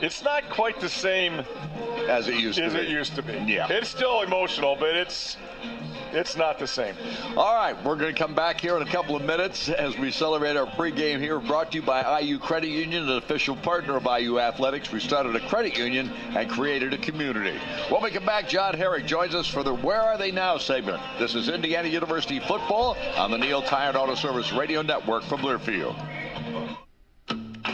it's not quite the same as it used to be. Yeah. It's still emotional, but it's not the same. All right, we're going to come back here in a couple of minutes as we celebrate our pregame here, brought to you by IU Credit Union, an official partner of IU Athletics. We started a credit union and created a community. When we come back, John Herrick joins us for the Where Are They Now segment. This is Indiana University football on the Neil Tire and Auto Service Radio Network from Learfield.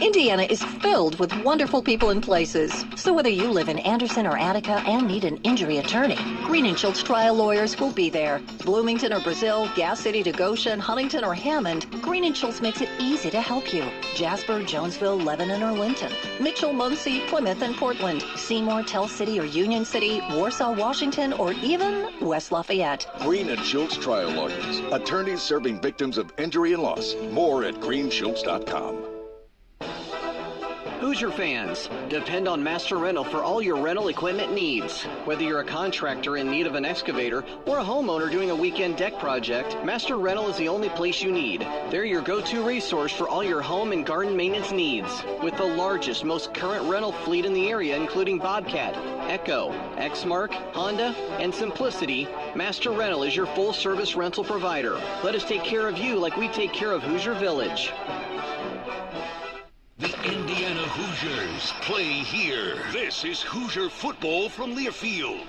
Indiana is filled with wonderful people and places. So whether you live in Anderson or Attica and need an injury attorney, Green & Schultz trial lawyers will be there. Bloomington or Brazil, Gas City to Goshen, Huntington or Hammond, Green & Schultz makes it easy to help you. Jasper, Jonesville, Lebanon or Linton, Mitchell, Muncie, Plymouth and Portland, Seymour, Tell City or Union City, Warsaw, Washington, or even West Lafayette. Green & Schultz trial lawyers, attorneys serving victims of injury and loss. More at greenschultz.com. Hoosier fans, depend on Master Rental for all your rental equipment needs. Whether you're a contractor in need of an excavator or a homeowner doing a weekend deck project, Master Rental is the only place you need. They're your go-to resource for all your home and garden maintenance needs. With the largest, most current rental fleet in the area, including Bobcat, Echo, Exmark, Honda, and Simplicity, Master Rental is your full-service rental provider. Let us take care of you like we take care of Hoosier Village. The Indiana Hoosiers play here. This is Hoosier football from Learfield.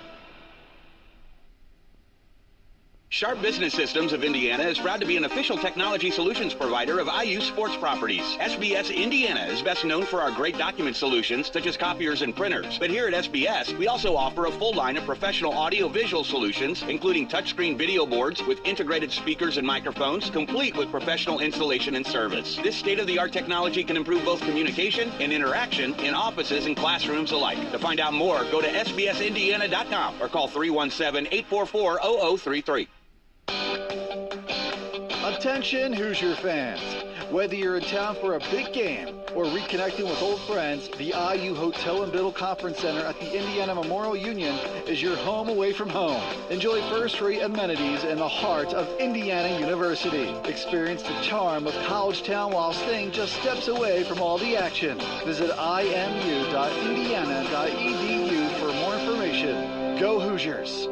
Sharp Business Systems of Indiana is proud to be an official technology solutions provider of IU Sports Properties. SBS Indiana is best known for our great document solutions, such as copiers and printers. But here at SBS, we also offer a full line of professional audio-visual solutions, including touchscreen video boards with integrated speakers and microphones, complete with professional installation and service. This state-of-the-art technology can improve both communication and interaction in offices and classrooms alike. To find out more, go to sbsindiana.com or call 317-844-0033. Attention Hoosier fans. Whether you're in town for a big game or reconnecting with old friends, the IU Hotel and Biddle Conference Center at the Indiana Memorial Union is your home away from home. Enjoy first-rate amenities in the heart of Indiana University. Experience the charm of College Town while staying just steps away from all the action. Visit imu.indiana.edu for more information. Go Hoosiers!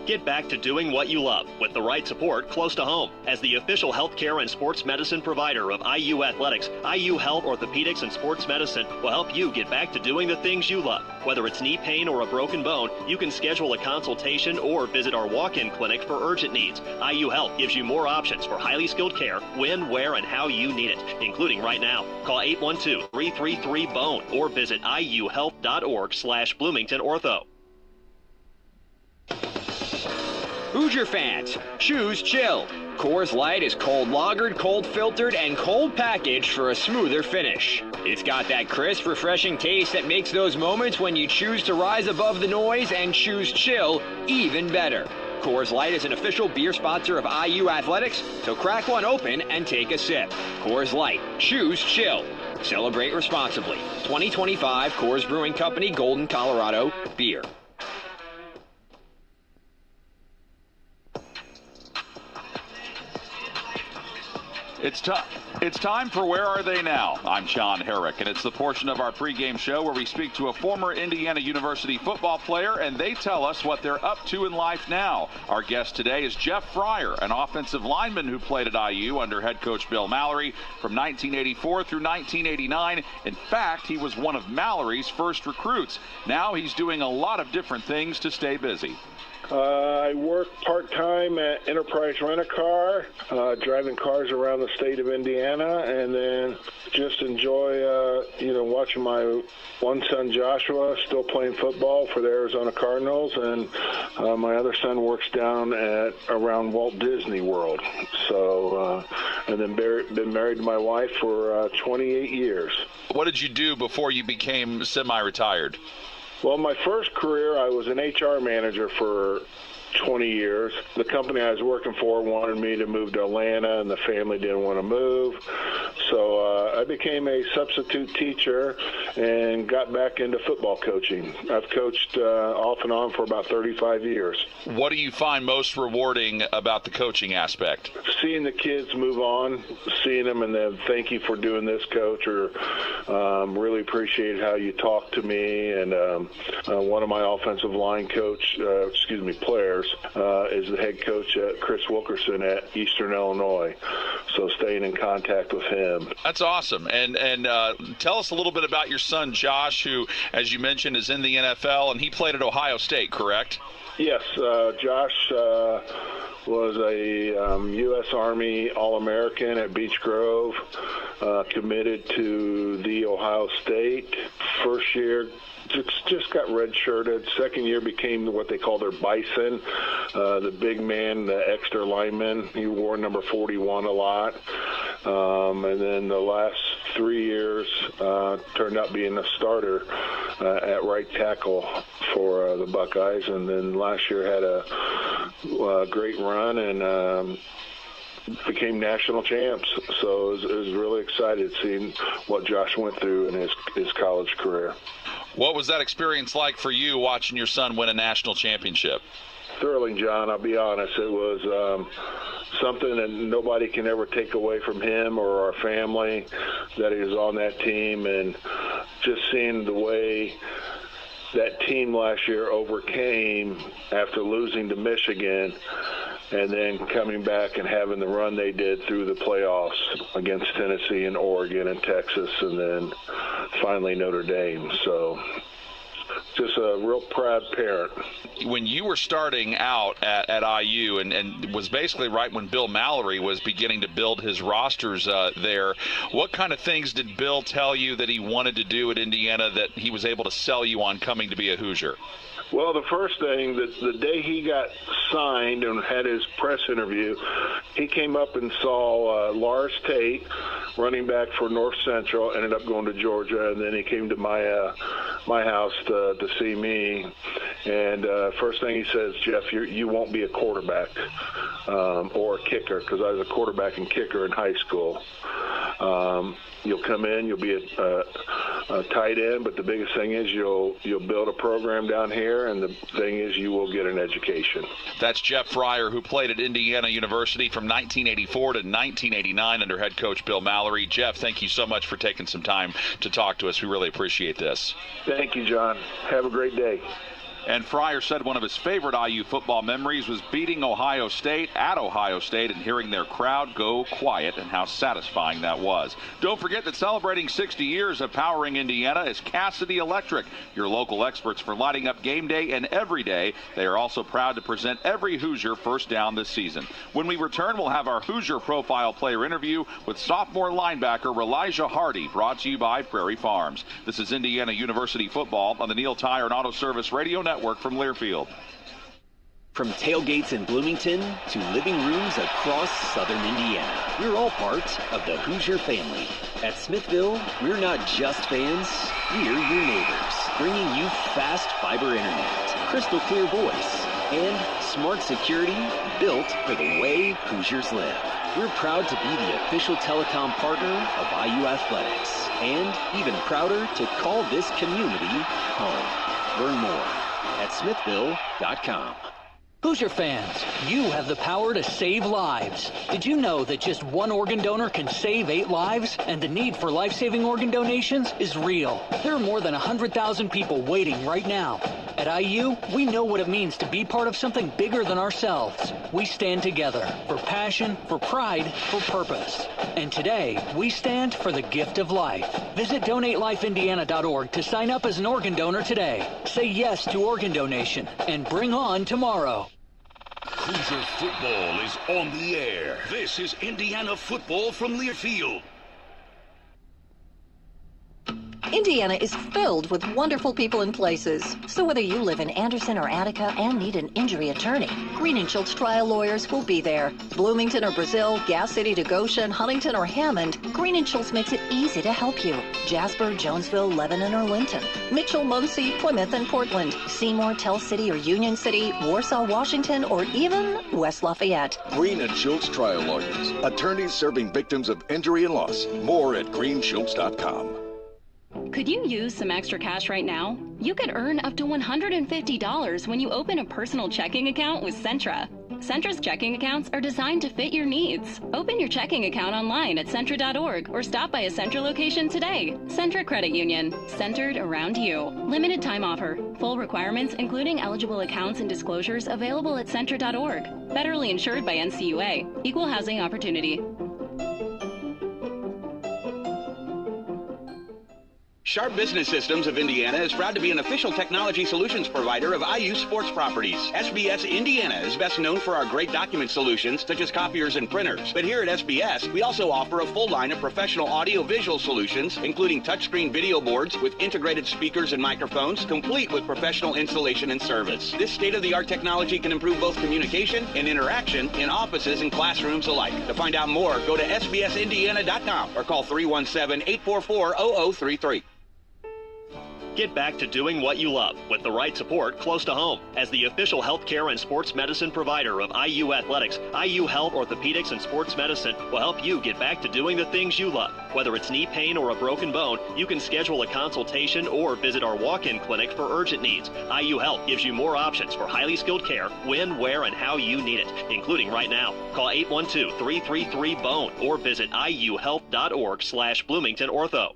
Get back to doing what you love with the right support close to home. As the official healthcare and sports medicine provider of IU Athletics, IU Health Orthopedics and Sports Medicine will help you get back to doing the things you love. Whether it's knee pain or a broken bone, you can schedule a consultation or visit our walk-in clinic for urgent needs. IU Health gives you more options for highly skilled care when, where, and how you need it, including right now. Call 812-333-BONE or visit iuhealth.org/BloomingtonOrtho. Hoosier fans, choose chill. Coors Light is cold lagered, cold filtered, and cold packaged for a smoother finish. It's got that crisp, refreshing taste that makes those moments when you choose to rise above the noise and choose chill even better. Coors Light is an official beer sponsor of IU Athletics, so crack one open and take a sip. Coors Light, choose chill. Celebrate responsibly. 2025 Coors Brewing Company, Golden, Colorado, beer. It's time for Where Are They Now? I'm John Herrick, and it's the portion of our pregame show where we speak to a former Indiana University football player, and they tell us what they're up to in life now. Our guest today is Jeff Fryer, an offensive lineman who played at IU under head coach Bill Mallory from 1984 through 1989. In fact, he was one of Mallory's first recruits. Now he's doing a lot of different things to stay busy. I work part-time at Enterprise Rent-A-Car, driving cars around the state of Indiana, and then just enjoy, watching my one son Joshua still playing football for the Arizona Cardinals, and my other son works down at around Walt Disney World. So, and then been married to my wife for 28 years. What did you do before you became semi-retired? Well, my first career, I was an HR manager for 20 years. The company I was working for wanted me to move to Atlanta, and the family didn't want to move. So I became a substitute teacher and got back into football coaching. I've coached off and on for about 35 years. What do you find most rewarding about the coaching aspect? Seeing the kids move on, seeing them and then thank you for doing this, coach, or really appreciate how you talk to me. And one of my offensive line players is the head coach, Chris Wilkerson at Eastern Illinois. So staying in contact with him. That's awesome. And tell us a little bit about your son, Josh, who, as you mentioned, is in the NFL, and he played at Ohio State, correct? Yes, Josh was a U.S. Army All-American at Beech Grove, committed to the Ohio State. First year, just got redshirted. Second year became what they call their bison, the big man, the extra lineman. He wore number 41 a lot. And then the last 3 years turned out being a starter at right tackle for the Buckeyes. And then last year had a great run and became national champs. So it was really excited seeing what Josh went through in his college career. What was that experience like for you watching your son win a national championship? Thrilling, John, I'll be honest. It was something that nobody can ever take away from him or our family, that he was on that team, and just seeing the way that team last year overcame after losing to Michigan and then coming back and having the run they did through the playoffs against Tennessee and Oregon and Texas and then finally Notre Dame. So just a real proud parent. When you were starting out at IU and was basically right when Bill Mallory was beginning to build his rosters there, what kind of things did Bill tell you that he wanted to do at Indiana that he was able to sell you on coming to be a Hoosier? Well, the first thing, the day he got signed and had his press interview, he came up and saw Lars Tate, running back for North Central, ended up going to Georgia, and then he came to my house to see me. And first thing he says, Jeff, you won't be a quarterback or a kicker, because I was a quarterback and kicker in high school. You'll come in, you'll be a tight end, but the biggest thing is you'll build a program down here, and the thing is you will get an education. That's Jeff Fryer, who played at Indiana University from 1984 to 1989 under head coach Bill Mallory. Jeff, thank you so much for taking some time to talk to us. We really appreciate this. Thank you, John. Have a great day. And Fryer said one of his favorite IU football memories was beating Ohio State at Ohio State and hearing their crowd go quiet, and how satisfying that was. Don't forget that celebrating 60 years of powering Indiana is Cassidy Electric, your local experts for lighting up game day and every day. They are also proud to present every Hoosier first down this season. When we return, we'll have our Hoosier profile player interview with sophomore linebacker Elijah Hardy, brought to you by Prairie Farms. This is Indiana University football on the Neil Tire and Auto Service Radio Network from Learfield. From tailgates in Bloomington to living rooms across southern Indiana, we're all part of the Hoosier family. At Smithville, we're not just fans, we're your neighbors, bringing you fast fiber internet, crystal clear voice, and smart security built for the way Hoosiers live. We're proud to be the official telecom partner of IU Athletics, and even prouder to call this community home. Learn more at smithville.com. Hoosier fans, you have the power to save lives. Did you know that just one organ donor can save 8 lives? And the need for life-saving organ donations is real. There are more than 100,000 people waiting right now. At IU, we know what it means to be part of something bigger than ourselves. We stand together for passion, for pride, for purpose. And today, we stand for the gift of life. Visit DonateLifeIndiana.org to sign up as an organ donor today. Say yes to organ donation and bring on tomorrow. Hoosier football is on the air. This is Indiana football from Learfield. Indiana is filled with wonderful people and places. So whether you live in Anderson or Attica and need an injury attorney, Green & Schultz trial lawyers will be there. Bloomington or Brazil, Gas City to Goshen, Huntington or Hammond, Green & Schultz makes it easy to help you. Jasper, Jonesville, Lebanon or Linton, Mitchell, Muncie, Plymouth and Portland, Seymour, Tell City or Union City, Warsaw, Washington, or even West Lafayette. Green & Schultz trial lawyers, attorneys serving victims of injury and loss. More at greenschultz.com. Could you use some extra cash right now? You could earn up to $150 when you open a personal checking account with Centra. Centra's checking accounts are designed to fit your needs. Open your checking account online at Centra.org or stop by a Centra location today. Centra Credit Union, centered around you. Limited time offer. Full requirements, including eligible accounts and disclosures, available at Centra.org. Federally insured by NCUA. Equal housing opportunity. Sharp Business Systems of Indiana is proud to be an official technology solutions provider of IU Sports Properties. SBS Indiana is best known for our great document solutions, such as copiers and printers. But here at SBS, we also offer a full line of professional audio-visual solutions, including touchscreen video boards with integrated speakers and microphones, complete with professional installation and service. This state-of-the-art technology can improve both communication and interaction in offices and classrooms alike. To find out more, go to sbsindiana.com or call 317-844-0033. Get back to doing what you love with the right support close to home. As the official healthcare and sports medicine provider of IU Athletics, IU Health Orthopedics and Sports Medicine will help you get back to doing the things you love. Whether it's knee pain or a broken bone, you can schedule a consultation or visit our walk-in clinic for urgent needs. IU Health gives you more options for highly skilled care when, where, and how you need it, including right now. Call 812-333-BONE or visit iuhealth.org/BloomingtonOrtho.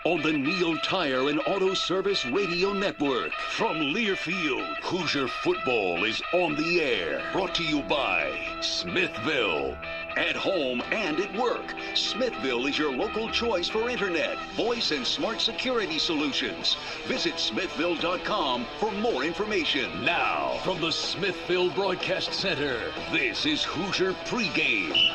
On the Neil Tire and Auto Service Radio Network. From Learfield, Hoosier football is on the air. Brought to you by Smithville. At home and at work, Smithville is your local choice for internet, voice, and smart security solutions. Visit smithville.com for more information. Now, from the Smithville Broadcast Center, this is Hoosier Pregame.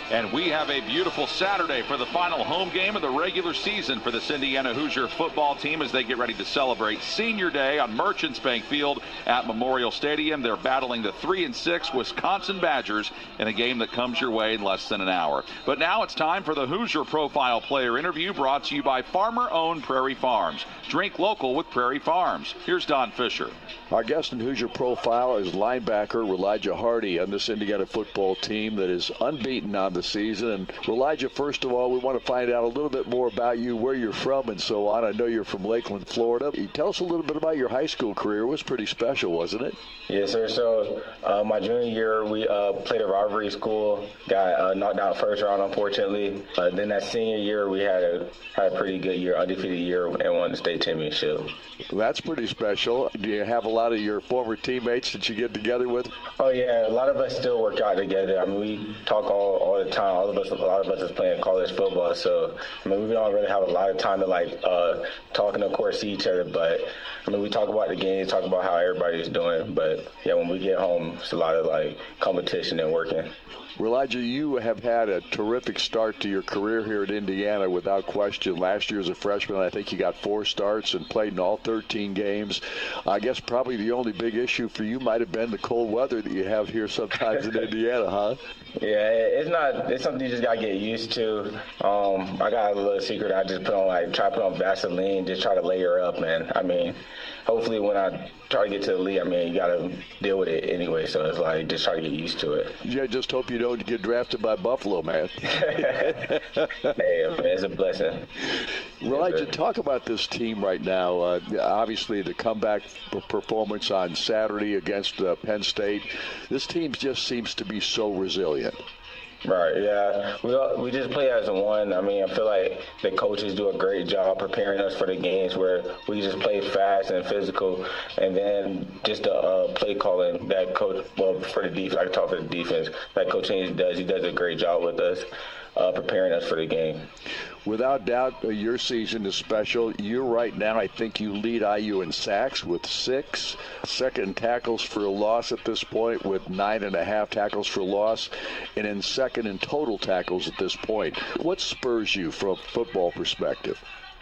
And we have a beautiful Saturday for the final home game of the regular season for this Indiana Hoosier football team as they get ready to celebrate Senior Day on Merchants Bank Field at Memorial Stadium. They're battling the 3-6 Wisconsin Badgers in a game that comes your way in less than an hour. But now it's time for the Hoosier Profile Player Interview, brought to you by farmer-owned Prairie Farms. Drink local with Prairie Farms. Here's Don Fisher. Our guest in Hoosier Profile is linebacker Elijah Hardy on this Indiana football team that is unbeaten on the season. And Elijah, first of all, we want to find out a little bit more about you, where you're from and so on. I know you're from Lakeland, Florida. Tell us a little bit about your high school career. It was pretty special, wasn't it? Yes, sir. So my junior year, we played a rivalry school, got knocked out first round, unfortunately. Then that senior year, we had a pretty good year, undefeated year, and won the state championship. Well, that's pretty special. Do you have a lot of your former teammates that you get together with? Oh, yeah. A lot of us still work out together. I mean, we talk all the time. A lot of us is playing college football. So, I mean, we don't really have a lot of time to, talk and, of course, see each other. But, I mean, we talk about the games, talk about how everybody's doing. But, yeah, when we get home, it's a lot of, competition and working. Elijah, you have had a terrific start to your career here at Indiana without question. Last year as a freshman, I think you got 4 starts and played in all 13 games. I guess probably the only big issue for you might have been the cold weather that you have here sometimes in Indiana, huh? Yeah, it's something you just got to get used to. I got a little secret. I just try to put on Vaseline, just try to layer up, man. I mean, hopefully when I try to get to the league, I mean, you got to deal with it anyway. So it's just try to get used to it. Yeah, just hope you don't get drafted by Buffalo, man. Hey, man, it's a blessing. Elijah, talk about this team right now. Obviously, the comeback performance on Saturday against Penn State. This team just seems to be so resilient. Right, yeah. We just play as a one. I mean, I feel like the coaches do a great job preparing us for the games where we just play fast and physical. And then just the play calling that coach, well, for the defense, I can talk for the defense, that Coach Haynes does. He does a great job with us. preparing us for the game. Without doubt, your season is special. You right now, I think you lead IU in sacks with 6, second in tackles for a loss at this point with 9.5 tackles for loss, and in second in total tackles at this point. What spurs you from a football perspective?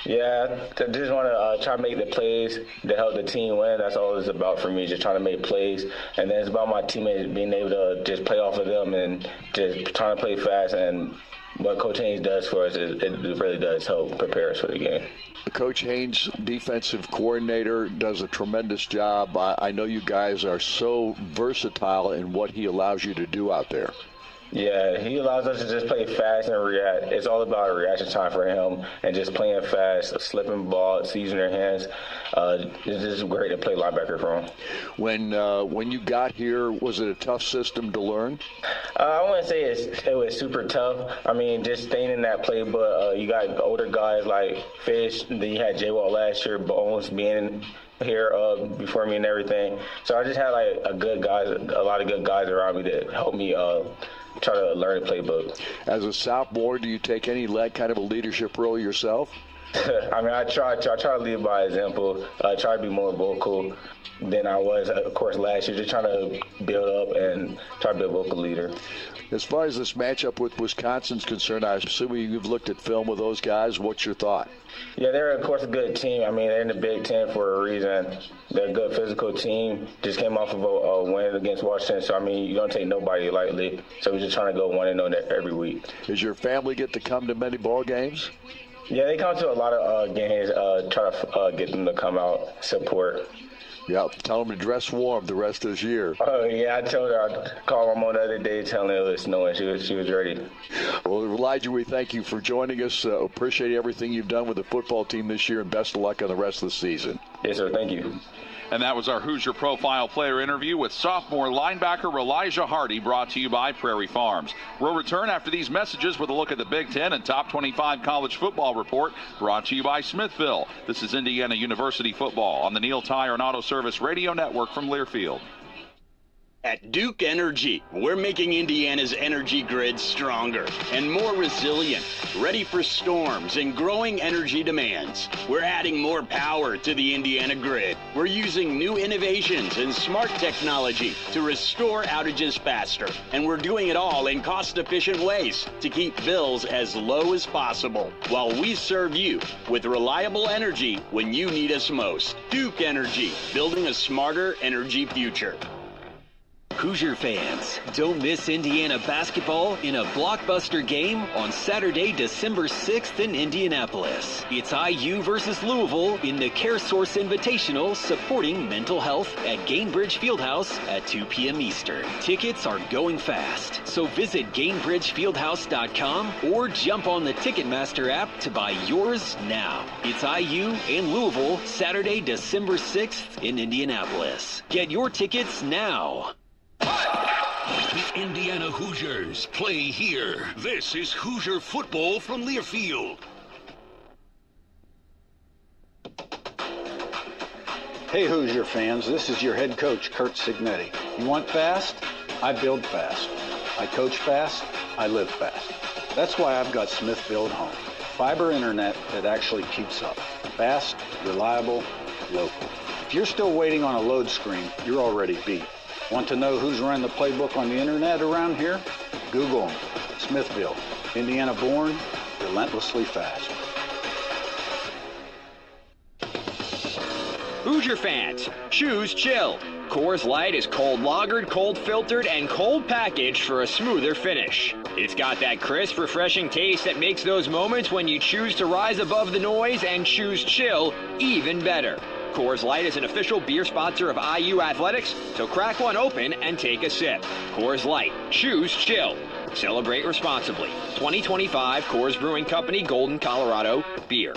Yeah, I just want to try to make the plays to help the team win. That's all it's about for me, just trying to make plays. And then it's about my teammates being able to just play off of them and just trying to play fast. And what Coach Haynes does for us, it really does help prepare us for the game. Coach Haynes, defensive coordinator, does a tremendous job. I know you guys are so versatile in what he allows you to do out there. Yeah, he allows us to just play fast and react. It's all about a reaction time for him and just playing fast, slipping ball, seizing their hands. It's just great to play linebacker for him. When you got here, was it a tough system to learn? I wouldn't say it was super tough. I mean, just staying in that playbook. You got older guys like Fish. Then you had J-Walt last year, Bones being here before me and everything. So I just had like a lot of good guys around me that helped me try to learn the playbook. As a sophomore, do you take any kind of a leadership role yourself? I mean, I try to lead by example. I try to be more vocal than I was, of course, last year. Just trying to build up and try to be a vocal leader. As far as this matchup with Wisconsin's concerned, I assume you've looked at film with those guys. What's your thought? Yeah, they're, of course, a good team. I mean, they're in the Big Ten for a reason. They're a good physical team. Just came off of a win against Washington. So, I mean, you don't take nobody lightly. So we're just trying to go 1-0 every week. Does your family get to come to many ball games? Yeah, they come to a lot of games, try to get them to come out, support. Yeah, tell them to dress warm the rest of this year. Oh, yeah, I told her. I called her on the other day telling her it was snowing. She was ready. Well, Elijah, we thank you for joining us. Appreciate everything you've done with the football team this year, and best of luck on the rest of the season. Yes, sir. Thank you. And that was our Hoosier Profile Player interview with sophomore linebacker Elijah Hardy, brought to you by Prairie Farms. We'll return after these messages with a look at the Big Ten and Top 25 College Football Report, brought to you by Smithville. This is Indiana University Football on the Neal Tire and Auto Service Radio Network from Learfield. At Duke Energy, we're making Indiana's energy grid stronger and more resilient, ready for storms and growing energy demands. We're adding more power to the Indiana grid. We're using new innovations and smart technology to restore outages faster. And we're doing it all in cost-efficient ways to keep bills as low as possible, while we serve you with reliable energy when you need us most. Duke Energy, building a smarter energy future. Hoosier fans, don't miss Indiana basketball in a blockbuster game on Saturday, December 6th in Indianapolis. It's IU versus Louisville in the CareSource Invitational supporting mental health at Gainbridge Fieldhouse at 2 p.m. Eastern. Tickets are going fast, so visit GainbridgeFieldhouse.com or jump on the Ticketmaster app to buy yours now. It's IU and Louisville, Saturday, December 6th in Indianapolis. Get your tickets now. The Indiana Hoosiers play here. This is Hoosier football from Learfield. Hey Hoosier fans, this is your head coach, Kurt Signetti. You want fast? I build fast. I coach fast. I live fast. That's why I've got Smithville at home. Fiber internet that actually keeps up. Fast, reliable, local. If you're still waiting on a load screen, you're already beat. Want to know who's run the playbook on the internet around here? Google them. Smithville, Indiana born, relentlessly fast. Hoosier fans, choose chill. Coors Light is cold lagered, cold filtered, and cold packaged for a smoother finish. It's got that crisp, refreshing taste that makes those moments when you choose to rise above the noise and choose chill even better. Coors Light is an official beer sponsor of IU Athletics, so crack one open and take a sip. Coors Light, choose chill. Celebrate responsibly. 2025 Coors Brewing Company, Golden, Colorado, beer.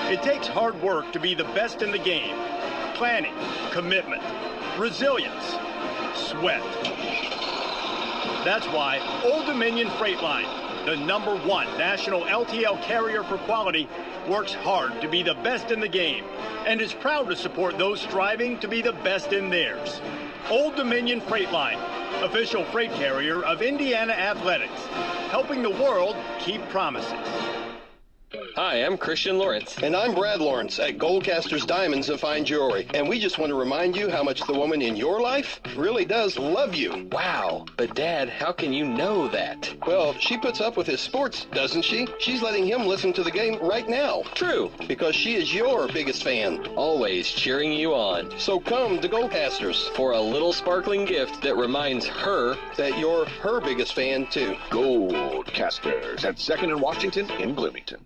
It takes hard work to be the best in the game. Planning, commitment, resilience, sweat. That's why Old Dominion Freight Line, the #1 national LTL carrier for quality, works hard to be the best in the game and is proud to support those striving to be the best in theirs. Old Dominion Freight Line, official freight carrier of Indiana Athletics, helping the world keep promises. Hi, I'm Christian Lawrence. And I'm Brad Lawrence at Goldcaster's Diamonds and Fine Jewelry. And we just want to remind you how much the woman in your life really does love you. Wow, but Dad, how can you know that? Well, she puts up with his sports, doesn't she? She's letting him listen to the game right now. True. Because she is your biggest fan. Always cheering you on. So come to Goldcasters for a little sparkling gift that reminds her that you're her biggest fan, too. Goldcasters at 2nd and Washington in Bloomington.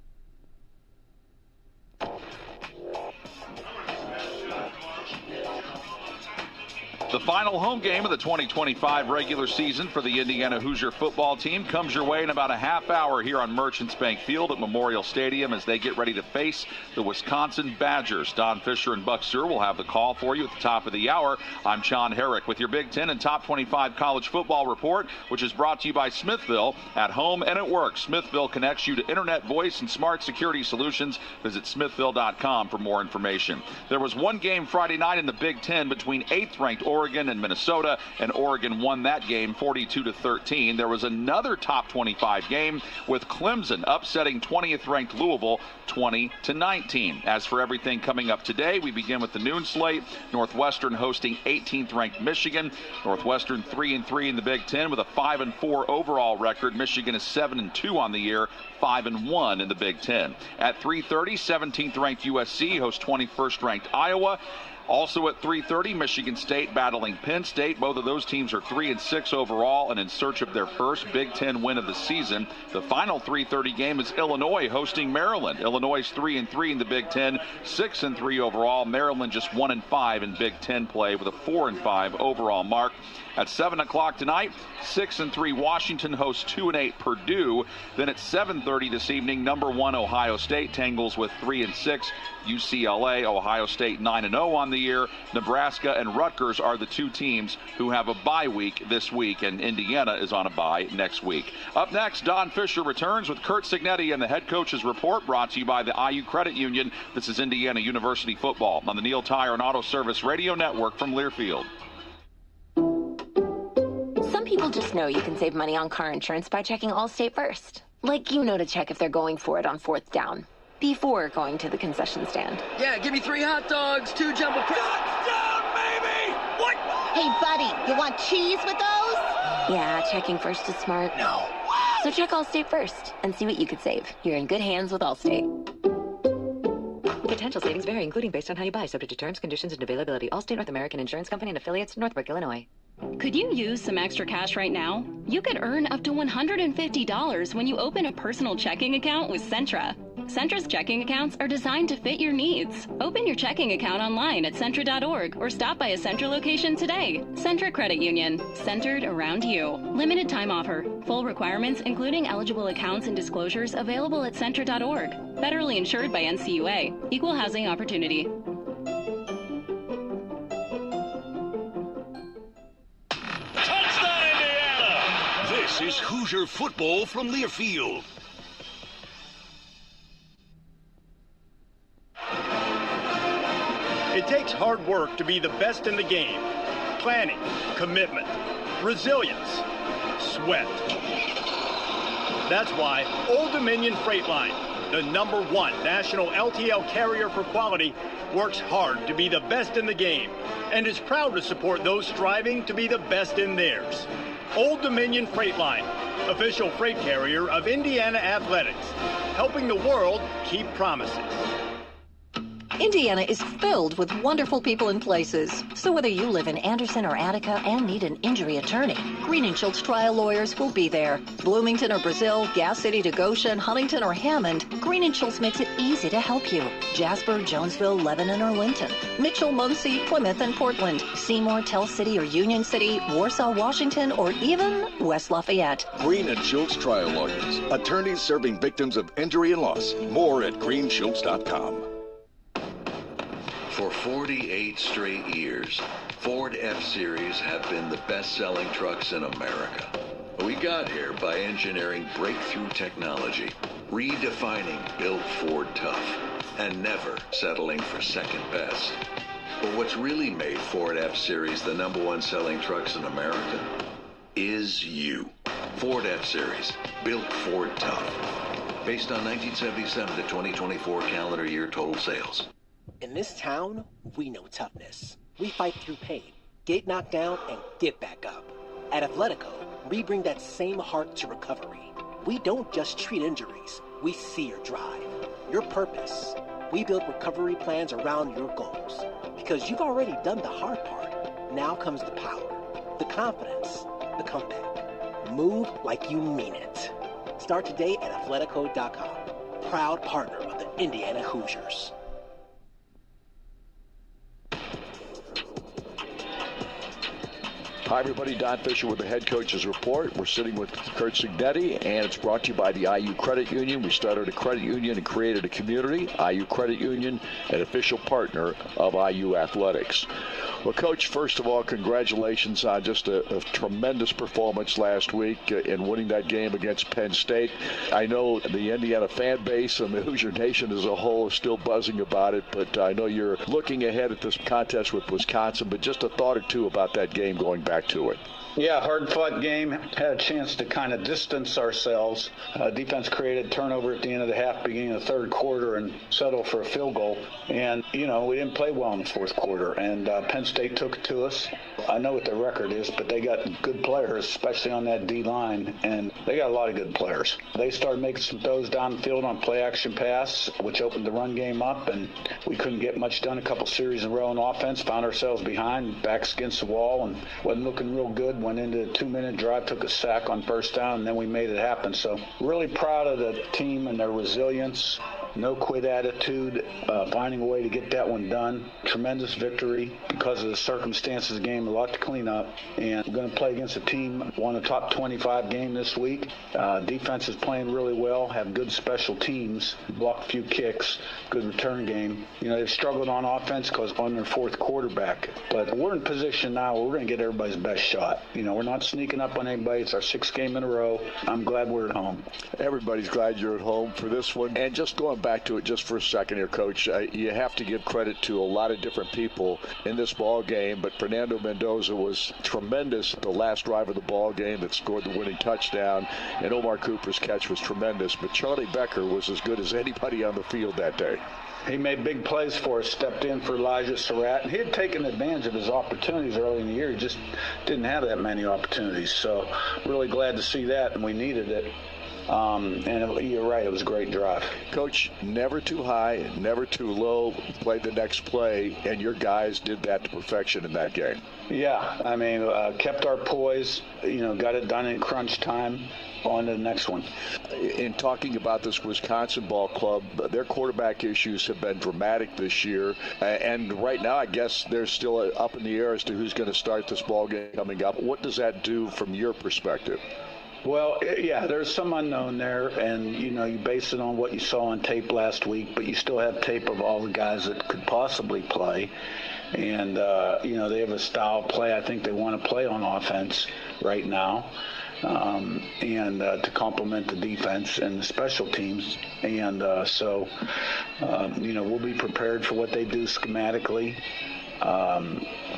The final home game of the 2025 regular season for the Indiana Hoosier football team comes your way in about a half hour here on Merchants Bank Field at Memorial Stadium as they get ready to face the Wisconsin Badgers. Don Fisher and Buck Sear will have the call for you at the top of the hour. I'm Sean Herrick with your Big Ten and Top 25 college football report, which is brought to you by Smithville. At home and at work, Smithville connects you to internet, voice, and smart security solutions. Visit smithville.com for more information. There was one game Friday night in the Big Ten between 8th-ranked Oregon and Minnesota, and Oregon won that game 42-13. There was another top 25 game with Clemson upsetting 20th-ranked Louisville 20-19. As for everything coming up today, we begin with the noon slate. Northwestern hosting 18th-ranked Michigan. Northwestern 3-3 in the Big Ten with a 5-4 overall record. Michigan is 7-2 on the year, 5-1 in the Big Ten. At 3:30, 17th-ranked USC hosts 21st-ranked Iowa. Also at 3:30, Michigan State battling Penn State. Both of those teams are 3-6 overall and in search of their first Big Ten win of the season. The final 3:30 game is Illinois hosting Maryland. Illinois is 3-3 in the Big Ten, 6-3 overall. Maryland just 1-5 in Big Ten play with a 4-5 overall mark. At 7 o'clock tonight, 6-3 Washington hosts 2-8 Purdue. Then at 7:30 this evening, number 1 Ohio State tangles with 3-6 UCLA. Ohio State 9-0 on the year. Nebraska and Rutgers are the two teams who have a bye week this week, and Indiana is on a bye next week. Up next, Don Fisher returns with Curt Cignetti and the head coach's report, brought to you by the IU Credit Union. This is Indiana University football on the Neil Tire and Auto Service Radio Network from Learfield. Some people just know you can save money on car insurance by checking Allstate first. Like you know to check if they're going for it on 4th down before going to the concession stand. Yeah, give me 3 hot dogs, 2 jumbo crab. Touchdown, baby! What? Hey, buddy, you want cheese with those? Yeah, checking first is smart. No. So check Allstate first and see what you could save. You're in good hands with Allstate. Potential savings vary, including based on how you buy, subject to terms, conditions, and availability. Allstate North American Insurance Company and affiliates, Northbrook, Illinois. Could you use some extra cash right now? You could earn up to $150 when you open a personal checking account with Centra. Centra's checking accounts are designed to fit your needs. Open your checking account online at Centra.org or stop by a Centra location today. Centra Credit Union, centered around you. Limited time offer. Full requirements, including eligible accounts and disclosures, available at Centra.org. Federally insured by NCUA. Equal housing opportunity. Touchdown, Indiana! This is Hoosier football from Learfield. It takes hard work to be the best in the game. Planning, commitment, resilience, sweat. That's why Old Dominion Freight Line, the #1 national LTL carrier for quality, works hard to be the best in the game and is proud to support those striving to be the best in theirs. Old Dominion Freight Line, official freight carrier of Indiana Athletics, helping the world keep promises. Indiana is filled with wonderful people and places. So whether you live in Anderson or Attica and need an injury attorney, Green & Schultz trial lawyers will be there. Bloomington or Brazil, Gas City to Goshen, Huntington or Hammond, Green & Schultz makes it easy to help you. Jasper, Jonesville, Lebanon or Linton, Mitchell, Muncie, Plymouth and Portland, Seymour, Tell City or Union City, Warsaw, Washington, or even West Lafayette. Green & Schultz trial lawyers, attorneys serving victims of injury and loss. More at greenschultz.com. For 48 straight years, Ford F-Series have been the best-selling trucks in America. We got here by engineering breakthrough technology, redefining Built Ford Tough, and never settling for second best. But what's really made Ford F-Series the #1 selling trucks in America? is you. Ford F-Series, built Ford tough. Based on 1977 to 2024 calendar year total sales. In this town, we know toughness. We fight through pain, get knocked down, and get back up. At Athletico, we bring that same heart to recovery. We don't just treat injuries, we see your drive, your purpose. We build recovery plans around your goals. Because you've already done the hard part. Now comes the power, the confidence, the comeback. Move like you mean it. Start today at Athletico.com. Proud partner of the Indiana Hoosiers. Hi, everybody. Don Fisher with the head coach's report. We're sitting with Kurt Signetti, and it's brought to you by the IU Credit Union. We started a credit union and created a community. IU Credit Union, an official partner of IU Athletics. Well, Coach, first of all, congratulations on just a tremendous performance last week in winning that game against Penn State. I know the Indiana fan base and the Hoosier Nation as a whole is still buzzing about it, but I know you're looking ahead at this contest with Wisconsin, but just a thought or two about that game going back to it. Yeah, hard-fought game. Had a chance to kind of distance ourselves. Defense created turnover at the end of the half, beginning of the third quarter, and settled for a field goal. And, you know, we didn't play well in the fourth quarter. And Penn State took it to us. I know what their record is, but they got good players, especially on that D-line. And they got a lot of good players. They started making some throws down the field on play-action pass, which opened the run game up. And we couldn't get much done. A couple series in a row on offense. Found ourselves behind, backs against the wall, and wasn't looking real good. Went into a 2-minute drive, took a sack on first down, and then we made it happen. So really proud of the team and their resilience, no quit attitude, finding a way to get that one done. Tremendous victory because of the circumstances of the game, a lot to clean up. And we're going to play against a team, won a top 25 game this week. Defense is playing really well, have good special teams, blocked a few kicks, good return game. You know, they've struggled on offense because on their fourth quarterback. But we're in position now where we're going to get everybody's best shot. You know, we're not sneaking up on anybody. It's our 6th game in a row. I'm glad we're at home. Everybody's glad you're at home for this one. And just going back to it just for a second here, Coach, you have to give credit to a lot of different people in this ball game, but Fernando Mendoza was tremendous the last drive of the ball game that scored the winning touchdown, and Omar Cooper's catch was tremendous. But Charlie Becker was as good as anybody on the field that day. He made big plays for us, stepped in for Elijah Surratt. He had taken advantage of his opportunities early in the year. He just didn't have that many opportunities. So really glad to see that, and we needed it. And you're right, it was a great drive. Coach, never too high, never too low, played the next play, and your guys did that to perfection in that game. Yeah, I mean, kept our poise, you know, got it done in crunch time. On to the next one. In talking about this Wisconsin ball club, their quarterback issues have been dramatic this year. And right now, I guess they're still up in the air as to who's going to start this ball game coming up. What does that do from your perspective? Well, yeah, there's some unknown there, and, you know, you base it on what you saw on tape last week, but you still have tape of all the guys that could possibly play. And, you know, they have a style of play I think they want to play on offense right now. And to complement the defense and the special teams. And so, you know, we'll be prepared for what they do schematically.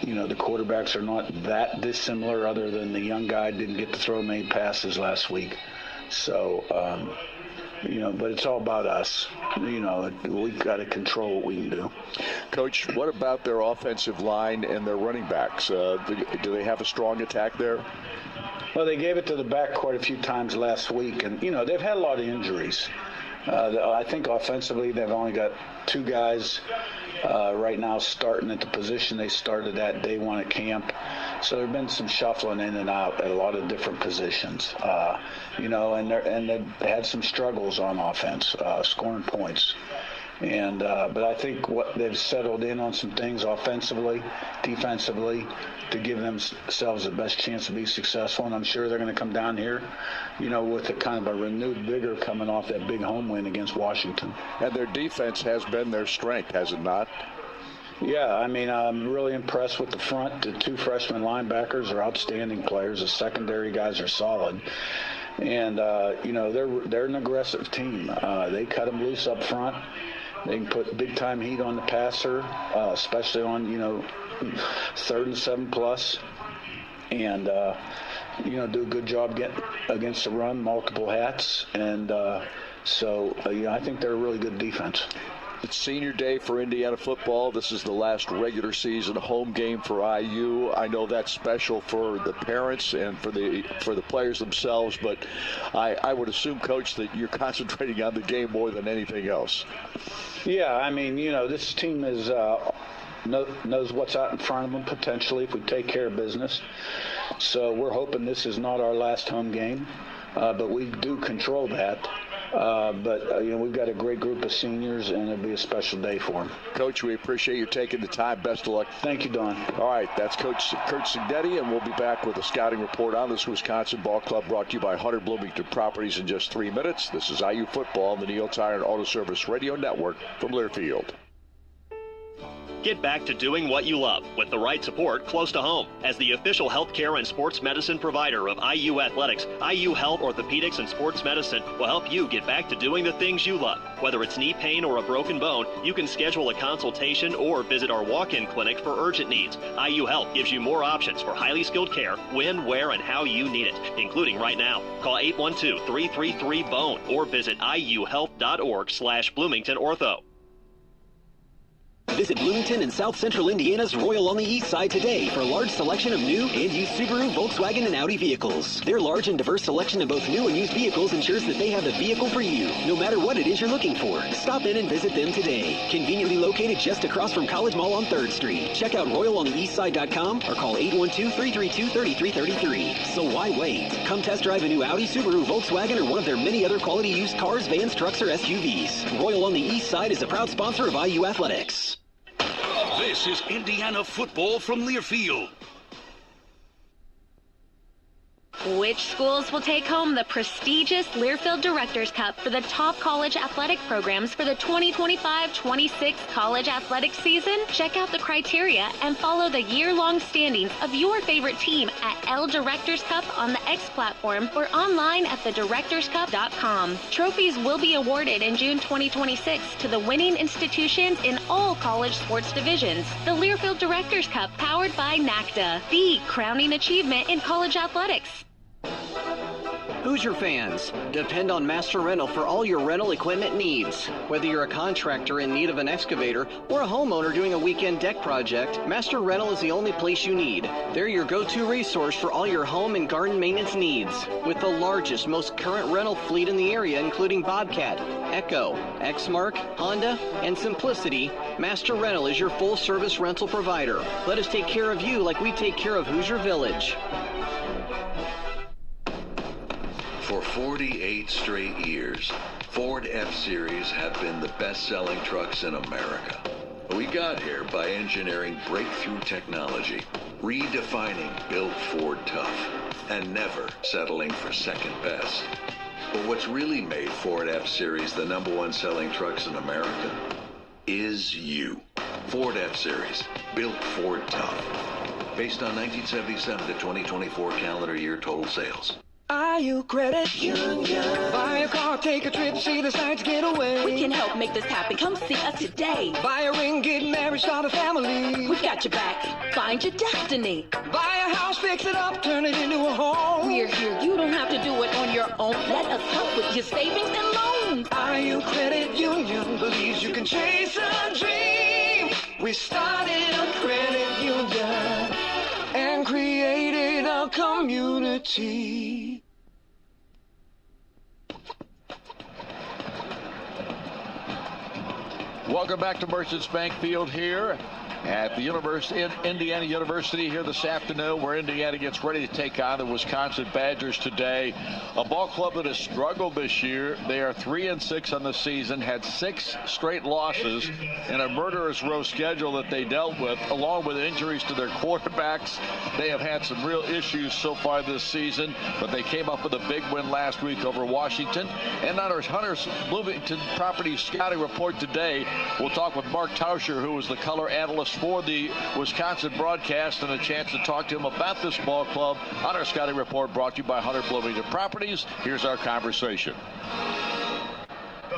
You know, the quarterbacks are not that dissimilar other than the young guy didn't get to throw many passes last week. So, you know, but it's all about us. You know, we've got to control what we can do. Coach, what about their offensive line and their running backs? Do they have a strong attack there? Well, they gave it to the back quite a few times last week, and, you know, they've had a lot of injuries. I think offensively they've only got 2 guys right now starting at the position they started at day 1 at camp. So there have been some shuffling in and out at a lot of different positions, you know, and they've had some struggles on offense, scoring points. And but I think what they've settled in on some things offensively, defensively, to give themselves the best chance to be successful. And I'm sure they're going to come down here, you know, with a kind of a renewed vigor coming off that big home win against Washington. And their defense has been their strength, has it not? Yeah, I mean, I'm really impressed with the front. The 2 freshman linebackers are outstanding players. The secondary guys are solid. And, you know, they're an aggressive team. They cut them loose up front. They can put big-time heat on the passer, especially on, you know, 3rd and 7+. and do a good job getting against the run, multiple hats, and I think they're a really good defense. It's senior day for Indiana football. This is the last regular season home game for IU. I know that's special for the parents and for the players themselves, but I would assume, Coach, that you're concentrating on the game more than anything else. Yeah, I mean, this team is knows what's out in front of them potentially if we take care of business. So we're hoping this is not our last home game, but we do control that. We've got a great group of seniors, and it'll be a special day for them. Coach, we appreciate you taking the time. Best of luck. Thank you, Don. All right, that's Coach Kurt Signetti, and we'll be back with a scouting report on this Wisconsin ball club brought to you by Hunter Bloomington Properties in just 3 minutes. This is IU Football on the Neil Tire and Auto Service Radio Network from Learfield. Get back to doing what you love with the right support close to home. As the official healthcare and sports medicine provider of IU Athletics, IU Health Orthopedics and Sports Medicine will help you get back to doing the things you love. Whether it's knee pain or a broken bone, you can schedule a consultation or visit our walk-in clinic for urgent needs. IU Health gives you more options for highly skilled care when, where, and how you need it, including right now. Call 812-333-BONE or visit iuhealth.org/Bloomington Ortho. Visit Bloomington and South Central Indiana's Royal on the East Side today for a large selection of new and used Subaru, Volkswagen, and Audi vehicles. Their large and diverse selection of both new and used vehicles ensures that they have the vehicle for you, no matter what it is you're looking for. Stop in and visit them today. Conveniently located just across from College Mall on 3rd Street. Check out RoyalOnTheEastSide.com or call 812-332-3333. So why wait? Come test drive a new Audi, Subaru, Volkswagen, or one of their many other quality used cars, vans, trucks, or SUVs. Royal on the East Side is a proud sponsor of IU Athletics. This is Indiana football from Learfield. Which schools will take home the prestigious Learfield Directors Cup for the top college athletic programs for the 2025-26 college athletic season? Check out the criteria and follow the year-long standings of your favorite team at L Directors Cup on the X platform or online at thedirectorscup.com. Trophies will be awarded in June 2026 to the winning institutions in all college sports divisions. The Learfield Directors Cup, powered by NACDA, the crowning achievement in college athletics. Hoosier fans, depend on Master Rental for all your rental equipment needs. Whether you're a contractor in need of an excavator or a homeowner doing a weekend deck project, Master Rental is the only place you need. They're your go-to resource for all your home and garden maintenance needs. With the largest, most current rental fleet in the area, including Bobcat, Echo, Exmark, Honda, and Simplicity, Master Rental is your full-service rental provider. Let us take care of you like we take care of Hoosier Village. For 48 straight years, Ford F-Series have been the best-selling trucks in America. We got here by engineering breakthrough technology, redefining Built Ford Tough, and never settling for second best. But what's really made Ford F-Series the #1 selling trucks in America is you. Ford F-Series, Built Ford Tough. Based on 1977 to 2024 calendar year total sales. IU Credit Union. Buy a car, take a trip, see the sights, get away. We can help make this happen. Come see us today. Buy a ring, get married, start a family. We've got your back. Find your destiny. Buy a house, fix it up, turn it into a home. We're here. You don't have to do it on your own. Let us help with your savings and loans. IU Credit Union believes you can chase a dream. We started a credit union and created a community. Welcome back to Merchants Bank Field here at the Indiana University here this afternoon, where Indiana gets ready to take on the Wisconsin Badgers today. A ball club that has struggled this year. They are 3-6 on the season, had 6 straight losses in a murderous row schedule that they dealt with, along with injuries to their quarterbacks. They have had some real issues so far this season, but they came up with a big win last week over Washington. And on our Hunter's Bloomington Properties scouting report today, we'll talk with Mark Tauscher, who is the color analyst for the Wisconsin broadcast, and a chance to talk to him about this ball club on our scouting report brought to you by Hunter Bloomington Properties. Here's our conversation. The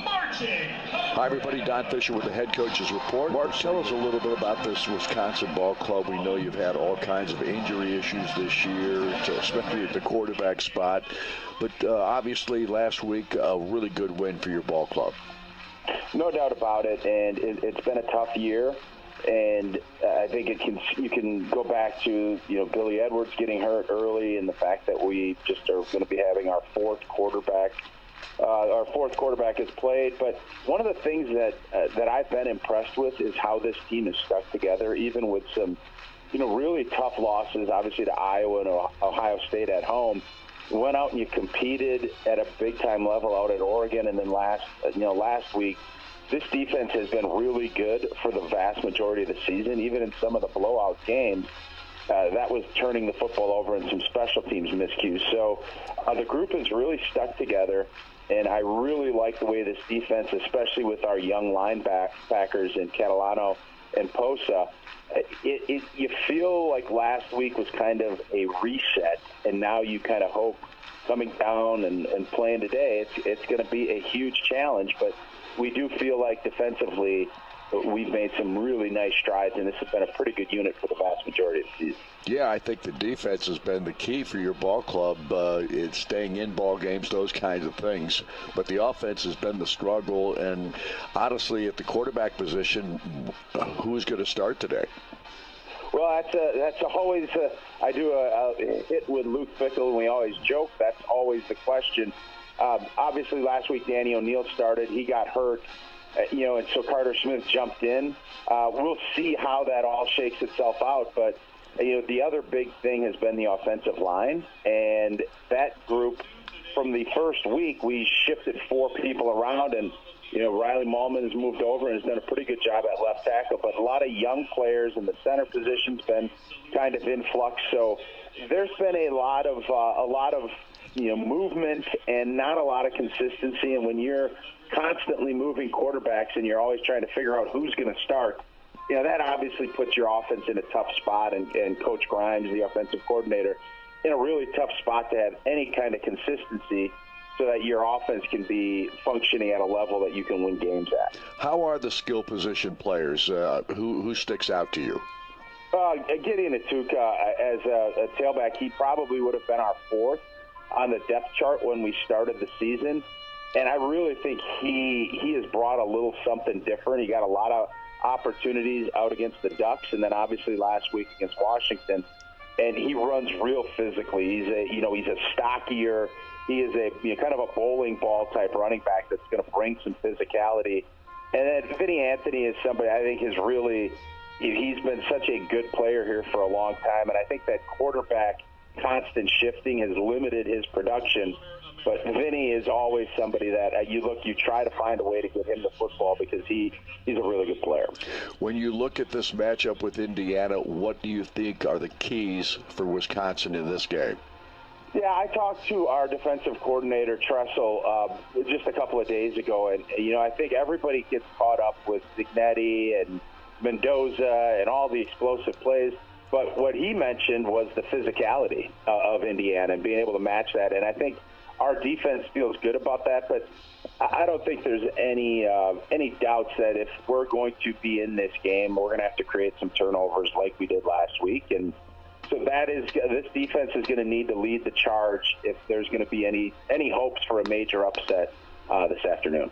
Marching Hi, everybody. Don Fisher with the head coach's report. Mark, tell us a little bit about this Wisconsin ball club. We know you've had all kinds of injury issues this year, especially at the quarterback spot. But obviously, last week, a really good win for your ball club. No doubt about it, and it's been a tough year. And I think you can go back to Billy Edwards getting hurt early, and the fact that we just are going to be having our fourth quarterback has played. But one of the things that I've been impressed with is how this team is stuck together, even with some really tough losses, obviously to Iowa and Ohio State at home. You went out and you competed at a big time level out at Oregon, and then last week. This defense has been really good for the vast majority of the season, even in some of the blowout games. That was turning the football over in some special teams miscues. So the group is really stuck together, and I really like the way this defense, especially with our young linebackers in Catalano and Posa, you feel like last week was kind of a reset, and now you kind of hope coming down and playing today, it's going to be a huge challenge, but we do feel like defensively we've made some really nice strides, and this has been a pretty good unit for the vast majority of the season. Yeah, I think the defense has been the key for your ball club. It's staying in ball games, those kinds of things. But the offense has been the struggle, and honestly, at the quarterback position, who's going to start today? Well, that's always I do a hit with Luke Fickell, and we always joke. That's always the question. Obviously, last week Danny O'Neal started. He got hurt, and so Carter Smith jumped in. We'll see how that all shakes itself out. But the other big thing has been the offensive line, and that group from the first week we shifted 4 people around, and Riley Mahlman has moved over and has done a pretty good job at left tackle. But a lot of young players in the center position's been kind of in flux. So there's been a lot of movement and not a lot of consistency. And when you're constantly moving quarterbacks and you're always trying to figure out who's going to start, that obviously puts your offense in a tough spot. And Coach Grimes, the offensive coordinator, in a really tough spot to have any kind of consistency so that your offense can be functioning at a level that you can win games at. How are the skill position players? Who sticks out to you? Gideon Atuka, as a tailback, he probably would have been our 4th on the depth chart when we started the season. And I really think he has brought a little something different. He got a lot of opportunities out against the Ducks, and then obviously last week against Washington. And he runs real physically. He's a stockier. He is a kind of a bowling ball type running back that's going to bring some physicality. And then Vinny Anthony is somebody I think he's been such a good player here for a long time. And I think that quarterback constant shifting has limited his production. But Vinny is always somebody that you try to find a way to get him the football because he's a really good player. When you look at this matchup with Indiana, what do you think are the keys for Wisconsin in this game? Yeah, I talked to our defensive coordinator, Tressel, just a couple of days ago, and I think everybody gets caught up with Signetti and Mendoza and all the explosive plays. But what he mentioned was the physicality of Indiana and being able to match that. And I think our defense feels good about that. But I don't think there's any doubts that if we're going to be in this game, we're going to have to create some turnovers like we did last week. And so this defense is going to need to lead the charge if there's going to be any hopes for a major upset this afternoon.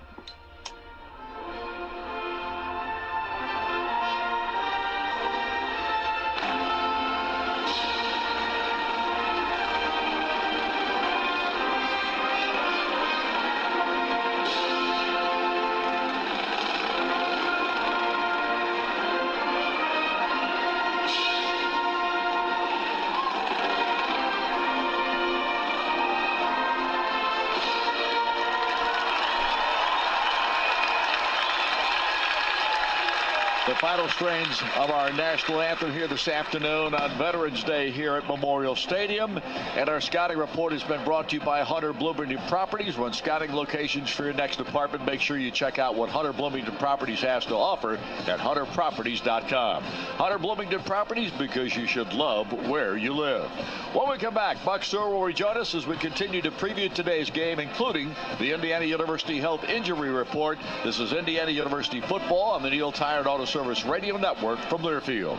final strains of our national anthem here this afternoon on Veterans Day here at Memorial Stadium. And our scouting report has been brought to you by Hunter Bloomington Properties. Run scouting locations for your next apartment. Make sure you check out what Hunter Bloomington Properties has to offer at hunterproperties.com. Hunter Bloomington Properties, because you should love where you live. When we come back, Buck Sewell will rejoin us as we continue to preview today's game, including the Indiana University Health Injury Report. This is Indiana University football on the Neil Tire and Auto Service Radio Network from Learfield.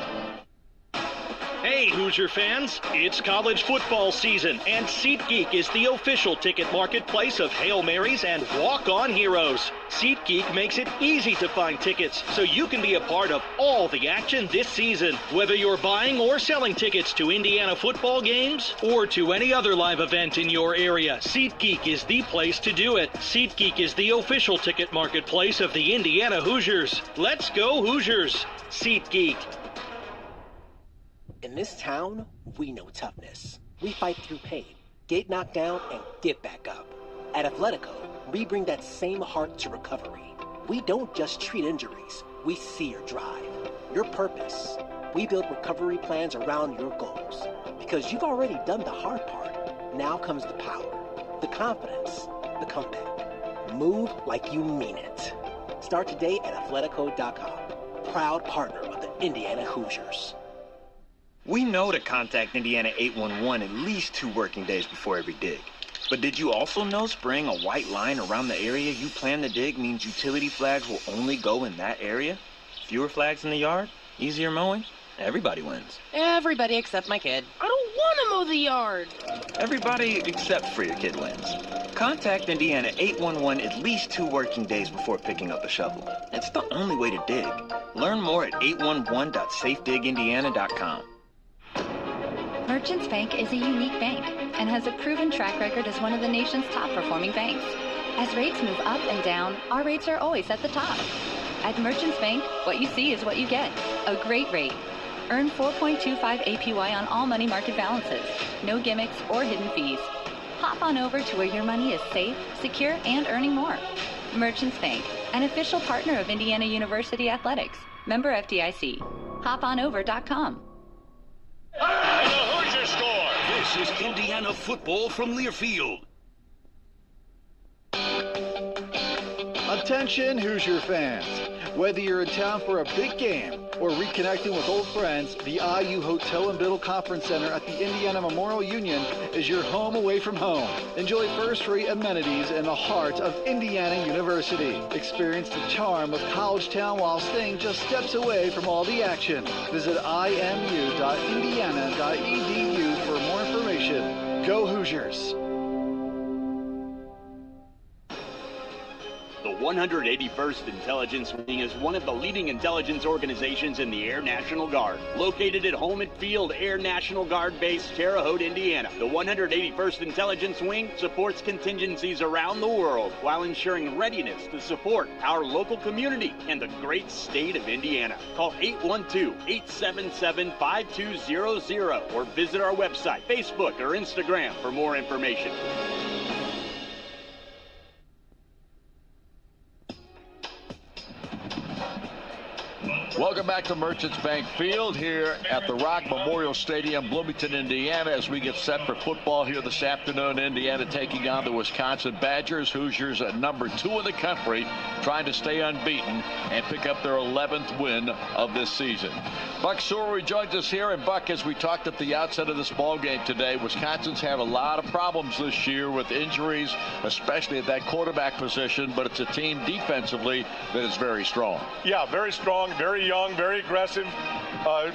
Hey, Hoosier fans, it's college football season, and SeatGeek is the official ticket marketplace of Hail Marys and walk-on heroes. SeatGeek makes it easy to find tickets so you can be a part of all the action this season. Whether you're buying or selling tickets to Indiana football games or to any other live event in your area, SeatGeek is the place to do it. SeatGeek is the official ticket marketplace of the Indiana Hoosiers. Let's go Hoosiers! SeatGeek. In this town, we know toughness. We fight through pain, get knocked down, and get back up. At Athletico, we bring that same heart to recovery. We don't just treat injuries, we see your drive, your purpose. We build recovery plans around your goals. Because you've already done the hard part. Now comes the power, the confidence, the comeback. Move like you mean it. Start today at Athletico.com. Proud partner of the Indiana Hoosiers. We know to contact Indiana 811 at least 2 working days before every dig. But did you also know spraying a white line around the area you plan to dig means utility flags will only go in that area? Fewer flags in the yard? Easier mowing? Everybody wins. Everybody except my kid. I don't want to mow the yard. Everybody except for your kid wins. Contact Indiana 811 at least 2 working days before picking up a shovel. It's the only way to dig. Learn more at 811.safedigindiana.com. Merchants Bank is a unique bank and has a proven track record as one of the nation's top performing banks. As rates move up and down, our rates are always at the top. At Merchants Bank, what you see is what you get. A great rate. Earn 4.25 APY on all money market balances. No gimmicks or hidden fees. Hop on over to where your money is safe, secure, and earning more. Merchants Bank, an official partner of Indiana University Athletics. Member FDIC. HopOnOver.com. And the Hoosiers score. This is Indiana football from Learfield. Attention Hoosier fans. Whether you're in town for a big game or reconnecting with old friends, the IU Hotel and Biddle Conference Center at the Indiana Memorial Union is your home away from home. Enjoy first-rate amenities in the heart of Indiana University. Experience the charm of College Town while staying just steps away from all the action. Visit imu.indiana.edu for more information. Go Hoosiers! The 181st Intelligence Wing is one of the leading intelligence organizations in the Air National Guard. Located at Home and Field Air National Guard Base, Terre Haute, Indiana, the 181st Intelligence Wing supports contingencies around the world while ensuring readiness to support our local community and the great state of Indiana. Call 812-877-5200 or visit our website, Facebook, or Instagram for more information. Welcome back to Merchants Bank Field here at the Rock Memorial Stadium, Bloomington, Indiana, as we get set for football here this afternoon. Indiana taking on the Wisconsin Badgers. Hoosiers at number 2 in the country, trying to stay unbeaten and pick up their 11th win of this season. Buck Sewell rejoins us here. And Buck, as we talked at the outset of this ball game today, Wisconsin's had a lot of problems this year with injuries, especially at that quarterback position, but it's a team defensively that is very strong. Yeah, very strong, very young, very aggressive,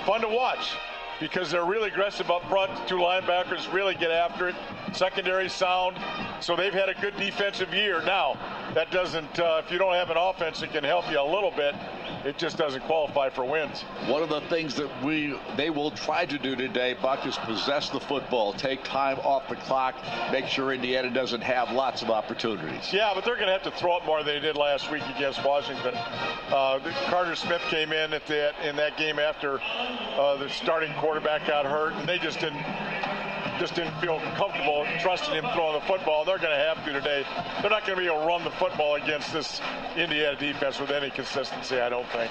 fun to watch because they're really aggressive up front. 2 linebackers really get after it. Secondary sound. So they've had a good defensive year. Now, that doesn't, if you don't have an offense that can help you a little bit, it just doesn't qualify for wins. One of the things that they will try to do today, Buck, is possess the football, take time off the clock, make sure Indiana doesn't have lots of opportunities. Yeah, but they're going to have to throw it more than they did last week against Washington. Carter Smith came in in that game after the starting quarterback got hurt, and they just didn't just didn't feel comfortable trusting him throwing the football. They're going to have to today. They're not going to be able to run the football against this Indiana defense with any consistency, I don't think.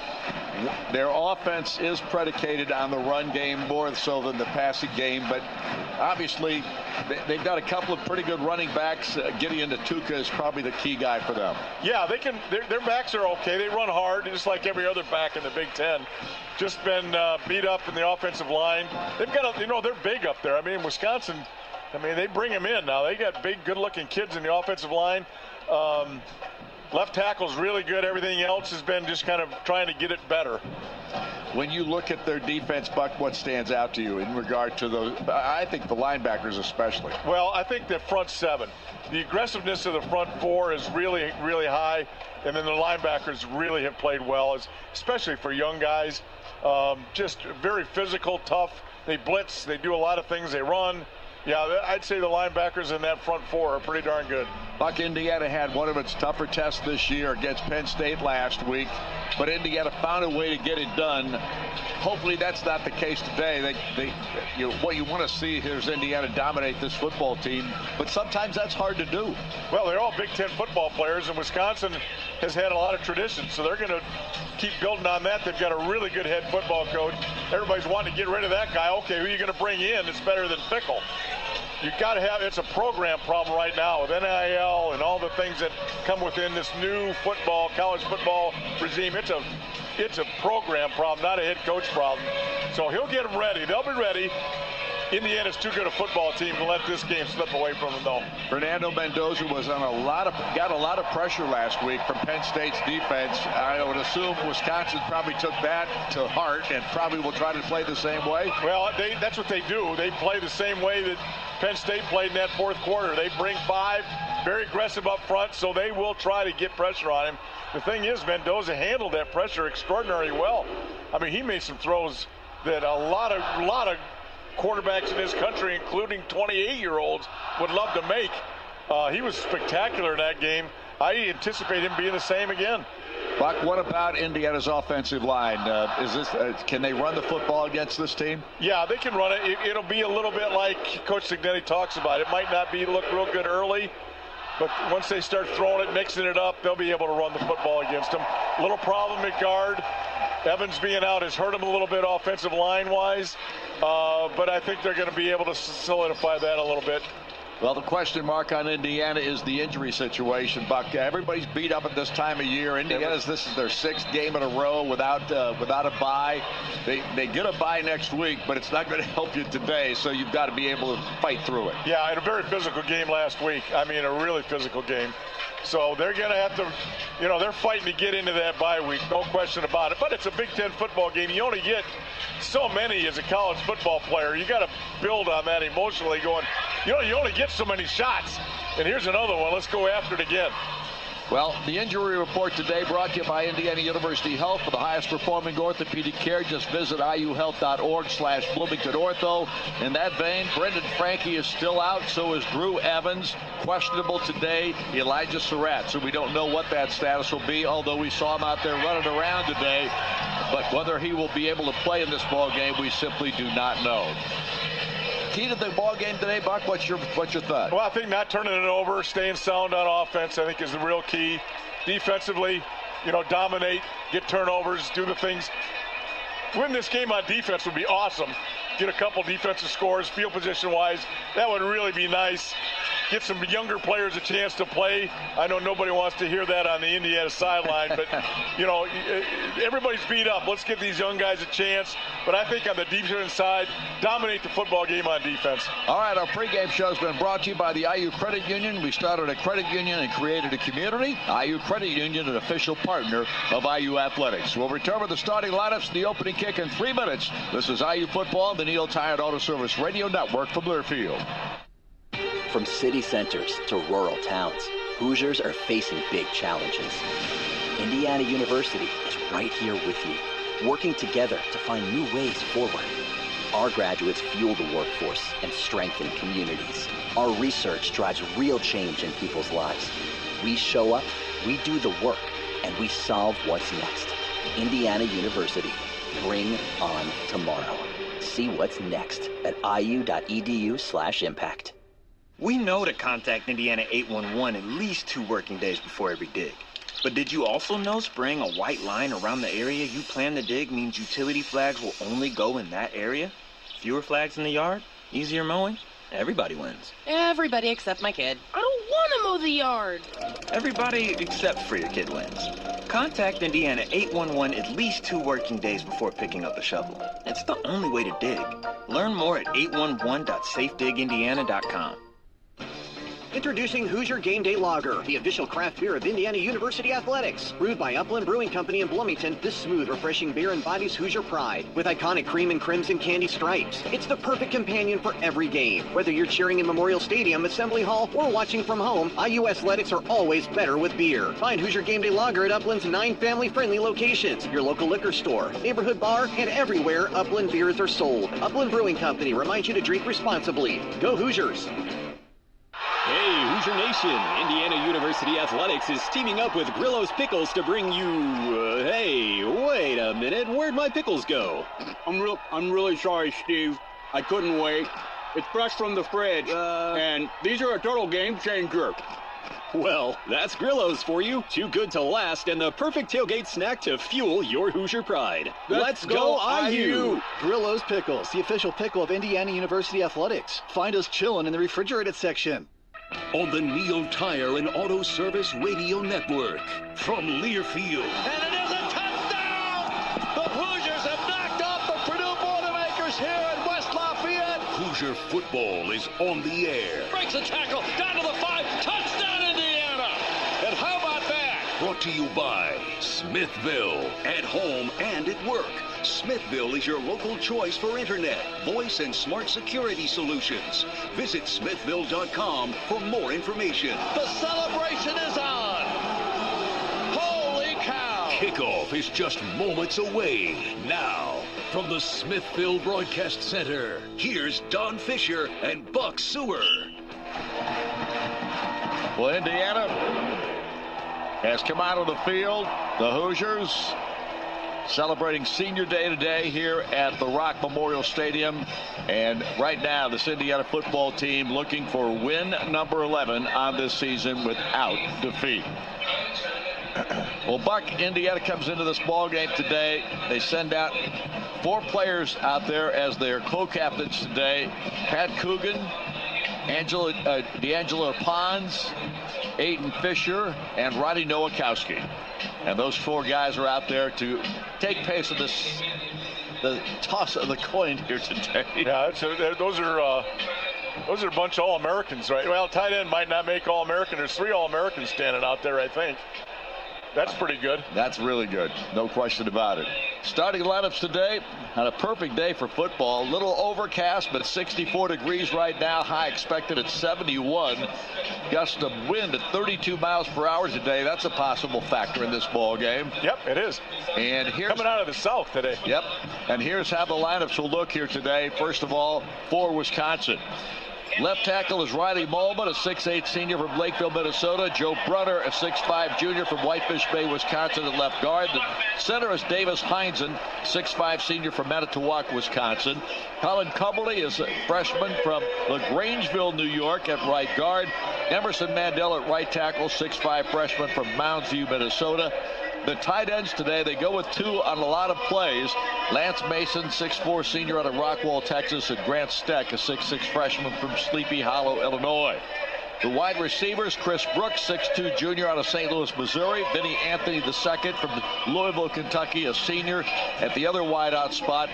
Their offense is predicated on the run game more so than the passing game, but obviously they've got a couple of pretty good running backs. Gideon Natuka is probably the key guy for them. Yeah, they can. Their backs are okay. They run hard, just like every other back in the Big Ten. Just been beat up in the offensive line. They've got, they're big up there. I mean, Wisconsin, they bring them in now. They got big, good-looking kids in the offensive line. Left tackle's really good. Everything else has been just kind of trying to get it better. When you look at their defense, Buck, what stands out to you in regard to I think the linebackers especially? Well, I think the front seven. The aggressiveness of the front four is really, really high, and then the linebackers really have played well, especially for young guys. Just very physical, tough. They blitz. They do a lot of things. They run. Yeah, I'd say the linebackers in that front four are pretty darn good. Buck, Indiana had one of its tougher tests this year against Penn State last week, but Indiana found a way to get it done. Hopefully that's not the case today. What you want to see here is Indiana dominate this football team, but sometimes that's hard to do. Well, they're all Big Ten football players, and Wisconsin has had a lot of tradition, so they're going to keep building on that. They've got a really good head football coach. Everybody's wanting to get rid of that guy. Okay, who are you going to bring in that's better than Fickle? You've got to have, it's a program problem right now with NIL and all the things that come within this new college football regime. It's a program problem, not a head coach problem. So he'll get them ready. They'll be ready. Indiana's too good a football team to let this game slip away from them, though. Fernando Mendoza was on got a lot of pressure last week from Penn State's defense. I would assume Wisconsin probably took that to heart and probably will try to play the same way. Well, that's what they do. They play the same way that Penn State played in that fourth quarter. They bring five, very aggressive up front, so they will try to get pressure on him. The thing is, Mendoza handled that pressure extraordinarily well. I mean, he made some throws that a lot of quarterbacks in this country, including 28-year-olds, would love to make. He was spectacular in that game. I anticipate him being the same again. Buck, what about Indiana's offensive line? Can they run the football against this team? Yeah, they can run it. It'll be a little bit like Coach Signetti talks about. It might not look real good early, but once they start throwing it, mixing it up, they'll be able to run the football against them. Little problem at guard. Evans being out has hurt him a little bit offensive line-wise, but I think they're going to be able to solidify that a little bit. Well, the question mark on Indiana is the injury situation, Buck. Everybody's beat up at this time of year. This is their sixth game in a row without a bye. They get a bye next week, but it's not going to help you today, so you've got to be able to fight through it. Yeah, in a very physical game last week. I mean, a really physical game. So they're going to have to, they're fighting to get into that bye week, no question about it. But it's a Big Ten football game. You only get so many as a college football player. You got to build on that emotionally going, you only get so many shots. And here's another one. Let's go after it again. Well, the injury report today brought to you by Indiana University Health. For the highest performing orthopedic care, just visit iuhealth.org/BloomingtonOrtho. In that vein, Brendan Franke is still out, so is Drew Evans. Questionable today, Elijah Surratt. So we don't know what that status will be, although we saw him out there running around today. But whether he will be able to play in this ball game, we simply do not know. Key to the ball game today, Buck, what's your thought? Well, I think not turning it over, staying sound on offense, I think is the real key. Defensively, dominate, get turnovers, do the things. Win this game on defense would be awesome. Get a couple defensive scores, field position-wise. That would really be nice. Get some younger players a chance to play. I know nobody wants to hear that on the Indiana sideline, but, everybody's beat up. Let's give these young guys a chance. But I think on the defensive side, dominate the football game on defense. All right, our pregame show has been brought to you by the IU Credit Union. We started a credit union and created a community. IU Credit Union, an official partner of IU Athletics. We'll return with the starting lineups and the opening kick in 3 minutes. This is IU Football, the Neil Tired Auto Service Radio Network from Learfield. From city centers to rural towns, Hoosiers are facing big challenges. Indiana University is right here with you, working together to find new ways forward. Our graduates fuel the workforce and strengthen communities. Our research drives real change in people's lives. We show up, we do the work, and we solve what's next. Indiana University. Bring on tomorrow. See what's next at iu.edu/impact. We know to contact Indiana 811 at least 2 working days before every dig. But did you also know spraying a white line around the area you plan to dig means utility flags will only go in that area? Fewer flags in the yard? Easier mowing? Everybody wins. Everybody except my kid. I don't want to mow the yard. Everybody except for your kid wins. Contact Indiana 811 at least 2 working days before picking up a shovel. It's the only way to dig. Learn more at 811.safedigindiana.com. Introducing Hoosier Game Day Lager, the official craft beer of Indiana University Athletics. Brewed by Upland Brewing Company in Bloomington, this smooth, refreshing beer embodies Hoosier pride. With iconic cream and crimson candy stripes, it's the perfect companion for every game. Whether you're cheering in Memorial Stadium, Assembly Hall, or watching from home, IU Athletics are always better with beer. Find Hoosier Game Day Lager at Upland's 9 family-friendly locations, your local liquor store, neighborhood bar, and everywhere Upland beers are sold. Upland Brewing Company reminds you to drink responsibly. Go Hoosiers! Hey, Hoosier Nation! Indiana University Athletics is teaming up with Grillo's Pickles to bring you... hey, wait a minute. Where'd my pickles go? I'm really sorry, Steve. I couldn't wait. It's fresh from the fridge, and these are a total game changer. Well, that's Grillo's for you. Too good to last and the perfect tailgate snack to fuel your Hoosier pride. Let's go IU! Grillo's Pickles, the official pickle of Indiana University Athletics. Find us chilling in the refrigerated section. On the Neo Tire and Auto Service Radio Network from Learfield. And it is a touchdown! The Hoosiers have knocked off the Purdue Boilermakers here in West Lafayette. Hoosier football is on the air. Breaks a tackle, down to the 5, touchdown Indiana! And how about that? Brought to you by Smithville. At home and at work, Smithville is your local choice for internet, voice, and smart security solutions. Visit smithville.com for more information. The celebration is on! Holy cow! Kickoff is just moments away. Now, from the Smithville Broadcast Center, here's Don Fisher and Buck Sewer. Well, Indiana has come out of the field. The Hoosiers celebrating Senior Day today here at the Rock Memorial Stadium. And right now, this Indiana football team looking for win number 11 on this season without defeat. Well, Buck, Indiana comes into this ball game today. They send out 4 players out there as their co-captains today. Pat Coogan, D'Angelo Pons, Aiden Fisher, and Roddy Nowakowski. And those 4 guys are out there to take pace of the toss of the coin here today. Yeah, those are a bunch of All-Americans, right? Well, tight end might not make All-American. There's 3 All-Americans standing out there, I think. That's pretty good. That's really good. No question about it. Starting lineups today on a perfect day for football. A little overcast, but 64 degrees right now. High expected at 71. Gust of wind at 32 miles per hour today. That's a possible factor in this ball game. Yep, it is. And here's coming out of the south today. Yep. And here's how the lineups will look here today. First of all, for Wisconsin. Left tackle is Riley Molman, a 6'8 senior from Lakeville, Minnesota. Joe Brunner, a 6'5 junior from Whitefish Bay, Wisconsin, at left guard. The center is Davis Heinzen, 6'5 senior from Manitowoc, Wisconsin. Colin Cumberly is a freshman from LaGrangeville, New York, at right guard. Emerson Mandel at right tackle, 6'5 freshman from Mounds View, Minnesota. The tight ends today, they go with 2 on a lot of plays. Lance Mason, 6'4 senior out of Rockwall, Texas, and Grant Steck, a 6'6 freshman from Sleepy Hollow, Illinois. The wide receivers, Chris Brooks, 6'2 junior out of St. Louis, Missouri. Vinny Anthony II from Louisville, Kentucky, a senior at the other wideout spot.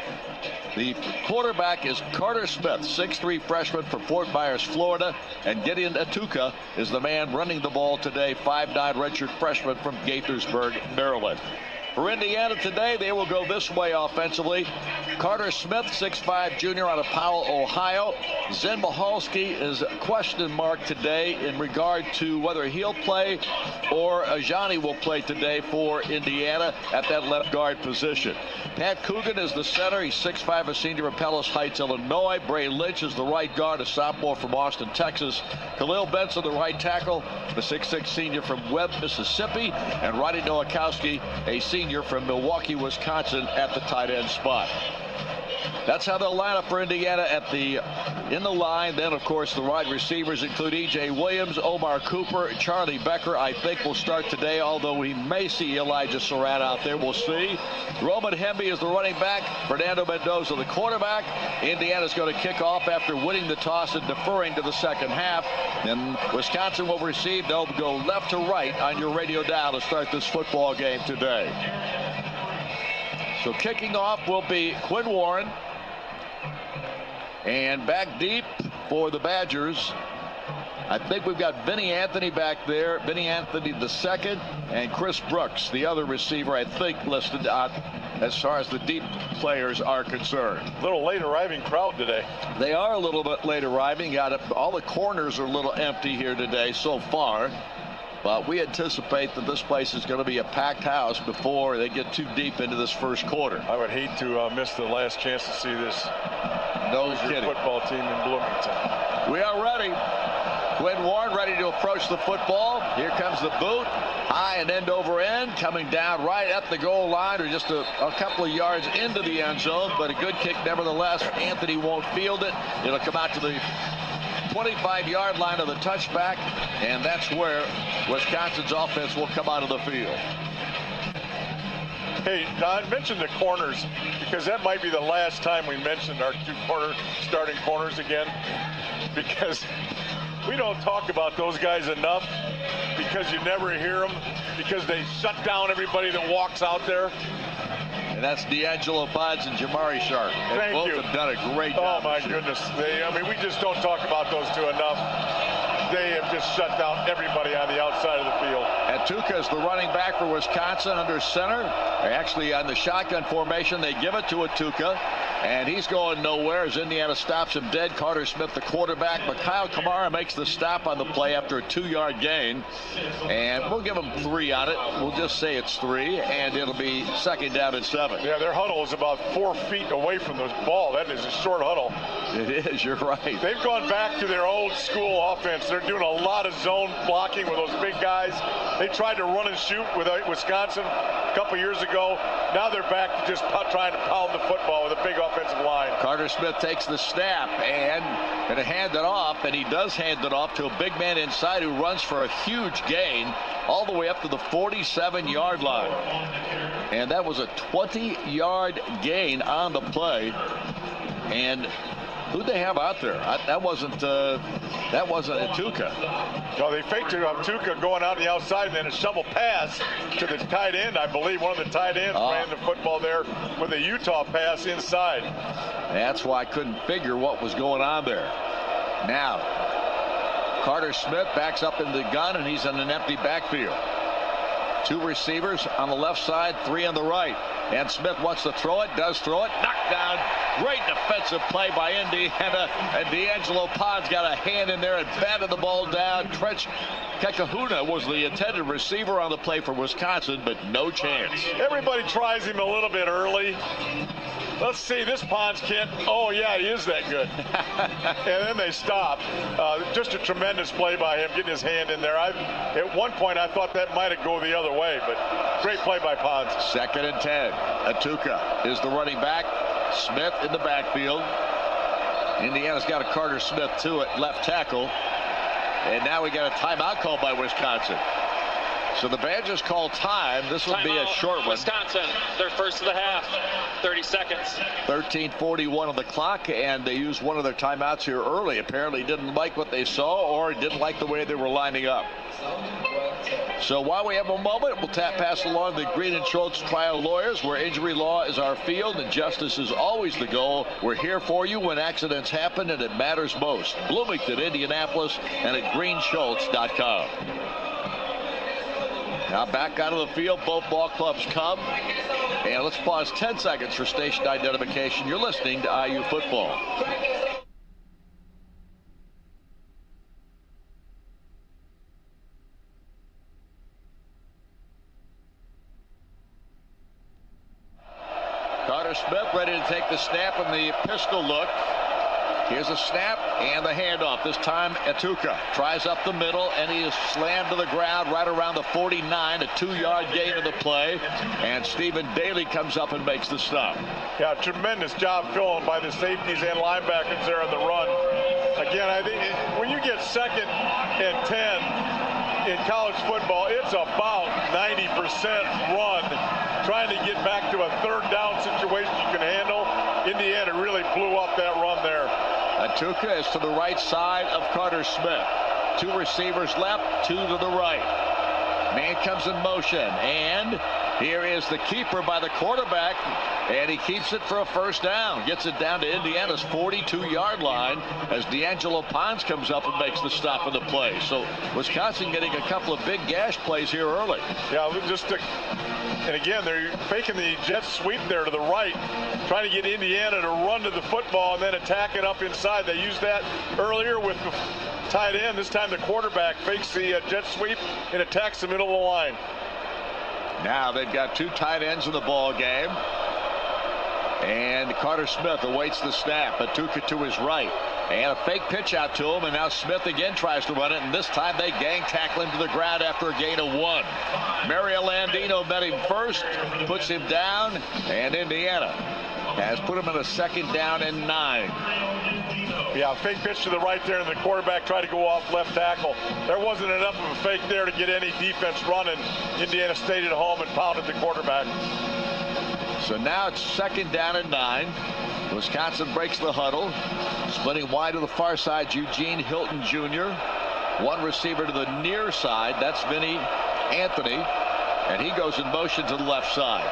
The quarterback is Carter Smith, 6'3 freshman from Fort Myers, Florida. And Gideon Atuka is the man running the ball today, 5'9 redshirt freshman from Gaithersburg, Maryland. For Indiana today, they will go this way offensively. Carter Smith, 6'5 junior out of Powell, Ohio. Zen Mahalski is a question mark today in regard to whether he'll play or Ajani will play today for Indiana at that left guard position. Pat Coogan is the center. He's 6'5, a senior from Palos Heights, Illinois. Bray Lynch is the right guard, a sophomore from Austin, Texas. Khalil Benson, the right tackle, the 6'6 senior from Webb, Mississippi. And Roddy Nowakowski, a senior from Milwaukee, Wisconsin, at the tight end spot. That's how they'll line up for Indiana in the line. Then, of course, the wide receivers include E.J. Williams, Omar Cooper, Charlie Becker. I think will start today, although we may see Elijah Surratt out there. We'll see. Roman Hemby is the running back. Fernando Mendoza, the quarterback. Indiana's going to kick off after winning the toss and deferring to the second half. Then Wisconsin will receive. They'll go left to right on your radio dial to start this football game today. So kicking off will be Quinn Warren. And back deep for the Badgers, I think we've got Vinny Anthony back there. Vinny Anthony the second, and Chris Brooks, the other receiver, I think listed out as far as the deep players are concerned. A little late arriving crowd today. They are a little bit late arriving. All the corners are a little empty here today so far. But we anticipate that this place is going to be a packed house before they get too deep into this first quarter. I would hate to miss the last chance to see this Hoosier football team in Bloomington. We are ready. Quinn Warren ready to approach the football. Here comes the boot. High and end over end. Coming down right at the goal line, or just a couple of yards into the end zone. But a good kick nevertheless. Anthony won't field it. It'll come out to the 25-yard line of the touchback, and that's where Wisconsin's offense will come out of the field. Hey, Don, mention the corners, because that might be the last time we mentioned our two starting corners again, because we don't talk about those guys enough, because you never hear them, because they shut down everybody that walks out there. And that's D'Angelo Pods and Jamari Sharp. Thank you. Both have done a great job. Oh, my goodness. We just don't talk about those two enough. They have just shut down everybody on the outside of the field. And Tuca is the running back for Wisconsin under center. Actually, on the shotgun formation, they give it to Tuca. And he's going nowhere as Indiana stops him dead. Carter Smith, the quarterback. But Kyle Kamara makes the stop on the play after a 2-yard gain. And we'll give him 3 on it. We'll just say it's 3. And it'll be second down and 7. Yeah, their huddle is about 4 feet away from the ball. That is a short huddle. It is, you're right. They've gone back to their old school offense. They're doing a lot of zone blocking with those big guys. They tried to run and shoot with Wisconsin a couple years ago. Now they're back to just trying to pound the football with a big offensive line. Carter Smith takes the snap and going to hand it off, and he does hand it off to a big man inside who runs for a huge gain all the way up to the 47-yard line. And that was a 20-yard gain on the play. And who'd they have out there? That wasn't Tuca. No, they faked it on Tuca going out the outside, and then a shovel pass to the tight end. I believe one of the tight ends ran the football there with a Utah pass inside. That's why I couldn't figure what was going on there. Now, Carter Smith backs up in the gun, and he's in an empty backfield. 2 receivers on the left side, 3 on the right. And Smith wants to throw it, does throw it, knocked down. Great defensive play by Indiana, and D'Angelo Pods got a hand in there and batted the ball down. Trench Kekahuna was the intended receiver on the play for Wisconsin, but no chance. Everybody tries him a little bit early. Let's see, this Pons kid, oh yeah, he is that good. And then they stop. Just a tremendous play by him, getting his hand in there. At one point, I thought that might have gone the other way, but great play by Pons. 2nd and 10. Atuka is the running back. Smith in the backfield. Indiana's got a Carter Smith, too, at left tackle. And now we got a timeout called by Wisconsin. So the Badgers call time. This will be a short one. Wisconsin, their first of the half. 30 seconds. 13:41 on the clock, and they used one of their timeouts here early. Apparently didn't like what they saw or didn't like the way they were lining up. So while we have a moment, we'll pass along the Green and Schultz Trial Lawyers, where injury law is our field and justice is always the goal. We're here for you when accidents happen and it matters most. Bloomington, Indianapolis, and at greenschultz.com. Now back out of the field, both ball clubs come. And let's pause 10 seconds for station identification. You're listening to IU Football. Carter Smith ready to take the snap and the pistol look. Here's a snap and the handoff. This time Atuka tries up the middle, and he is slammed to the ground right around the 49. A 2-yard gain of the play, and Stephen Daly comes up and makes the stop. Yeah, tremendous job filling by the safeties and linebackers there on the run. Again, I think when you get 2nd and 10 in college football, it's about 90% run, trying to get back to a 3rd down situation you can handle. Indiana really blew up that run there. Atuka is to the right side of Carter Smith. 2 receivers left, 2 to the right. Man comes in motion, and here is the keeper by the quarterback, and he keeps it for a 1st down. Gets it down to Indiana's 42-yard line as D'Angelo Pons comes up and makes the stop of the play. So Wisconsin getting a couple of big gash plays here early. Yeah, and again, they're faking the jet sweep there to the right, trying to get Indiana to run to the football and then attack it up inside. They used that earlier with the tight end. This time the quarterback fakes the jet sweep and attacks the middle of the line. Now they've got 2 tight ends in the ball game. And Carter Smith awaits the snap. Atuka to his right. And a fake pitch out to him. And now Smith again tries to run it. And this time they gang tackle him to the ground after a gain of 1. Mario Landino met him first. Puts him down. And Indiana has put him in a 2nd down and 9. Yeah, fake pitch to the right there, and the quarterback tried to go off left tackle. There wasn't enough of a fake there to get any defense running. Indiana stayed at home and pounded the quarterback. So now it's 2nd down and 9. Wisconsin breaks the huddle. Splitting wide to the far side, Eugene Hilton Jr. 1 receiver to the near side. That's Vinny Anthony. And he goes in motion to the left side.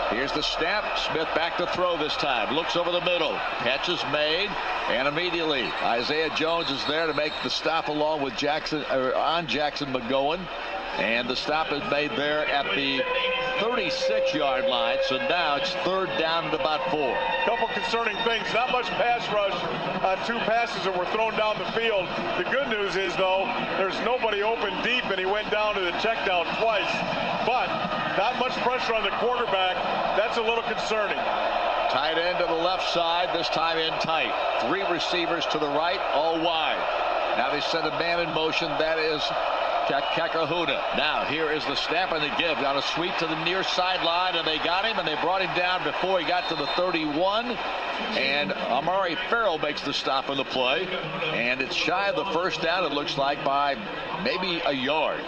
Here's the snap. Smith back to throw this time. Looks over the middle. Catch is made. And immediately Isaiah Jones is there to make the stop along with Jackson McGowan. And the stop is made there at the 36-yard line. So now it's 3rd down and about 4. Couple concerning things. Not much pass rush on 2 passes that were thrown down the field. The good news is, though, there's nobody open deep, and he went down to the check down twice. But not much pressure on the quarterback. That's a little concerning. Tight end to the left side, this time in tight. 3 receivers to the right, all wide. Now they send a man in motion. That is Kakahuna. Now here is the snap and the give. Got a sweep to the near sideline, and they got him, and they brought him down before he got to the 31. And Amari Farrell makes the stop on the play. And it's shy of the 1st down, it looks like, by maybe a yard.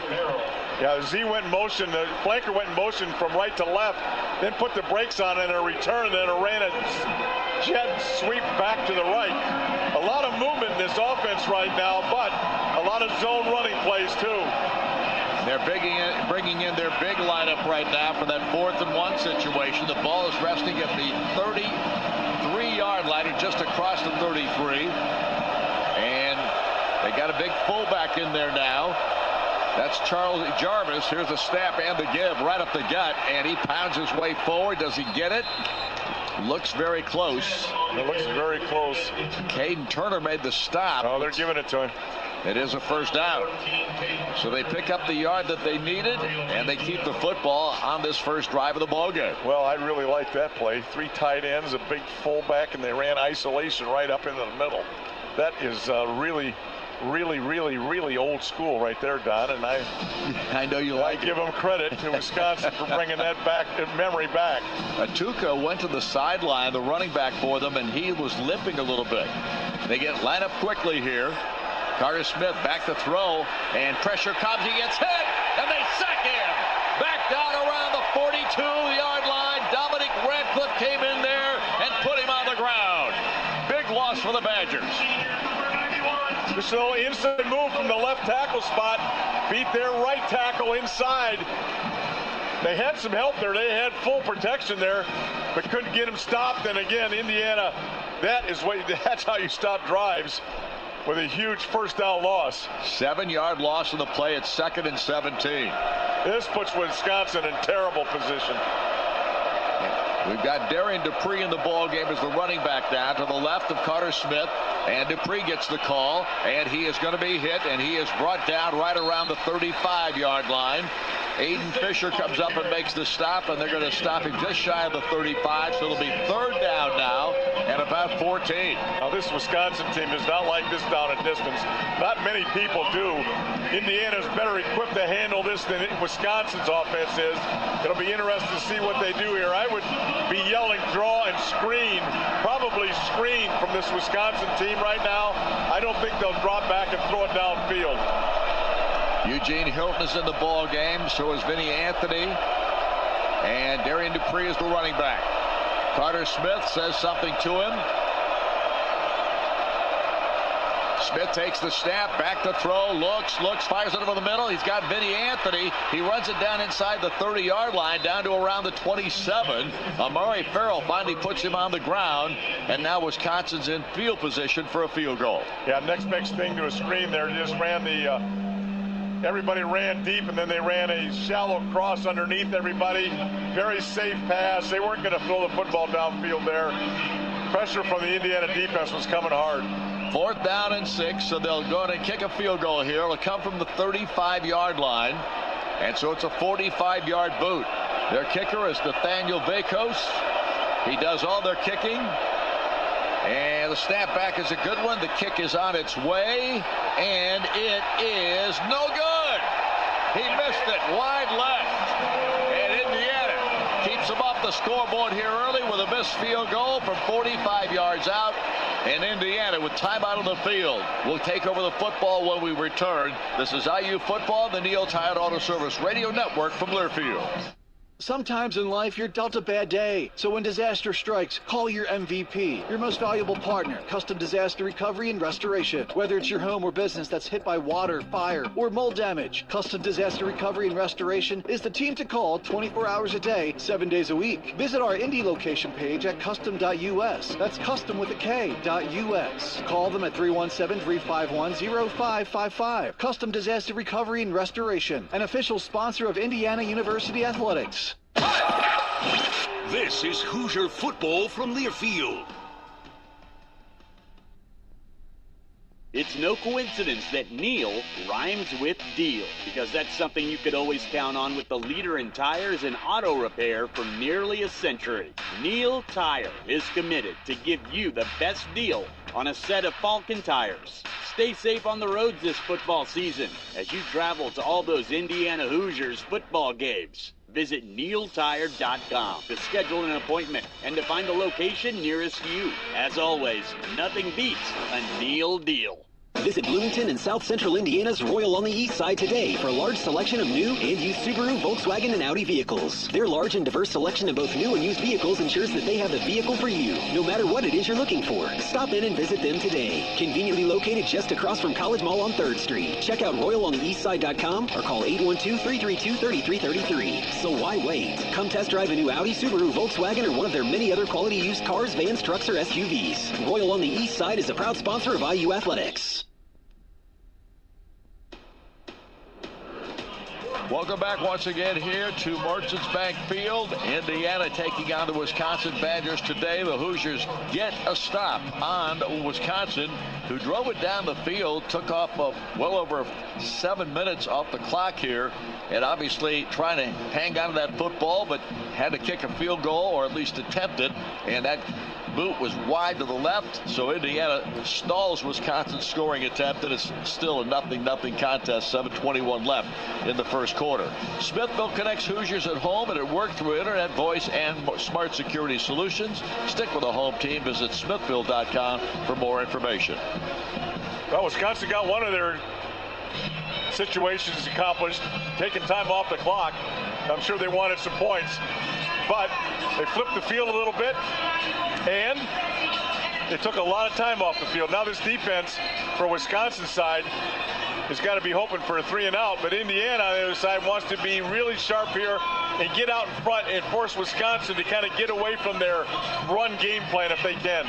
Yeah, Z went in motion. The flanker went in motion from right to left, then put the brakes on in a return, then ran a jet sweep back to the right. A lot of movement in this offense right now, but a lot of zone running plays too. They're bringing in their big lineup right now for that 4th and 1 situation. The ball is resting at the 33-yard line, just across the 33. And they got a big fullback in there now. That's Charles Jarvis. Here's the snap and the give right up the gut, and he pounds his way forward. Does he get it? Looks very close. It looks very close. Caden Turner made the stop. Oh, they're giving it to him. It is a 1st down. So they pick up the yard that they needed, and they keep the football on this first drive of the ballgame. Well, I really like that play. 3 tight ends, a big fullback, and they ran isolation right up into the middle. That is really old school right there, Don, and I know you like it. I give them credit to Wisconsin for bringing that memory back. Atuka went to the sideline, the running back for them, and he was limping a little bit. They get lined up quickly here. Carter Smith back to throw, and pressure comes. He gets hit, and they sack him. Back down around the 42-yard line. Dominic Radcliffe came in there and put him on the ground. Big loss for the Badgers. Just a little inside move from the left tackle spot. Beat their right tackle inside. They had some help there. They had full protection there, but couldn't get him stopped. And again, Indiana, that's how you stop drives, with a huge 1st down loss. 7-yard loss in the play at 2nd and 17. This puts Wisconsin in terrible position. We've got Darian Dupree in the ball game as the running back down to the left of Carter Smith, and Dupree gets the call, and he is going to be hit, and he is brought down right around the 35-yard line. Aiden Fisher comes up and makes the stop, and they're going to stop him just shy of the 35, so it'll be 3rd down now and about 14. Now, this Wisconsin team is not like this down at distance. Not many people do. Indiana's better equipped to handle this than Wisconsin's offense is. It'll be interesting to see what they do here. I would be yelling draw and screen, probably screen from this Wisconsin team right now. I don't think they'll drop back and throw it downfield. Eugene Hilton is in the ball game. So is Vinny Anthony. And Darian Dupree is the running back. Carter Smith says something to him. Smith takes the snap, back to throw, looks, fires it over the middle. He's got Vinny Anthony. He runs it down inside the 30-yard line, down to around the 27. Amari Farrell finally puts him on the ground, and now Wisconsin's in field position for a field goal. Yeah, next best thing to a screen there. They just ran the, everybody ran deep, and then they ran a shallow cross underneath everybody. Very safe pass. They weren't going to throw the football downfield there. Pressure from the Indiana defense was coming hard. 4th down and 6, so they'll go and kick a field goal here. It'll come from the 35-yard line, and so it's a 45-yard boot. Their kicker is Nathaniel Vakos. He does all their kicking, and the snap back is a good one. The kick is on its way, and it is no good. He missed it wide left, and Indiana keeps him off the scoreboard here early with a missed field goal from 45 yards out. And Indiana, with timeout on the field, will take over the football when we return. This is IU Football, the Neil Tide Auto Service Radio Network from Learfield. Sometimes in life, you're dealt a bad day. So when disaster strikes, call your MVP, your most valuable partner, Custom Disaster Recovery and Restoration. Whether it's your home or business that's hit by water, fire, or mold damage, Custom Disaster Recovery and Restoration is the team to call 24 hours a day, 7 days a week. Visit our Indy location page at custom.us. That's custom with a K.us. Call them at 317-351-0555. Custom Disaster Recovery and Restoration, an official sponsor of Indiana University Athletics. This is Hoosier football from Learfield. It's no coincidence that Neil rhymes with deal, because that's something you could always count on with the leader in tires and auto repair for nearly a century. Neil Tire is committed to give you the best deal on a set of Falcon tires. Stay safe on the roads this football season as you travel to all those Indiana Hoosiers football games. Visit NeilTire.com to schedule an appointment and to find the location nearest you. As always, nothing beats a Neil deal. Visit Bloomington and South Central Indiana's Royal on the East Side today for a large selection of new and used Subaru, Volkswagen, and Audi vehicles. Their large and diverse selection of both new and used vehicles ensures that they have the vehicle for you, no matter what it is you're looking for. Stop in and visit them today. Conveniently located just across from College Mall on 3rd Street. Check out RoyalOnTheEastSide.com or call 812-332-3333. So why wait? Come test drive a new Audi, Subaru, Volkswagen, or one of their many other quality used cars, vans, trucks, or SUVs. Royal on the East Side is a proud sponsor of IU Athletics. Welcome back once again here to Merchants Bank Field. Indiana taking on the Wisconsin Badgers today. The Hoosiers get a stop on Wisconsin, who drove it down the field, took off well over 7 minutes off the clock here, and obviously trying to hang on to that football, but had to kick a field goal, or at least attempt it, and that boot was wide to the left, so Indiana stalls Wisconsin's scoring attempt, and it's still a 0-0 contest. 7:21 left in the first quarter. Smithville connects Hoosiers at home and at work through internet, voice, and smart security solutions. Stick with the home team. Visit smithville.com for more information. Well, Wisconsin got one of their situations accomplished, taking time off the clock. I'm sure they wanted some points, but they flipped the field a little bit, and they took a lot of time off the field. Now this defense for Wisconsin's side has got to be hoping for a 3-and-out, but Indiana on the other side wants to be really sharp here and get out in front and force Wisconsin to kind of get away from their run game plan if they can.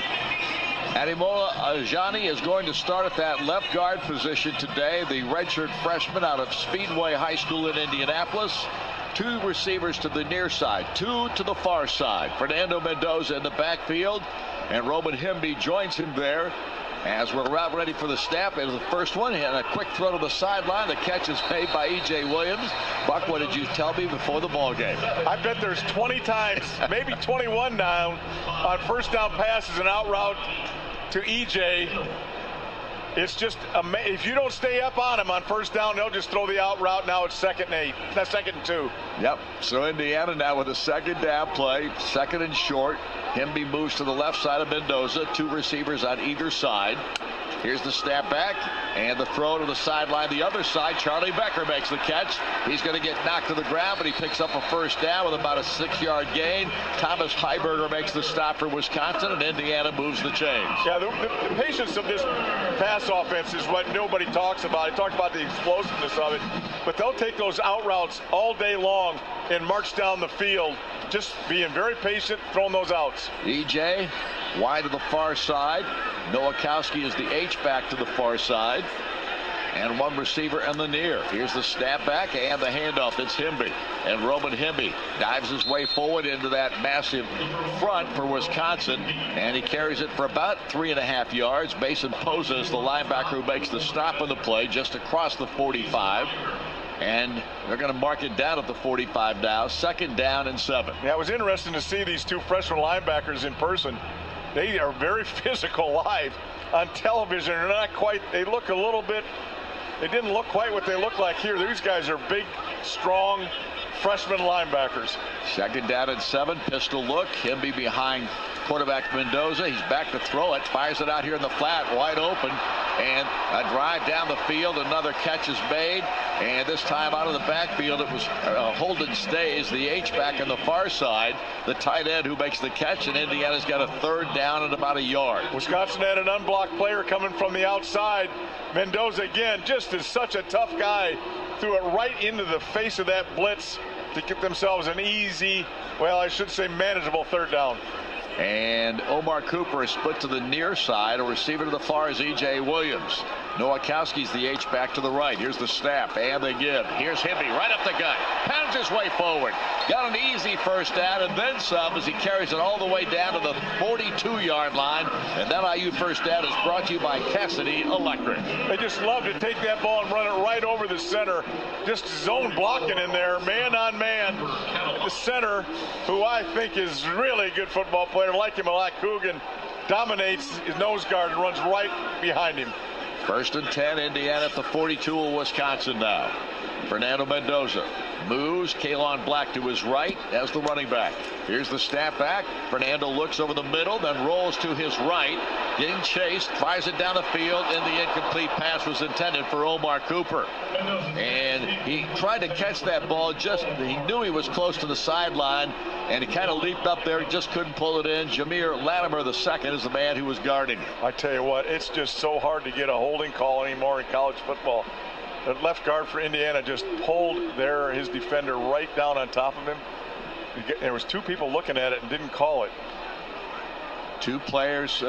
Ademola Ajani is going to start at that left guard position today, the redshirt freshman out of Speedway High School in Indianapolis. 2 receivers to the near side, 2 to the far side. Fernando Mendoza in the backfield, and Roman Himby joins him there As we're about ready for the snap, it was the first one, and a quick throw to the sideline. The catch is made by E.J. Williams. Buck, what did you tell me before the ball game? I bet there's 20 times, maybe 21 now, on first down passes and out route to E.J. It's just, if you don't stay up on him on first down, they'll just throw the out route. Now it's 2nd and 8. That's 2nd and 2. Yep. So Indiana now with a 2nd down play, 2nd and short. Hemby moves to the left side of Mendoza. 2 receivers on either side. Here's the snap back and the throw to the sideline. The other side, Charlie Becker makes the catch. He's going to get knocked to the ground, but he picks up a first down with about a 6-yard gain. Thomas Heiberger makes the stop for Wisconsin, and Indiana moves the chains. Yeah, the patience of this pass offense is what nobody talks about. He talked about the explosiveness of it, but they'll take those out routes all day long and march down the field, just being very patient, throwing those outs. E.J. wide to the far side. Nowakowski is the H-back to the far side. And 1 receiver in the near. Here's the snap back and the handoff. It's Hemby. And Roman Hemby dives his way forward into that massive front for Wisconsin. And he carries it for about 3.5 yards. Mason Posa is the linebacker who makes the stop on the play just across the 45. And they're going to mark it down at the 45 now. 2nd down and 7. Yeah, it was interesting to see these 2 freshman linebackers in person. They are very physical live. On television, they're not quite, they look a little bit, they didn't look quite what they look like here. These guys are big, strong freshman linebackers. 2nd down and 7. Pistol look. Hemby behind quarterback Mendoza. He's back to throw it. Fires it out here in the flat, wide open. And a drive down the field. Another catch is made. And this time out of the backfield, it was Holden Stays, the H-back on the far side, the tight end who makes the catch. And Indiana's got a 3rd down and about 1 yard. Wisconsin had an unblocked player coming from the outside. Mendoza, again, just is such a tough guy. Threw it right into the face of that blitz to get themselves an easy, well, I should say manageable 3rd down. And Omar Cooper is split to the near side. A receiver to the far is E.J. Williams. Nowakowski's the H-back to the right. Here's the snap and the give. Here's Hemby right up the gut. Pounds his way forward. Got an easy first down and then some as he carries it all the way down to the 42-yard line. And that IU first down is brought to you by Cassidy Electric. They just love to take that ball and run it right over the center. Just zone blocking in there, man on man. The center, who I think is really a good football player, like him a lot, Coogan, dominates his nose guard and runs right behind him. 1st and 10, Indiana at the 42 of Wisconsin now. Fernando Mendoza moves. Kalon Black to his right as the running back. Here's the snap back. Fernando looks over the middle, then rolls to his right. Getting chased, fires it down the field, and the incomplete pass was intended for Omar Cooper. And he tried to catch that ball, he knew he was close to the sideline, and he kind of leaped up there, just couldn't pull it in. Jameer Latimer II is the man who was guarding him. I tell you what, it's just so hard to get a holding call anymore in college football. The left guard for Indiana just pulled his defender right down on top of him. There was 2 people looking at it and didn't call it. 2 players,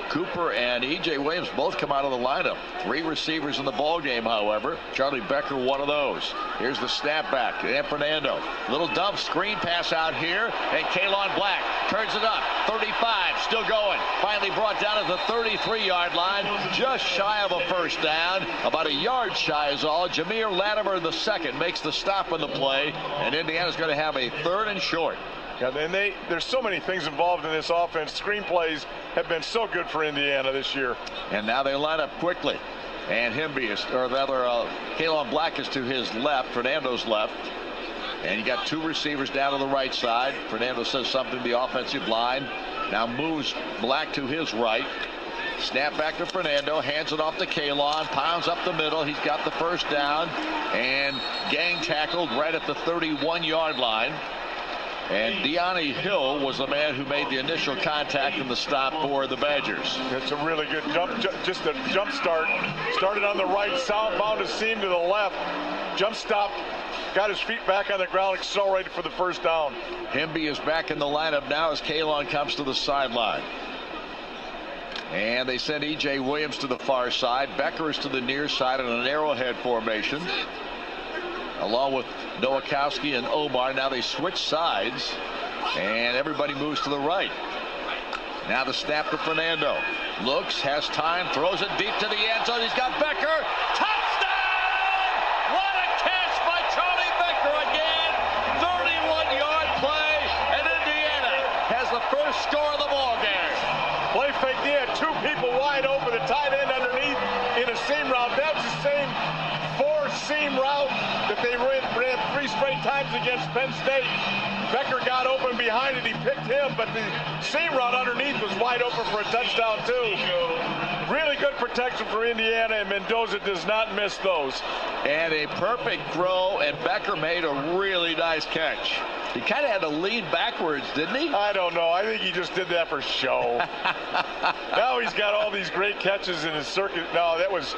Cooper and E.J. Williams, both come out of the lineup. 3 receivers in the ball game, however. Charlie Becker, one of those. Here's the snap back. And Fernando. Little dump screen pass out here. And Kalon Black turns it up. 35, still going. Finally brought down at the 33-yard line. Just shy of a first down. About 1 yard shy is all. Jameer Latimer II makes the stop on the play. And Indiana's going to have a 3rd and short. Yeah, and there's so many things involved in this offense. Screenplays have been so good for Indiana this year. And now they line up quickly. And Hemby is, or rather, Kalon Black is to his left, Fernando's left. And you got 2 receivers down to the right side. Fernando says something to the offensive line. Now moves Black to his right. Snap back to Fernando, hands it off to Kalon, pounds up the middle. He's got the first down and gang tackled right at the 31-yard line. And Deani Hill was the man who made the initial contact in the stop for the Badgers. It's a really good just a jump start. Started on the right, southbound a seam to the left. Jump stop, got his feet back on the ground, accelerated for the first down. Hemby is back in the lineup now as Kalon comes to the sideline. And they send E.J. Williams to the far side. Becker is to the near side in an arrowhead formation, along with Nowakowski and Omar. Now they switch sides, and everybody moves to the right. Now the snap to Fernando. Looks, has time, throws it deep to the end zone. He's got Becker. Touchdown! What a catch by Charlie Becker again. 31-yard play, and Indiana has the first score of the ball game. Play fake. They had two people wide open. The tight end underneath in a seam route. That's the same four-seam route that they ran 3 straight times against Penn State. Becker got open behind it. He picked him, but the seam route underneath was wide open for a touchdown, too. Really good protection for Indiana, and Mendoza does not miss those. And a perfect throw, and Becker made a really nice catch. He kind of had to lean backwards, didn't he? I don't know. I think he just did that for show. Now he's got all these great catches in his circuit. No, that was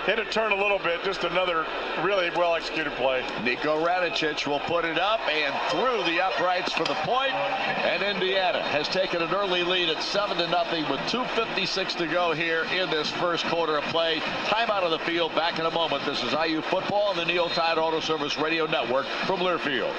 hit a turn a little bit. Just another really well-executed play. Niko Radicic will put it up and through the uprights for the point. And Indiana has taken an early lead at 7-0 with 2:56 to go here in this first quarter of play. Time out of the field. Back in a moment. This is IU football on the Neil Tide Auto Service Radio Network from Learfield.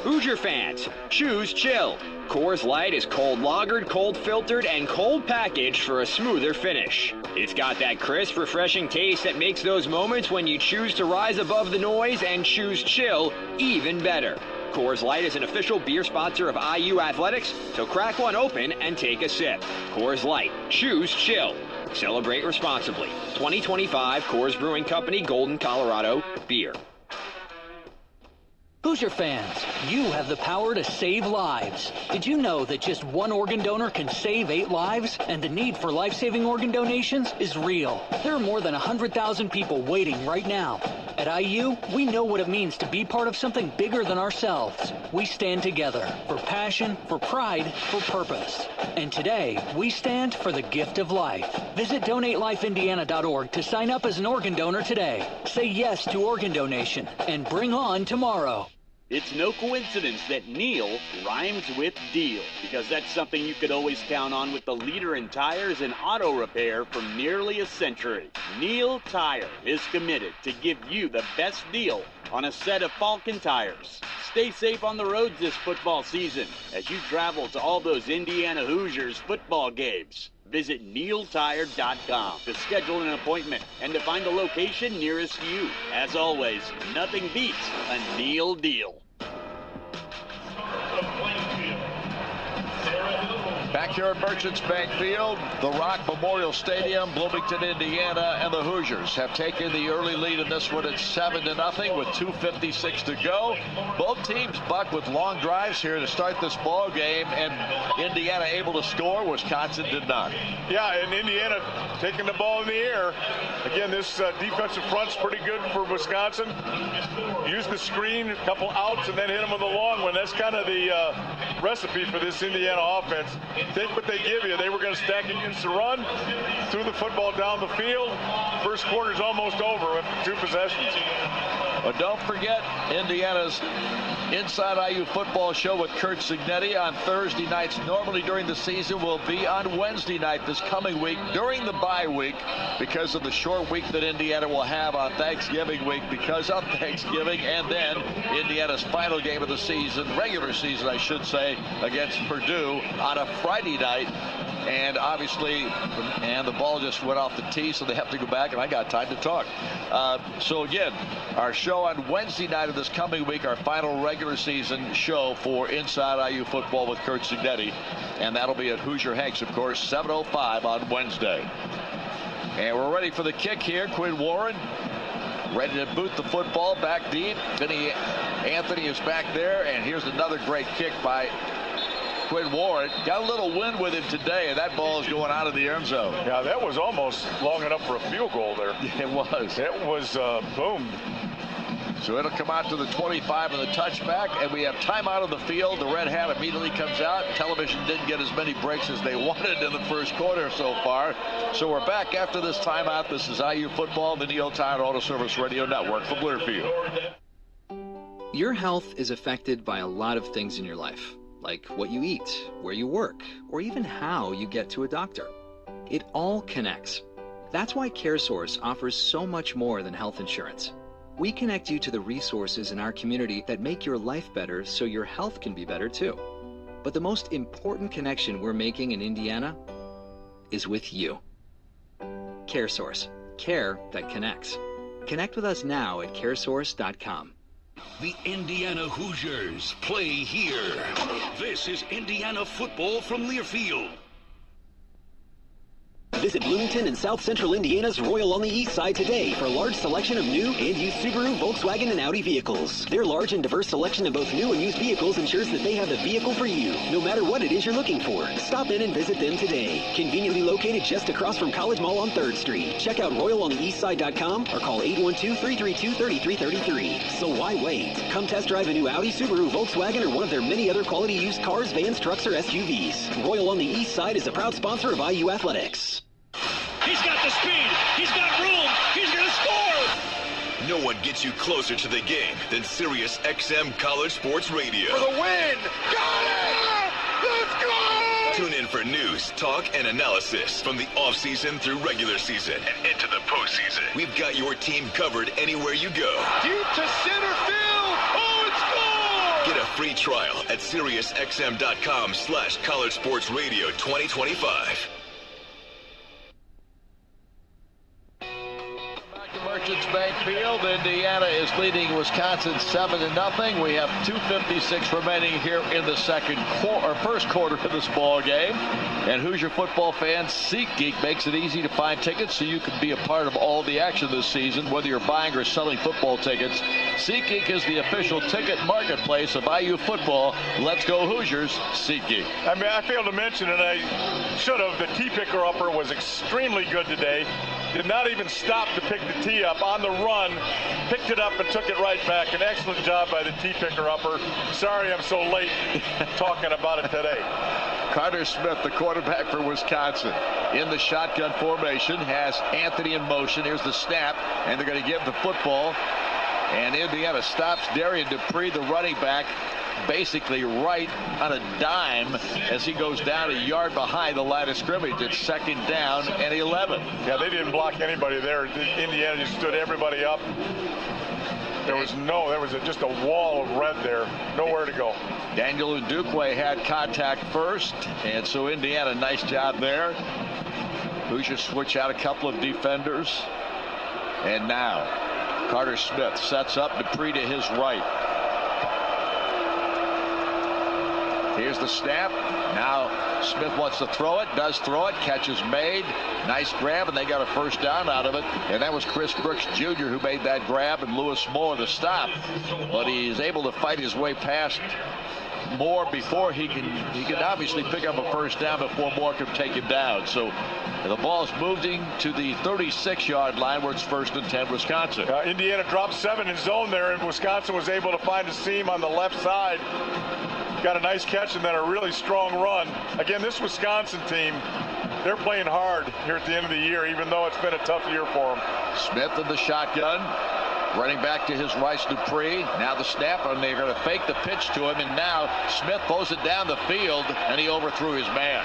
Hoosier fans, choose chill. Coors Light is cold lagered, cold filtered, and cold packaged for a smoother finish. It's got that crisp, refreshing taste that makes those moments when you choose to rise above the noise and choose chill even better. Coors Light is an official beer sponsor of IU Athletics, so crack one open and take a sip. Coors Light, choose chill. Celebrate responsibly. 2025 Coors Brewing Company, Golden, Colorado, beer. Hoosier fans, you have the power to save lives. Did you know that just one organ donor can save 8 lives? And the need for life-saving organ donations is real. There are more than 100,000 people waiting right now. At IU, we know what it means to be part of something bigger than ourselves. We stand together for passion, for pride, for purpose. And today, we stand for the gift of life. Visit DonateLifeIndiana.org to sign up as an organ donor today. Say yes to organ donation and bring on tomorrow. It's no coincidence that Neil rhymes with deal, because that's something you could always count on with the leader in tires and auto repair for nearly a century. Neil Tire is committed to give you the best deal on a set of Falcon tires. Stay safe on the roads this football season as you travel to all those Indiana Hoosiers football games. Visit NeilTire.com to schedule an appointment and to find the location nearest you. As always, nothing beats a Neil deal. Back here at Merchants Bank Field, the Rock Memorial Stadium, Bloomington, Indiana, and the Hoosiers have taken the early lead in this one at 7-0 with 2:56 to go. Both teams buck with long drives here to start this ball game, and Indiana able to score. Wisconsin did not. Yeah, and Indiana taking the ball in the air. Again, this defensive front's pretty good for Wisconsin. Use the screen, a couple outs, and then hit them with a long one. That's kind of the recipe for this Indiana offense. Take what they give you. They were going to stack against the run, threw the football down the field. First quarter's almost over after 2 possessions. But don't forget Indiana's Inside IU Football Show with Kurt Signetti on Thursday nights. Normally during the season will be on Wednesday night this coming week during the bye week because of the short week that Indiana will have on Thanksgiving week because of Thanksgiving, and then Indiana's final game of the season, regular season I should say, against Purdue on a Friday night. And obviously, the ball just went off the tee, so they have to go back, and I got time to talk. So again, our show on Wednesday night of this coming week, our final regular season show for Inside IU Football with Kurt Signetti, and that'll be at Hoosier Hanks, of course, 7:05 on Wednesday. And we're ready for the kick here. Quinn Warren ready to boot the football back deep. Vinny Anthony is back there, and here's another great kick by Quinn Warren. Got a little wind with him today, and that ball is going out of the end zone. Yeah, that was almost long enough for a field goal there. It was. It was boomed. So it'll come out to the 25 and the touchback, and we have time out of the field. The red hat immediately comes out. Television didn't get as many breaks as they wanted in the first quarter so far. So we're back after this timeout. This is IU Football, the Neil Tide Auto Service Radio Network from Learfield. Your health is affected by a lot of things in your life, like what you eat, where you work, or even how you get to a doctor. It all connects. That's why CareSource offers so much more than health insurance. We connect you to the resources in our community that make your life better so your health can be better too. But the most important connection we're making in Indiana is with you. CareSource. Care that connects. Connect with us now at caresource.com. The Indiana Hoosiers play here. This is Indiana football from Learfield. Visit Bloomington and South Central Indiana's Royal on the East Side today for a large selection of new and used Subaru, Volkswagen, and Audi vehicles. Their large and diverse selection of both new and used vehicles ensures that they have the vehicle for you, no matter what it is you're looking for. Stop in and visit them today. Conveniently located just across from College Mall on 3rd Street. Check out RoyalOnTheEastSide.com or call 812-332-3333. So why wait? Come test drive a new Audi, Subaru, Volkswagen, or one of their many other quality used cars, vans, trucks, or SUVs. Royal on the East Side is a proud sponsor of IU Athletics. He's got the speed. He's got room. He's going to score. No one gets you closer to the game than Sirius XM College Sports Radio. For the win. Got it. Let's go. Tune in for news, talk, and analysis from the offseason through regular season and into the postseason. We've got your team covered anywhere you go. Deep to center field. Oh, it's gone. Get a free trial at SiriusXM.com/College Sports Radio 2025. Merchants Bank Field. Indiana is leading Wisconsin 7-0. We have 2:56 remaining here in the first quarter of this ball game. And Hoosier football fans, SeatGeek makes it easy to find tickets so you can be a part of all the action this season, whether you're buying or selling football tickets. SeatGeek is the official ticket marketplace of IU football. Let's go Hoosiers, SeatGeek. I mean, I failed to mention, and I should have, the tee picker upper was extremely good today. Did not even stop to pick the tee up on the run, picked it up and took it right back. An excellent job by the tee picker upper. Sorry I'm so late talking about it today. Carter Smith, the quarterback for Wisconsin, in the shotgun formation, has Anthony in motion. Here's the snap, and they're going to give the football. And Indiana stops Darian Dupree, the running back, basically right on a dime as he goes down a yard behind the line of scrimmage. It's 2nd down and 11. Yeah, they didn't block anybody there. Indiana just stood everybody up. There was just a wall of red there. Nowhere to go. Daniel Ndukwe had contact first, and so Indiana, nice job there. Hoosiers switch out a couple of defenders. And now Carter Smith sets up Dupree to his right. Here's the snap. Now Smith wants to throw it, does throw it, catch is made. Nice grab, and they got a first down out of it. And that was Chris Brooks Jr. who made that grab, and Lewis Moore the stop. But he's able to fight his way past Moore before he can obviously pick up a first down before Moore can take him down. So the ball's moving to the 36-yard line where it's 1st and 10 Wisconsin. Indiana dropped 7 in zone there, and Wisconsin was able to find a seam on the left side. Got a nice catch and then a really strong run. Again, this Wisconsin team, they're playing hard here at the end of the year, even though it's been a tough year for them. Smith in the shotgun. Running back to his right, Dupree. Now the snap, and they're going to fake the pitch to him, and now Smith throws it down the field, and he overthrew his man.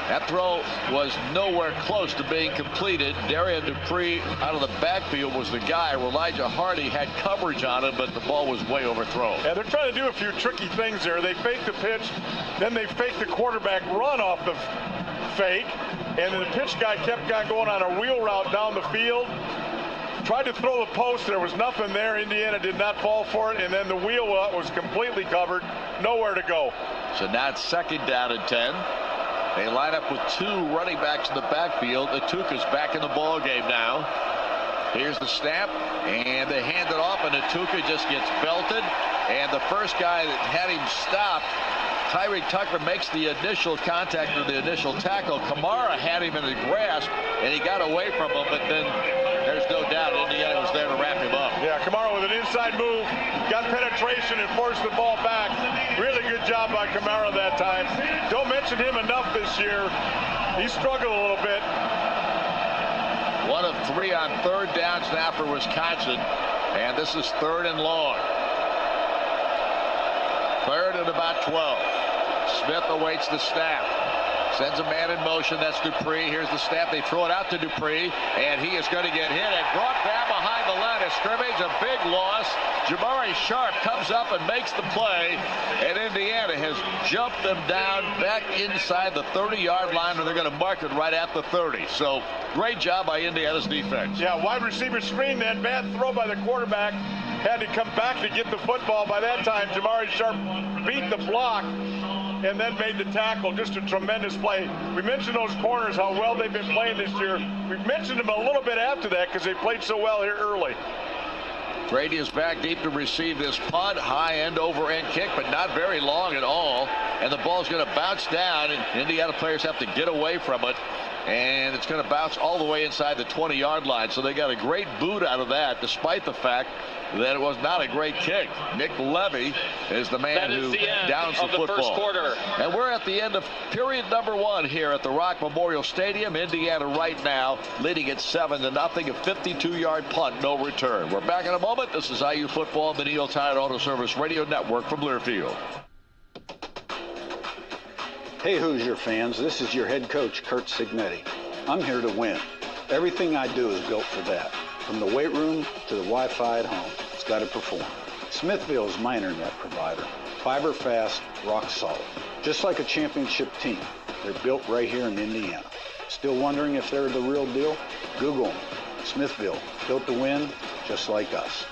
That throw was nowhere close to being completed. Darian Dupree out of the backfield was the guy. Elijah Hardy had coverage on it, but the ball was way overthrown. Yeah, they're trying to do a few tricky things there. They fake the pitch, then they fake the quarterback run off the fake, and then the pitch guy kept on going on a wheel route down the field. Tried to throw the post. There was nothing there. Indiana did not fall for it, and then the wheel was completely covered. Nowhere to go. So now it's 2nd down and 10. They line up with 2 running backs in the backfield. Atuka's back in the ball game now. Here's the snap, and they hand it off, and Atuka just gets belted. And the first guy that had him stopped, Tyreek Tucker, makes the initial contact or the initial tackle. Kamara had him in the grasp, and he got away from him, but then there's no doubt Indiana was there to wrap him up. Yeah, Kamara with an inside move, got penetration and forced the ball back. Really good job by Kamara that time. Don't mention him enough this year. He struggled a little bit. 1 of 3 on 3rd downs now for Wisconsin, and this is 3rd and long. 3rd and about 12. Smith awaits the snap. Sends a man in motion. That's Dupree. Here's the snap. They throw it out to Dupree, and he is going to get hit and brought down behind the line of scrimmage. A big loss. Jamari Sharp comes up and makes the play, and Indiana has jumped them down back inside the 30-yard line, and they're going to mark it right at the 30. So great job by Indiana's defense. Yeah, wide receiver screen, that bad throw by the quarterback. Had to come back to get the football. By that time, Jamari Sharp beat the block and then made the tackle. Just a tremendous play. We mentioned those corners, how well they've been playing this year. We've mentioned them a little bit after that because they played so well here early. Brady is back deep to receive this punt. High end over end kick, but not very long at all. And the ball's going to bounce down, and Indiana players have to get away from it. And it's going to bounce all the way inside the 20-yard line. So they got a great boot out of that, despite the fact that it was not a great kick. Nick Levy is the man who downs the football. First quarter. And we're at the end of period number 1 here at the Rock Memorial Stadium. Indiana right now leading at 7-0. A 52-yard punt, no return. We're back in a moment. This is IU Football, the Neil Tide Auto Service Radio Network from Learfield. Hey Hoosier fans, this is your head coach, Kurt Signetti. I'm here to win. Everything I do is built for that. From the weight room to the Wi-Fi at home, it's got to perform. Smithville is my internet provider. Fiber fast, rock solid. Just like a championship team, they're built right here in Indiana. Still wondering if they're the real deal? Google them. Smithville, built to win, just like us.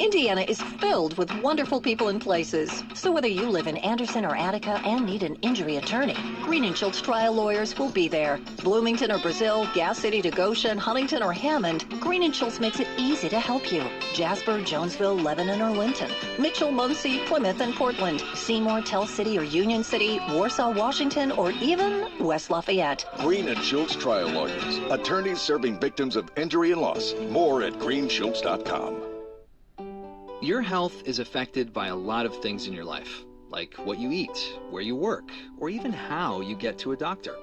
Indiana is filled with wonderful people and places. So whether you live in Anderson or Attica and need an injury attorney, Green & Schultz trial lawyers will be there. Bloomington or Brazil, Gas City to Goshen, Huntington or Hammond, Green & Schultz makes it easy to help you. Jasper, Jonesville, Lebanon or Linton, Mitchell, Muncie, Plymouth and Portland, Seymour, Tell City or Union City, Warsaw, Washington, or even West Lafayette. Green & Schultz trial lawyers, attorneys serving victims of injury and loss. More at greenschultz.com. Your health is affected by a lot of things in your life, like what you eat, where you work, or even how you get to a doctor.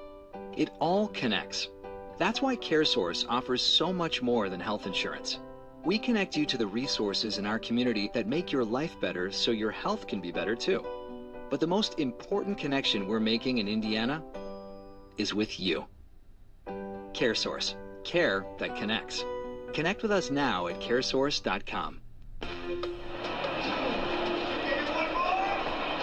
It all connects. That's why CareSource offers so much more than health insurance. We connect you to the resources in our community that make your life better so your health can be better too. But the most important connection we're making in Indiana is with you. CareSource. Care that connects. Connect with us now at caresource.com.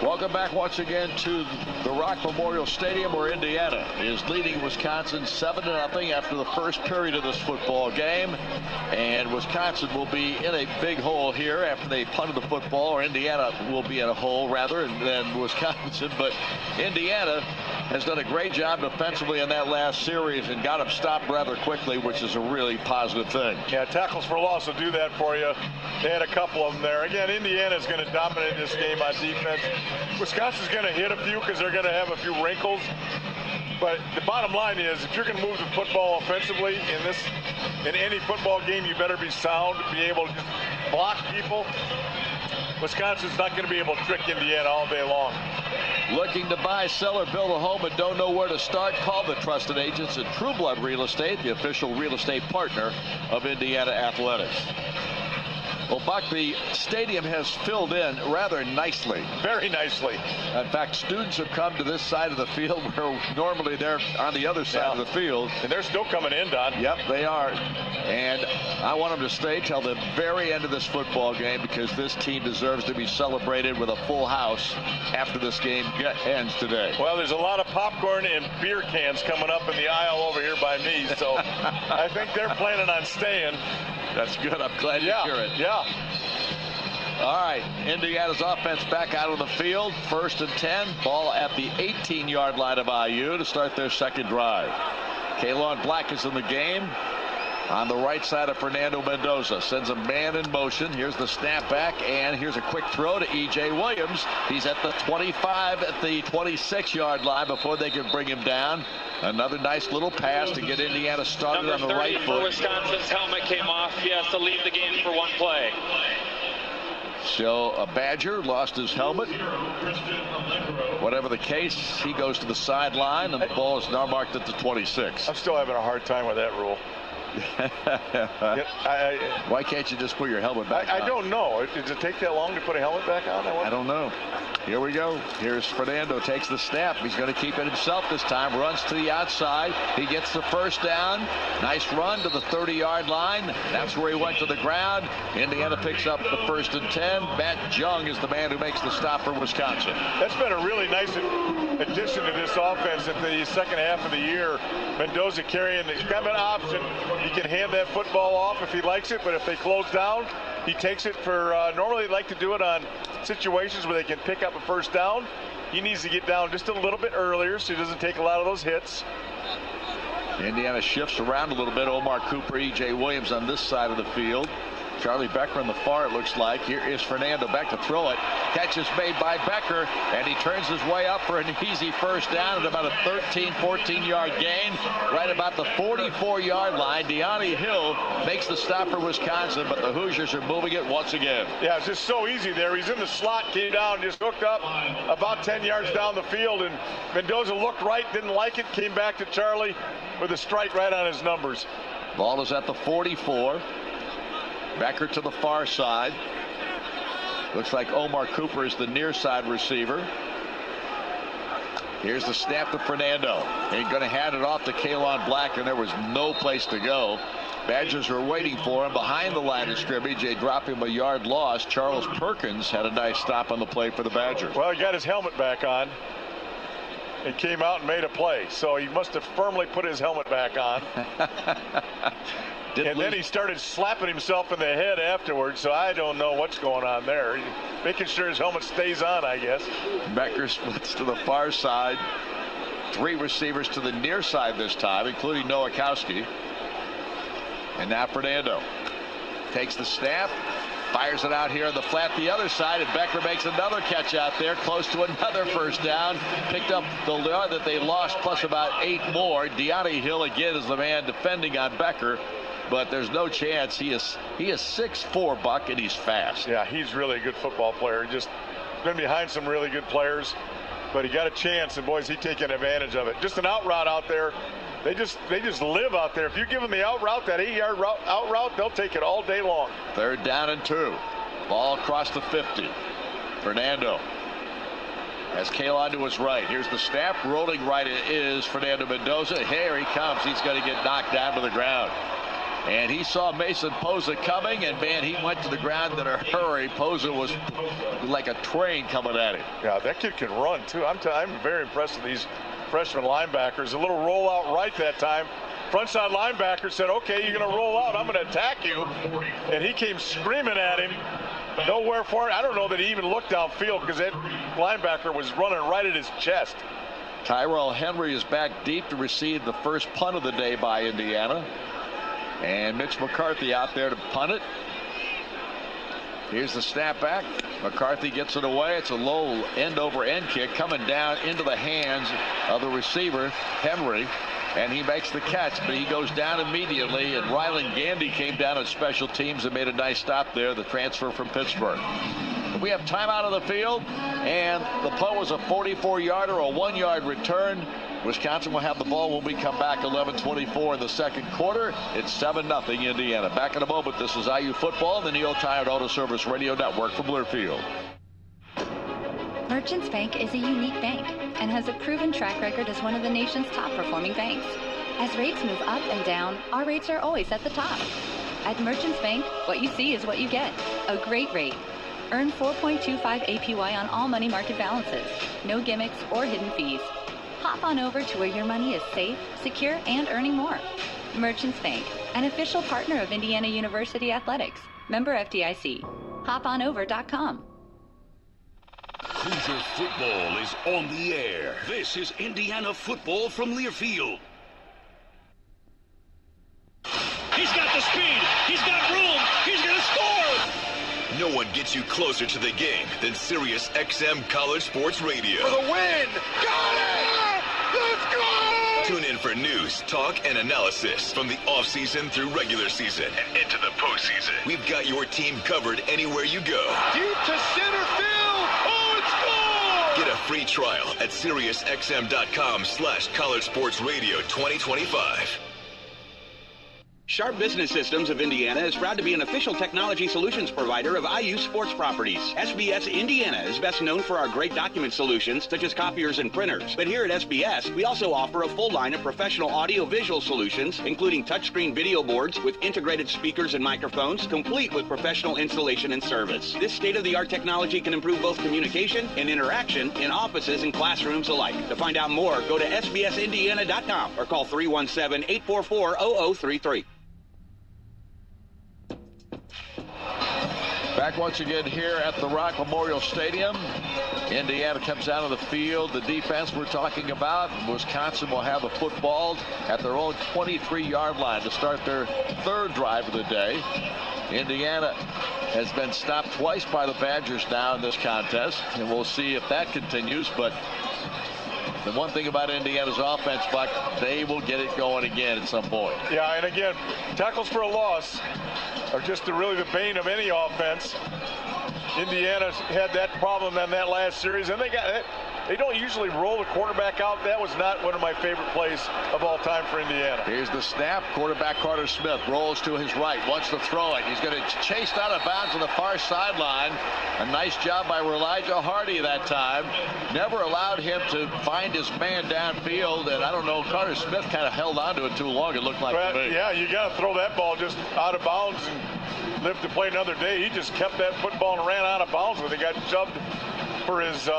Welcome back once again to the Rock Memorial Stadium, where Indiana is leading Wisconsin 7-0 after the first period of this football game. And Wisconsin will be in a big hole here after they punted the football, or Indiana will be in a hole rather than Wisconsin. But Indiana has done a great job defensively in that last series and got them stopped rather quickly, which is a really positive thing. Yeah, tackles for loss will do that for you. They had a couple of them there. Again, Indiana's going to dominate this game on defense. Wisconsin's going to hit a few because they're going to have a few wrinkles. But the bottom line is, if you're going to move the football offensively in any football game, you better be sound, be able to just block people. Wisconsin's not going to be able to trick Indiana all day long. Looking to buy, sell, or build a home and don't know where to start? Call the trusted agents at True Blood Real Estate, the official real estate partner of Indiana Athletics. Well, Buck, the stadium has filled in rather nicely. Very nicely. In fact, students have come to this side of the field where normally they're on the other side of the field. And they're still coming in, Don. Yep, they are. And I want them to stay till the very end of this football game, because this team deserves to be celebrated with a full house after this game ends today. Well, there's a lot of popcorn and beer cans coming up in the aisle over here by me, so I think they're planning on staying. That's good. I'm glad to hear it. Yeah. All right, Indiana's offense back out on the field. 1st and 10. Ball at the 18-yard line of IU to start their second drive. Kalon Black is in the game. On the right side of Fernando Mendoza. Sends a man in motion. Here's the snap back, and here's a quick throw to E.J. Williams. He's at the 25, at the 26-yard line before they can bring him down. Another nice little pass to get Indiana started on the right foot. For Wisconsin's helmet came off. He has to leave the game for one play. So a Badger lost his helmet. Whatever the case, he goes to the sideline, and the ball is now marked at the 26. I'm still having a hard time with that rule. Why can't you just put your helmet back on? I don't know. Does it take that long to put a helmet back on? I don't know. Here we go. Here's Fernando, takes the snap. He's going to keep it himself this time. Runs to the outside. He gets the first down. Nice run to the 30-yard line. That's where he went to the ground. Indiana picks up the 1st and 10. Matt Jung is the man who makes the stop for Wisconsin. That's been a really nice addition to this offense at the second half of the year. Mendoza carrying, he's got an option. He can hand that football off if he likes it, but if they close down, he takes it for, normally they like to do it on situations where they can pick up a first down. He needs to get down just a little bit earlier so he doesn't take a lot of those hits. Indiana shifts around a little bit. Omar Cooper, E.J. Williams on this side of the field. Charlie Becker on the far, it looks like. Here is Fernando back to throw it. Catch is made by Becker, and he turns his way up for an easy first down at about a 13, 14-yard gain. Right about the 44-yard line. Deani Hill makes the stop for Wisconsin, but the Hoosiers are moving it once again. Yeah, it's just so easy there. He's in the slot, came down, just hooked up about 10 yards down the field, and Mendoza looked right, didn't like it, came back to Charlie with a strike right on his numbers. Ball is at the 44. Becker to the far side. Looks like Omar Cooper is the near side receiver. Here's the snap to Fernando. He's going to hand it off to Kalon Black, and there was no place to go. Badgers were waiting for him behind the line of scrimmage. They drop him a yard loss. Charles Perkins had a nice stop on the play for the Badgers. Well, he got his helmet back on. He came out and made a play, so he must have firmly put his helmet back on. And then he started slapping himself in the head afterwards, so I don't know what's going on there. Making sure his helmet stays on, I guess. Becker splits to the far side. 3 receivers to the near side this time, including Nowakowski. And now Fernando takes the snap, fires it out here on the flat the other side, and Becker makes another catch out there, close to another first down. Picked up the yard that they lost, plus about 8 more. Deani Hill again is the man defending on Becker. But there's no chance. He is 6'4", Buck, and he's fast. Yeah, he's really a good football player. Just been behind some really good players, but he got a chance, and boys, he's taking advantage of it. Just an out route out there. They just live out there. If you give them the out route, that 8-yard out route, they'll take it all day long. 3rd down and 2. Ball across the 50. Fernando has Kalon to his right. Here's the snap. Rolling right is Fernando Mendoza. Here he comes. He's going to get knocked down to the ground. And he saw Mason Posa coming, and man, he went to the ground in a hurry. Posa was like a train coming at him. Yeah, that kid can run too. I'm very impressed with these freshman linebackers. A little rollout right that time. Frontside linebacker said, okay, you're going to roll out. I'm going to attack you. And he came screaming at him. Nowhere for it. I don't know that he even looked downfield because that linebacker was running right at his chest. Tyrell Henry is back deep to receive the first punt of the day by Indiana. And Mitch McCarthy out there to punt it. Here's the snap back. McCarthy gets it away. It's a low end-over-end kick coming down into the hands of the receiver, Henry. And he makes the catch, but he goes down immediately. And Ryland Gandy came down at special teams and made a nice stop there, the transfer from Pittsburgh. We have timeout on the field, and the punt was a 44-yarder, a 1-yard return. Wisconsin will have the ball when we come back. 11:24 in the second quarter. It's 7-0 Indiana. Back in a moment. This is IU football and the Neil Tired Auto Service Radio Network from Learfield. Merchants Bank is a unique bank and has a proven track record as one of the nation's top performing banks. As rates move up and down, our rates are always at the top. At Merchants Bank, what you see is what you get. A great rate. Earn 4.25 APY on all money market balances. No gimmicks or hidden fees. Hop on over to where your money is safe, secure, and earning more. Merchants Bank, an official partner of Indiana University Athletics. Member FDIC. HopOnOver.com. Hoosier football is on the air. This is Indiana football from Learfield. He's got the speed. He's got room. He's going to score. No one gets you closer to the game than Sirius XM College Sports Radio. For the win. Got it. Let's go. Tune in for news, talk, and analysis from the offseason through regular season and into the postseason. We've got your team covered anywhere you go. Deep to center field. Oh, it's gone. Get a free trial at SiriusXM.com/College Sports Radio 2025. Sharp Business Systems of Indiana is proud to be an official technology solutions provider of IU Sports Properties. SBS Indiana is best known for our great document solutions, such as copiers and printers. But here at SBS, we also offer a full line of professional audio-visual solutions, including touchscreen video boards with integrated speakers and microphones, complete with professional installation and service. This state-of-the-art technology can improve both communication and interaction in offices and classrooms alike. To find out more, go to sbsindiana.com or call 317-844-0033. Back once again here at the Rock Memorial Stadium. Indiana comes out of the field. The defense we're talking about. Wisconsin will have the football at their own 23-yard line to start their third drive of the day. Indiana has been stopped twice by the Badgers now in this contest, and we'll see if that continues. But the one thing about Indiana's offense, Buck, they will get it going again at some point. Yeah, and again, tackles for a loss are just really the bane of any offense. Indiana had that problem in that last series, and they don't usually roll the quarterback out. That was not one of my favorite plays of all time for Indiana. Here's the snap. Quarterback Carter Smith rolls to his right, wants to throw it. He's going to chase out of bounds on the far sideline. A nice job by Elijah Hardy that time. Never allowed him to find his man downfield, and I don't know, Carter Smith kind of held on to it too long, it looked like to me. Yeah, you got to throw that ball just out of bounds and live to play another day. He just kept that football and ran out of bounds when he got shoved. For his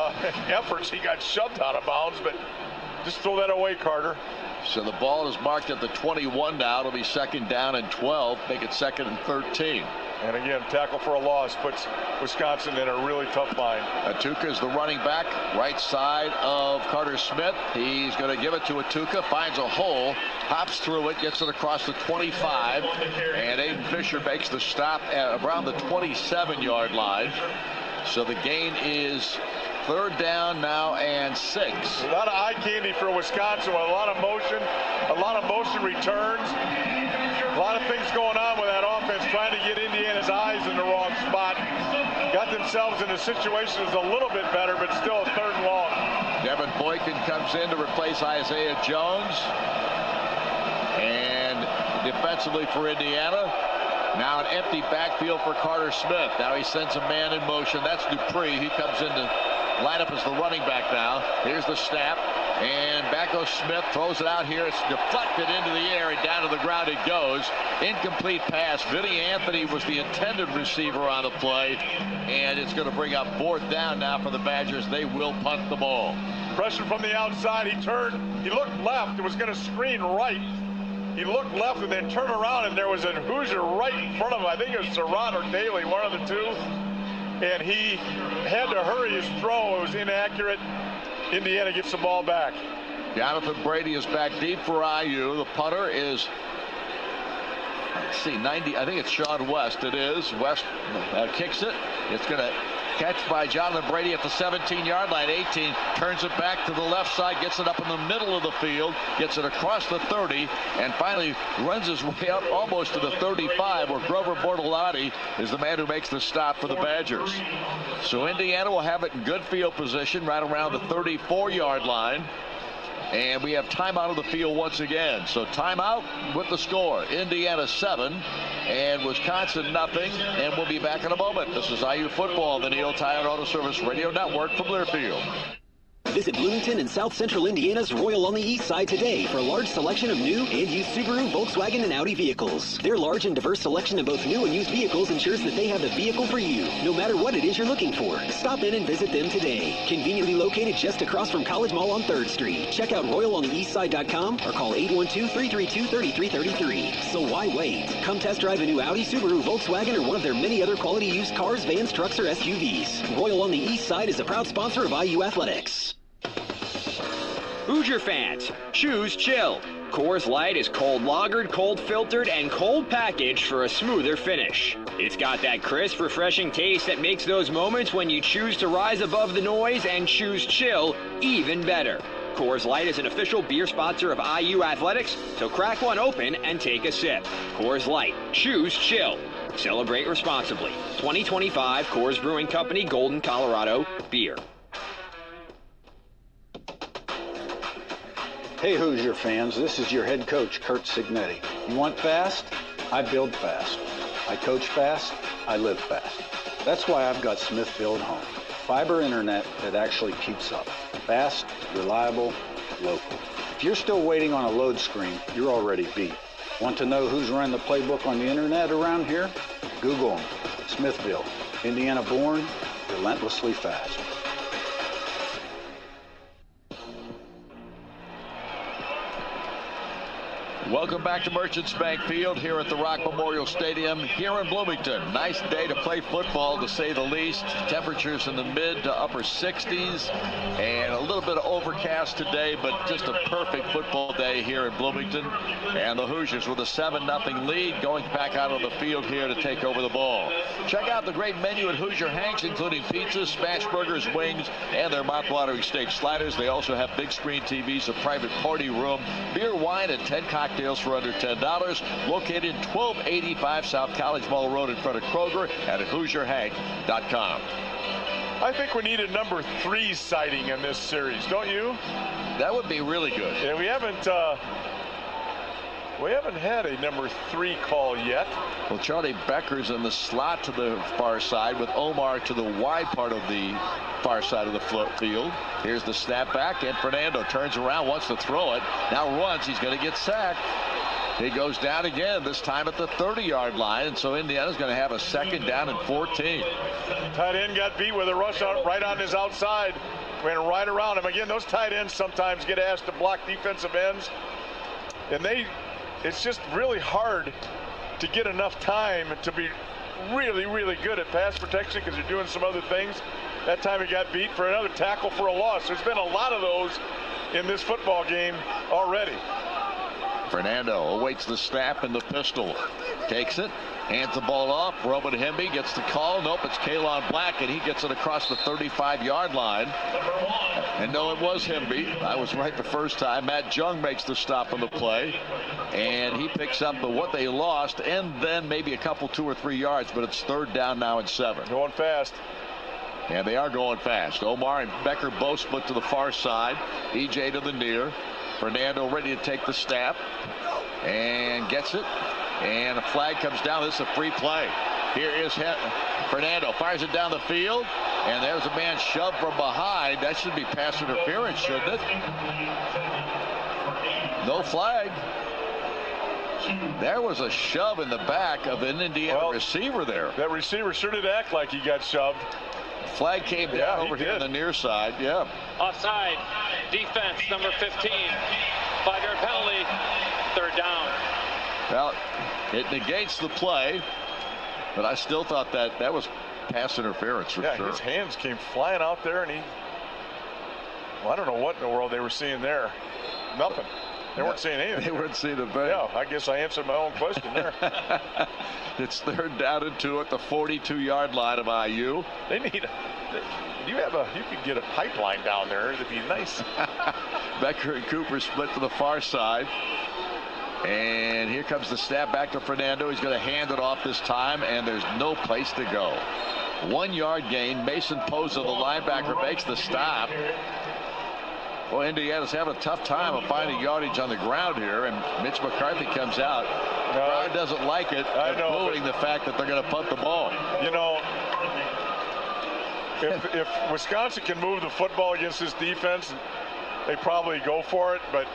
efforts, he got shoved out of bounds, but just throw that away, Carter. So the ball is marked at the 21 now. It'll be second down and 12, make it second and 13. And again, tackle for a loss puts Wisconsin in a really tough bind. Atuka is the running back, right side of Carter Smith. He's going to give it to Atuka, finds a hole, hops through it, gets it across the 25, and Aiden Fisher makes the stop at around the 27-yard line. So the gain is third down now and 6. A lot of eye candy for Wisconsin with a lot of motion returns. A lot of things going on with that offense, trying to get Indiana's eyes in the wrong spot. Got themselves in a situation that's a little bit better, but still a third and long. Devin Boykin comes in to replace Isaiah Jones. And defensively for Indiana, now an empty backfield for Carter Smith. Now he sends a man in motion. That's Dupree. He comes in to line up as the running back now. Here's the snap. And back goes Smith. Throws it out here. It's deflected into the air and down to the ground it goes. Incomplete pass. Vinny Anthony was the intended receiver on the play. And it's going to bring up fourth down now for the Badgers. They will punt the ball. Pressure from the outside. He turned. He looked left. It was going to screen right. He looked left and then turned around, and there was a Hoosier right in front of him. I think it was Surratt or Daly, one of the two. And he had to hurry his throw. It was inaccurate. Indiana gets the ball back. Jonathan Brady is back deep for IU. The punter is, let's see, 90. I think it's Sean West. It is. West kicks it. It's going to catch by Jonathan Brady at the 17-yard line. 18 turns it back to the left side, gets it up in the middle of the field, gets it across the 30, and finally runs his way up almost to the 35, where Grover Bortolotti is the man who makes the stop for the Badgers. So Indiana will have it in good field position right around the 34-yard line. And we have timeout of the field once again. So timeout with the score. Indiana 7 and Wisconsin nothing. And we'll be back in a moment. This is IU Football, the Neil Tire Auto Service Radio Network from Learfield. Visit Bloomington and South Central Indiana's Royal on the East Side today for a large selection of new and used Subaru, Volkswagen, and Audi vehicles. Their large and diverse selection of both new and used vehicles ensures that they have the vehicle for you, no matter what it is you're looking for. Stop in and visit them today. Conveniently located just across from College Mall on 3rd Street. Check out RoyalOnTheEastSide.com or call 812-332-3333. So why wait? Come test drive a new Audi, Subaru, Volkswagen, or one of their many other quality used cars, vans, trucks, or SUVs. Royal on the East Side is a proud sponsor of IU Athletics. Hoosier fans, choose chill. Coors Light is cold lagered, cold filtered, and cold packaged for a smoother finish. It's got that crisp, refreshing taste that makes those moments when you choose to rise above the noise and choose chill even better. Coors Light is an official beer sponsor of IU Athletics, so crack one open and take a sip. Coors Light, choose chill. Celebrate responsibly. 2025 Coors Brewing Company, Golden, Colorado, beer. Hey Hoosier fans, this is your head coach, Kurt Signetti. You want fast? I build fast. I coach fast. I live fast. That's why I've got Smith Build Home. Fiber internet that actually keeps up. Fast, reliable, local. If you're still waiting on a load screen, you're already beat. Want to know who's run the playbook on the internet around here? Google them. Smithville, Indiana born, relentlessly fast. Welcome back to Merchants Bank Field here at the Rock Memorial Stadium here in Bloomington. Nice day to play football, to say the least. Temperatures in the mid to upper 60s and a little bit of overcast today, but just a perfect football day here in Bloomington. And the Hoosiers with a 7-0 lead going back out on the field here to take over the ball. Check out the great menu at Hoosier Hanks, including pizzas, smash burgers, wings, and their mouth-watering steak sliders. They also have big screen TVs, a private party room, beer, wine, and 10 cocktails for under $10. Located 1285 South College Mall Road in front of Kroger and at HoosierHank.com. I think we need a number 3 sighting in this series, don't you? That would be really good. Yeah, we haven't had a number 3 call yet. Well, Charlie Becker's in the slot to the far side with Omar to the wide part of the far side of the field. Here's the snap back, and Fernando turns around, wants to throw it. Now runs. He's going to get sacked. He goes down again, this time at the 30-yard line, and so Indiana's going to have a 2nd down and 14. Tight end got beat with a rush out right on his outside. Ran right around him. Again, those tight ends sometimes get asked to block defensive ends, and it's just really hard to get enough time to be really, really good at pass protection because you're doing some other things. That time he got beat for another tackle for a loss. There's been a lot of those in this football game already. Fernando awaits the snap and the pistol. Takes it, hands the ball off. Roman Hemby gets the call. Nope, it's Kalon Black, and he gets it across the 35-yard line. And no, it was Hemby. I was right the first time. Matt Jung makes the stop on the play, and he picks up what they lost, and then maybe a couple, 2 or 3 yards, but it's 3rd down now and 7. Going fast. And they are going fast. Omar and Becker both split to the far side. EJ to the near. Fernando ready to take the snap and gets it. And a flag comes down. This is a free play. Here is Fernando. Fires it down the field. And there's a man shoved from behind. That should be pass interference, shouldn't it? No flag. There was a shove in the back of an Indiana receiver there. That receiver sure did act like he got shoved. Flag came down over here on the near side. Yeah. Offside. Defense, number 15. 5-yard penalty. 3rd down. Well, it negates the play, but I still thought that was pass interference for sure. His hands came flying out there, and I don't know what in the world they were seeing there. Nothing. They weren't seeing anything. They weren't seeing a thing. Yeah, I guess I answered my own question there. It's 3rd down and 2 at the 42-yard line of IU. They need you could get a pipeline down there. It'd be nice. Becker and Cooper split to the far side. And here comes the snap back to Fernando. He's going to hand it off this time, and there's no place to go. 1-yard gain. Mason Posa, the linebacker, makes the stop. Well, Indiana's having a tough time of finding yardage on the ground here, and Mitch McCarthy comes out. The crowd doesn't like it. They're booing the fact that they're going to punt the ball. You know, if Wisconsin can move the football against this defense, they probably go for it, but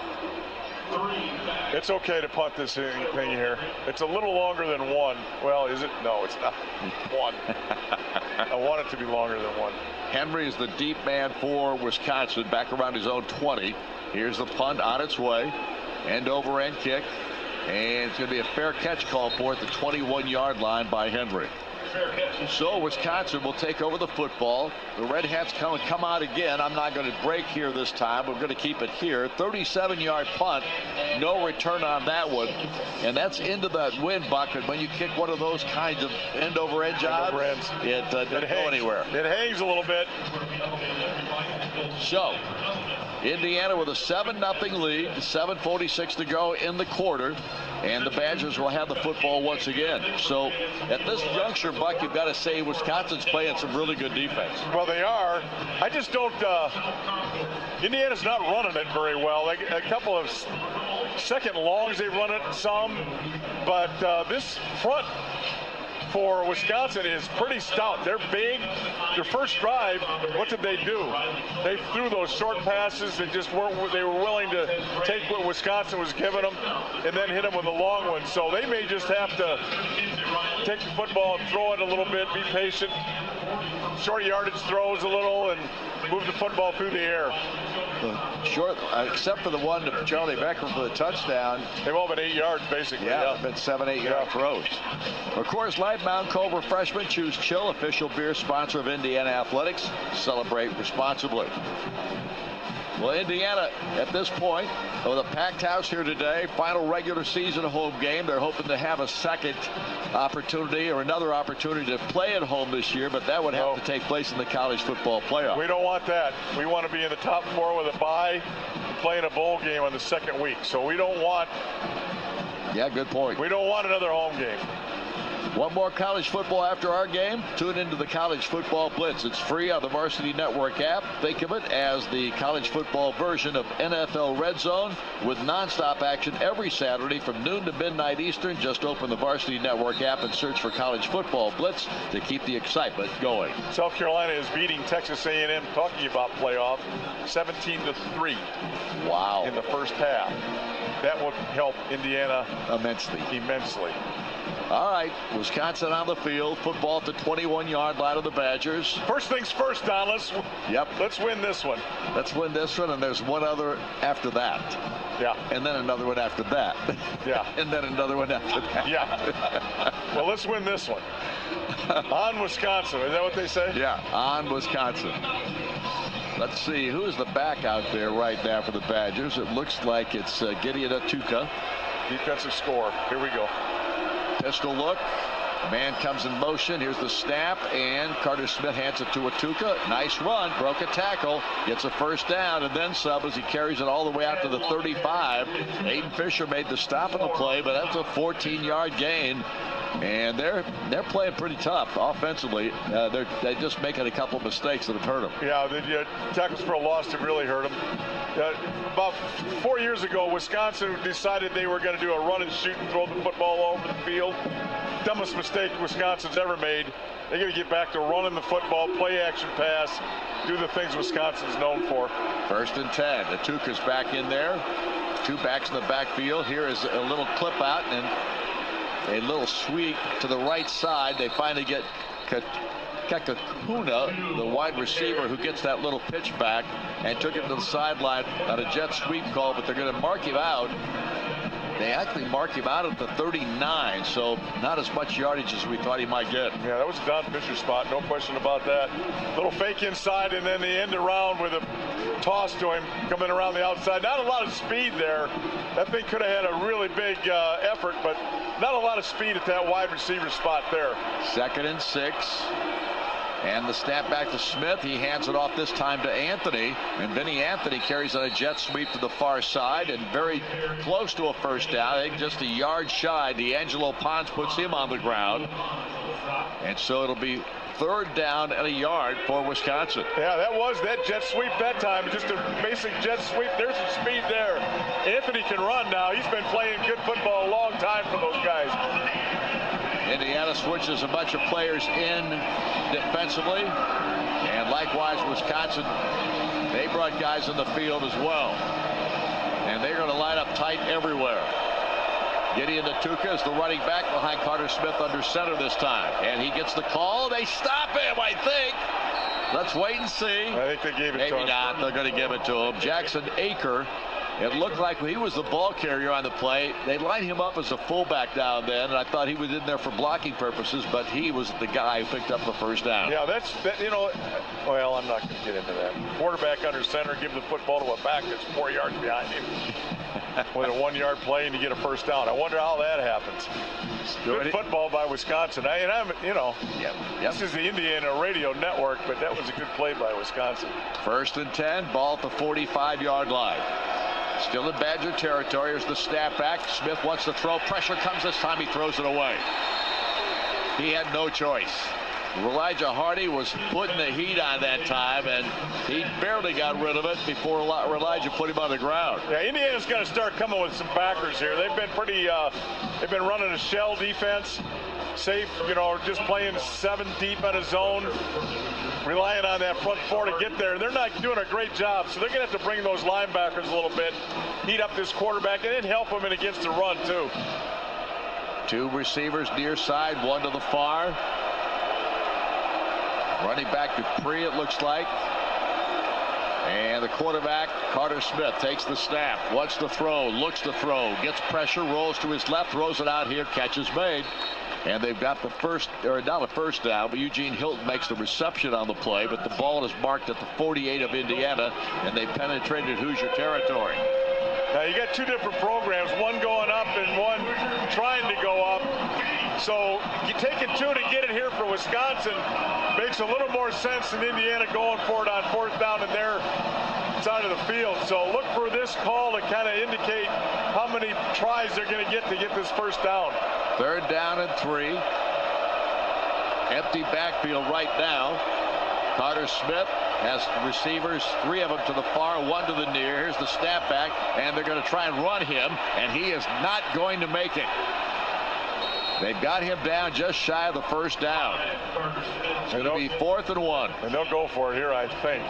it's okay to punt this thing here. It's a little longer than 1. Well, is it? No, it's not. 1. I want it to be longer than 1. Henry is the deep man for Wisconsin, back around his own 20. Here's the punt on its way. End over end kick. And it's going to be a fair catch call for it, the 21-yard line by Henry. So Wisconsin will take over the football. The Red Hats come out again. I'm not going to break here this time. We're going to keep it here. 37-yard punt. No return on that one. And that's into that win bucket. When you kick one of those kinds of end-over-end jobs, it doesn't go anywhere. It hangs a little bit. So Indiana with a 7-0 lead, 7:46 to go in the quarter, and the Badgers will have the football once again. So at this juncture, Buck, you've got to say Wisconsin's playing some really good defense. Well, they are. I just don't. Indiana's not running it very well. Like a couple of second longs, they run it some, but this front for Wisconsin is pretty stout. They're big. Their first drive, what did they do? They threw those short passes. They were willing to take what Wisconsin was giving them and then hit them with a long one. So they may just have to take the football and throw it a little bit, be patient, short yardage throws a little, and move the football through the air. Short, except for the one to Charlie Becker for the touchdown. They've all been 8 yards, basically. Yeah, been 7-8 yard throws. Of course, Light Mountain Cove Refreshment. Choose Chill, official beer sponsor of Indiana Athletics. Celebrate responsibly. Well, Indiana, at this point, with a packed house here today, final regular season home game. They're hoping to have a second opportunity or another opportunity to play at home this year, but that would have to take place in the college football playoff. We don't want that. We want to be in the top 4 with a bye and playing a bowl game on the second week. So we don't want... Yeah, good point. We don't want another home game. One more college football after our game. Tune into the College Football Blitz. It's free on the Varsity Network app. Think of it as the college football version of NFL Red Zone with nonstop action every Saturday from noon to midnight Eastern. Just open the Varsity Network app and search for College Football Blitz to keep the excitement going. South Carolina is beating Texas A&M, talking about playoff, 17-3. Wow. In the first half. That will help Indiana immensely. All right, Wisconsin on the field. Football at the 21-yard line of the Badgers. First things first, Don. Let's win this one. Let's win this one, and there's one other after that. Yeah. And then another one after that. Yeah. And then another one after that. Yeah. Well, let's win this one. On Wisconsin. Is that what they say? Yeah, on Wisconsin. Let's see, who is the back out there right now for the Badgers? It looks like it's Gideon Atuka. Defensive score. Here we go. Pistol look. Man comes in motion. Here's the snap, and Carter Smith hands it to Atuka. Nice run. Broke a tackle. Gets a first down, and then some as he carries it all the way out to the 35. Aiden Fisher made the stop on the play, but that's a 14-yard gain. And they're playing pretty tough offensively. They're just making a couple of mistakes that have hurt them. Yeah, the tackles for a loss have really hurt them. About 4 years ago, Wisconsin decided they were going to do a run and shoot and throw the football all over the field. Dumbest mistake Wisconsin's ever made. They're going to get back to running the football, play action pass, do the things Wisconsin's known for. 1st and 10. Atuka's back in there. 2 backs in the backfield. Here is a little clip out and a little sweep to the right side. They finally get Kekakuna, the wide receiver, who gets that little pitch back and took it to the sideline on a jet sweep call, but they're going to mark him out. They actually mark him out at the 39, so not as much yardage as we thought he might get. Yeah, that was a Don Fisher spot, no question about that. Little fake inside, and then the end around with a toss to him coming around the outside. Not a lot of speed there. That thing could have had a really big effort, but not a lot of speed at that wide receiver spot there. 2nd and 6. And the snap back to Smith. He hands it off this time to Anthony. And Vinny Anthony carries on a jet sweep to the far side and very close to a first down. I think just a yard shy. D'Angelo Pons puts him on the ground. And so it'll be 3rd down and a yard for Wisconsin. Yeah, that jet sweep that time. Just a basic jet sweep. There's some speed there. Anthony can run now. He's been playing good football a long time for those guys. Indiana switches a bunch of players in defensively, and likewise Wisconsin, they brought guys in the field as well, and they're going to line up tight everywhere. Gideon Atuka is the running back behind Carter Smith under center this time, and he gets the call. They stop him, I think. Let's wait and see. I think they gave it to him. Maybe not. They're going to give it to him. Jackson Aker It looked like he was the ball carrier on the play. They lined him up as a fullback down then, and I thought he was in there for blocking purposes, but he was the guy who picked up the first down. Yeah, well, I'm not going to get into that. Quarterback under center, give the football to a back that's 4 yards behind him with a 1 yard play and you get a first down. I wonder how that happens. Good football by Wisconsin. This is the Indiana radio network, but that was a good play by Wisconsin. 1st and 10, ball at the 45-yard line. Still in Badger territory. Here's the snap back. Smith wants to throw. Pressure comes this time. He throws it away. He had no choice. Elijah Hardy was putting the heat on that time, and he barely got rid of it before Elijah put him on the ground. Yeah, Indiana's got to start coming with some backers here. They've been they've been running a shell defense. Safe, just playing 7 deep on a zone, relying on that front 4 to get there. They're not doing a great job, so they're going to have to bring those linebackers a little bit, heat up this quarterback, and then help them in against the run, too. 2 receivers near side, 1 to the far. Running back Dupree, it looks like. And the quarterback, Carter Smith, takes the snap, wants to throw, looks to throw, gets pressure, rolls to his left, throws it out here, catch is made. And they've got the not a first down, but Eugene Hilton makes the reception on the play, but the ball is marked at the 48 of Indiana, and they penetrated Hoosier territory. Now you got 2 different programs, one going up and one trying to go up. So you taking 2 to get it here for Wisconsin makes a little more sense than Indiana going for it on 4th down in their side of the field. So look for this call to kind of indicate how many tries they're going to get this first down. 3rd down and 3. Empty backfield right now. Carter Smith has receivers, 3 of them to the far, 1 to the near. Here's the snap back, and they're going to try and run him, and he is not going to make it. They've got him down just shy of the first down. It's going to be 4th and 1. And they'll go for it here, I think.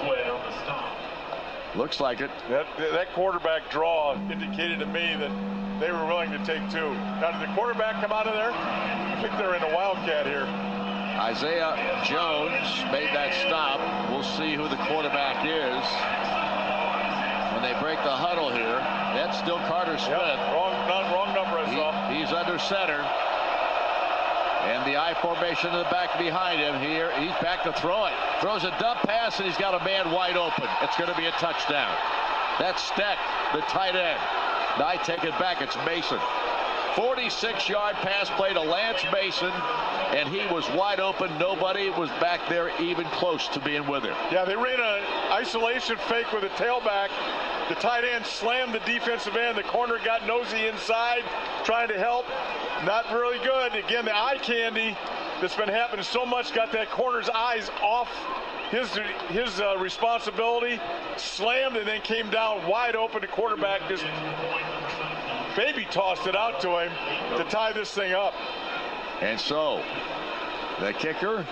Looks like it. That quarterback draw indicated to me that they were willing to take 2. Now, did the quarterback come out of there? I think they're in a wildcat here. Isaiah Jones made that stop. We'll see who the quarterback is when they break the huddle here. That's still Carter Smith. Yep, wrong number, I saw. He's under center. And the I formation in the back behind him here. He's back to throw it. Throws a dump pass, and he's got a man wide open. It's going to be a touchdown. That's Steck, the tight end. Now I take it back. It's Mason. 46-yard pass play to Lance Mason, and he was wide open. Nobody was back there even close to being with him. Yeah, they ran an isolation fake with a tailback. The tight end slammed the defensive end. The corner got nosy inside, trying to help. Not really good. Again, the eye candy that's been happening so much got that corner's eyes off his responsibility. Slammed and then came down wide open. The quarterback just baby tossed it out to him to tie this thing up. And so the kicker,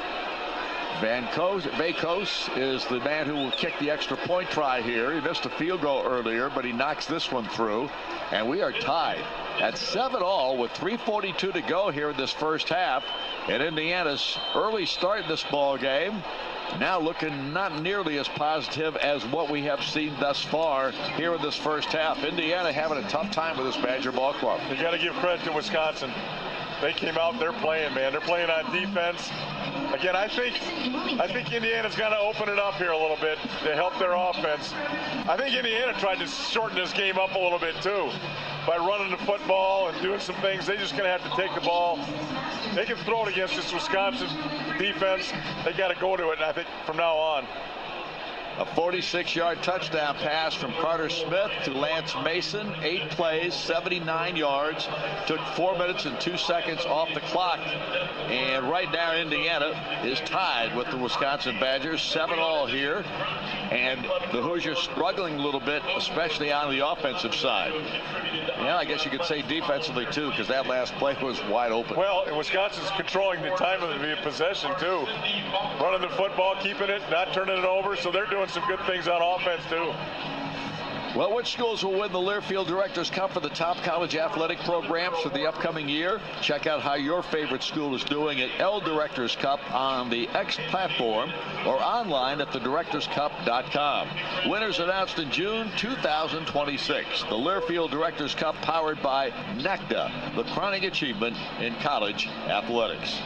Vakos, is the man who will kick the extra point try here. He missed a field goal earlier, but he knocks this one through. And we are tied at 7-all with 3:42 to go here in this first half. And Indiana's early start in this ball game now looking not nearly as positive as what we have seen thus far here in this first half. Indiana having a tough time with this Badger ball club. You got to give credit to Wisconsin. They came out, they're playing, man. They're playing on defense. Again, I think Indiana's got to open it up here a little bit to help their offense. I think Indiana tried to shorten this game up a little bit too by running the football and doing some things. They're just going to have to take the ball. They can throw it against this Wisconsin defense. They got to go to it, I think, from now on. A 46-yard touchdown pass from Carter Smith to Lance Mason. 8 plays, 79 yards. Took 4 minutes and 2 seconds off the clock. And right now Indiana is tied with the Wisconsin Badgers. 7-all here. And the Hoosiers struggling a little bit, especially on the offensive side. Yeah, I guess you could say defensively too, because that last play was wide open. Well, and Wisconsin's controlling the time of the possession too. Running the football, keeping it, not turning it over. So they're doing some good things on offense too. Well, which schools will win the Learfield Directors Cup for the top college athletic programs for the upcoming year? Check out how your favorite school is doing at L Directors Cup on the X platform or online at thedirectorscup.com. Winners announced in June 2026. The Learfield Directors Cup powered by NACDA, the crowning achievement in college athletics.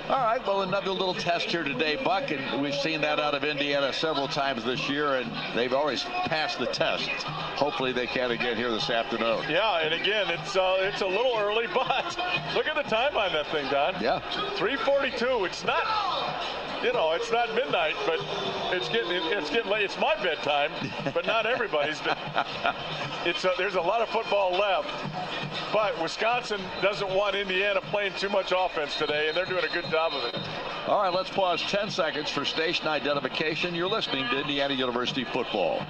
All right, well, another little test here today, Buck, and we've seen that out of Indiana several times this year, and they've always passed the test. Hopefully they can again here this afternoon. Yeah, and again, it's a little early, but look at the time on that thing, Don. Yeah. 3:42. It's not, it's not midnight, but it's getting late. It's my bedtime, but not everybody's. There's a lot of football left, but Wisconsin doesn't want Indiana playing too much offense today, and they're doing a good job of it. All right, let's pause 10 seconds for station identification. You're listening to Indiana University football.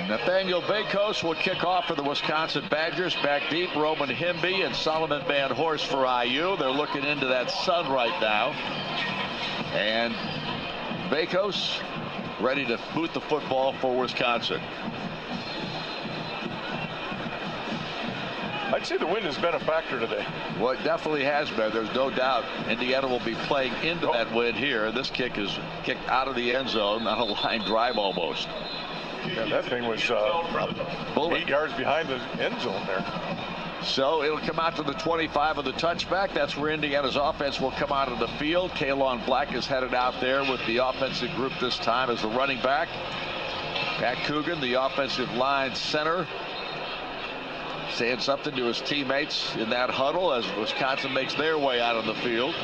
Nathaniel Bakos will kick off for the Wisconsin Badgers. Back deep, Roman Hemby and Solomon Van Horst for IU. They're looking into that sun right now. And Bakos ready to boot the football for Wisconsin. I'd say the wind has been a factor today. Well, it definitely has been. There's no doubt Indiana will be playing into that wind here. This kick is kicked out of the end zone on a line drive almost. Yeah, that thing was 8 yards behind the end zone there. So it'll come out to the 25 of the touchback. That's where Indiana's offense will come out of the field. Kalon Black is headed out there with the offensive group this time as the running back. Pat Coogan, the offensive line center, saying something to his teammates in that huddle as Wisconsin makes their way out of the field.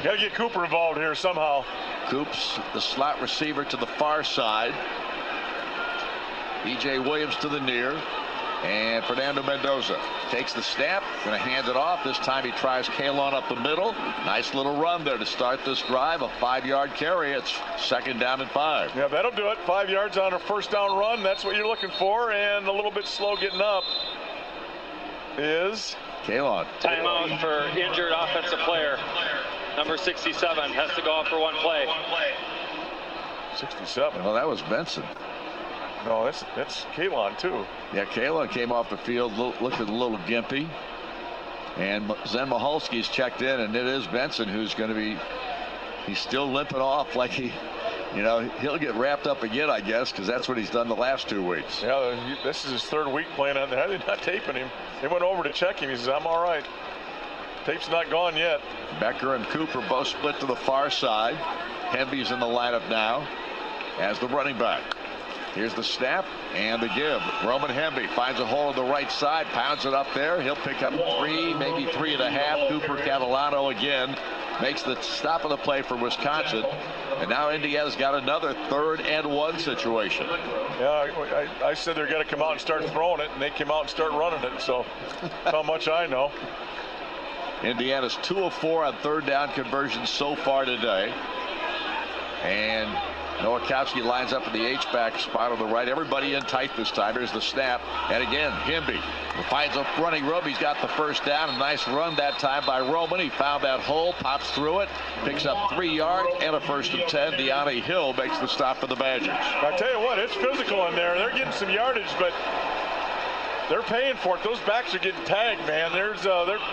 Got to get Cooper involved here somehow. Coops, the slot receiver to the far side. E.J. Williams to the near. And Fernando Mendoza takes the snap, going to hand it off. This time he tries Kalon up the middle. Nice little run there to start this drive. A 5-yard carry. It's 2nd down and 5. Yeah, that'll do it. 5 yards on a first down run. That's what you're looking for. And a little bit slow getting up is Kalon. Timeout for injured offensive player. Number 67 has to go off for one play. 67. Well, that was Benson. No, that's Kalon too. Yeah, Kalon came off the field looking a little gimpy. And Zen Mahalski's checked in, and it is Benson who's going to be, he's still limping off like he'll get wrapped up again, I guess, because that's what he's done the last 2 weeks. Yeah, this is his 3rd week playing on there. They're not taping him. They went over to check him. He says, I'm all right. Tape's not gone yet. Becker and Cooper both split to the far side. Hemby's in the lineup now as the running back. Here's the snap and the give. Roman Hemby finds a hole on the right side, pounds it up there. He'll pick up 3, maybe 3.5. Cooper Catalano again makes the stop of the play for Wisconsin. And now Indiana's got another 3rd and 1 situation. Yeah, I said they're going to come out and start throwing it, and they came out and start running it. So that's how much I know. Indiana's 2 of 4 on 3rd down conversions so far today. And Nowakowski lines up in the H-back spot on the right. Everybody in tight this time. Here's the snap. And again, Hemby finds a running room. He's got the first down. A nice run that time by Roman. He found that hole, pops through it, picks up 3 yards and a 1st and 10. De'Anna Hill makes the stop for the Badgers. I tell you what, it's physical in there. They're getting some yardage, but they're paying for it. Those backs are getting tagged, man. There's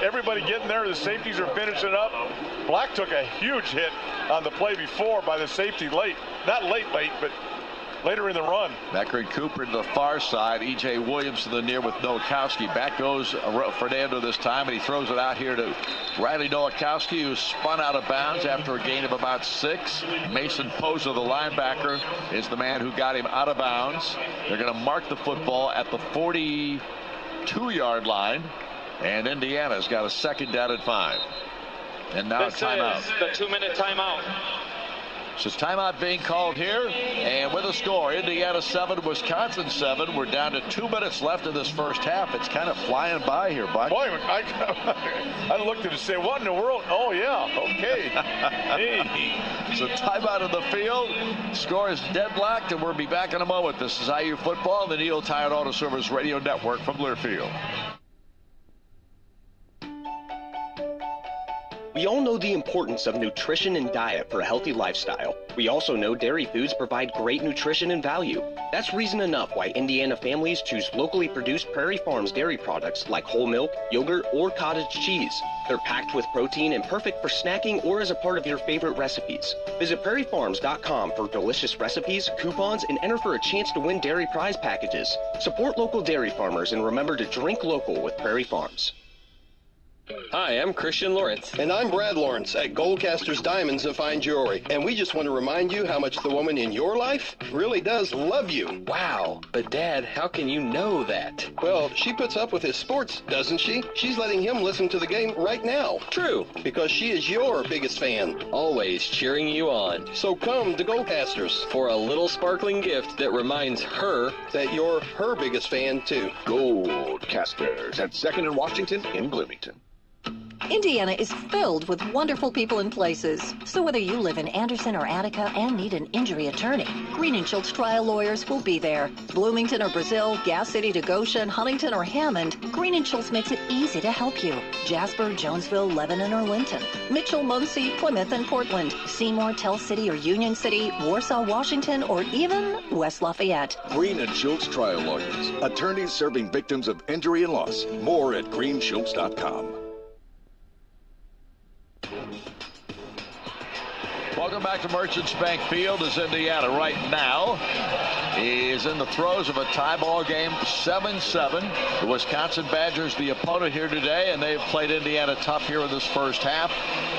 everybody getting there. The safeties are finishing up. Black took a huge hit on the play before by the safety late. Not late, but later in the run. Becker and Cooper to the far side. E.J. Williams to the near with Nowakowski. Back goes Fernando this time, and he throws it out here to Riley Nowakowski, who spun out of bounds after a gain of about 6. Mason Posa, the linebacker, is the man who got him out of bounds. They're going to mark the football at the 42-yard line, and Indiana's got a 2nd down and 5. And now this timeout. Is the 2-minute timeout. So timeout being called here, and with a score, Indiana 7, Wisconsin 7. We're down to 2 minutes left in this first half. It's kind of flying by here, Buck. Boy, I looked at it and said, what in the world? Oh, yeah, okay. Hey. So timeout of the field. Score is deadlocked, and we'll be back in a moment. This is IU Football and the Neil Tire Auto Service Radio Network from Learfield. We all know the importance of nutrition and diet for a healthy lifestyle. We also know dairy foods provide great nutrition and value. That's reason enough why Indiana families choose locally produced Prairie Farms dairy products like whole milk, yogurt, or cottage cheese. They're packed with protein and perfect for snacking or as a part of your favorite recipes. Visit prairiefarms.com for delicious recipes, coupons, and enter for a chance to win dairy prize packages. Support local dairy farmers and remember to drink local with Prairie Farms. Hi, I'm Christian Lawrence. And I'm Brad Lawrence at Goldcaster's Diamonds and Fine Jewelry. And we just want to remind you how much the woman in your life really does love you. Wow, but Dad, how can you know that? Well, she puts up with his sports, doesn't she? She's letting him listen to the game right now. True. Because she is your biggest fan. Always cheering you on. So come to Goldcasters. For a little sparkling gift that reminds her that you're her biggest fan, too. Goldcasters at 2nd and Washington in Bloomington. Indiana is filled with wonderful people and places. So whether you live in Anderson or Attica and need an injury attorney, Green & Schultz trial lawyers will be there. Bloomington or Brazil, Gas City to Goshen, Huntington or Hammond, Green & Schultz makes it easy to help you. Jasper, Jonesville, Lebanon or Linton, Mitchell, Muncie, Plymouth and Portland, Seymour, Tell City or Union City, Warsaw, Washington, or even West Lafayette. Green & Schultz trial lawyers, attorneys serving victims of injury and loss. More at greenschultz.com. Welcome back to Merchants Bank Field as Indiana right now is in the throes of a tie ball game, 7-7. The Wisconsin Badgers, the opponent here today, and they've played Indiana tough here in this first half.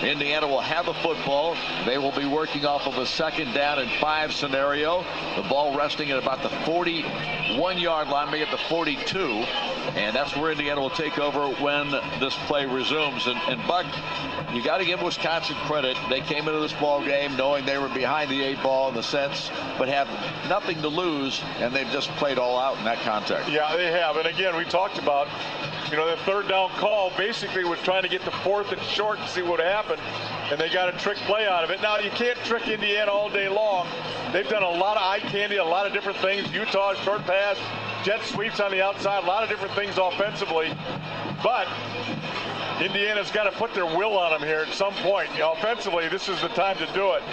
Indiana will have the football. They will be working off of a 2nd down and 5 scenario. The ball resting at about the 41-yard line, maybe at the 42. And that's where Indiana will take over when this play resumes. And Buck, you got to give Wisconsin credit. They came into this ball game knowing they were behind the 8 ball in the sense, but have nothing to lose, and they've just played all out in that context. Yeah, they have. And again, we talked about, the 3rd down call basically was trying to get the 4th and short and see what happened, and they got a trick play out of it. Now, you can't trick Indiana all day long. They've done a lot of eye candy, a lot of different things. Utah, short pass, jet sweeps on the outside, a lot of different things offensively. But Indiana's got to put their will on them here at some point. Offensively, this is the time to do it.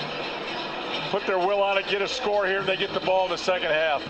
Put their will on it, get a score here, and they get the ball in the second half.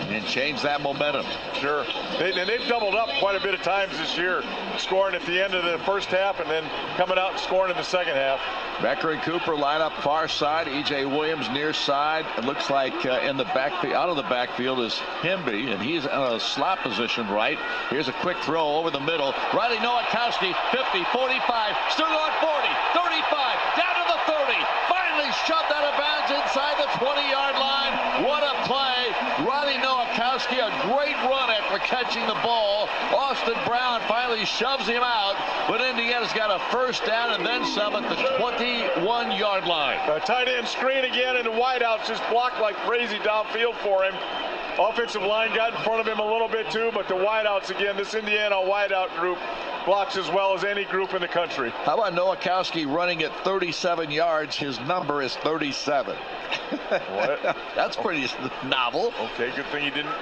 And change that momentum. Sure. They've doubled up quite a bit of times this year, scoring at the end of the first half and then coming out and scoring in the second half. Becker and Cooper line up far side. E.J. Williams near side. It looks like in the backfield, out of the backfield is Hemby, and he's in a slot position right. Here's a quick throw over the middle. Riley Nowakowski, 50, 45, still on 40, 35, down to the 30. Finally shoved out of bounds inside the 20-yard line. What a play. Riley Nowakowski, a great run after catching the ball. Austin Brown finally shoves him out, but Indiana's got a 1st down and then some at the 21-yard line. A tight end screen again, and the wideouts just blocked like crazy downfield for him. Offensive line got in front of him a little bit too, but the wideouts again, this Indiana wideout group blocks as well as any group in the country. How about Nowakowski running at 37 yards? His number is 37. What? That's pretty novel. Okay, good thing he didn't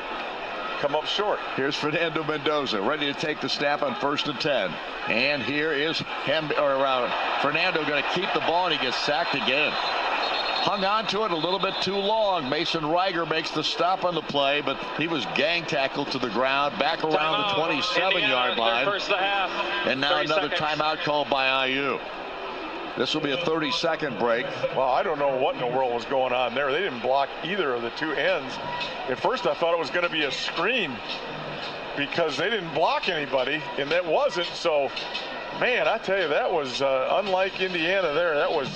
come up short. Here's Fernando Mendoza ready to take the snap on 1st and 10. And here is Fernando going to keep the ball, and he gets sacked again. Hung on to it a little bit too long. Mason Reiger makes the stop on the play, but he was gang tackled to the ground, back around the 27-yard line. First the half. And now another timeout called by IU. This will be a 30-second break. Well, I don't know what in the world was going on there. They didn't block either of the two ends. At first, I thought it was going to be a screen because they didn't block anybody, and that wasn't. So, man, I tell you, that was unlike Indiana there. That was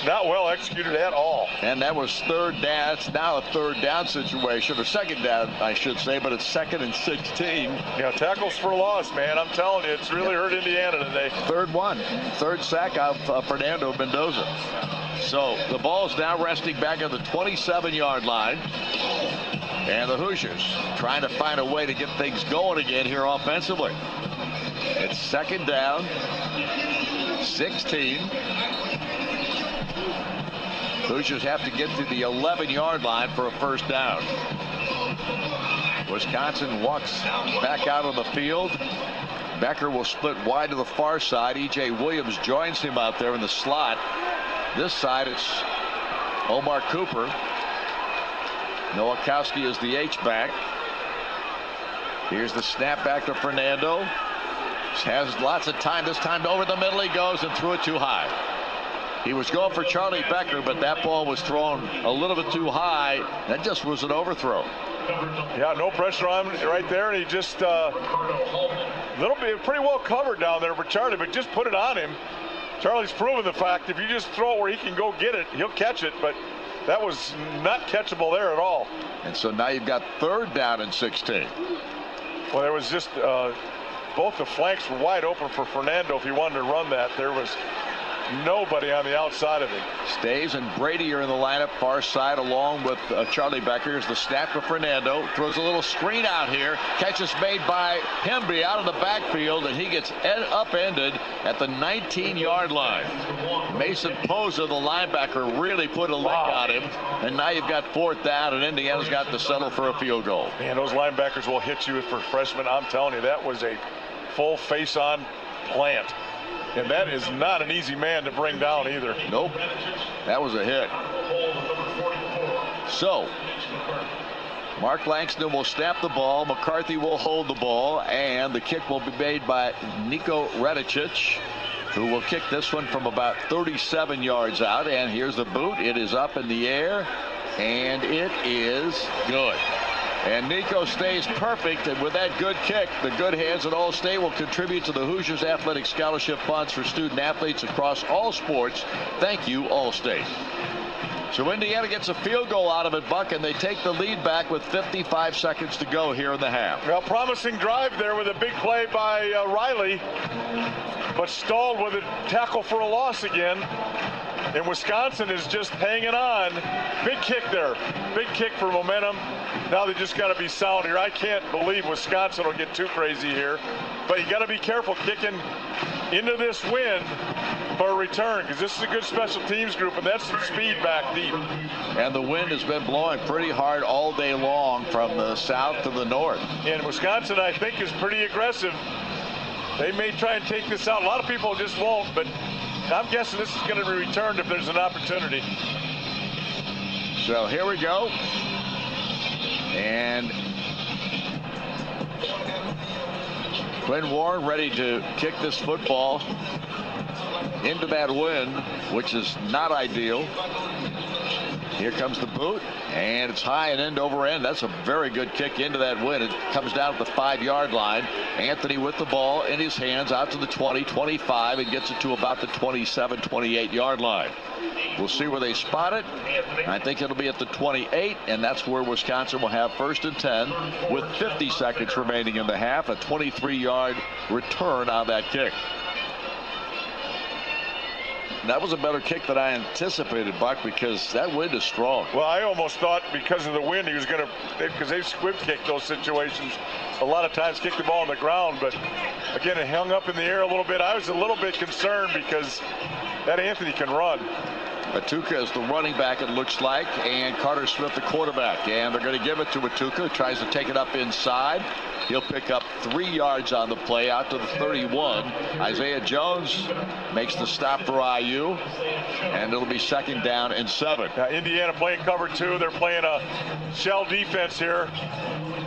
not well executed at all. And that was 3rd down. It's now a 3rd down situation, or 2nd down, I should say, but it's 2nd and 16. Yeah, tackles for loss, man. I'm telling you, it's really hurt Indiana today. 3rd sack of Fernando Mendoza. So the ball's now resting back at the 27-yard line. And the Hoosiers trying to find a way to get things going again here offensively. It's second down, 16. Hoosiers have to get to the 11-yard line for a first down. Wisconsin walks back out on the field. Becker will split wide to the far side. E.J. Williams joins him out there in the slot. This side, it's Omar Cooper. Nowakowski is the H-back. Here's the snap back to Fernando. Has lots of time. This time over the middle he goes and threw it too high. He was going for Charlie Becker, but that ball was thrown a little bit too high. That just was an overthrow. Yeah, no pressure on him right there, and he just little bit pretty well covered down there for Charlie, but just put it on him. Charlie's proven the fact if you just throw it where he can go get it, he'll catch it, but that was not catchable there at all. And so now you've got third down and 16. Well, there was just both the flanks were wide open for Fernando if he wanted to run that. There was nobody on the outside of him. Stays and Brady are in the lineup far side along with Charlie Becker. Here's the snap to Fernando. Throws a little screen out here. Catch is made by Hemby out of the backfield, and he gets upended at the 19-yard line. Mason Posa, the linebacker, really put a lick on him. And now you've got fourth down, and Indiana's got to settle for a field goal. Man, those linebackers will hit you for freshmen. I'm telling you, that was a full face-on plant. And that is not an easy man to bring down either. Nope. That was a hit. So, Mark Langston will snap the ball. McCarthy will hold the ball. And the kick will be made by Niko Radicic, who will kick this one from about 37 yards out. And here's the boot. It is up in the air. And it is good. And Nico stays perfect, and with that good kick, the good hands at All-State will contribute to the Hoosiers Athletic Scholarship Funds for student athletes across all sports. Thank you, All-State. So Indiana gets a field goal out of it, Buck, and they take the lead back with 55 seconds to go here in the half. Well, promising drive there with a big play by Riley, but stalled with a tackle for a loss again. And Wisconsin is just hanging on. Big kick there. Big kick for momentum. Now they just got to be sound here. I can't believe Wisconsin will get too crazy here. But you got to be careful kicking into this wind for a return, because this is a good special teams group, and that's some speed back deep. And the wind has been blowing pretty hard all day long from the south to the north. And Wisconsin, I think, is pretty aggressive. They may try and take this out. A lot of people just won't, but I'm guessing this is going to be returned if there's an opportunity. So here we go. And Quinn Warren ready to kick this football into that wind, which is not ideal. Here comes the boot, and it's high and end over end. That's a very good kick into that wind. It comes down at the 5-yard line. Anthony with the ball in his hands out to the 20, 25, and gets it to about the 27, 28-yard line. We'll see where they spot it. I think it'll be at the 28, and that's where Wisconsin will have first and 10 with 50 seconds remaining in the half. A 23-yard return on that kick. That was a better kick than I anticipated, Buck, because that wind is strong. Well, I almost thought because of the wind he was going to, because they've squib kicked those situations a lot of times, kick the ball on the ground, but again, it hung up in the air a little bit. I was a little bit concerned because that Anthony can run. Atuka is the running back, it looks like, and Carter Smith the quarterback. And they're going to give it to Atuka, tries to take it up inside. He'll pick up 3 yards on the play out to the 31. Isaiah Jones makes the stop for IU, and it'll be second down and 7. Now, Indiana playing cover 2. They're playing a shell defense here.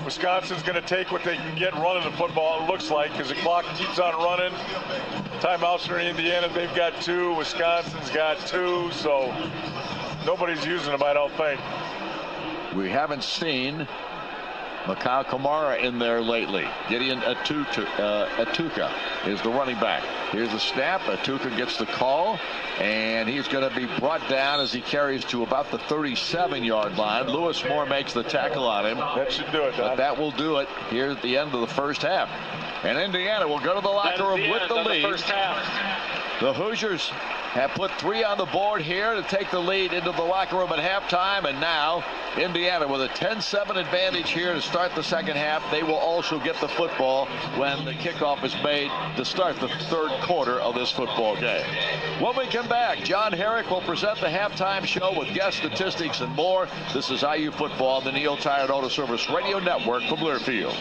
Wisconsin's going to take what they can get running the football, it looks like, because the clock keeps on running. Timeouts for Indiana, they've got 2. Wisconsin's got 2, so nobody's using them, I don't think. We haven't seen Mikhail Kamara in there lately. Gideon Atuka is the running back. Here's the snap. Atuka gets the call, and he's going to be brought down as he carries to about the 37-yard line. Lewis Moore makes the tackle on him. That should do it, Don. But that will do it here at the end of the first half. And Indiana will go to the locker room with the lead. First half. The Hoosiers have put 3 on the board here to take the lead into the locker room at halftime. And now Indiana with a 10-7 advantage here to start the second half. They will also get the football when the kickoff is made to start the third quarter of this football game. When we come back, John Herrick will present the halftime show with guest statistics and more. This is IU Football, the Neil Tired Auto Service Radio Network from Learfield.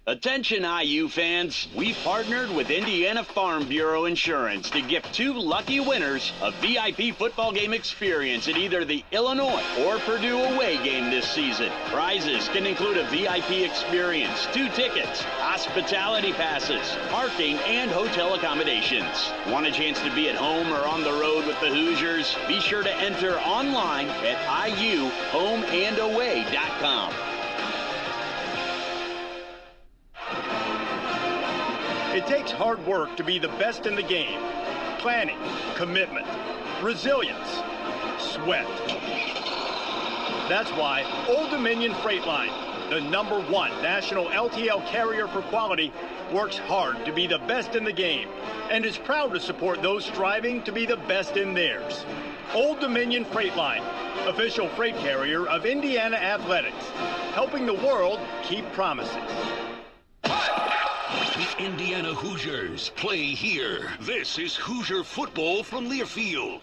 Attention IU fans, we partnered with Indiana Farm Bureau Insurance to gift 2 lucky winners a VIP football game experience at either the Illinois or Purdue away game this season. Prizes can include a VIP experience, 2 tickets, hospitality passes, parking, and hotel accommodations. Want a chance to be at home or on the road with the Hoosiers? Be sure to enter online at iuhomeandaway.com. It takes hard work to be the best in the game. Planning, commitment, resilience, sweat. That's why Old Dominion Freight Line, the #1 national LTL carrier for quality, works hard to be the best in the game and is proud to support those striving to be the best in theirs. Old Dominion Freight Line, official freight carrier of Indiana Athletics, helping the world keep promises. The Indiana Hoosiers play here. This is Hoosier football from Learfield.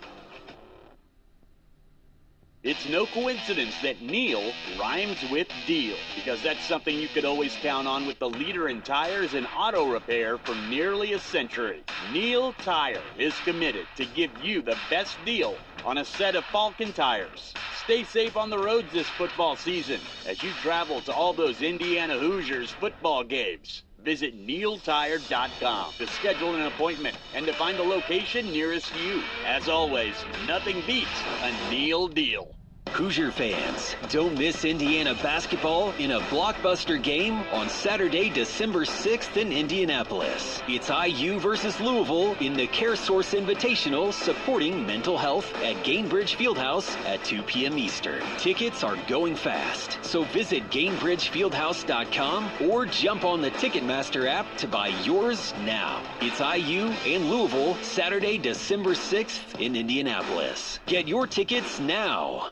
It's no coincidence that Neil rhymes with deal, because that's something you could always count on with the leader in tires and auto repair for nearly a century. Neil Tire is committed to give you the best deal on a set of Falcon tires. Stay safe on the roads this football season as you travel to all those Indiana Hoosiers football games. Visit NeilTire.com to schedule an appointment and to find a location nearest you. As always, nothing beats a Neil deal. Hoosier fans, don't miss Indiana basketball in a blockbuster game on Saturday, December 6th in Indianapolis. It's IU versus Louisville in the CareSource Invitational supporting mental health at Gainbridge Fieldhouse at 2 p.m. Eastern. Tickets are going fast, so visit GainbridgeFieldhouse.com or jump on the Ticketmaster app to buy yours now. It's IU and Louisville, Saturday, December 6th in Indianapolis. Get your tickets now.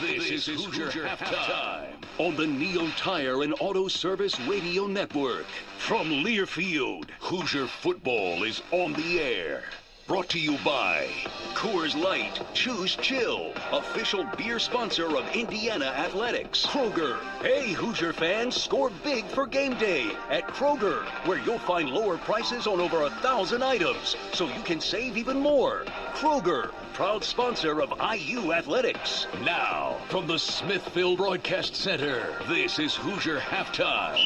This is Hoosier Halftime on the Neil Tire and Auto Service Radio Network. From Learfield, Hoosier football is on the air. Brought to you by Coors Light, Choose Chill, official beer sponsor of Indiana Athletics. Kroger, hey Hoosier fans, score big for game day at Kroger, where you'll find lower prices on over 1,000 items, so you can save even more. Kroger, proud sponsor of IU Athletics. Now, from the Smithville Broadcast Center, this is Hoosier Halftime.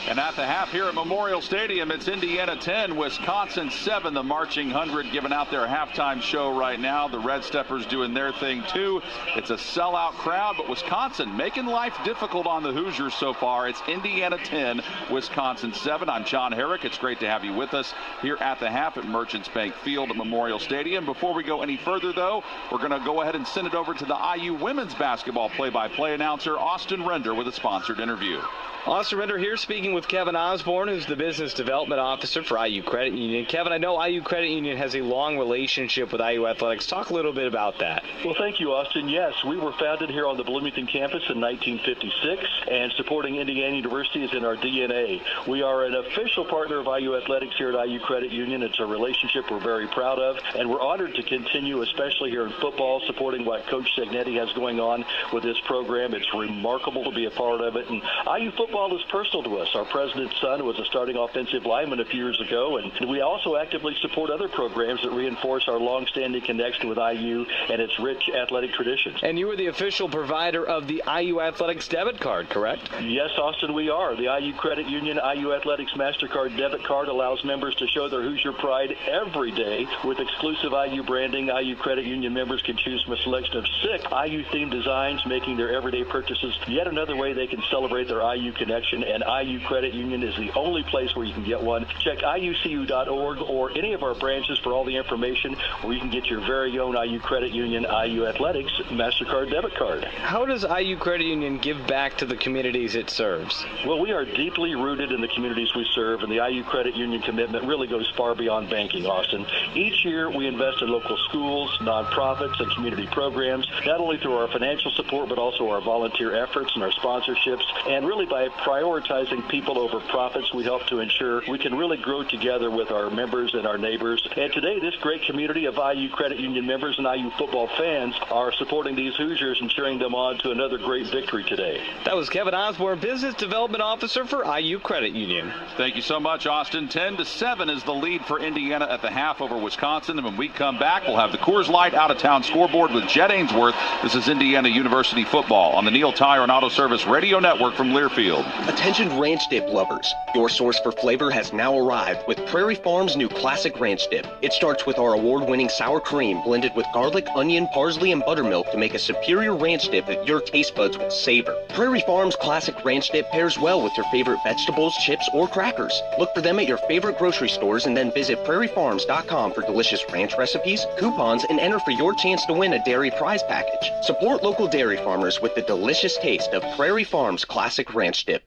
And at the half here at Memorial Stadium, it's Indiana 10, Wisconsin 7. The Marching 100 giving out their halftime show right now. The Red Steppers doing their thing, too. It's a sellout crowd, but Wisconsin making life difficult on the Hoosiers so far. It's Indiana 10, Wisconsin 7. I'm John Herrick. It's great to have you with us here at the half at Merchants Bank Field at Memorial Stadium. Before we go any further, though, we're going to go ahead and send it over to the IU women's basketball play-by-play announcer, Austin Render, with a sponsored interview. Austin Render here, speaking with Kevin Osborne, who's the Business Development Officer for IU Credit Union. Kevin, I know IU Credit Union has a long relationship with IU Athletics. Talk a little bit about that. Well, thank you, Austin. Yes, we were founded here on the Bloomington campus in 1956, and supporting Indiana University is in our DNA. We are an official partner of IU Athletics here at IU Credit Union. It's a relationship we're very proud of, and we're honored to continue, especially here in football, supporting what Coach Signetti has going on with this program. It's remarkable to be a part of it, and IU football is personal to us. Our president's son was a starting offensive lineman a few years ago, and we also actively support other programs that reinforce our long-standing connection with IU and its rich athletic traditions. And you are the official provider of the IU Athletics debit card, correct? Yes, Austin, we are. The IU Credit Union IU Athletics MasterCard debit card allows members to show their Hoosier pride every day. With exclusive IU branding, IU Credit Union members can choose from a selection of 6 IU-themed designs, making their everyday purchases yet another way they can celebrate their IU connection, and IU Credit Credit Union is the only place where you can get one. Check IUCU.org or any of our branches for all the information where you can get your very own IU Credit Union, IU Athletics MasterCard debit card. How does IU Credit Union give back to the communities it serves? Well, we are deeply rooted in the communities we serve, and the IU Credit Union commitment really goes far beyond banking, Austin. Each year, we invest in local schools, nonprofits, and community programs, not only through our financial support, but also our volunteer efforts and our sponsorships. And really, by prioritizing people over profits, we help to ensure we can really grow together with our members and our neighbors. And today, this great community of IU Credit Union members and IU football fans are supporting these Hoosiers and cheering them on to another great victory today. That was Kevin Osborne, Business Development Officer for IU Credit Union. Thank you so much, Austin. 10-7 is the lead for Indiana at the half over Wisconsin. And when we come back, we'll have the Coors Light out-of-town scoreboard with Jed Ainsworth. This is Indiana University football on the Neil Tire and Auto Service Radio Network from Learfield. Attention ranch dip lovers. Your source for flavor has now arrived with Prairie Farms' new Classic Ranch Dip. It starts with our award-winning sour cream blended with garlic, onion, parsley, and buttermilk to make a superior ranch dip that your taste buds will savor. Prairie Farms' Classic Ranch Dip pairs well with your favorite vegetables, chips, or crackers. Look for them at your favorite grocery stores and then visit prairiefarms.com for delicious ranch recipes, coupons, and enter for your chance to win a dairy prize package. Support local dairy farmers with the delicious taste of Prairie Farms Classic Ranch Dip.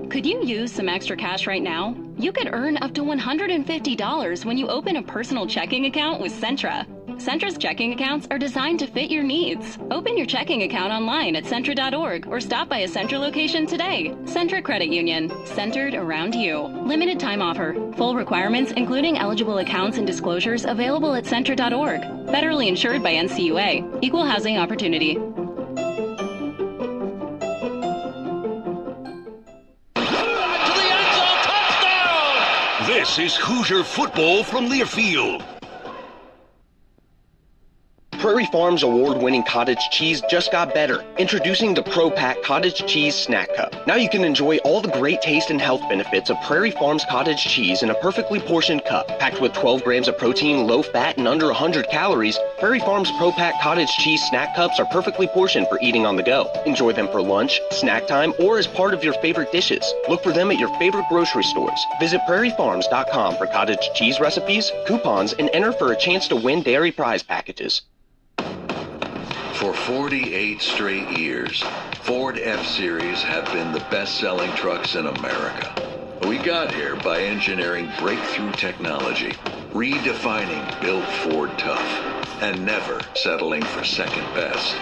Could you use some extra cash right now? You could earn up to $150 when you open a personal checking account with Centra. Centra's checking accounts are designed to fit your needs. Open your checking account online at Centra.org or stop by a Centra location today. Centra Credit Union, centered around you. Limited time offer. Full requirements, including eligible accounts and disclosures, available at Centra.org. Federally insured by NCUA. Equal housing opportunity. This is Hoosier football from Learfield. Prairie Farms award-winning cottage cheese just got better. Introducing the Pro Pack Cottage Cheese Snack Cup. Now you can enjoy all the great taste and health benefits of Prairie Farms cottage cheese in a perfectly portioned cup. Packed with 12 grams of protein, low fat, and under 100 calories, Prairie Farms Pro Pack Cottage Cheese Snack Cups are perfectly portioned for eating on the go. Enjoy them for lunch, snack time, or as part of your favorite dishes. Look for them at your favorite grocery stores. Visit prairiefarms.com for cottage cheese recipes, coupons, and enter for a chance to win dairy prize packages. For 48 straight years, Ford F-Series have been the best-selling trucks in America. We got here by engineering breakthrough technology, redefining Built Ford Tough, and never settling for second best.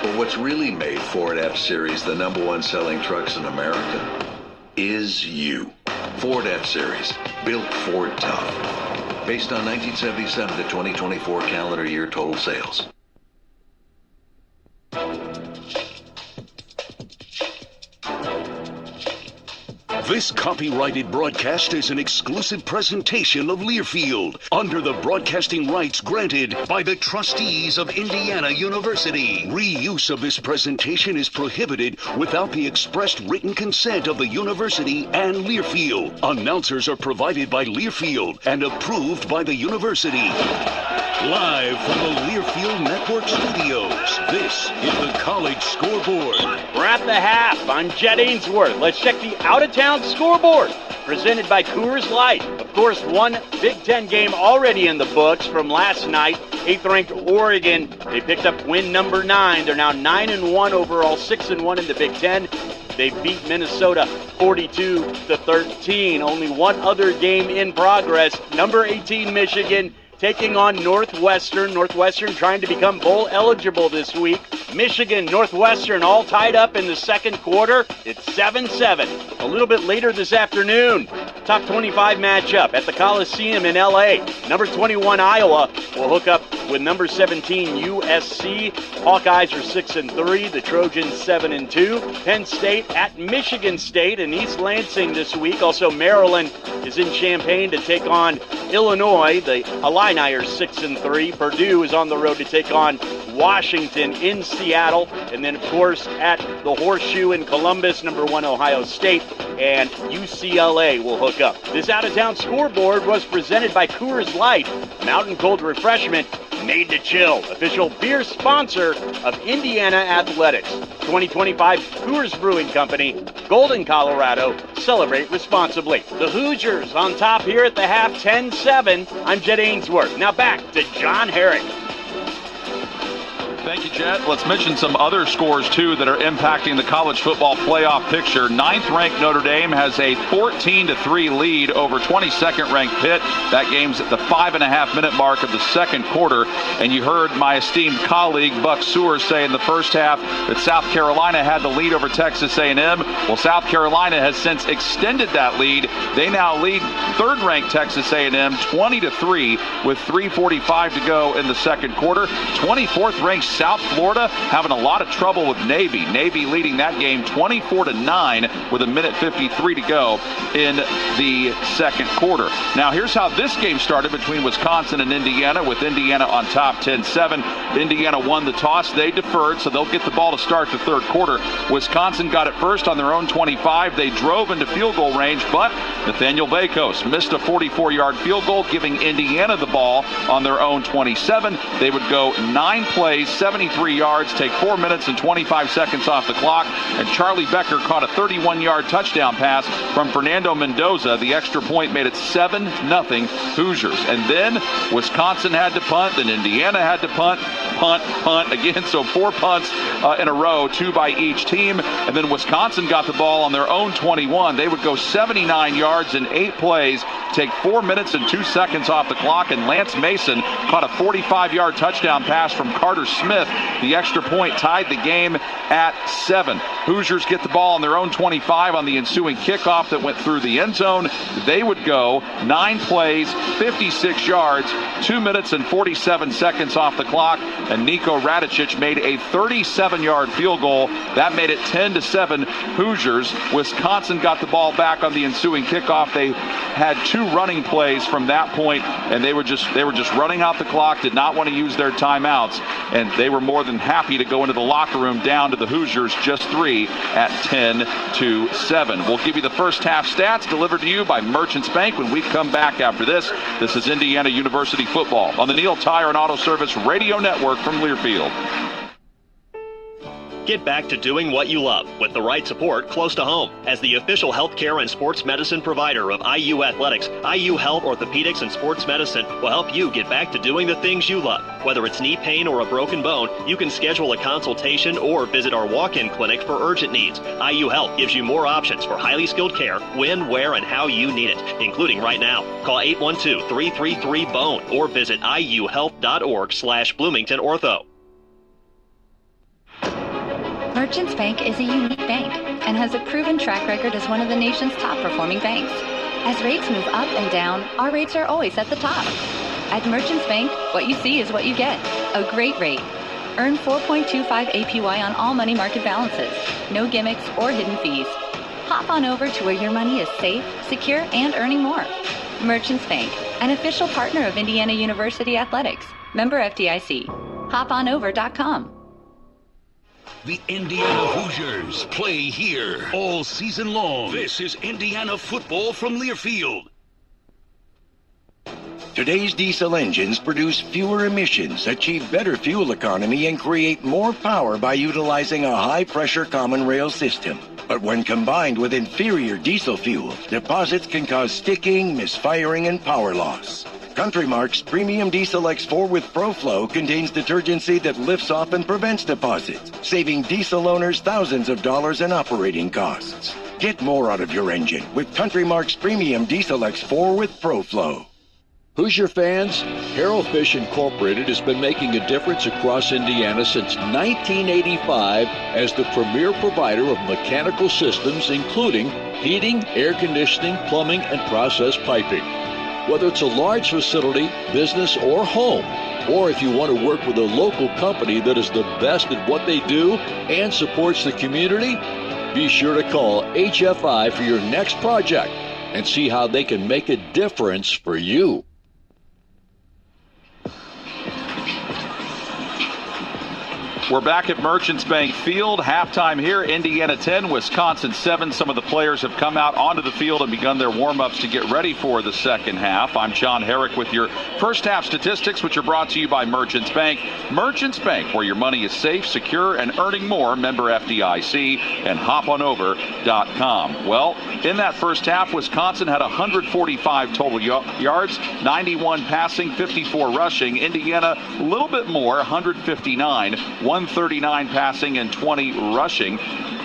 But what's really made Ford F-Series the #1 selling trucks in America is you. Ford F-Series, Built Ford Tough. Based on 1977 to 2024 calendar year total sales. This copyrighted broadcast is an exclusive presentation of Learfield under the broadcasting rights granted by the trustees of Indiana University. Reuse of this presentation is prohibited without the expressed written consent of the university and Learfield. Announcers are provided by Learfield and approved by the university. Live from the Learfield Network Studios, this is the College Scoreboard. We're at the half. I'm Jed Ainsworth. Let's check the out-of-town scoreboard presented by Coors Light. Of course, one Big Ten game already in the books from last night. 8th-ranked Oregon, they picked up win number 9. They're now 9-1 overall, 6-1 in the Big Ten. They beat Minnesota 42-13. Only one other game in progress. Number 18, Michigan, taking on Northwestern. Northwestern trying to become bowl eligible this week. Michigan, Northwestern all tied up in the second quarter. It's 7-7. A little bit later this afternoon, top 25 matchup at the Coliseum in LA. Number 21 Iowa will hook up with number 17 USC. Hawkeyes are 6-3. The Trojans 7-2. Penn State at Michigan State in East Lansing this week. Also Maryland is in Champaign to take on Illinois. The Illini are 6-3. Purdue is on the road to take on Washington in Seattle. And then, of course, at the Horseshoe in Columbus, number 1 Ohio State and UCLA will hook up. This out-of-town scoreboard was presented by Coors Light, mountain cold refreshment Made to Chill, official beer sponsor of Indiana Athletics. 2025 Coors Brewing Company, Golden, Colorado. Celebrate responsibly. The Hoosiers on top here at the half, 10-7. I'm Jed Ainsworth. Now back to John Herrick. Thank you, Jet. Let's mention some other scores, too, that are impacting the college football playoff picture. 9th-ranked Notre Dame has a 14-3 lead over 22nd-ranked Pitt. That game's at the 5.5-minute mark of the second quarter. And you heard my esteemed colleague, Buck Sewers, say in the first half that South Carolina had the lead over Texas A&M. Well, South Carolina has since extended that lead. They now lead 3rd-ranked Texas A&M 20-3 with 3:45 to go in the second quarter. 24th-ranked South Florida having a lot of trouble with Navy. Navy leading that game 24-9 with 1:53 to go in the second quarter. Now here's how this game started between Wisconsin and Indiana, with Indiana on top 10-7. Indiana won the toss. They deferred, so they'll get the ball to start the third quarter. Wisconsin got it first on their own 25. They drove into field goal range, but Nathaniel Bakos missed a 44-yard field goal, giving Indiana the ball on their own 27. They would go 9 plays, 73 yards, take 4 minutes and 25 seconds off the clock, and Charlie Becker caught a 31-yard touchdown pass from Fernando Mendoza. The extra point made it 7-0 Hoosiers. And then Wisconsin had to punt, then Indiana had to punt again, so 4 punts in a row, 2 by each team. And then Wisconsin got the ball on their own 21. They would go 79 yards in 8 plays, take 4 minutes and 2 seconds off the clock, and Lance Mason caught a 45-yard touchdown pass from Carter Smith. The extra point tied the game at 7. Hoosiers get the ball on their own 25 on the ensuing kickoff that went through the end zone. They would go 9 plays, 56 yards, 2 minutes and 47 seconds off the clock, and Niko Radicic made a 37-yard field goal. That made it 10-7 Hoosiers. Wisconsin got the ball back on the ensuing kickoff. They had 2 running plays from that point, and they were just running out the clock, did not want to use their timeouts, and they were more than happy to go into the locker room down to the Hoosiers just 3 at 10-7. We'll give you the first half stats delivered to you by Merchants Bank when we come back after this. This is Indiana University football on the Neal Tire and Auto Service Radio Network from Learfield. Get back to doing what you love with the right support close to home. As the official healthcare and sports medicine provider of IU Athletics, IU Health Orthopedics and Sports Medicine will help you get back to doing the things you love. Whether it's knee pain or a broken bone, you can schedule a consultation or visit our walk-in clinic for urgent needs. IU Health gives you more options for highly skilled care when, where, and how you need it, including right now. Call 812-333-BONE or visit iuhealth.org/Bloomington Ortho. Merchants Bank is a unique bank and has a proven track record as one of the nation's top performing banks. As rates move up and down, our rates are always at the top. At Merchants Bank, what you see is what you get. A great rate. Earn 4.25 APY on all money market balances. No gimmicks or hidden fees. Hop on over to where your money is safe, secure, and earning more. Merchants Bank, an official partner of Indiana University Athletics. Member FDIC. HopOnOver.com. The Indiana Hoosiers play here all season long. This is Indiana football from Learfield. Today's diesel engines produce fewer emissions, achieve better fuel economy, and create more power by utilizing a high-pressure common rail system. But when combined with inferior diesel fuel, deposits can cause sticking, misfiring, and power loss. Countrymark's Premium Diesel X4 with ProFlow contains detergency that lifts off and prevents deposits, saving diesel owners thousands of dollars in operating costs. Get more out of your engine with Countrymark's Premium Diesel X4 with ProFlow. Hoosier fans, Harrow Fish Incorporated has been making a difference across Indiana since 1985 as the premier provider of mechanical systems, including heating, air conditioning, plumbing, and process piping. Whether it's a large facility, business, or home, or if you want to work with a local company that is the best at what they do and supports the community, be sure to call HFI for your next project and see how they can make a difference for you. We're back at Merchants Bank Field. Halftime here, Indiana 10, Wisconsin 7. Some of the players have come out onto the field and begun their warm-ups to get ready for the second half. I'm John Herrick with your first half statistics, which are brought to you by Merchants Bank. Merchants Bank, where your money is safe, secure, and earning more. Member FDIC and hoponover.com. Well, in that first half, Wisconsin had 145 total yards, 91 passing, 54 rushing. Indiana, a little bit more, 159, 139 passing, and 20 rushing.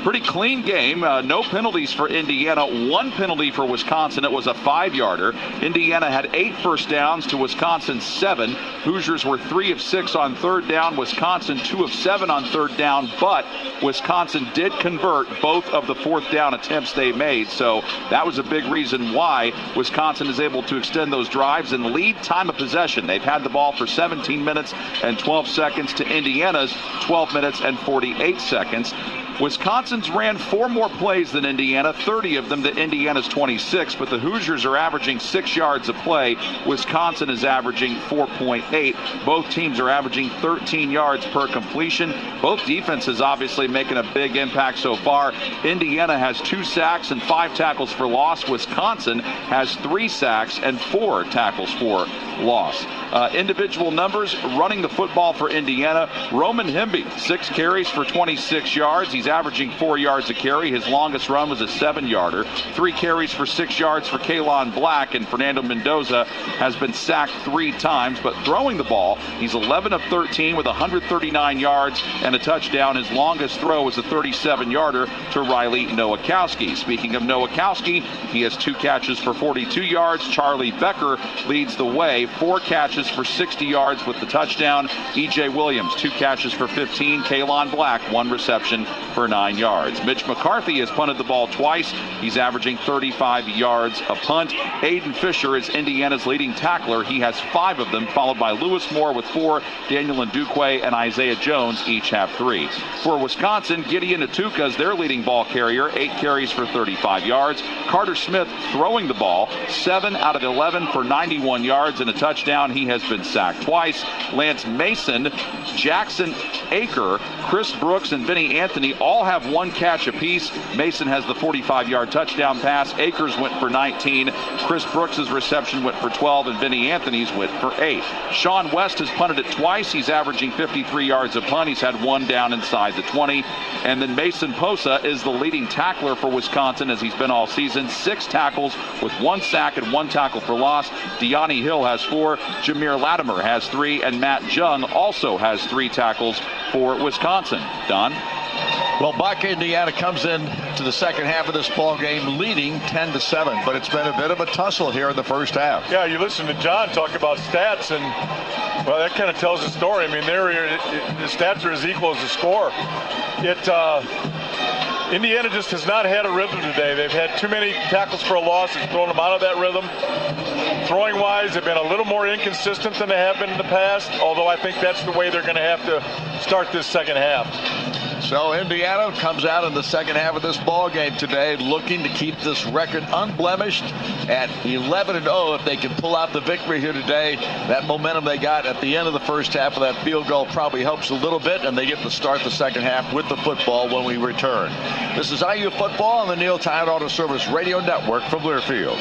Pretty clean game. No penalties for Indiana. One penalty for Wisconsin. It was a 5-yarder. Indiana had 8 first downs to Wisconsin's 7. Hoosiers were 3 of 6 on third down. Wisconsin 2 of 7 on third down. But Wisconsin did convert both of the fourth down attempts they made. So that was a big reason why Wisconsin is able to extend those drives and lead time of possession. They've had the ball for 17 minutes and 12 seconds to Indiana's 12 minutes and 48 seconds. Wisconsin's ran 4 more plays than Indiana, 30 of them to Indiana's 26, but the Hoosiers are averaging 6 yards a play. Wisconsin is averaging 4.8. Both teams are averaging 13 yards per completion. Both defenses obviously making a big impact so far. Indiana has 2 sacks and 5 tackles for loss. Wisconsin has 3 sacks and 4 tackles for loss. Individual numbers, running the football for Indiana. Roman Hemby, 6 carries for 26 yards. He's averaging 4 yards a carry. His longest run was a 7-yarder. 3 carries for 6 yards for Kalon Black, and Fernando Mendoza has been sacked 3 times. But throwing the ball, he's 11 of 13 with 139 yards and a touchdown. His longest throw was a 37-yarder to Riley Nowakowski. Speaking of Nowakowski, he has 2 catches for 42 yards. Charlie Becker leads the way, 4 catches for 60 yards with the touchdown. E.J. Williams, 2 catches for 15. Kalon Black, 1 reception for 9 yards. Mitch McCarthy has punted the ball twice. He's averaging 35 yards a punt. Aiden Fisher is Indiana's leading tackler. He has 5 of them, followed by Lewis Moore with 4. Daniel Ndukwe and Isaiah Jones each have 3. For Wisconsin, Gideon Atuka is their leading ball carrier, 8 carries for 35 yards. Carter Smith throwing the ball, 7 out of 11 for 91 yards and a touchdown. He has been sacked twice. Lance Mason, Jackson Aker, Chris Brooks, and Vinny Anthony all have 1 catch apiece. Mason has the 45-yard touchdown pass. Akers went for 19. Chris Brooks' reception went for 12, and Vinny Anthony's went for 8. Sean West has punted it twice. He's averaging 53 yards a punt. He's had 1 down inside the 20. And then Mason Posa is the leading tackler for Wisconsin, as he's been all season. 6 tackles with 1 sack and 1 tackle for loss. Deani Hill has 4. Jameer Latimer has 3. And Matt Jung also has 3 tackles for Wisconsin. Don? Well, Buck, Indiana comes in to the second half of this ball game leading 10-7, but it's been a bit of a tussle here in the first half. Yeah, you listen to John talk about stats, and well, that kind of tells the story. I mean, the stats are as equal as the score. Indiana just has not had a rhythm today. They've had too many tackles for a loss. It's thrown them out of that rhythm. Throwing-wise, they've been a little more inconsistent than they have been in the past, although I think that's the way they're going to have to start this second half. So Indiana comes out in the second half of this ball game today looking to keep this record unblemished at 11-0. If they can pull out the victory here today, that momentum they got at the end of the first half of that field goal probably helps a little bit, and they get to start the second half with the football when we return. This is IU Football on the Neil Tide Auto Service Radio Network from Learfield.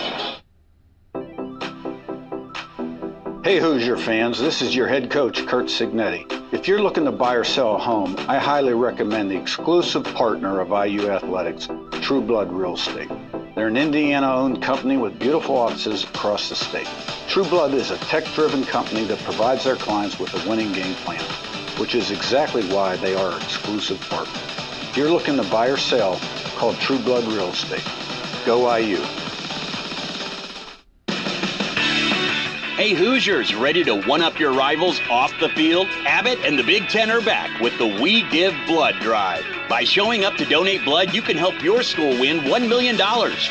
Hey Hoosier fans, this is your head coach, Kurt Signetti. If you're looking to buy or sell a home, I highly recommend the exclusive partner of IU Athletics, True Blood Real Estate. They're an Indiana-owned company with beautiful offices across the state. True Blood is a tech-driven company that provides their clients with a winning game plan, which is exactly why they are our exclusive partner. If you're looking to buy or sell, call True Blood Real Estate. Go IU. Hey Hoosiers, ready to one-up your rivals off the field? Abbott and the Big Ten are back with the We Give Blood Drive. By showing up to donate blood, you can help your school win $1 million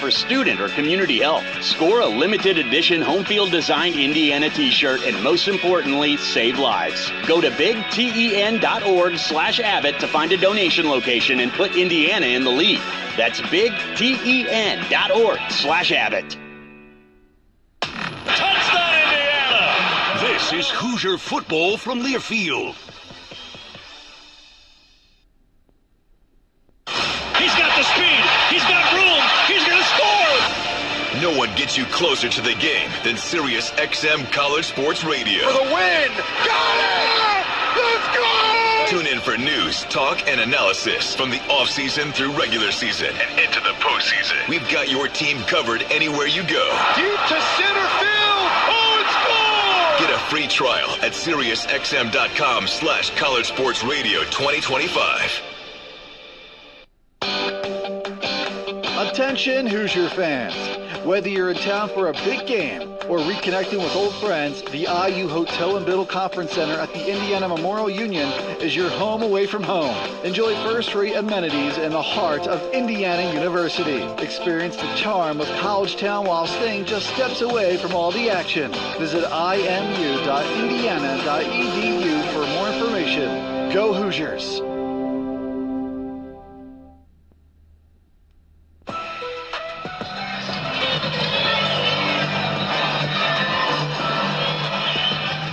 for student or community health. Score a limited edition home field designed Indiana t-shirt, and most importantly, save lives. Go to bigten.org/Abbott to find a donation location and put Indiana in the lead. That's bigten.org/Abbott. This is Hoosier football from Learfield. what gets you closer to the game than Sirius XM College Sports Radio. For the win! Got it! Let's go! Tune in for news, talk, and analysis from the offseason through regular season and into the postseason. We've got your team covered anywhere you go. Deep to center field! Oh, it's gone! Get a free trial at SiriusXM.com/College Sports Radio 2025. Attention Hoosier fans. Whether you're in town for a big game or reconnecting with old friends, the IU Hotel and Biddle Conference Center at the Indiana Memorial Union is your home away from home. Enjoy first-rate amenities in the heart of Indiana University. Experience the charm of College Town while staying just steps away from all the action. Visit imu.indiana.edu for more information. Go Hoosiers!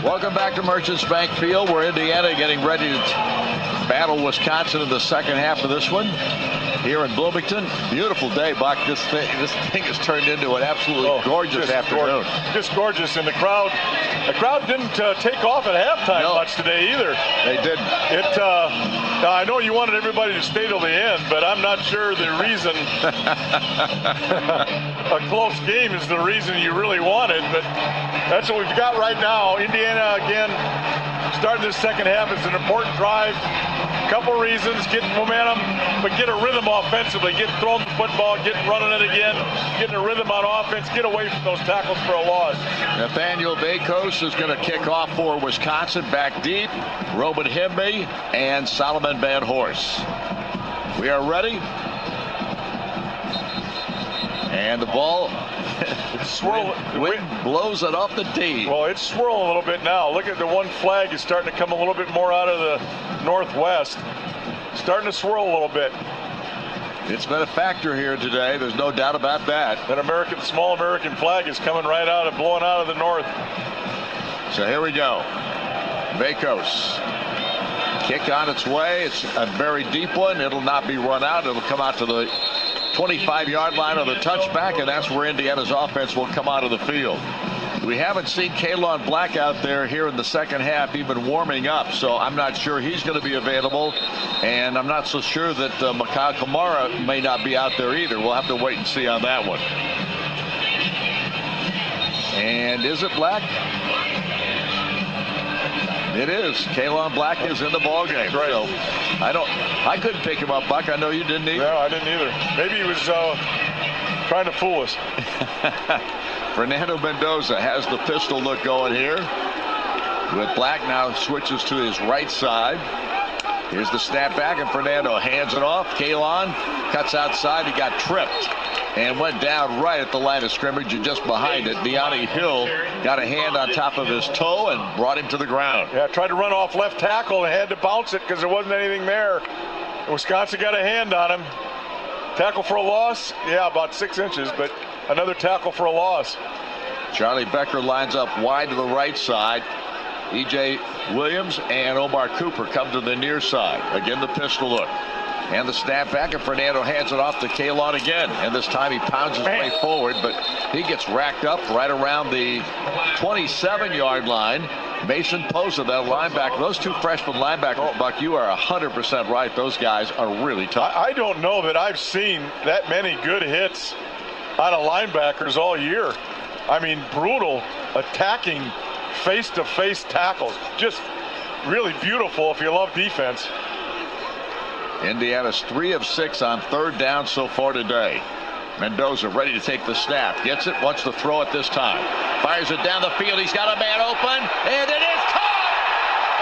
Welcome back to Merchants Bank Field, where Indiana getting ready to battle Wisconsin in the second half of this one. Here in Bloomington, beautiful day, Buck. This thing has turned into an absolutely gorgeous afternoon. Just gorgeous, and the crowd didn't take off at halftime much today either. They didn't. Now I know you wanted everybody to stay till the end, but I'm not sure the reason a close game is the reason you really wanted. But that's what we've got right now. Indiana again starting this second half. It's an important drive. Couple reasons: get momentum, but get a rhythm offensively. Get throwing the football, get running it again, getting a rhythm on offense. Get away from those tackles for a loss. Nathaniel Bakos is going to kick off for Wisconsin, back deep. Robin Himby and Solomon Van Horst. We are ready. And the ball, wind blows it off the tee. Well, it's swirling a little bit now. Look at the one flag is starting to come a little bit more out of the northwest. Starting to swirl a little bit. It's been a factor here today. There's no doubt about that. That small American flag is coming right out and blowing out of the north. So here we go. Bakos. Kick on its way. It's a very deep one. It'll not be run out. It'll come out to the 25-yard line on the touchback, and that's where Indiana's offense will come out of the field. We haven't seen Kalon Black out there here in the second half, even warming up, so I'm not sure he's going to be available, and I'm not so sure that Mikhail Kamara may not be out there either. We'll have to wait and see on that one. And is it Black? It is. Kalon Black is in the ballgame. Right. So I couldn't pick him up, Buck. I know you didn't either. No, I didn't either. Maybe he was trying to fool us. Fernando Mendoza has the pistol look going here. With Black now switches to his right side. Here's the snap back, and Fernando hands it off. Kalon cuts outside. He got tripped and went down right at the line of scrimmage, and just behind it, Deani Hill got a hand on top of his toe and brought him to the ground. Yeah, tried to run off left tackle and had to bounce it because there wasn't anything there. Wisconsin got a hand on him. Tackle for a loss? Yeah, about 6 inches, but another tackle for a loss. Charlie Becker lines up wide to the right side. E.J. Williams and Omar Cooper come to the near side. Again, the pistol look. And the snap back, and Fernando hands it off to Kalon again. And this time he pounds his way forward, but he gets racked up right around the 27-yard line. Mason Posa, that linebacker. Those two freshman linebackers, Buck, you are 100% right. Those guys are really tough. I don't know that I've seen that many good hits out of linebackers all year. I mean, brutal, attacking, face-to-face tackles. Just really beautiful if you love defense. Indiana's 3 of 6 on third down so far today. Mendoza ready to take the snap. Gets it, wants to throw it this time. Fires it down the field. He's got a man open, and it is caught!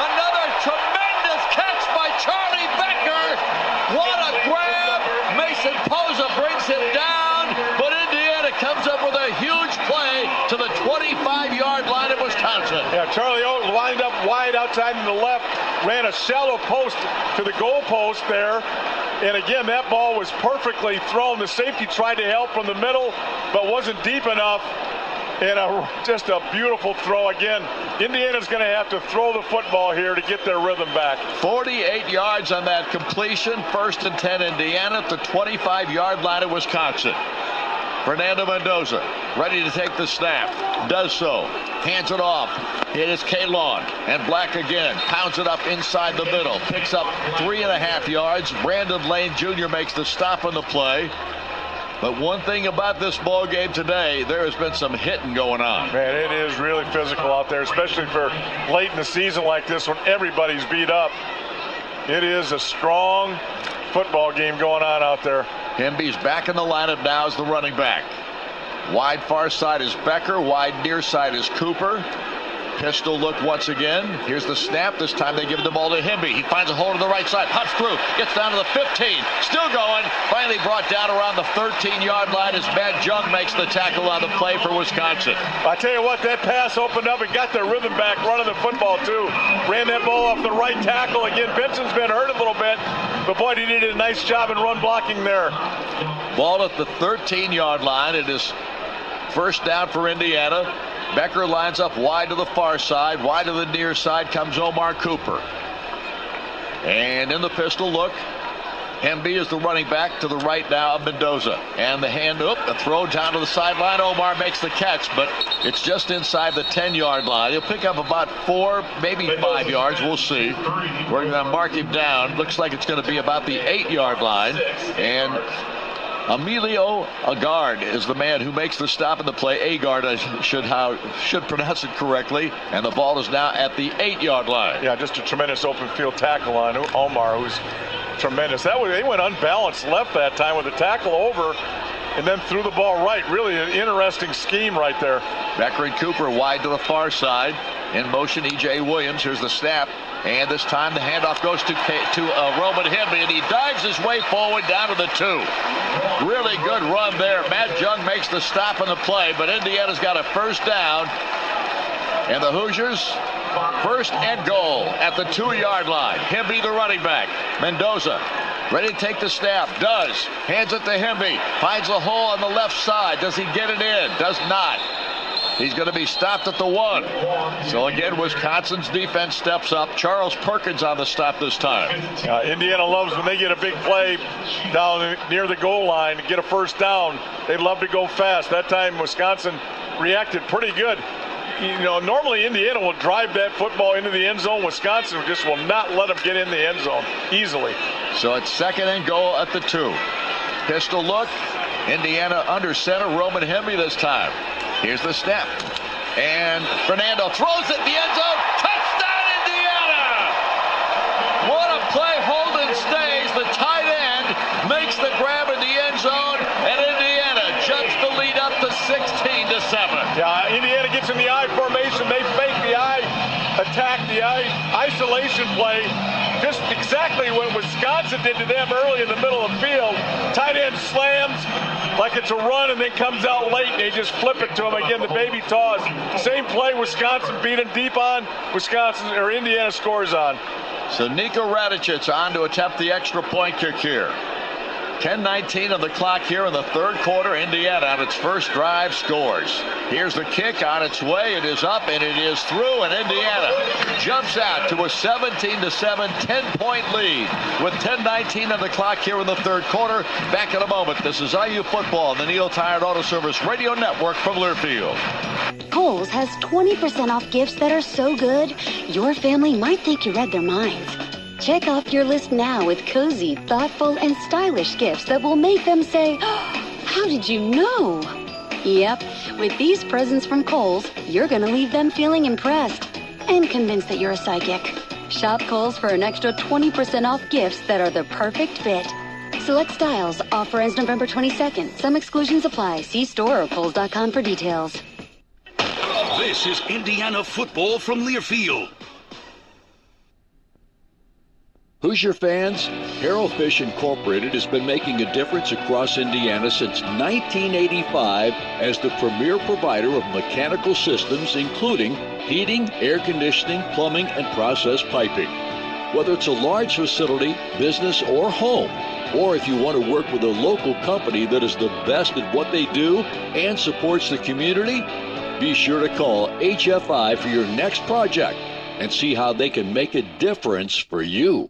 Another tremendous catch by Charlie Becker. What a grab! Mason Posa brings him down, but Indiana comes up with a huge play to the 25-yard line of Wisconsin. Yeah, Charlie lined up wide outside in the left, ran a shallow post to the goal post there. And again, that ball was perfectly thrown. The safety tried to help from the middle, but wasn't deep enough. And just a beautiful throw again. Indiana's going to have to throw the football here to get their rhythm back. 48 yards on that completion. 1st and 10 Indiana at the 25-yard line of Wisconsin. Fernando Mendoza ready to take the snap. Does so. Hands it off. It is Kalon. And Black again. Pounds it up inside the middle. Picks up 3.5 yards. Brandon Lane Jr. makes the stop on the play. But one thing about this ball game today, there has been some hitting going on. Man, it is really physical out there, especially for late in the season like this when everybody's beat up. It is a strong football game going on out there. Hemby's back in the lineup now as the running back. Wide far side is Becker. Wide near side is Cooper. Pistol look once again. Here's the snap. This time they give the ball to Hemby. He finds a hole to the right side. Puts through. Gets down to the 15. Still going. Finally brought down around the 13-yard line as Matt Jung makes the tackle on the play for Wisconsin. I tell you what, that pass opened up and got their rhythm back running the football too. Ran that ball off the right tackle. Again, Benson's been hurt a little bit, but boy, he did a nice job in run blocking there. Ball at the 13-yard line. It is first down for Indiana. Becker lines up wide to the far side. Wide to the near side comes Omar Cooper. And in the pistol look, Hemby is the running back to the right now of Mendoza. And the hand up, the throw down to the sideline. Omar makes the catch, but it's just inside the 10-yard line. He'll pick up about 4, maybe 5 yards. We'll see. We're going to mark him down. Looks like it's going to be about the 8-yard line. And Emilio Agard is the man who makes the stop in the play. Agard, I should pronounce it correctly. And the ball is now at the 8-yard line. Yeah, just a tremendous open field tackle on Omar, who's tremendous. They went unbalanced left that time with the tackle over and then threw the ball right. Really an interesting scheme right there. Becker and Cooper wide to the far side. In motion, E.J. Williams. Here's the snap. And this time the handoff goes to Roman Hemby, and he dives his way forward down to the 2. Really good run there. Matt Jung makes the stop on the play, but Indiana's got a first down. And the Hoosiers, first and goal at the 2-yard line. Hemby, the running back. Mendoza ready to take the snap. Does. Hands it to Hemby. Finds a hole on the left side. Does he get it in? Does not. He's going to be stopped at the 1. So again, Wisconsin's defense steps up. Charles Perkins on the stop this time. Indiana loves when they get a big play down near the goal line to get a first down. They love to go fast. That time Wisconsin reacted pretty good. You know, normally Indiana will drive that football into the end zone. Wisconsin just will not let them get in the end zone easily. So it's second and goal at the 2. Pistol look. Indiana under center. Roman Hemby this time. Here's the snap. And Fernando throws it in the end zone. Touchdown, Indiana! What a play. Holden stays. The tight end makes the grab in the end zone. And Indiana jumps the lead up to 16-7. Yeah, Indiana gets in the I formation. They fake the I attack, the I isolation play. Just exactly what Wisconsin did to them early in the middle of the field. Tight end slams like it's a run and then comes out late and they just flip it to him. Again, the baby toss. Same play Wisconsin beat him deep on. Indiana scores on. So Niko Radicic on to attempt the extra point kick here. 10:19 on the clock here in the third quarter. Indiana on its first drive scores. Here's the kick on its way. It is up and it is through, and Indiana jumps out to a 17-7 10-point lead with 10:19 on the clock here in the third quarter. Back in a moment. This is IU football on the Neil Tired Auto Service Radio Network from Learfield. Kohl's has 20% off gifts that are so good, your family might think you read their minds. Check off your list now with cozy, thoughtful, and stylish gifts that will make them say, oh, how did you know? Yep, with these presents from Kohl's, you're going to leave them feeling impressed and convinced that you're a psychic. Shop Kohl's for an extra 20% off gifts that are the perfect fit. Select styles. Offer ends November 22nd. Some exclusions apply. See store or Kohls.com for details. This is Indiana football from Learfield. Hoosier fans, Harrell Fish Incorporated has been making a difference across Indiana since 1985 as the premier provider of mechanical systems, including heating, air conditioning, plumbing, and process piping. Whether it's a large facility, business, or home, or if you want to work with a local company that is the best at what they do and supports the community, be sure to call HFI for your next project and see how they can make a difference for you.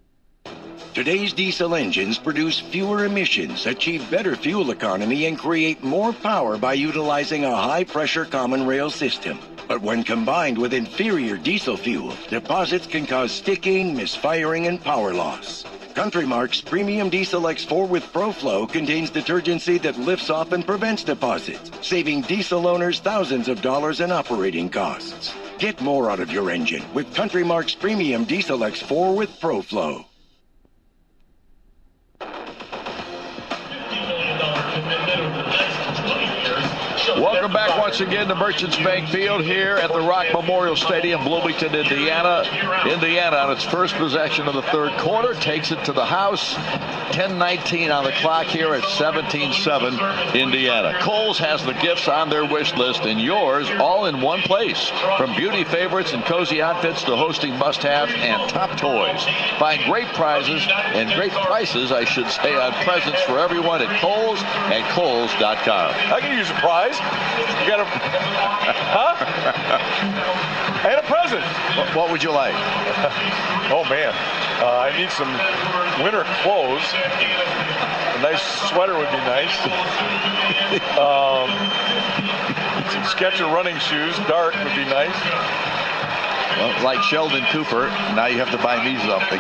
Today's diesel engines produce fewer emissions, achieve better fuel economy, and create more power by utilizing a high-pressure common rail system. But when combined with inferior diesel fuel, deposits can cause sticking, misfiring, and power loss. Country Mark's Premium Diesel X4 with ProFlow contains detergency that lifts off and prevents deposits, saving diesel owners thousands of dollars in operating costs. Get more out of your engine with Country Mark's Premium Diesel X4 with ProFlow. Welcome back once again to Merchants Bank Field here at the Rock Memorial Stadium, Bloomington, Indiana. Indiana on its first possession of the third quarter takes it to the house. 10:19 on the clock here at 17-7 Indiana. Kohl's has the gifts on their wish list and yours all in one place. From beauty favorites and cozy outfits to hosting must-haves and top toys. Find great prizes and great prices, I should say, on presents for everyone at Kohl's and Kohl's.com. I can use a prize. You got a, huh? And a present. What would you like? Oh, man. I need some winter clothes. A nice sweater would be nice. Some Skechers running shoes, dark, would be nice. Well, like Sheldon Cooper, now you have to buy me something.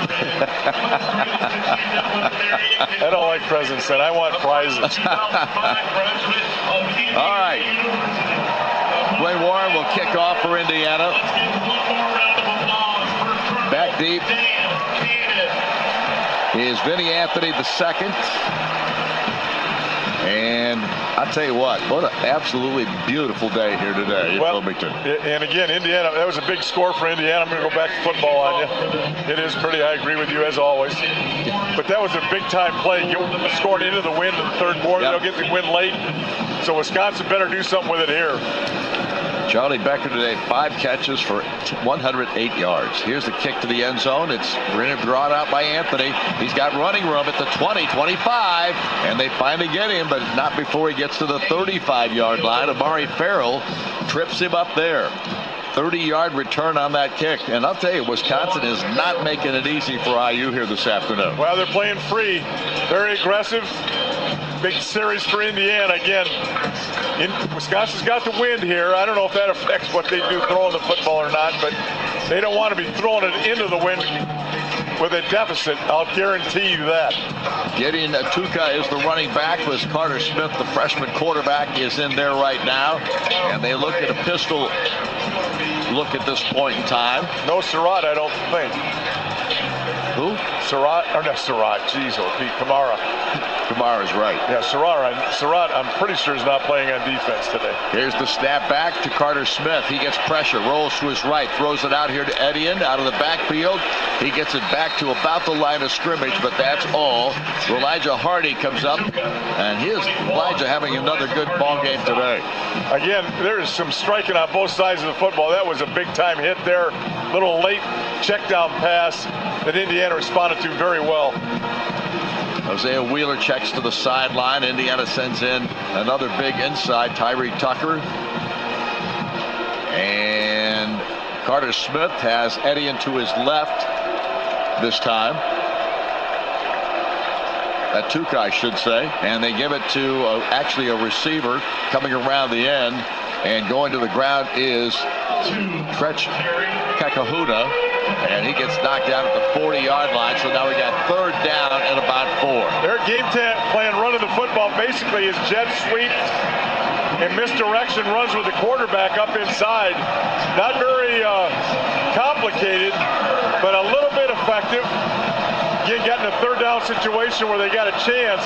I don't like presents, and I want prizes. All right. Dwayne Warren will kick off for Indiana. Back deep is Vinny Anthony II. And I'll tell you what an absolutely beautiful day here today in Bloomington. And again, Indiana, that was a big score for Indiana. I'm going to go back to football on you. It is pretty, I agree with you as always. But that was a big-time play. You scored into the wind in the third quarter. They'll get the win late. So Wisconsin better do something with it here. Charlie Becker today, 5 catches for 108 yards. Here's the kick to the end zone. It's brought out by Anthony. He's got running room at the 20, 25, and they finally get him, but not before he gets to the 35-yard line. Amari Farrell trips him up there. 30-yard return on that kick. And I'll tell you, Wisconsin is not making it easy for IU here this afternoon. Well, they're playing free. Very aggressive. Big series for Indiana again. Wisconsin's got the wind here. I don't know if that affects what they do throwing the football or not, but they don't want to be throwing it into the wind with a deficit. I'll guarantee you that. Gideon Atuka is the running back. Was Carter Smith, the freshman quarterback, is in there right now. And they look at a pistol look at this point in time. No Surratt, I don't think. Who? Surratt, or not Surratt, geez, Kamara. Kamara's right. Yeah, Surratt, I'm pretty sure is not playing on defense today. Here's the snap back to Carter Smith. He gets pressure, rolls to his right, throws it out here to Etienne out of the backfield. He gets it back to about the line of scrimmage, but that's all. Elijah Hardy comes up, and here's Elijah having another good ball game today. Again, there is some striking on both sides of the football. That was a big-time hit there. Little late check-down pass that Indiana responded to very well. Hosea Wheeler checks to the sideline. Indiana sends in another big inside, Tyree Tucker. And Carter Smith has Etienne to his left this time. Atuka, I should say. And they give it to actually a receiver coming around the end. And going to the ground is Tretch Kakahuna. And he gets knocked down at the 40-yard line. So now we got third down and about 4. Their game plan running the football basically is jet sweep and misdirection runs with the quarterback up inside. Not very complicated, but a little bit effective. Again, getting a third down situation where they got a chance.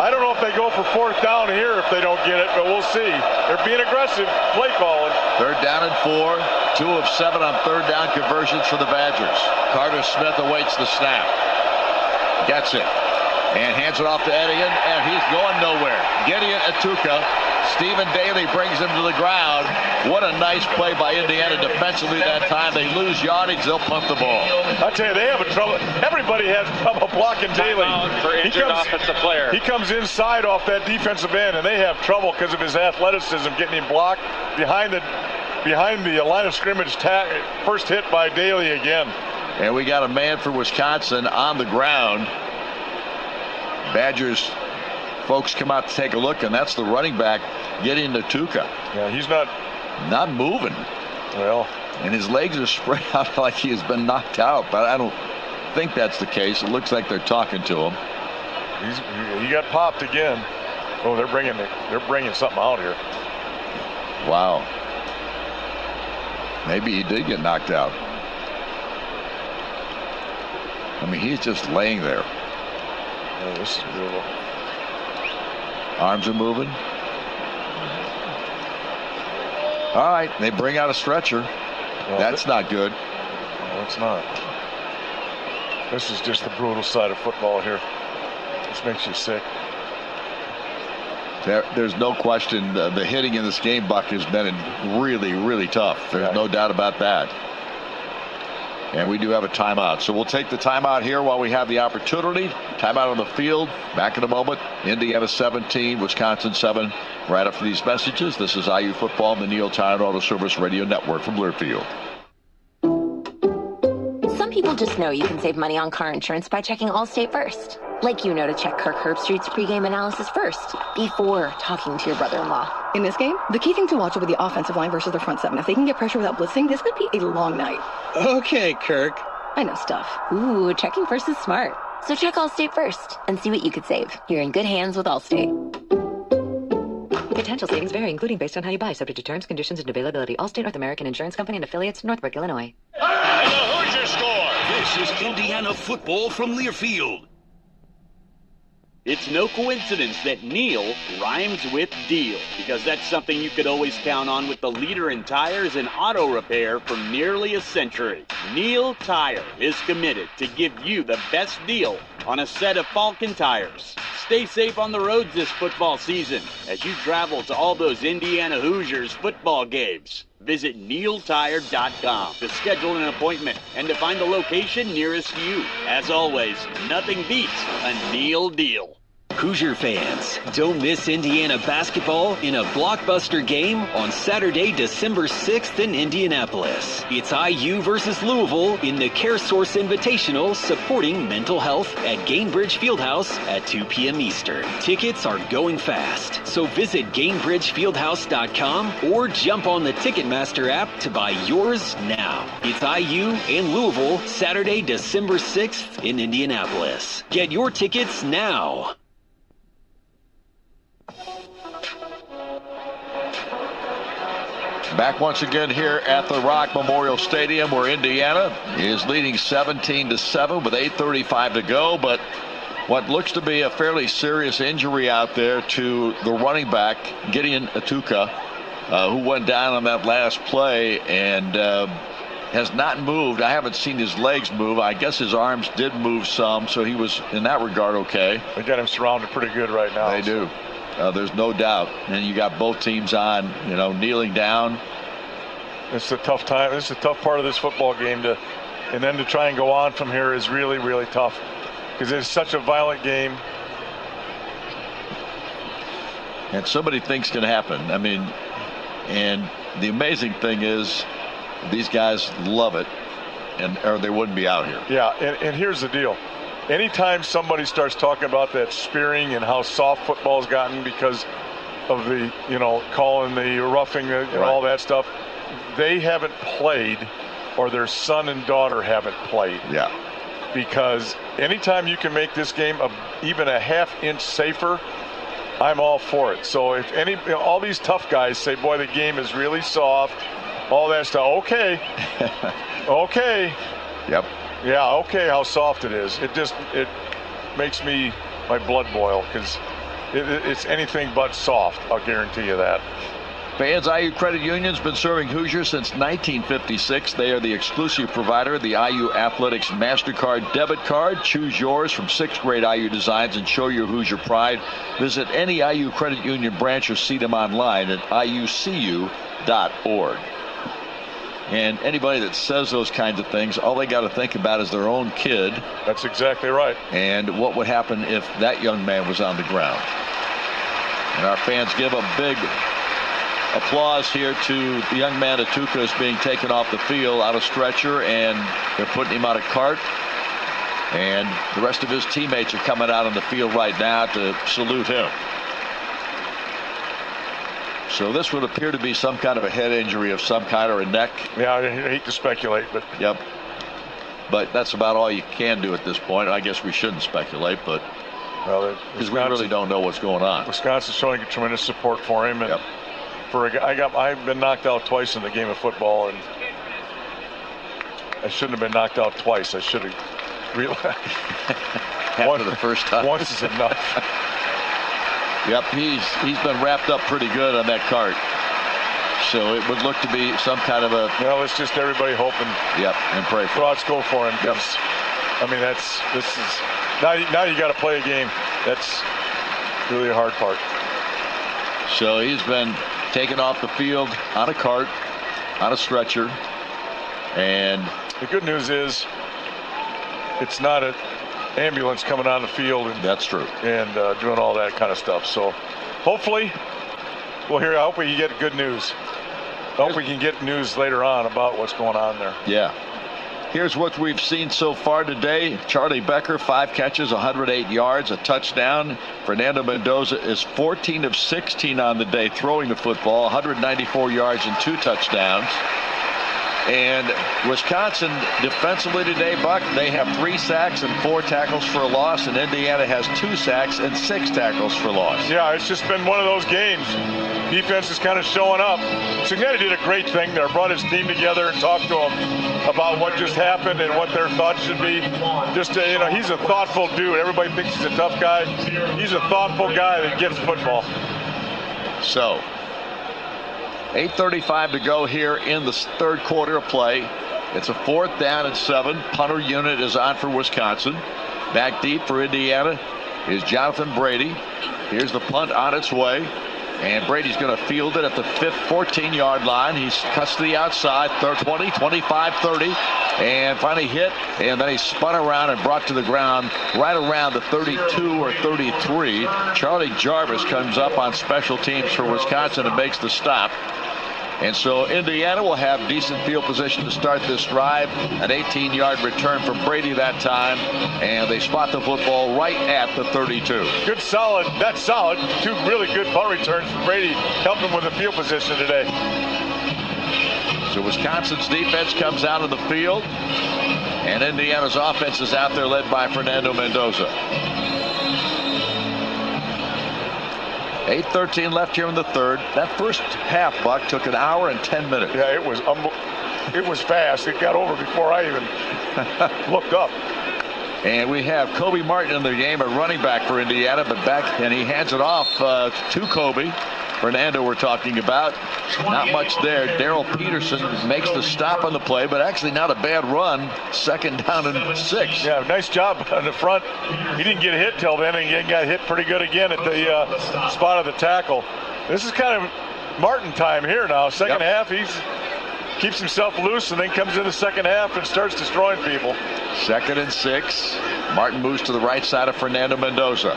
I don't know if they go for fourth down here if they don't get it, but we'll see. They're being aggressive, play calling. Third down and 4. 2 of 7 on third down conversions for the Badgers. Carter Smith awaits the snap. Gets it. And hands it off to Etienne, and he's going nowhere. Gideon Atuka. Stephen Daly brings him to the ground. What a nice play by Indiana defensively that time. They lose yardage, they'll punt the ball. I tell you, they have trouble. Everybody has trouble blocking Daly. For injured offensive player. He comes inside off that defensive end, and they have trouble because of his athleticism getting him blocked behind the line of scrimmage. First hit by Daly again. And we got a man for Wisconsin on the ground. Badgers folks come out to take a look, and that's the running back, Gideon Natuka. Yeah, he's not moving. Well, and his legs are spread out like he has been knocked out, but I don't think that's the case. It looks like they're talking to him. He got popped again. Oh, they're bringing something out here. Wow. Maybe he did get knocked out. I mean, he's just laying there. Oh, this is brutal. Arms are moving. All right, they bring out a stretcher. Well, that's not good. No, it's not. This is just the brutal side of football here. This makes you sick. There's no question the hitting in this game, Buck, has been really, really tough. There's no doubt about that. And we do have a timeout. So we'll take the timeout here while we have the opportunity. Timeout on the field. Back in a moment. Indiana 17, Wisconsin 7. Right after these messages, this is IU Football on the Neil Tire Auto Service Radio Network from Learfield. Some people just know you can save money on car insurance by checking Allstate first. Like you know to check Kirk Herbstreit's pregame analysis first, before talking to your brother-in-law. In this game, the key thing to watch will be the offensive line versus the front seven. If they can get pressure without blitzing, this could be a long night. Okay, Kirk. I know stuff. Ooh, checking first is smart. So check Allstate first and see what you could save. You're in good hands with Allstate. Potential savings vary, including based on how you buy, subject to terms, conditions, and availability. Allstate North American Insurance Company and affiliates, Northbrook, Illinois. And the Hoosiers score. This is Indiana football from Learfield. It's no coincidence that Neil rhymes with deal, because that's something you could always count on with the leader in tires and auto repair for nearly a century. Neil Tire is committed to give you the best deal on a set of Falcon tires. Stay safe on the roads this football season as you travel to all those Indiana Hoosiers football games. Visit NeilTire.com to schedule an appointment and to find the location nearest you. As always, nothing beats a Neil deal. Hoosier fans, don't miss Indiana basketball in a blockbuster game on Saturday, December 6th in Indianapolis. It's IU versus Louisville in the CareSource Invitational supporting mental health at Gainbridge Fieldhouse at 2 p.m. Eastern. Tickets are going fast, so visit GainbridgeFieldhouse.com or jump on the Ticketmaster app to buy yours now. It's IU and Louisville, Saturday, December 6th in Indianapolis. Get your tickets now. Back once again here at the Rock Memorial Stadium, where Indiana is leading 17-7 with 8:35 to go. But what looks to be a fairly serious injury out there to the running back, Gideon Natuka, who went down on that last play and has not moved. I haven't seen his legs move. I guess his arms did move some, so he was in that regard okay. They got him surrounded pretty good right now. They do. There's no doubt. And you got both teams on, kneeling down. It's a tough time. This is a tough part of this football game and then to try and go on from here is really, really tough because it's such a violent game. And so many things can happen. I mean, and the amazing thing is these guys love it, or they wouldn't be out here. Yeah, and here's the deal. Anytime somebody starts talking about that spearing and how soft football's gotten because of the, calling the roughing and all that stuff, they haven't played or their son and daughter haven't played. Yeah. Because anytime you can make this game even a half-inch safer, I'm all for it. So if all these tough guys say, boy, the game is really soft, all that stuff, okay. Okay. Yep. Yeah, okay, how soft it is. It makes my blood boil because it's anything but soft, I'll guarantee you that. Fans, IU Credit Union's been serving Hoosiers since 1956. They are the exclusive provider of the IU Athletics MasterCard debit card. Choose yours from 6 great IU designs and show your Hoosier pride. Visit any IU Credit Union branch or see them online at iucu.org. And anybody that says those kinds of things, all they got to think about is their own kid. That's exactly right. And what would happen if that young man was on the ground. And our fans give a big applause here to the young man Atuka is being taken off the field out of stretcher, and they're putting him on a cart. And the rest of his teammates are coming out on the field right now to salute him. So this would appear to be some kind of a head injury of some kind, or a neck. Yeah, I hate to speculate, but. Yep. But that's about all you can do at this point. I guess we shouldn't speculate, but because we really don't know what's going on. Wisconsin's showing tremendous support for him, and yep. for a guy, I've been knocked out twice in the game of football, and I shouldn't have been knocked out twice. I should have realized. After the first time. Once is enough. Yep, he's been wrapped up pretty good on that cart. So it would look to be some kind of a. Well, it's just everybody hoping. Yep, and pray for. Thoughts go for him. Yep. I mean, this is now you got to play a game. That's really a hard part. So he's been taken off the field on a cart, on a stretcher, and the good news is it's not an ambulance coming on the field. And, that's true. And doing all that kind of stuff. So hopefully, well, here I hope we get good news. I hope we can get news later on about what's going on there. Yeah. Here's what we've seen so far today. Charlie Becker, 5 catches, 108 yards, a touchdown. Fernando Mendoza is 14 of 16 on the day throwing the football, 194 yards and 2 touchdowns. And Wisconsin defensively today, Buck, they have 3 sacks and 4 tackles for a loss, and Indiana has 2 sacks and 6 tackles for loss. Yeah, it's just been one of those games. Defense is kind of showing up. Signetti did a great thing there, brought his team together and talked to them about what just happened and what their thoughts should be. Just, he's a thoughtful dude. Everybody thinks he's a tough guy. He's a thoughtful guy that gets football. So, 8:35 to go here in the third quarter of play. It's a 4th down and 7. Punter unit is on for Wisconsin. Back deep for Indiana is Jonathan Brady. Here's the punt on its way. And Brady's going to field it at the 14-yard line. He's cuts to the outside, 20, 25, 30, and finally hit. And then he spun around and brought to the ground right around the 32 or 33. Charlie Jarvis comes up on special teams for Wisconsin and makes the stop. And so Indiana will have decent field position to start this drive. An 18-yard return from Brady that time, and they spot the football right at the 32. Good, solid. That's solid. 2 really good punt returns from Brady, helping with the field position today. So Wisconsin's defense comes out of the field, and Indiana's offense is out there led by Fernando Mendoza. 8:13 left here in the third. That first half, Buck, took an hour and 10 minutes. Yeah, it was fast. It got over before I even looked up. And we have Kobe Martin in the game, a running back for Indiana, and he hands it off to Kobe. Fernando we're talking about. Not much there. Darrell Peterson makes the stop on the play, but actually not a bad run. 2nd down and 6. Yeah, nice job on the front. He didn't get hit till then, and he got hit pretty good again at the spot of the tackle. This is kind of Martin time here now. Second half, he keeps himself loose and then comes in the second half and starts destroying people. 2nd and 6. Martin moves to the right side of Fernando Mendoza.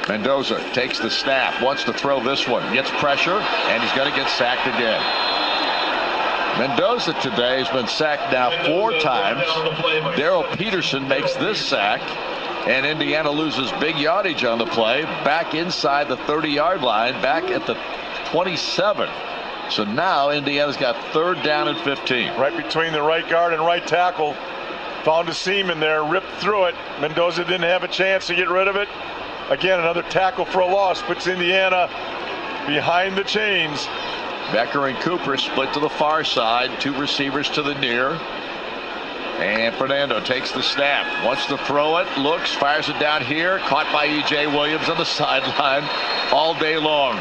Mendoza takes the snap, wants to throw this one, gets pressure, and he's going to get sacked again. Mendoza today has been sacked now 4 times. Darrell Peterson makes this sack, and Indiana loses big yardage on the play, back inside the 30-yard line, back at the 27. So now Indiana's got 3rd down and 15. Right between the right guard and right tackle. Found a seam in there, ripped through it. Mendoza didn't have a chance to get rid of it. Again, another tackle for a loss, puts Indiana behind the chains. Becker and Cooper split to the far side, 2 receivers to the near. And Fernando takes the snap, wants to throw it, looks, fires it down here, caught by E.J. Williams on the sideline all day long.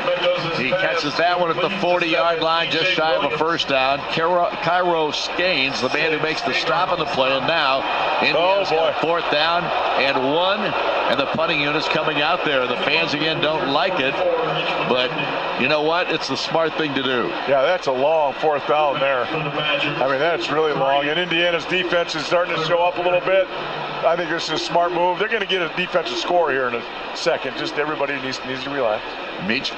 He catches that one at the 40-yard line, just shy of a 1st down. Cairo Skanes, the man who makes the stop on the play, and now Indiana's got 4th down and 1, and the punting unit's coming out there. The fans again don't like it, but you know what? It's the smart thing to do. Yeah, that's a long 4th down there. I mean, that's really long, and Indiana's defense is starting to show up a little bit. I think this is a smart move. They're going to get a defensive score here in a second. Just everybody needs to relax. Mitch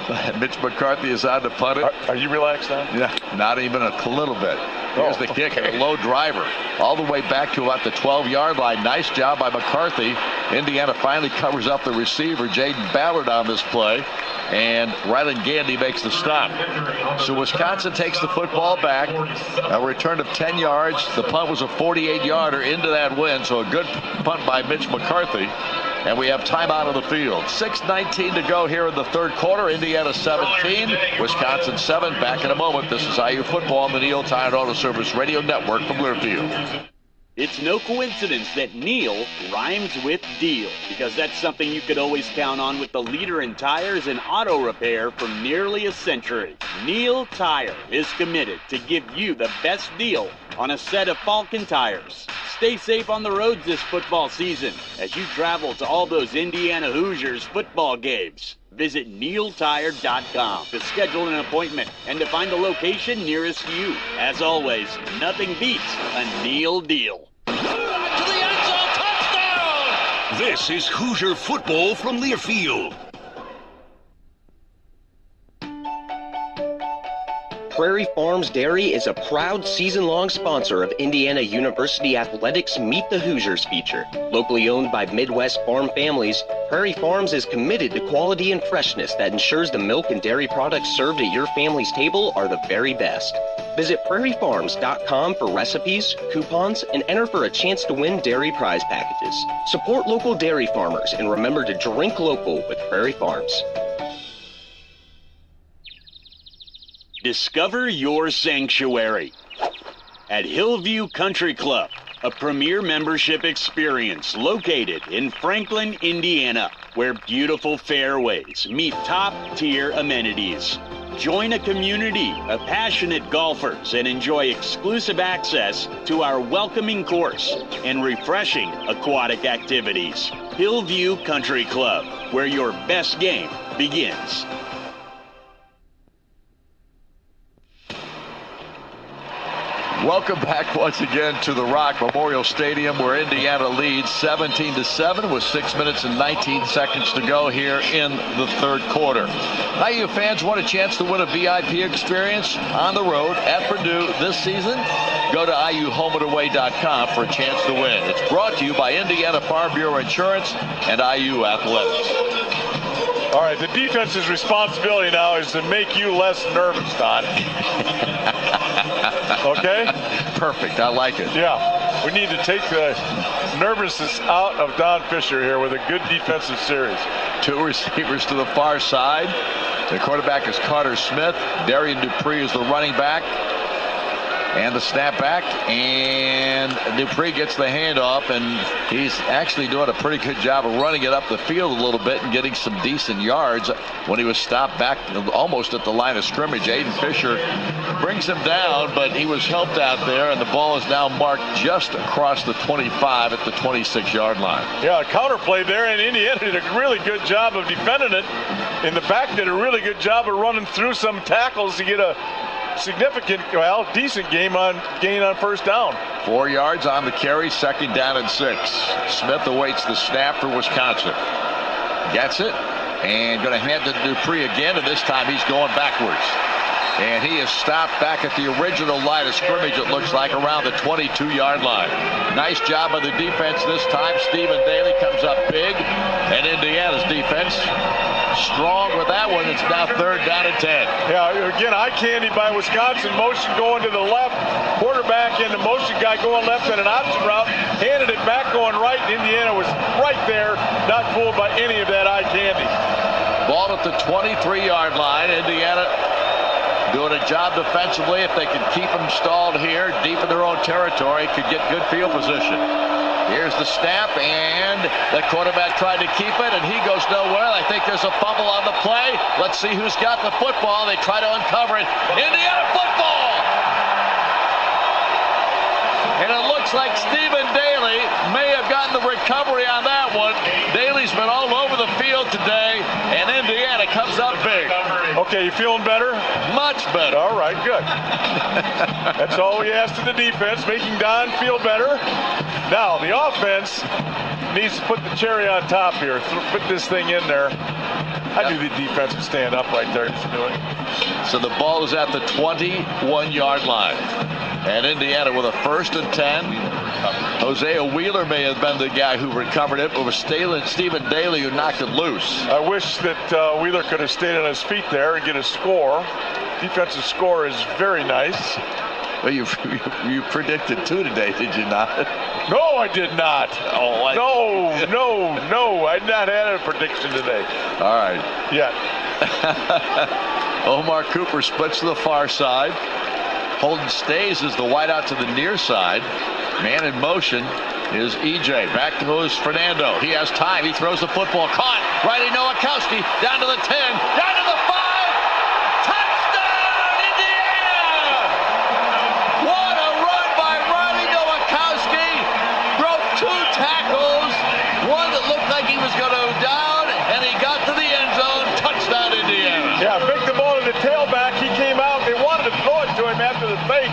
McCarthy is on to punt it. Are you relaxed now? Yeah, not even a little bit. Here's the kick, a low driver, all the way back to about the 12-yard line. Nice job by McCarthy. Indiana finally covers up the receiver, Jaden Ballard, on this play. And Rylan Gandy makes the stop. So Wisconsin takes the football back. A return of 10 yards. The punt was a 48-yarder into that win. So a good punt by Mitch McCarthy. And we have timeout on the field. 6:19 to go here in the third quarter. Indiana 17, Wisconsin 7. Back in a moment. This is IU football on the Neil Tire Auto Service Radio Network from Learfield. It's no coincidence that Neil rhymes with deal, because that's something you could always count on with the leader in tires and auto repair for nearly a century. Neil Tire is committed to give you the best deal on a set of Falcon tires. Stay safe on the roads this football season as you travel to all those Indiana Hoosiers football games. Visit NeilTire.com to schedule an appointment and to find a location nearest you. As always, nothing beats a Neil deal. This is Hoosier football from Learfield. Prairie Farms Dairy is a proud season-long sponsor of Indiana University Athletics Meet the Hoosiers feature. Locally owned by Midwest farm families, Prairie Farms is committed to quality and freshness that ensures the milk and dairy products served at your family's table are the very best. Visit prairiefarms.com for recipes, coupons, and enter for a chance to win dairy prize packages. Support local dairy farmers and remember to drink local with Prairie Farms. Discover your sanctuary at Hillview Country Club, a premier membership experience located in Franklin, Indiana, where beautiful fairways meet top-tier amenities. Join a community of passionate golfers and enjoy exclusive access to our welcoming course and refreshing aquatic activities. Hillview Country Club, where your best game begins. Welcome back once again to the Rock Memorial Stadium, where Indiana leads 17-7 with 6 minutes and 19 seconds to go here in the third quarter. IU fans want a chance to win a VIP experience on the road at Purdue this season? Go to IUHomeAndAway.com for a chance to win. It's brought to you by Indiana Farm Bureau Insurance and IU Athletics. All right, the defense's responsibility now is to make you less nervous, Don. Okay? Perfect. I like it. Yeah. We need to take the nervousness out of Don Fisher here with a good defensive series. Two receivers to the far side. The quarterback is Carter Smith. Darian Dupree is the running back. And the snap back, and Dupree gets the handoff, and he's actually doing a pretty good job of running it up the field a little bit and getting some decent yards when he was stopped back almost at the line of scrimmage. Aiden Fisher brings him down, but he was helped out there, and the ball is now marked just across the 25 at the 26-yard line. Yeah, a counter play there, and Indiana did a really good job of defending it. And the back did a really good job of running through some tackles to get a significant, decent gain on first down. 4 yards on the carry, second down and 6. Smith awaits the snap for Wisconsin. Gets it, and going to hand it to Dupree again, and this time he's going backwards. And he is stopped back at the original line of scrimmage, it looks like, around the 22-yard line. Nice job by the defense this time. Stephen Daly comes up big, and Indiana's defense strong with that one. It's now third down and 10. Yeah, again, eye candy by Wisconsin. Motion going to the left. Quarterback and the motion guy going left in an option route. Handed it back going right. Indiana was right there, not fooled by any of that eye candy. Ball at the 23-yard line. Indiana doing a job defensively. If they can keep them stalled here deep in their own territory, could get good field position. Here's the snap, and the quarterback tried to keep it, and he goes nowhere. I think there's a fumble on the play. Let's see who's got the football. They try to uncover it. Indiana football! And it looks like Stephen Daly may have gotten the recovery on that one. Daly's been all over the field today, and Indiana comes up big. Okay, you feeling better? Much better. All right, good. That's all we asked of the defense, making Don feel better. Now, the offense needs to put the cherry on top here. Put this thing in there. I knew the defense would stand up right there to do it. So the ball is at the 21-yard line. And Indiana with a 1st and 10. Hosea Wheeler may have been the guy who recovered it, but it was Stephen Daly who knocked it loose. I wish that Wheeler could have stayed on his feet there and get a score. Defensive score is very nice. Well, you predicted 2 today, did you not? No, I did not. Oh, No. I not had a prediction today. All right. Yeah. Omar Cooper splits to the far side. Holden stays as the wideout to the near side. Man in motion is EJ. Back goes Fernando. He has time. He throws the football. Caught. Riley Nowakowski down to the 10. Down to the 5. Touchdown, Indiana! What a run by Riley Nowakowski. Broke 2 tackles. One that looked like he was going to go down, and he got to the end zone. Touchdown, Indiana. Yeah, picked the ball to the tailback. He came out. They wanted to throw it to him after the fake.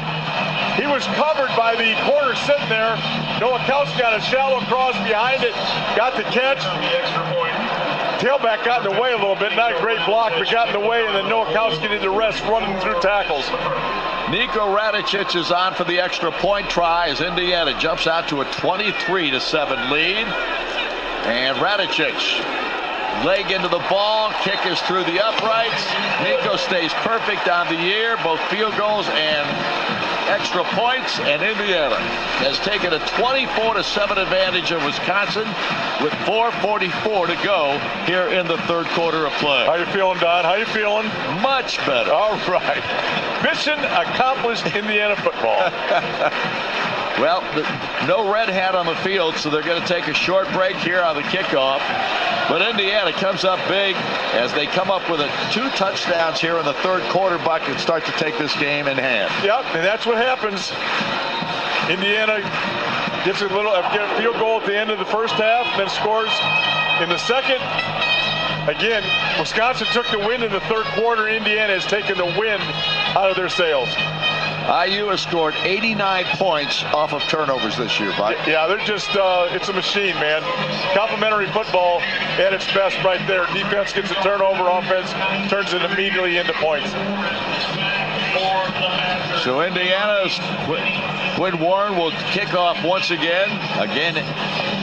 He was covered by the corner sitting there. Nowakowski got a shallow cross behind it. Got the catch. Tailback got in the way a little bit. Not a great block, but got in the way, and then Nowakowski did the rest running through tackles. Nico Radicic is on for the extra point try as Indiana jumps out to a 23-7 lead. And Radicic, leg into the ball, kick is through the uprights. Nico stays perfect on the year, both field goals and extra points, and Indiana has taken a 24-7 advantage of Wisconsin with 4:44 to go here in the third quarter of play. How you feeling, Don? How you feeling? Much better. All right. Mission accomplished, Indiana football. Well, no red hat on the field, so they're going to take a short break here on the kickoff. But Indiana comes up big as they come up with 2 touchdowns here in the third quarter, Buck, and start to take this game in hand. Yep, and that's what happens. Indiana gets a field goal at the end of the first half, and then scores in the second. Again, Wisconsin took the win in the third quarter. Indiana has taken the wind out of their sails. IU has scored 89 points off of turnovers this year, Buck. Yeah, they're just, it's a machine, man. Complimentary football at its best right there. Defense gets a turnover, offense turns it immediately into points. So Indiana's Quinn Warren will kick off once again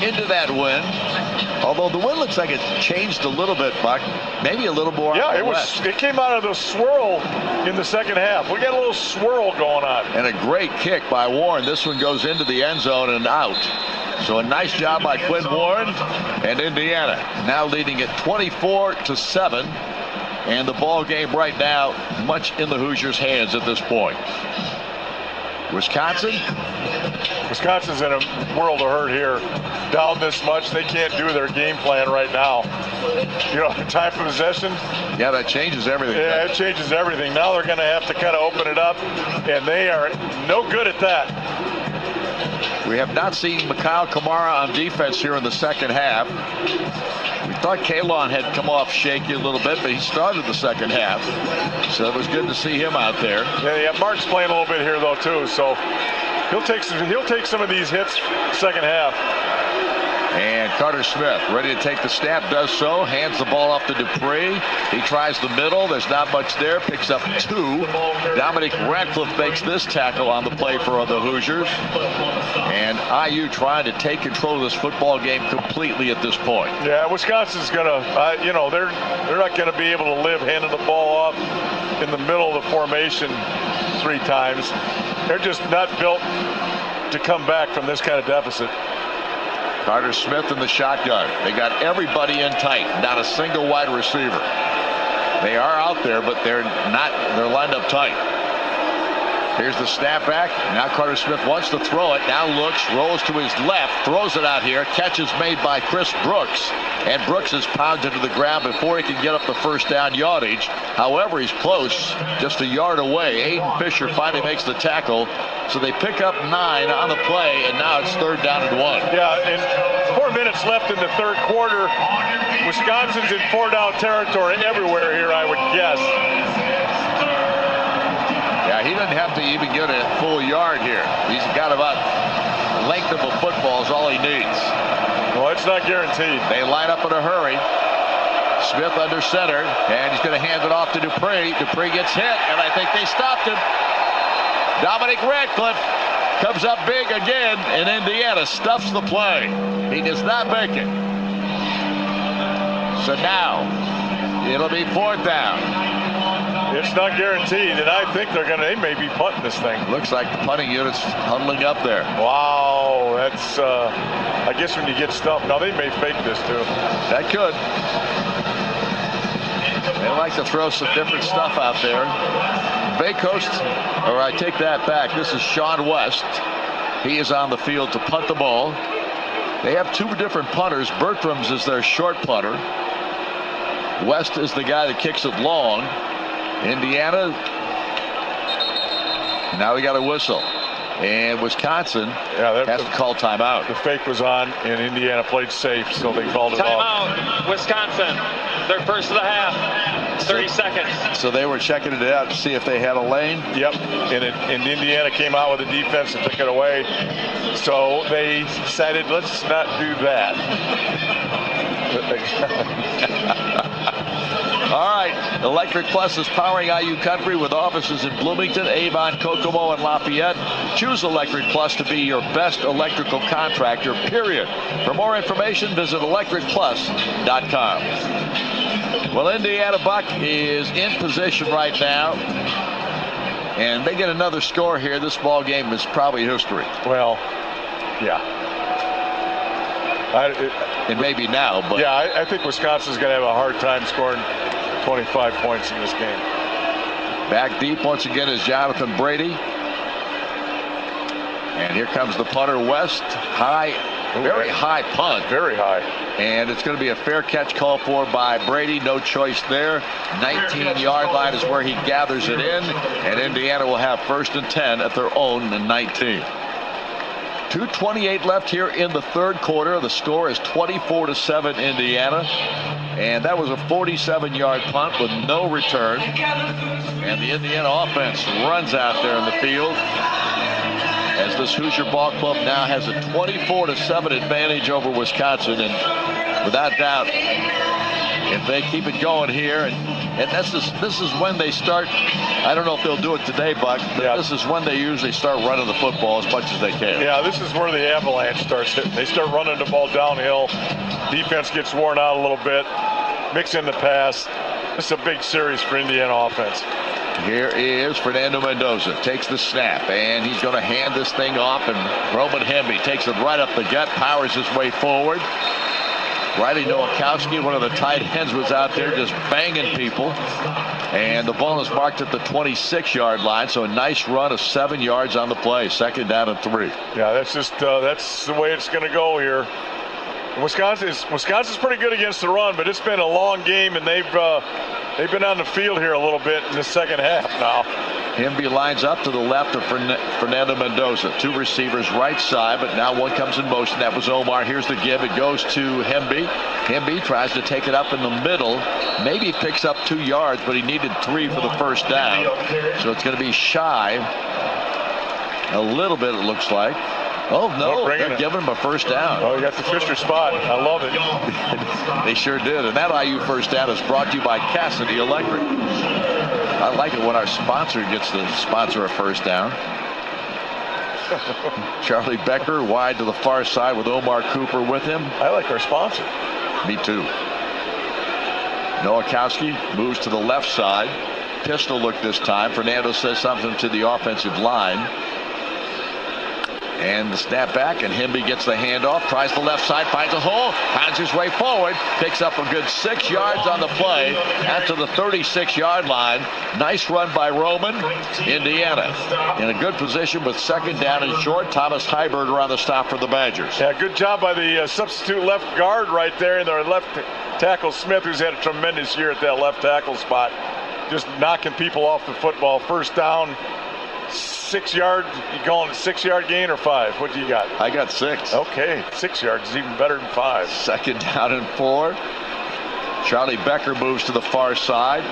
into that win. Although the wind looks like it changed a little bit, Buck. Maybe a little more. Yeah, it came out of the swirl in the second half. We got a little swirl going on. And a great kick by Warren. This one goes into the end zone and out. So a nice job by Quinn Warren, and Indiana now leading it 24-7. And the ball game right now much in the Hoosiers' hands at this point. Wisconsin's in a world of hurt here. Down this much, they can't do their game plan right now. You know, time for possession. Yeah, that changes everything. Yeah, it changes everything. Now they're going to have to kind of open it up, and they are no good at that. We have not seen Mikhail Kamara on defense here in the second half. We thought Kalon had come off shaky a little bit, but he started the second half. So it was good to see him out there. Yeah, Mark's playing a little bit here, though, too. So he'll take some of these hits second half. And Carter Smith ready to take the snap, does so, hands the ball off to Dupree. He tries the middle. There's not much there. Picks up 2. Dominic Radcliffe makes this tackle on the play for the Hoosiers. And IU trying to take control of this football game completely at this point. Yeah, Wisconsin's going to, they're not going to be able to live handing the ball off in the middle of the formation 3 times. They're just not built to come back from this kind of deficit. Carter Smith in the shotgun. They got everybody in tight, not a single wide receiver. They are out there, but they're lined up tight. Here's the snapback. Now Carter Smith wants to throw it. Now looks, rolls to his left, throws it out here. Catch is made by Chris Brooks. And Brooks is pounded to the ground before he can get up the first down yardage. However, he's close, just a yard away. Aiden Fisher finally makes the tackle. So they pick up 9 on the play, and now it's 3rd down and 1. Yeah, and 4 minutes left in the third quarter. Wisconsin's in 4-down territory everywhere here, I would guess. Yeah, he doesn't have to even get a full yard here. He's got about the length of a football is all he needs. Well, it's not guaranteed. They line up in a hurry. Smith under center, and he's going to hand it off to Dupree. Dupree gets hit, and I think they stopped him. Dominic Radcliffe comes up big again, and Indiana stuffs the play. He does not make it. So now, it'll be 4th down. It's not guaranteed, and I think they may be punting this thing. Looks like the punting unit's huddling up there. Wow, that's, I guess when you get stumped. Now, they may fake this, too. That could. They like to throw some different stuff out there. Bay Coast, or I take that back. This is Sean West. He is on the field to punt the ball. They have 2 different punters. Bertram's is their short punter. West is the guy that kicks it long. Indiana. Now we got a whistle. And Wisconsin has to call timeout. The fake was on, and Indiana played safe, so they called it off. Timeout, Wisconsin. Their first of the half. 30 seconds. So they were checking it out to see if they had a lane? Yep. And Indiana came out with a defense and took it away. So they decided, let's not do that. All right, Electric Plus is powering IU Country with offices in Bloomington, Avon, Kokomo, and Lafayette. Choose Electric Plus to be your best electrical contractor, period. For more information, visit electricplus.com. Well, Indiana Buck is in position right now, and they get another score here. This ball game is probably history. Well, yeah. It may be now, but yeah, I think Wisconsin's going to have a hard time scoring 25 points in this game. Back deep once again is Jonathan Brady. And here comes the punter West. High, very high punt. Very high. And it's going to be a fair catch called for by Brady. No choice there. 19-yard line is where he gathers it in. And Indiana will have 1st and 10 at their own 19. 2:28 left here in the third quarter. The score is 24-7 Indiana. And that was a 47-yard punt with no return. And the Indiana offense runs out there in the field as this Hoosier Ball Club now has a 24-7 advantage over Wisconsin. And without doubt, if they keep it going here, and this is when they start. I don't know if they'll do it today, Buck, but this is when they usually start running the football as much as they can. Yeah, this is where the avalanche starts hitting. They start running the ball downhill. Defense gets worn out a little bit. Mix in the pass. This is a big series for Indiana offense. Here is Fernando Mendoza. Takes the snap, and he's going to hand this thing off, and Roman Hemby takes it right up the gut, powers his way forward. Riley Nowakowski, one of the tight ends, was out there just banging people. And the ball is marked at the 26-yard line, so a nice run of 7 yards on the play. 2nd down and 3. Yeah, that's just that's the way it's going to go here. Wisconsin's pretty good against the run, but it's been a long game, and they've been on the field here a little bit in the second half now. Hemby lines up to the left of Fernando Mendoza. 2 receivers right side, but now one comes in motion. That was Omar. Here's the give. It goes to Hemby. Hemby tries to take it up in the middle. Maybe picks up 2 yards, but he needed 3 for the first down. So it's going to be shy a little bit, it looks like. Oh, no, they're giving him a first down. Oh, you got the Fisher spot. I love it. They sure did. And that IU first down is brought to you by Cassidy Electric. I like it when our sponsor gets to sponsor a first down. Charlie Becker wide to the far side with Omar Cooper with him. I like our sponsor. Me too. Nowakowski moves to the left side. Pistol look this time. Fernando says something to the offensive line. And the snap back, and Hemby gets the handoff, tries the left side, finds a hole, finds his way forward, picks up a good 6 yards on the play after the 36-yard line. Nice run by Roman. Indiana in a good position with 2nd down and short. Thomas Heiberger on the stop for the Badgers. Yeah, good job by the substitute left guard right there, and their left tackle Smith, who's had a tremendous year at that left tackle spot, just knocking people off the football. First down, 6 yard, you calling it 6 yard gain or 5? What do you got? I got 6. Okay, 6 yards is even better than 5. 2nd down and 4. Charlie Becker moves to the far side.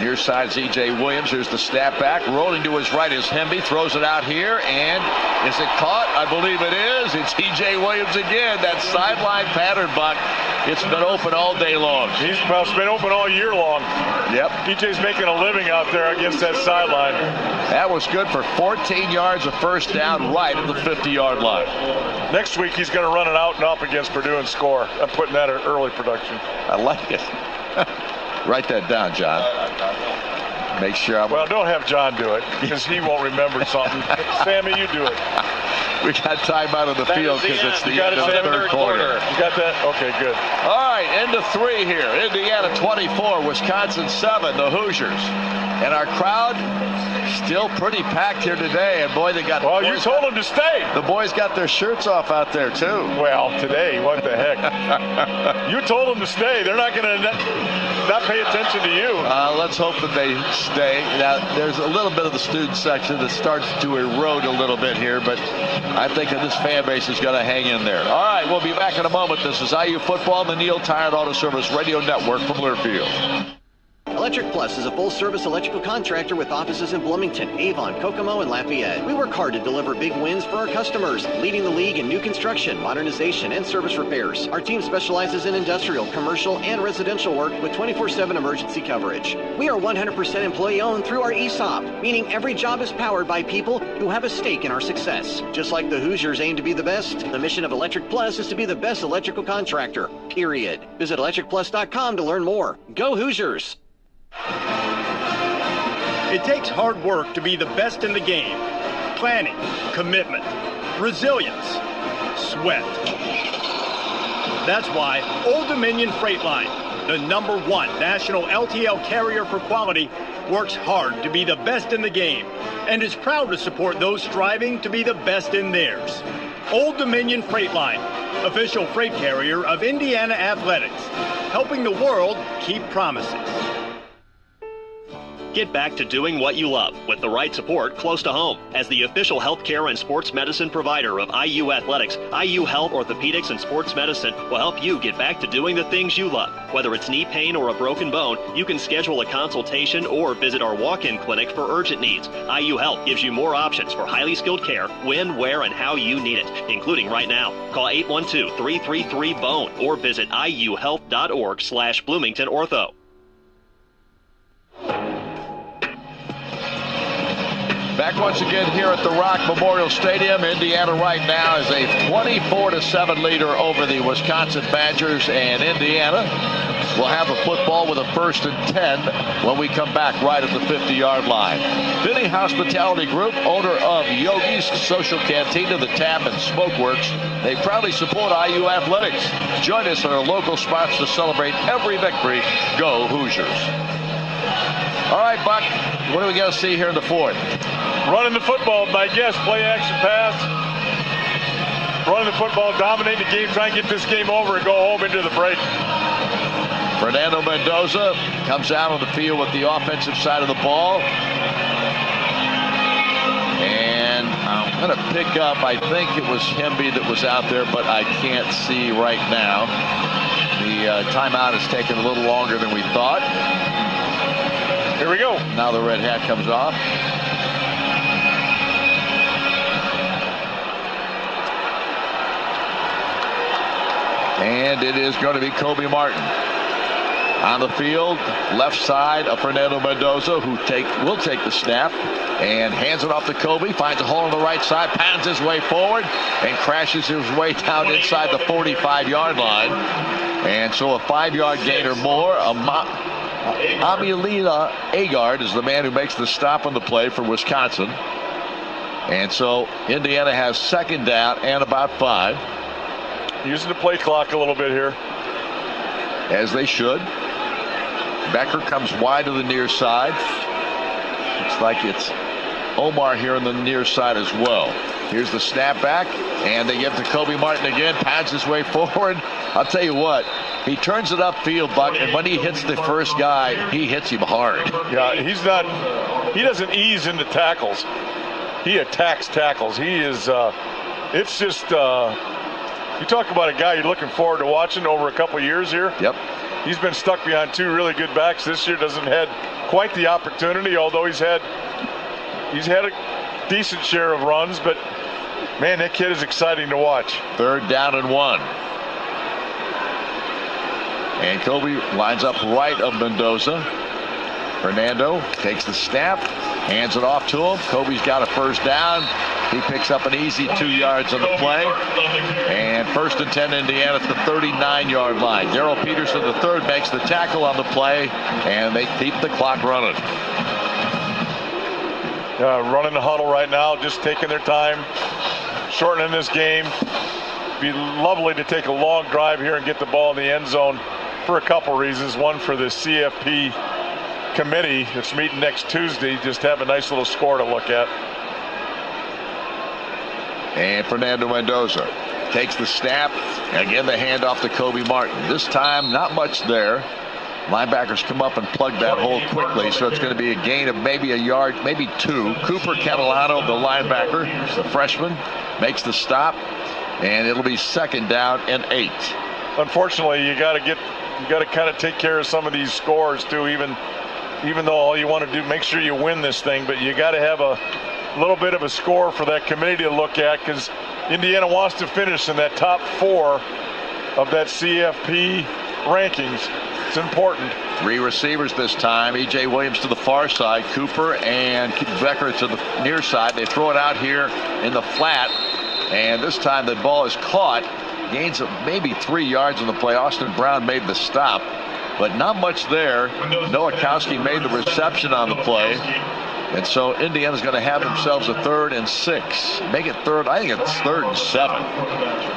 Near side is E.J. Williams. Here's the snap back. Rolling to his right is Hemby. Throws it out here. And is it caught? I believe it is. It's E.J. Williams again. That sideline pattern, Buck. It's been open all day long. It's been open all year long. Yep. E.J.'s making a living out there against that sideline. That was good for 14 yards of first down right at the 50-yard line. Next week, he's going to run it out and up against Purdue and score. I'm putting that in early production. I like it. Write that down, John. Make sure I'm... Well, don't have John do it, because he won't remember something. Sammy, you do it. We got time out of the field because it's the end of the third quarter. You got that? Okay, good. All right, into 3 here. Indiana 24, Wisconsin 7, the Hoosiers. And our crowd still pretty packed here today. And boy, they got... Well, you told them to stay. The boys got their shirts off out there, too. Well, today, what the heck? You told them to stay. They're not going to not pay attention to you. Let's hope that they stay. Now, there's a little bit of the student section that starts to erode a little bit here, but I think that this fan base is going to hang in there. All right, we'll be back in a moment. This is IU Football on the Neil Tire Auto Service Radio Network from Learfield. Electric Plus is a full-service electrical contractor with offices in Bloomington, Avon, Kokomo, and Lafayette. We work hard to deliver big wins for our customers, leading the league in new construction, modernization, and service repairs. Our team specializes in industrial, commercial, and residential work with 24/7 emergency coverage. We are 100% employee-owned through our ESOP, meaning every job is powered by people who have a stake in our success. Just like the Hoosiers aim to be the best, the mission of Electric Plus is to be the best electrical contractor, period. Visit electricplus.com to learn more. Go Hoosiers! It takes hard work to be the best in the game. Planning, commitment, resilience, sweat. That's why Old Dominion Freight Line, the #1 national LTL carrier for quality, works hard to be the best in the game and is proud to support those striving to be the best in theirs. Old Dominion Freight Line, official freight carrier of Indiana Athletics, helping the world keep promises. Get back to doing what you love with the right support close to home. As the official healthcare and sports medicine provider of IU Athletics, IU Health Orthopedics and Sports Medicine will help you get back to doing the things you love. Whether it's knee pain or a broken bone, you can schedule a consultation or visit our walk-in clinic for urgent needs. IU Health gives you more options for highly skilled care when, where, and how you need it, including right now. Call 812-333-BONE or visit iuhealth.org/BloomingtonOrtho. Back once again here at the Rock Memorial Stadium. Indiana right now is a 24-7 leader over the Wisconsin Badgers, and Indiana will have a football with a 1st and 10 when we come back right at the 50-yard line. Finney Hospitality Group, owner of Yogi's Social Cantina, the Tap and Smokeworks, they proudly support IU Athletics. Join us at our local spots to celebrate every victory. Go Hoosiers. All right, Buck, what do we got to see here in the 4th? Running the football, my guess. Play action pass. Running the football, dominate the game, try and get this game over and go home into the break. Fernando Mendoza comes out on the field with the offensive side of the ball. And I'm going to pick up, I think it was Hemby that was out there, but I can't see right now. The timeout has taken a little longer than we thought. Here we go. Now the red hat comes off. And it is going to be Kobe Martin on the field, left side of Fernando Mendoza, who will take the snap and hands it off to Kobe, finds a hole on the right side, pounds his way forward, and crashes his way down inside the 45-yard line. And so a 5-yard gain or more. Amilila Agard is the man who makes the stop on the play for Wisconsin. And so Indiana has 2nd down and about 5. Using the play clock a little bit here. As they should. Becker comes wide to the near side. Looks like it's Omar here on the near side as well. Here's the snap back, and they give it to Kobe Martin again. Pads his way forward. I'll tell you what, he turns it upfield, Buck, and when he hits the first guy, he hits him hard. Yeah, he doesn't ease into tackles. he attacks tackles. He is, it's just, you talk about a guy you're looking forward to watching over a couple years here. Yep. He's been stuck behind two really good backs this year. Doesn't had quite the opportunity, although he's had a decent share of runs. But man, that kid is exciting to watch. 3rd down and 1. And Kobe lines up right of Mendoza. Fernando takes the snap, hands it off to him. Kobe's got a 1st down. He picks up an easy 2 yards on the play. And 1st and 10 Indiana at the 39-yard line. Darrell Peterson III makes the tackle on the play, and they keep the clock running. Running the huddle right now, just taking their time, shortening this game. Be lovely to take a long drive here and get the ball in the end zone for a couple reasons. One, for the CFP committee that's meeting next Tuesday, just have a nice little score to look at. And Fernando Mendoza takes the snap. Again, the handoff to Kobe Martin. This time, not much there. Linebackers come up and plug that hole quickly, so it's going to be a gain of maybe a yard, maybe 2. Cooper Catalano, the linebacker, the freshman, makes the stop, and it'll be 2nd down and 8. Unfortunately, you got to kind of take care of some of these scores too. Even though all you want to do, make sure you win this thing, but you got to have a little bit of a score for that committee to look at, because Indiana wants to finish in that top 4 of that CFP rankings. It's important. 3 receivers this time. E.J. Williams to the far side. Cooper and Becker to the near side. They throw it out here in the flat, and this time the ball is caught. Gains of maybe 3 yards on the play. Austin Brown made the stop, but not much there. Nowakowski made the reception on the play. And so Indiana's going to have themselves a 3rd and 6. Make it 3rd. I think it's 3rd and 7.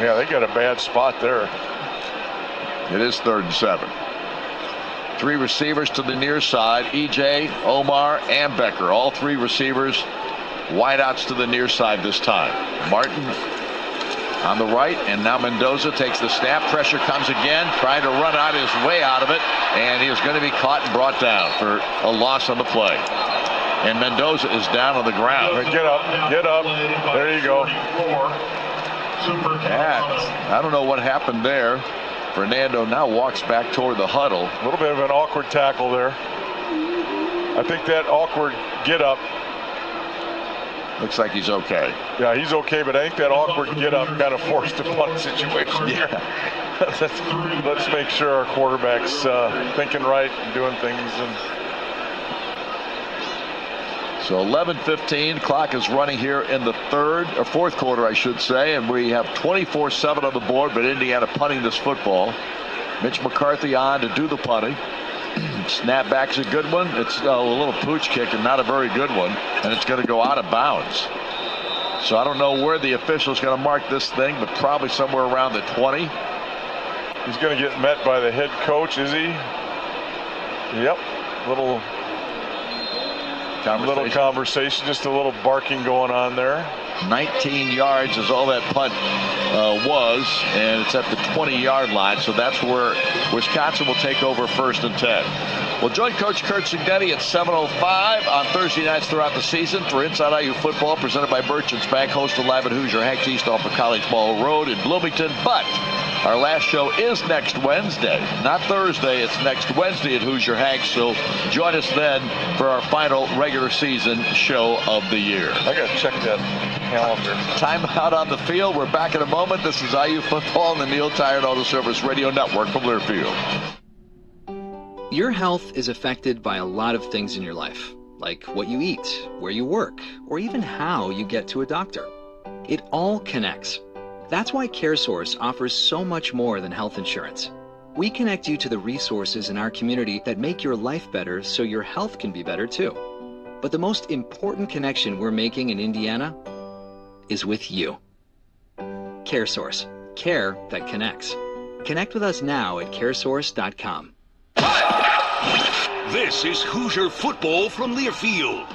Yeah, they got a bad spot there. It is 3rd and 7. 3 receivers to the near side. E.J., Omar, and Becker. All 3 receivers wideouts to the near side this time. Martin on the right, and now Mendoza takes the snap. Pressure comes again, trying to run out his way out of it, and he is going to be caught and brought down for a loss on the play. And Mendoza is down on the ground. Get up. There you go. I don't know what happened there. Fernando now walks back toward the huddle. A little bit of an awkward tackle there. I think that awkward get up. Looks like he's okay. Yeah, he's okay, but I think that awkward get up kind of forced a punt situation. Yeah. Let's make sure our quarterback's thinking right and doing things. So 11:15, clock is running here in the 4th quarter, I should say, and we have 24-7 on the board, but Indiana punting this football. Mitch McCarthy on to do the punting. Snapback's a good one. It's a little pooch kick and not a very good one, and it's going to go out of bounds. So I don't know where the official's going to mark this thing, but probably somewhere around the 20. He's going to get met by the head coach, is he? Yep. Little conversation, just a little barking going on there. 19 yards is all that punt was, and it's at the 20-yard line, so that's where Wisconsin will take over 1st and 10. We'll join Coach Kurt Cignetti at 7:05 on Thursday nights throughout the season for Inside IU Football, presented by Merchants Bank, hosted live at Hoosier Hanks East off of College Mall Road in Bloomington. But our last show is next Wednesday, not Thursday. It's next Wednesday at Hoosier Hanks, so join us then for our final regular season show of the year. I got to check that calendar. Time out on the field. We're back in a moment. This is IU Football on the Neil Tire and Auto Service Radio Network from Learfield. Your health is affected by a lot of things in your life, like what you eat, where you work, or even how you get to a doctor. It all connects. That's why CareSource offers so much more than health insurance. We connect you to the resources in our community that make your life better so your health can be better too. But the most important connection we're making in Indiana is with you. CareSource. Care that connects. Connect with us now at caresource.com. This is Hoosier football from Learfield.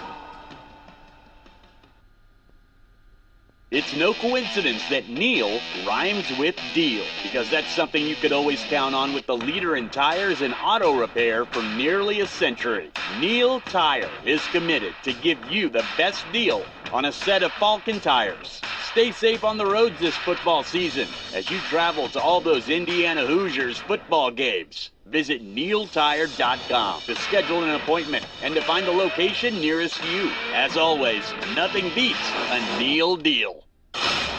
It's no coincidence that Neil rhymes with deal, because that's something you could always count on with the leader in tires and auto repair for nearly a century. Neil Tire is committed to give you the best deal on a set of Falcon tires. Stay safe on the roads this football season as you travel to all those Indiana Hoosiers football games. Visit NeilTire.com to schedule an appointment and to find the location nearest you. As always, nothing beats a Neil deal.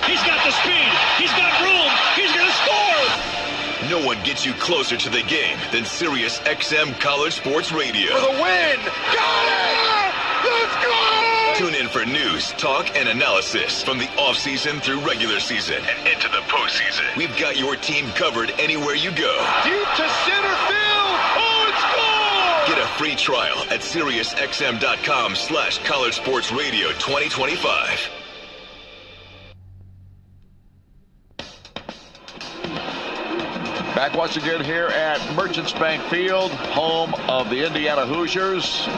He's got the speed. He's got room. He's going to score. No one gets you closer to the game than Sirius XM College Sports Radio. For the win. Got it. Let's go. Tune in for news, talk, and analysis from the offseason through regular season and into the postseason. We've got your team covered anywhere you go. Deep to center field. Oh, it's gone! Get a free trial at SiriusXM.com/College Sports Radio 2025. Back once again here at Merchants Bank Field, home of the Indiana Hoosiers.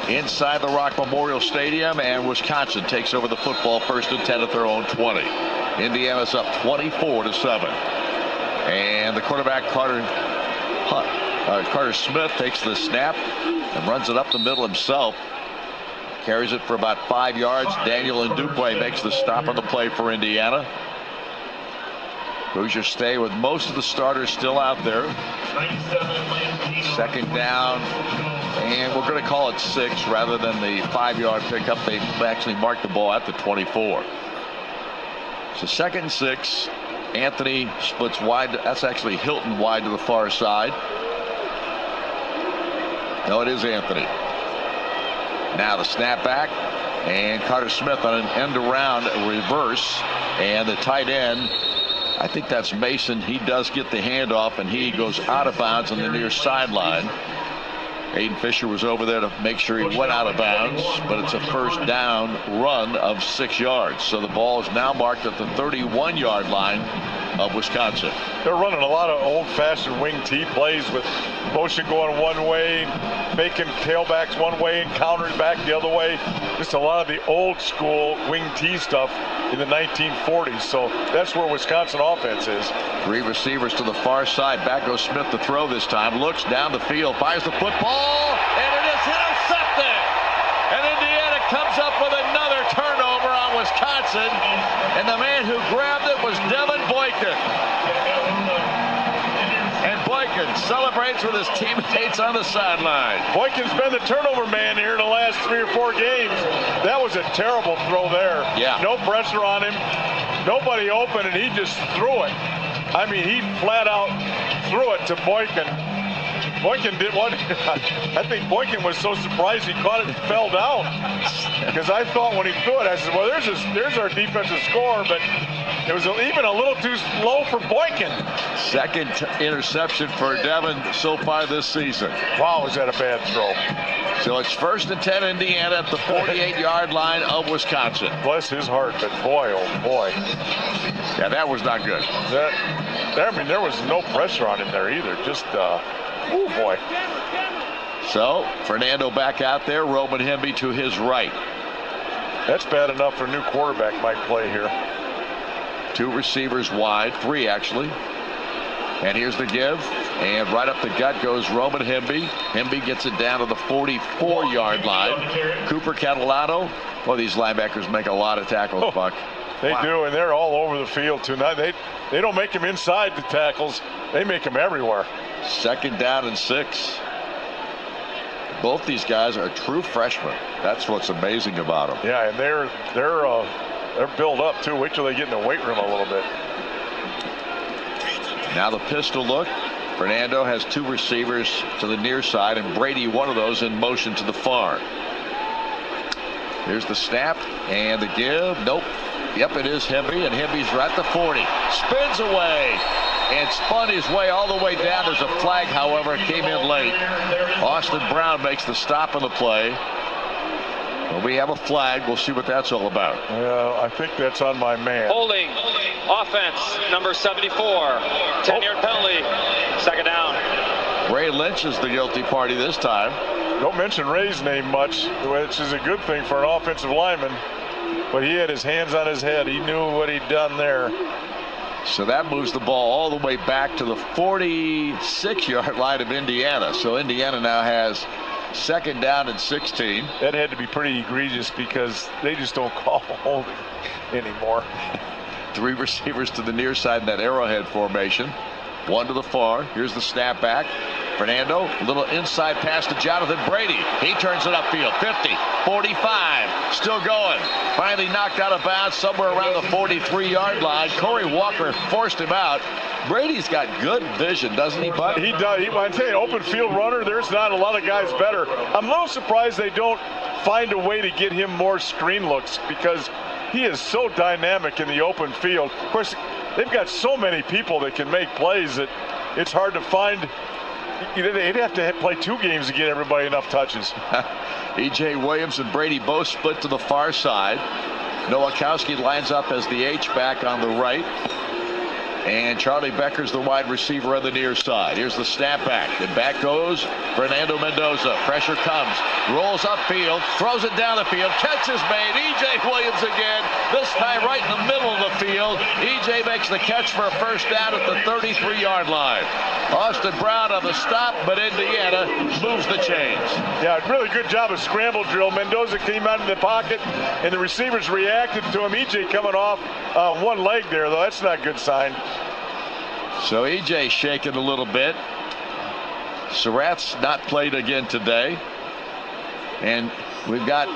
Inside the Rock Memorial Stadium, and Wisconsin takes over the football 1st and 10 at their own 20. Indiana's up 24-7. And the quarterback Carter Smith takes the snap and runs it up the middle himself. Carries it for about 5 yards. Daniel Ndukwe makes the stop on the play for Indiana. Hoosiers stay with most of the starters still out there. 2nd down. And we're going to call it 6 rather than the 5-yard pickup. They actually marked the ball at the 24. So 2nd and 6. Anthony splits wide. That's actually Hilton wide to the far side. No, it is Anthony. Now the snap back. And Carter Smith on an end around reverse. And the tight end, I think that's Mason. He does get the handoff, and he goes out of bounds on the near sideline. Aiden Fisher was over there to make sure he went out of bounds, but it's a 1st down run of 6 yards. So the ball is now marked at the 31-yard line of Wisconsin. They're running a lot of old-fashioned wing T plays with motion going one way, faking tailbacks one way and countering back the other way. Just a lot of the old-school wing T stuff in the 1940s. So that's where Wisconsin offense is. 3 receivers to the far side. Back goes Smith to throw this time. Looks down the field, fires the football, and it is intercepted. And Indiana comes up with another turnover on Wisconsin. And the man who grabbed it was Devin Boykin. And Boykin celebrates with his teammates on the sideline. Boykin's been the turnover man here in the last 3 or 4 games. That was a terrible throw there. Yeah. No pressure on him. Nobody open, and he just threw it. I mean, he flat out threw it to Boykin. Boykin did one. I think Boykin was so surprised he caught it and fell down. Because I thought when he threw it, I said, well, there's our defensive score, but it was even a little too low for Boykin. 2nd interception for Devin so far this season. Wow, is that a bad throw. So it's 1st and 10 Indiana at the 48-yard line of Wisconsin. Bless his heart, but boy, oh boy. Yeah, that was not good. I mean, there was no pressure on him there either. Just, oh boy. So Fernando back out there. Roman Hemby to his right. That's bad enough for a new quarterback might play here. 2 receivers wide, 3 actually. And here's the give. And right up the gut goes Roman Hemby. Hemby gets it down to the 44-yard line. Cooper Catalano. Well, these linebackers make a lot of tackles, Buck. They do, and they're all over the field tonight. They don't make them inside the tackles. They make them everywhere. 2nd down and 6. Both these guys are true freshmen. That's what's amazing about them. Yeah, and they're built up too. Wait till they get in the weight room a little bit. Now the pistol look. Fernando has 2 receivers to the near side, and Brady, one of those, in motion to the far. Here's the snap and the give. Nope. Yep, it is Hemby, and Hemby's right at the 40. Spins away and spun his way all the way down. There's a flag, however, it came in late. Austin Brown makes the stop on the play. Well, we have a flag. We'll see what that's all about. I think that's on my man. Holding. Offense, number 74. 10-yard penalty. 2nd down. Ray Lynch is the guilty party this time. Don't mention Ray's name much, which is a good thing for an offensive lineman. But he had his hands on his head. He knew what he'd done there. So that moves the ball all the way back to the 46-yard line of Indiana. So Indiana now has second down and 16. That had to be pretty egregious because they just don't call holding anymore. 3 receivers to the near side in that arrowhead formation. 1 to the far. Here's the snap back. Fernando, a little inside pass to Jonathan Brady. He turns it upfield. 50, 45, still going. Finally knocked out of bounds somewhere around the 43-yard line. Corey Walker forced him out. Brady's got good vision, doesn't he, Bud? He does. I tell you, open field runner, there's not a lot of guys better. I'm a little surprised they don't find a way to get him more screen looks because he is so dynamic in the open field. Of course, they've got so many people that can make plays that it's hard to find. They'd have to play 2 games to get everybody enough touches. E.J. Williams and Brady both split to the far side. Nowakowski lines up as the H-back on the right. And Charlie Becker's the wide receiver on the near side. Here's the snap back. And back goes Fernando Mendoza. Pressure comes. Rolls upfield. Throws it down the field. Catch is made. E.J. Williams again. This time right in the middle of the field. E.J. makes the catch for a first down at the 33-yard line. Austin Brown on the stop, but Indiana moves the chains. Yeah, really good job of scramble drill. Mendoza came out in the pocket, and the receivers reacted to him. E.J. coming off one leg there, though. That's not a good sign. So E.J. shaking a little bit. Surratt's not played again today. And we've got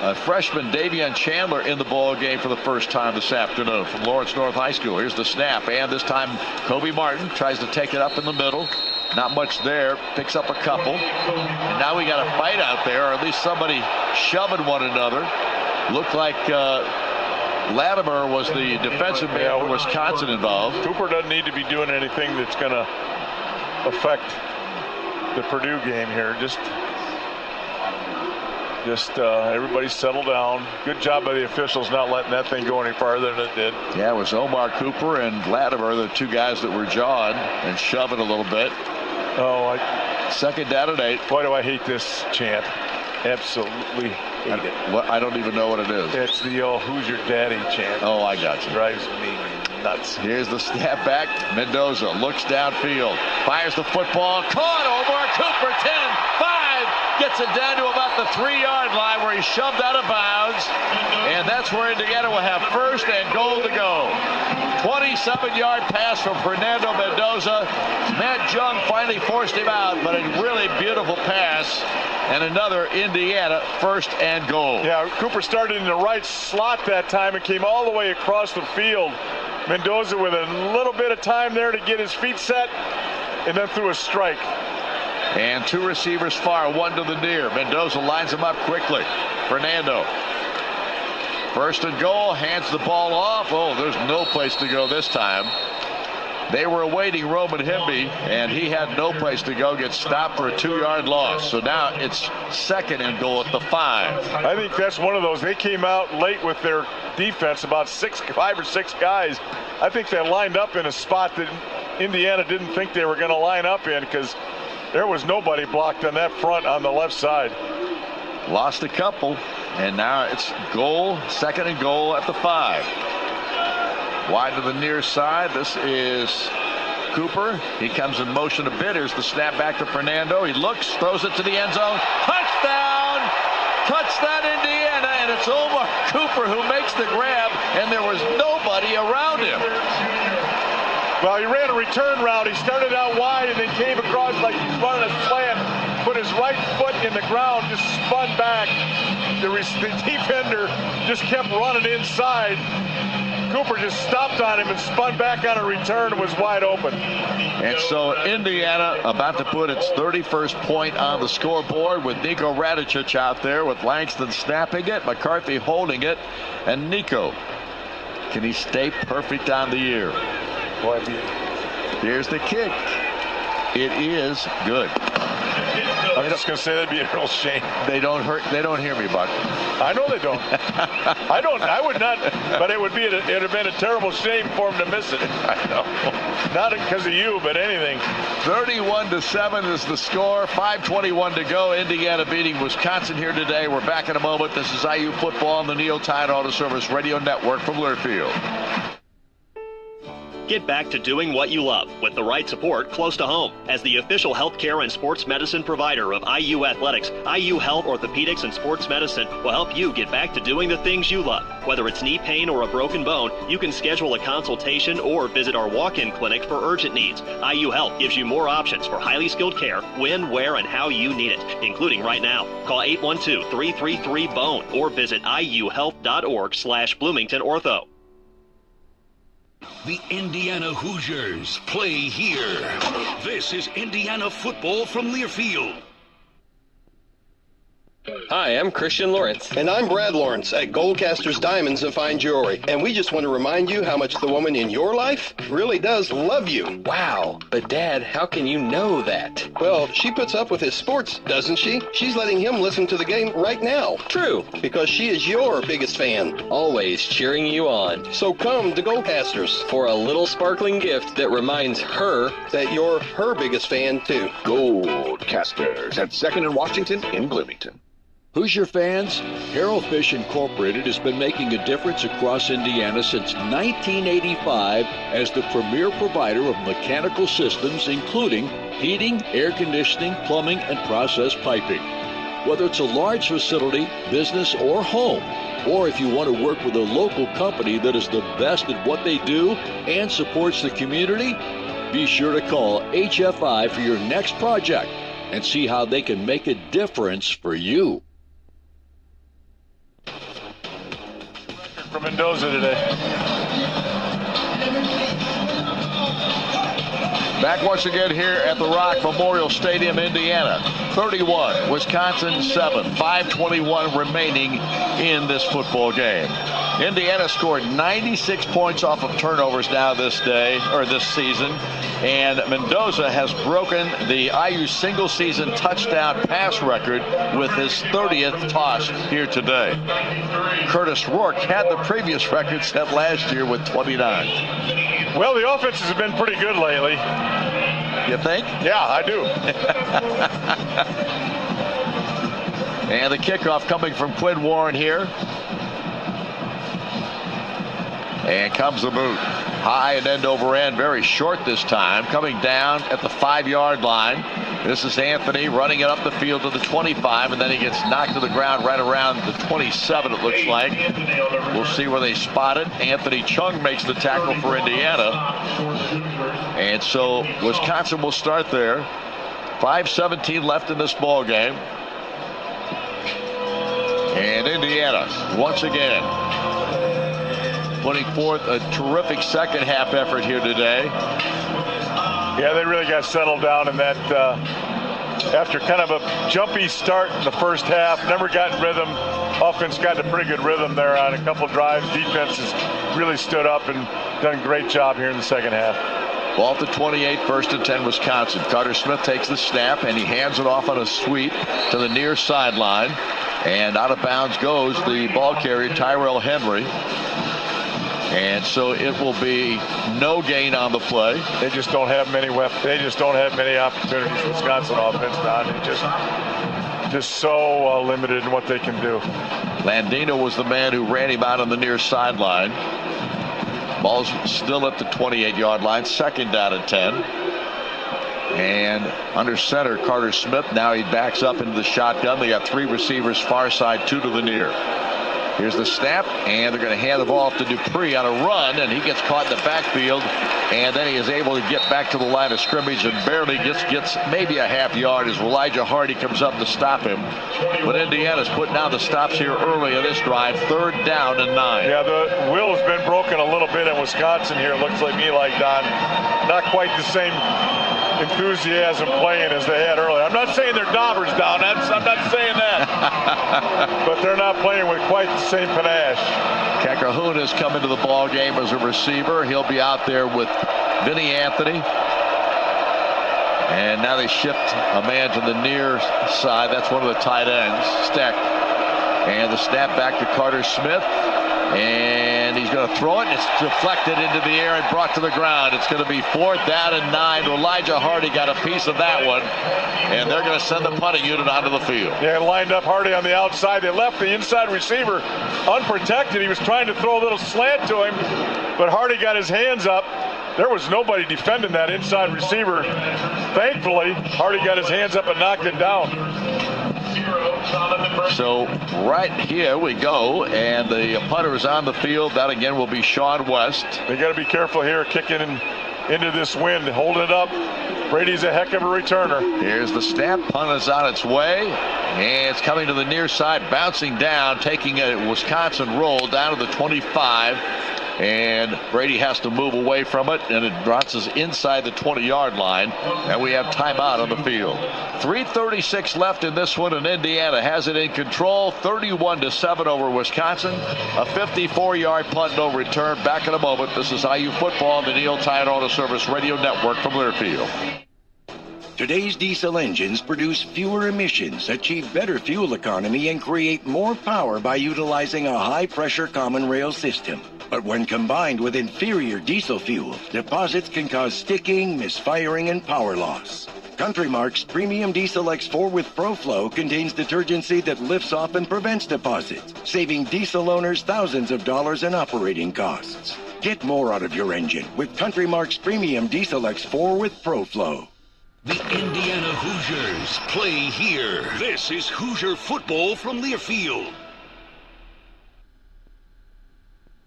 a freshman, Davion Chandler, in the ball game for the first time this afternoon from Lawrence North High School. Here's the snap, and this time Kobe Martin tries to take it up in the middle. Not much there. Picks up a couple. And now we got a fight out there, or at least somebody shoving one another. Looked like Latimer was the defensive man for Wisconsin involved. Cooper doesn't need to be doing anything that's going to affect the Purdue game here. Just everybody settle down. Good job by the officials not letting that thing go any farther than it did. Yeah, it was Omar Cooper and Latimer, the 2 guys that were jawing and shoving a little bit. Second down and 8. Boy, do I hate this chant. Absolutely hate it. I don't even know what it is. It's the old "Who's your daddy" chant. Oh, I got you. Drives me nuts. Here's the snap back. Mendoza looks downfield. Fires the football. Caught Omar Cooper. 10, 5. Gets it down to about the 3-yard line where he's shoved out of bounds. And that's where Indiana will have first and goal to go. 27-yard pass from Fernando Mendoza. Matt Jung finally forced him out, but a really beautiful pass. And another Indiana first and goal. Yeah, Cooper started in the right slot that time and came all the way across the field. Mendoza with a little bit of time there to get his feet set, and then threw a strike. And 2 receivers far, 1 to the near. Mendoza lines him up quickly. Fernando. First and goal, hands the ball off. Oh, there's no place to go this time. They were awaiting Roman Himby, and he had no place to go, gets stopped for a 2-yard loss. So now it's second and goal at the 5. I think that's one of those. They came out late with their defense, about 5 or 6 guys. I think they lined up in a spot that Indiana didn't think they were going to line up in because there was nobody blocked on that front on the left side. Lost a couple, and now it's goal, second and goal at the 5. Wide to the near side. This is Cooper. He comes in motion a bit. Here's the snap back to Fernando. He looks, throws it to the end zone. Touchdown! Touchdown Indiana, and it's Omar Cooper who makes the grab, and there was nobody around him. Well, he ran a return route. He started out wide and then came across like he's running a slant. Put his right foot in the ground, just spun back. The defender just kept running inside. Cooper just stopped on him and spun back on a return and was wide open. And so Indiana about to put its 31st point on the scoreboard with Nico Radicic out there with Langston snapping it, McCarthy holding it, and Nico, can he stay perfect on the year? Boy, here's the kick. It is good. I'm just going to say that'd be a real shame. They don't hear me, Buck. I know they don't. I would not, but it would have been a terrible shame for them to miss it. I know. Not because of you, but anything. 31-7 is the score. 5:21 to go. Indiana beating Wisconsin here today. We're back in a moment. This is IU football on the Neil Tide Auto Service Radio Network from Learfield. Get back to doing what you love with the right support close to home. As the official healthcare and sports medicine provider of IU Athletics, IU Health Orthopedics and Sports Medicine will help you get back to doing the things you love. Whether it's knee pain or a broken bone, you can schedule a consultation or visit our walk-in clinic for urgent needs. IU Health gives you more options for highly skilled care when, where, and how you need it, including right now. Call 812-333-BONE or visit iuhealth.org/Bloomington Ortho. The Indiana Hoosiers play here. This is Indiana football from Learfield. Hi, I'm Christian Lawrence. And I'm Brad Lawrence at Goldcaster's Diamonds and Fine Jewelry. And we just want to remind you how much the woman in your life really does love you. Wow, but Dad, how can you know that? Well, she puts up with his sports, doesn't she? She's letting him listen to the game right now. True. Because she is your biggest fan. Always cheering you on. So come to Goldcasters for a little sparkling gift that reminds her that you're her biggest fan, too. Goldcasters at 2nd and Washington in Bloomington. Hoosier fans, Harold Fish Incorporated has been making a difference across Indiana since 1985 as the premier provider of mechanical systems, including heating, air conditioning, plumbing, and process piping. Whether it's a large facility, business, or home, or if you want to work with a local company that is the best at what they do and supports the community, be sure to call HFI for your next project and see how they can make a difference for you. From Mendoza today. Back once again here at the Rock Memorial Stadium, Indiana. 31, Wisconsin 7. 5:21 remaining in this football game. Indiana scored 96 points off of turnovers now this season, and Mendoza has broken the IU single season touchdown pass record with his 30th toss here today. Curtis Rourke had the previous record set last year with 29. Well, the offenses have been pretty good lately. You think? Yeah, I do. And the kickoff coming from Quinn Warren here. And comes the boot. High and end over end, very short this time. Coming down at the 5-yard line. This is Anthony running it up the field to the 25, and then he gets knocked to the ground right around the 27, it looks like. We'll see where they spot it. Anthony Chung makes the tackle for Indiana. And so Wisconsin will start there. 5:17 left in this ball game. And Indiana, once again, putting forth a terrific second half effort here today. Yeah, they really got settled down in that after kind of a jumpy start in the first half, never got in rhythm. Offense got in a pretty good rhythm there on a couple drives. Defense has really stood up and done a great job here in the second half. Ball at the 28, 1st and 10, Wisconsin. Carter Smith takes the snap, and he hands it off on a sweep to the near sideline. And out of bounds goes the ball carrier, Tyrell Henry. And so it will be no gain on the play. They just don't have many weapons. They just don't have many opportunities. Wisconsin offense, Don. It's just so limited in what they can do. Landino was the man who ran him out on the near sideline. Ball's still at the 28-yard line. 2nd down and 10. And under center, Carter Smith. Now he backs up into the shotgun. They got 3 receivers far side, 2 to the near. Here's the snap, and they're going to hand the ball off to Dupree on a run, and he gets caught in the backfield, and then he is able to get back to the line of scrimmage and barely gets maybe a half yard as Elijah Hardy comes up to stop him. But Indiana's putting down the stops here early in this drive. 3rd down and 9. Yeah, the will has been broken a little bit in Wisconsin here. It looks like Don. Not quite the same enthusiasm playing as they had earlier. I'm not saying they're daubers, Don. I'm not saying that. But they're not playing with quite the same panache. Cacahoon has come into the ball game as a receiver. He'll be out there with Vinny Anthony. And now they shift a man to the near side. That's one of the tight ends, Steck. And the snap back to Carter Smith. And he's going to throw it. It's deflected into the air and brought to the ground. It's going to be 4th down and 9. Elijah Hardy got a piece of that one. And they're going to send the punting unit onto the field. Yeah, lined up Hardy on the outside. They left the inside receiver unprotected. He was trying to throw a little slant to him, but Hardy got his hands up. There was nobody defending that inside receiver. Thankfully, Hardy got his hands up and knocked it down. So right here we go, and the punter is on the field. That again will be Sean West. They got to be careful here, kicking into this wind, holding it up. Brady's a heck of a returner. Here's the snap. Punt is on its way, and it's coming to the near side, bouncing down, taking a Wisconsin roll down to the 25. And Brady has to move away from it, and it bounces inside the 20-yard line, and we have timeout on the field. 3:36 left in this one, and Indiana has it in control, 31-7 over Wisconsin. A 54-yard punt, no return. Back in a moment. This is IU football on the Neil Tide Auto Service Radio Network from Learfield. Today's diesel engines produce fewer emissions, achieve better fuel economy, and create more power by utilizing a high-pressure common rail system. But when combined with inferior diesel fuel, deposits can cause sticking, misfiring, and power loss. Country Mark's Premium Diesel X4 with ProFlow contains detergency that lifts off and prevents deposits, saving diesel owners thousands of dollars in operating costs. Get more out of your engine with Country Mark's Premium Diesel X4 with ProFlow. The Indiana Hoosiers play here. This is Hoosier football from Learfield.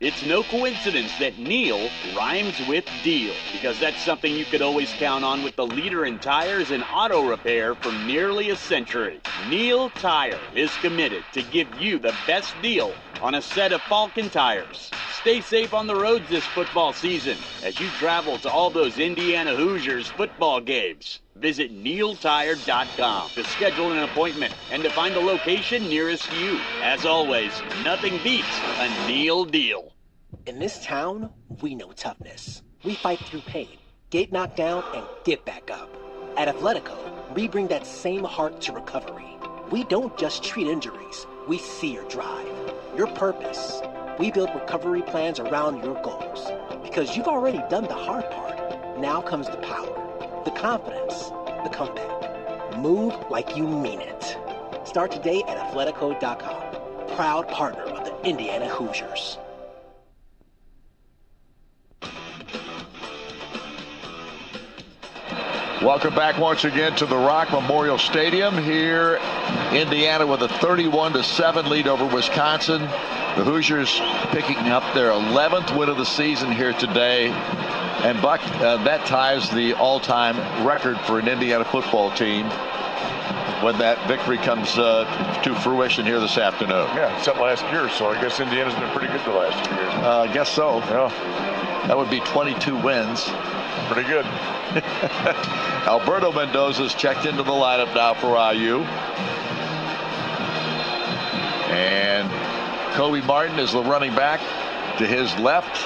It's no coincidence that Neil rhymes with deal, because that's something you could always count on with the leader in tires and auto repair for nearly a century. Neil Tire is committed to give you the best deal on a set of Falcon tires. Stay safe on the roads this football season as you travel to all those Indiana Hoosiers football games. Visit NeilTire.com to schedule an appointment and to find the location nearest you. As always, nothing beats a Neil deal. In this town, we know toughness. We fight through pain, get knocked down, and get back up. At Athletico, we bring that same heart to recovery. We don't just treat injuries, we see your drive, your purpose. We build recovery plans around your goals. Because you've already done the hard part. Now comes the power. The confidence, the comeback. Move like you mean it. Start today at Athletico.com. Proud partner of the Indiana Hoosiers. Welcome back once again to the Rock Memorial Stadium here. Indiana with a 31-7 lead over Wisconsin. The Hoosiers picking up their 11th win of the season here today. And Buck, that ties the all-time record for an Indiana football team when that victory comes to fruition here this afternoon. Yeah, except last year, so I guess Indiana's been pretty good the last 2 years. I guess so. Yeah. That would be 22 wins. Pretty good. Alberto Mendoza's checked into the lineup now for IU. And Kobe Martin is the running back to his left.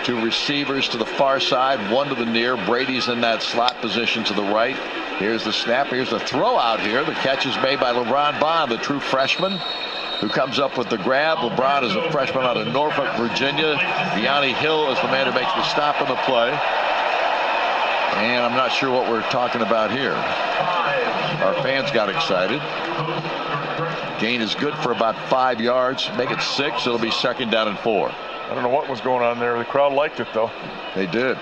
Two receivers to the far side, one to the near. Brady's in that slot position to the right. Here's the snap. Here's the throw out here. The catch is made by LeBron Bond, the true freshman, who comes up with the grab. LeBron is a freshman out of Norfolk, Virginia. Deani Hill is the man who makes the stop on the play. And I'm not sure what we're talking about here. Our fans got excited. Gain is good for about 5 yards. Make it 6. It'll be 2nd down and 4. I don't know what was going on there. The crowd liked it, though. They did.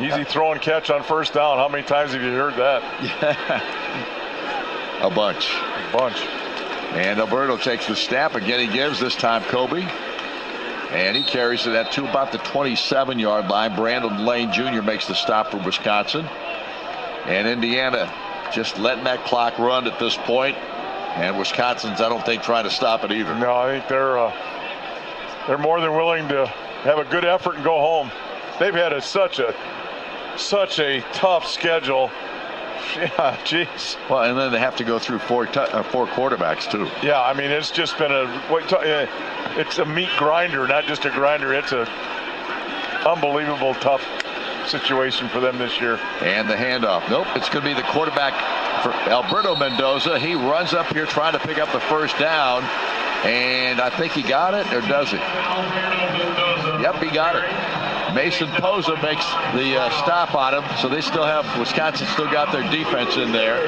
Easy throw and catch on 1st down. How many times have you heard that? A bunch. A bunch. And Alberto takes the snap. Again, he gives, this time Kobe. And he carries it at to about the 27-yard line. Brandon Lane Jr. makes the stop for Wisconsin. And Indiana just letting that clock run at this point. And Wisconsin's, I don't think, trying to stop it either. No, I think they're more than willing to have a good effort and go home. They've had such a tough schedule. Yeah, jeez. Well, and then they have to go through four quarterbacks too. Yeah, I mean, it's just been it's a meat grinder, not just a grinder. It's a unbelievable tough situation for them this year. And the handoff. Nope, it's going to be the quarterback for Alberto Mendoza. He runs up here trying to pick up the first down. And I think he got it, or does he? Yep, he got it. Mason Posa makes the stop on him, so they still have, Wisconsin still got their defense in there.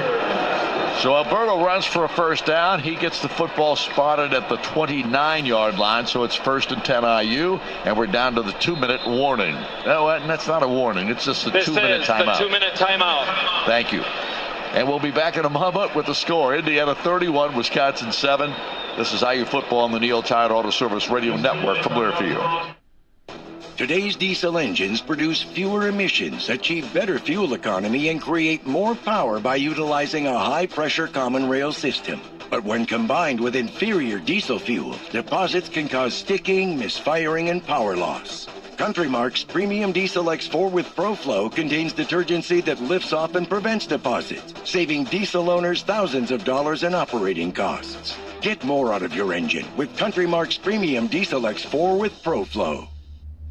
So Alberto runs for a first down. He gets the football spotted at the 29-yard line, so it's 1st and 10 IU, and we're down to the 2-minute warning. No, that's not a warning. It's just a 2-minute timeout. The 2-minute timeout. Thank you. And we'll be back in a moment with the score. Indiana 31, Wisconsin 7. This is IU football on the Neil Tide Auto Service Radio Network from Learfield. Today's diesel engines produce fewer emissions, achieve better fuel economy, and create more power by utilizing a high-pressure common rail system. But when combined with inferior diesel fuel, deposits can cause sticking, misfiring, and power loss. Countrymark's Premium Diesel X4 with ProFlow contains detergency that lifts off and prevents deposits, saving diesel owners thousands of dollars in operating costs. Get more out of your engine with Countrymark's Premium Diesel X4 with ProFlow.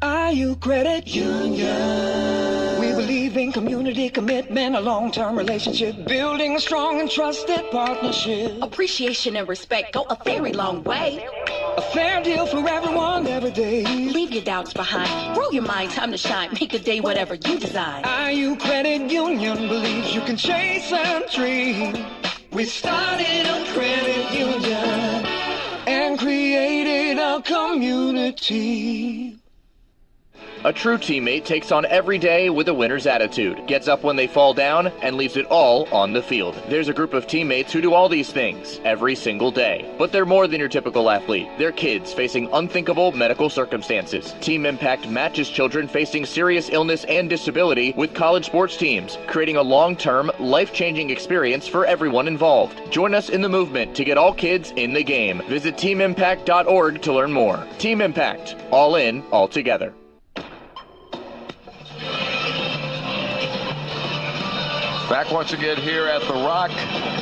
IU Credit Union. We believe in community commitment, a long-term relationship, building a strong and trusted partnership. Appreciation and respect go a very long way. A fair deal for everyone every day. Leave your doubts behind. Grow your mind, time to shine. Make the day whatever you design. IU Credit Union believes you can chase and dream. We started a credit union and created a community. A true teammate takes on every day with a winner's attitude, gets up when they fall down, and leaves it all on the field. There's a group of teammates who do all these things every single day. But they're more than your typical athlete. They're kids facing unthinkable medical circumstances. Team Impact matches children facing serious illness and disability with college sports teams, creating a long-term, life-changing experience for everyone involved. Join us in the movement to get all kids in the game. Visit teamimpact.org to learn more. Team Impact. All in, all together. Back once again here at the Rock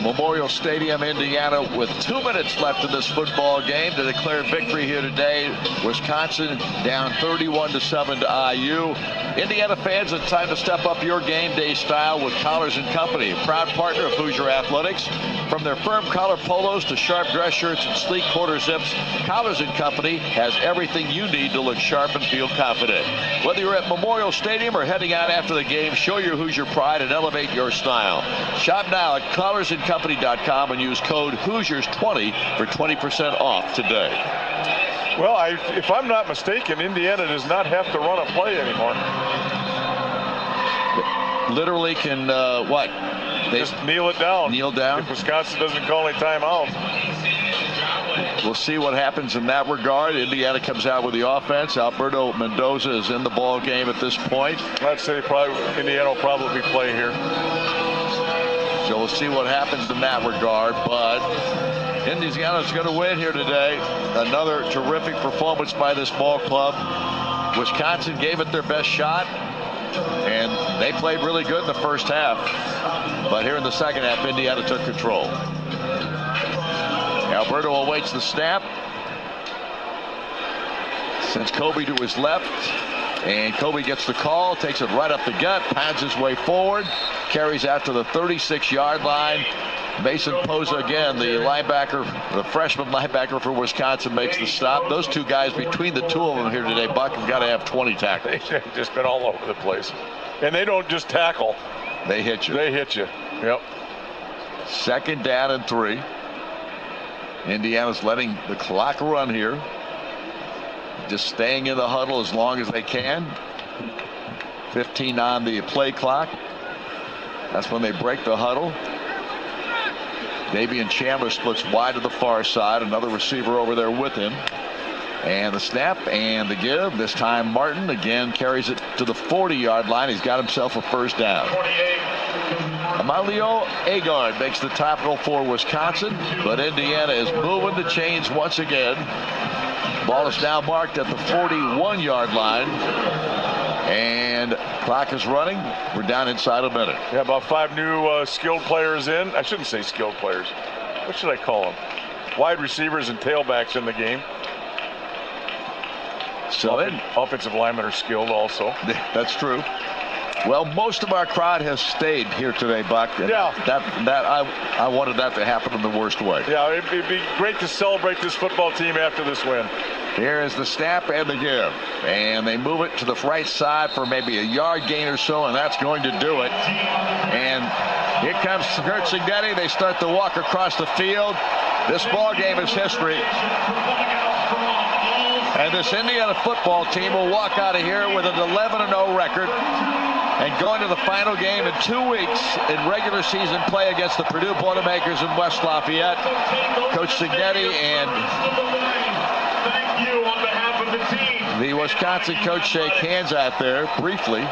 Memorial Stadium, Indiana, with 2 minutes left in this football game to declare victory here today. Wisconsin down 31-7 to IU. Indiana fans, it's time to step up your game day style with Collars & Company, a proud partner of Hoosier Athletics. From their firm collar polos to sharp dress shirts and sleek quarter zips, Collars & Company has everything you need to look sharp and feel confident. Whether you're at Memorial Stadium or heading out after the game, show your Hoosier pride and elevate your style. Shop now at collarsandcompany.com and use code Hoosiers20 for 20% off today. Well, if I'm not mistaken, Indiana does not have to run a play anymore. Literally can, what? They just kneel it down. Kneel down? If Wisconsin doesn't call any timeout. We'll see what happens in that regard. Indiana comes out with the offense. Alberto Mendoza is in the ball game at this point. I'd say Indiana will probably play here. So we'll see what happens in that regard. But Indiana's going to win here today. Another terrific performance by this ball club. Wisconsin gave it their best shot, and they played really good in the first half. But here in the second half, Indiana took control. Alberto awaits the snap. Sends Kobe to his left. And Kobe gets the call, takes it right up the gut, pounds his way forward, carries out to the 36-yard line. Mason Posa again, the linebacker, the freshman linebacker for Wisconsin, makes the stop. Those two guys, between the two of them here today, Buck, have got to have 20 tackles. They've just been all over the place. And they don't just tackle. They hit you. They hit you. Yep. 2nd down and 3. Indiana's letting the clock run here. Just staying in the huddle as long as they can. 15 on the play clock. That's when they break the huddle. Davian Chandler splits wide to the far side. Another receiver over there with him. And the snap and the give. This time Martin again carries it to the 40-yard line. He's got himself a first down. Amalio Agard makes the tackle for Wisconsin, but Indiana is moving the chains once again. Ball is now marked at the 41-yard line. And clock is running. We're down inside a minute. Yeah, about 5 new skilled players in. I shouldn't say skilled players. What should I call them? Wide receivers and tailbacks in the game. So offensive linemen are skilled also. That's true. Well, most of our crowd has stayed here today, Buck. Yeah. I wanted that to happen in the worst way. Yeah, it'd be great to celebrate this football team after this win. Here is the snap and the give. And they move it to the right side for maybe a yard gain or so, and that's going to do it. And here comes Kurt Cignetti. They start to walk across the field. This ball game is history. And this Indiana football team will walk out of here with an 11-0 record and go into the final game in 2 weeks in regular season play against the Purdue Boilermakers in West Lafayette. Coach Cignetti and the Wisconsin coach shake hands out there briefly.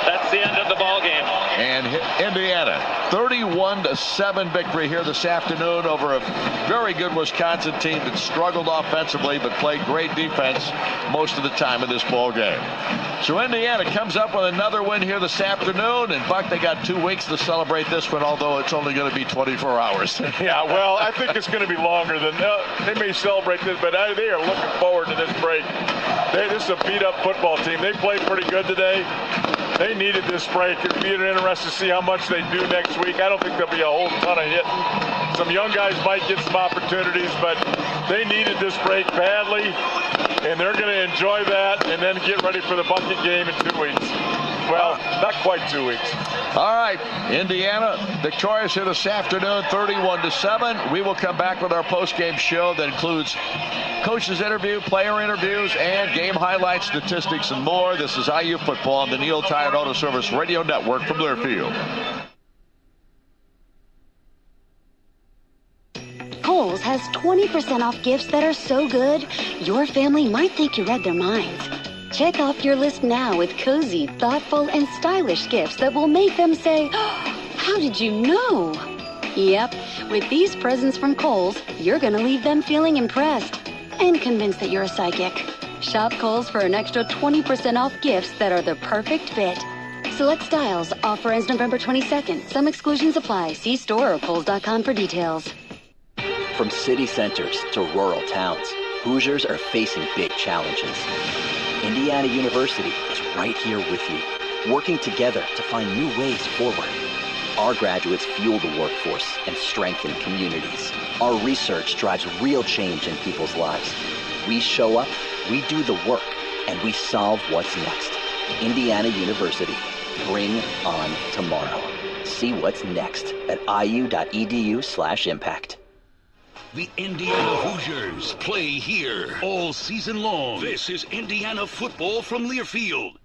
That's the end of the ball game. And Indiana, 31-7 victory here this afternoon over a very good Wisconsin team that struggled offensively but played great defense most of the time in this ball game. So Indiana comes up with another win here this afternoon, and Buck, they got 2 weeks to celebrate this one, although it's only going to be 24 hours. Yeah, well, I think it's going to be longer than they may celebrate this, but they are looking forward to this break. This is a beat-up football team. They played pretty good today. They needed this break. It'd be interesting to see how much they do next week. I don't think there'll be a whole ton of hitting. Some young guys might get some opportunities, but they needed this break badly, and they're going to enjoy that and then get ready for the bucket game in 2 weeks. Well, not quite 2 weeks. All right, Indiana victorious here this afternoon, 31-7. We will come back with our post-game show that includes coaches interview, player interviews, and game highlights, statistics, and more. This is IU Football on the Neil Tire Auto Service Radio Network from Learfield. Kohl's has 20% off gifts that are so good, your family might think you read their minds. Check off your list now with cozy, thoughtful, and stylish gifts that will make them say, oh, how did you know? Yep, with these presents from Kohl's, you're going to leave them feeling impressed and convinced that you're a psychic. Shop Kohl's for an extra 20% off gifts that are the perfect fit. Select styles. Offer ends November 22nd. Some exclusions apply. See store or Kohls.com for details. From city centers to rural towns, Hoosiers are facing big challenges. Indiana University is right here with you, working together to find new ways forward. Our graduates fuel the workforce and strengthen communities. Our research drives real change in people's lives. We show up, we do the work, and we solve what's next. Indiana University. Bring on tomorrow. See what's next at iu.edu/impact. The Indiana Hoosiers play here all season long. This is Indiana football from Learfield.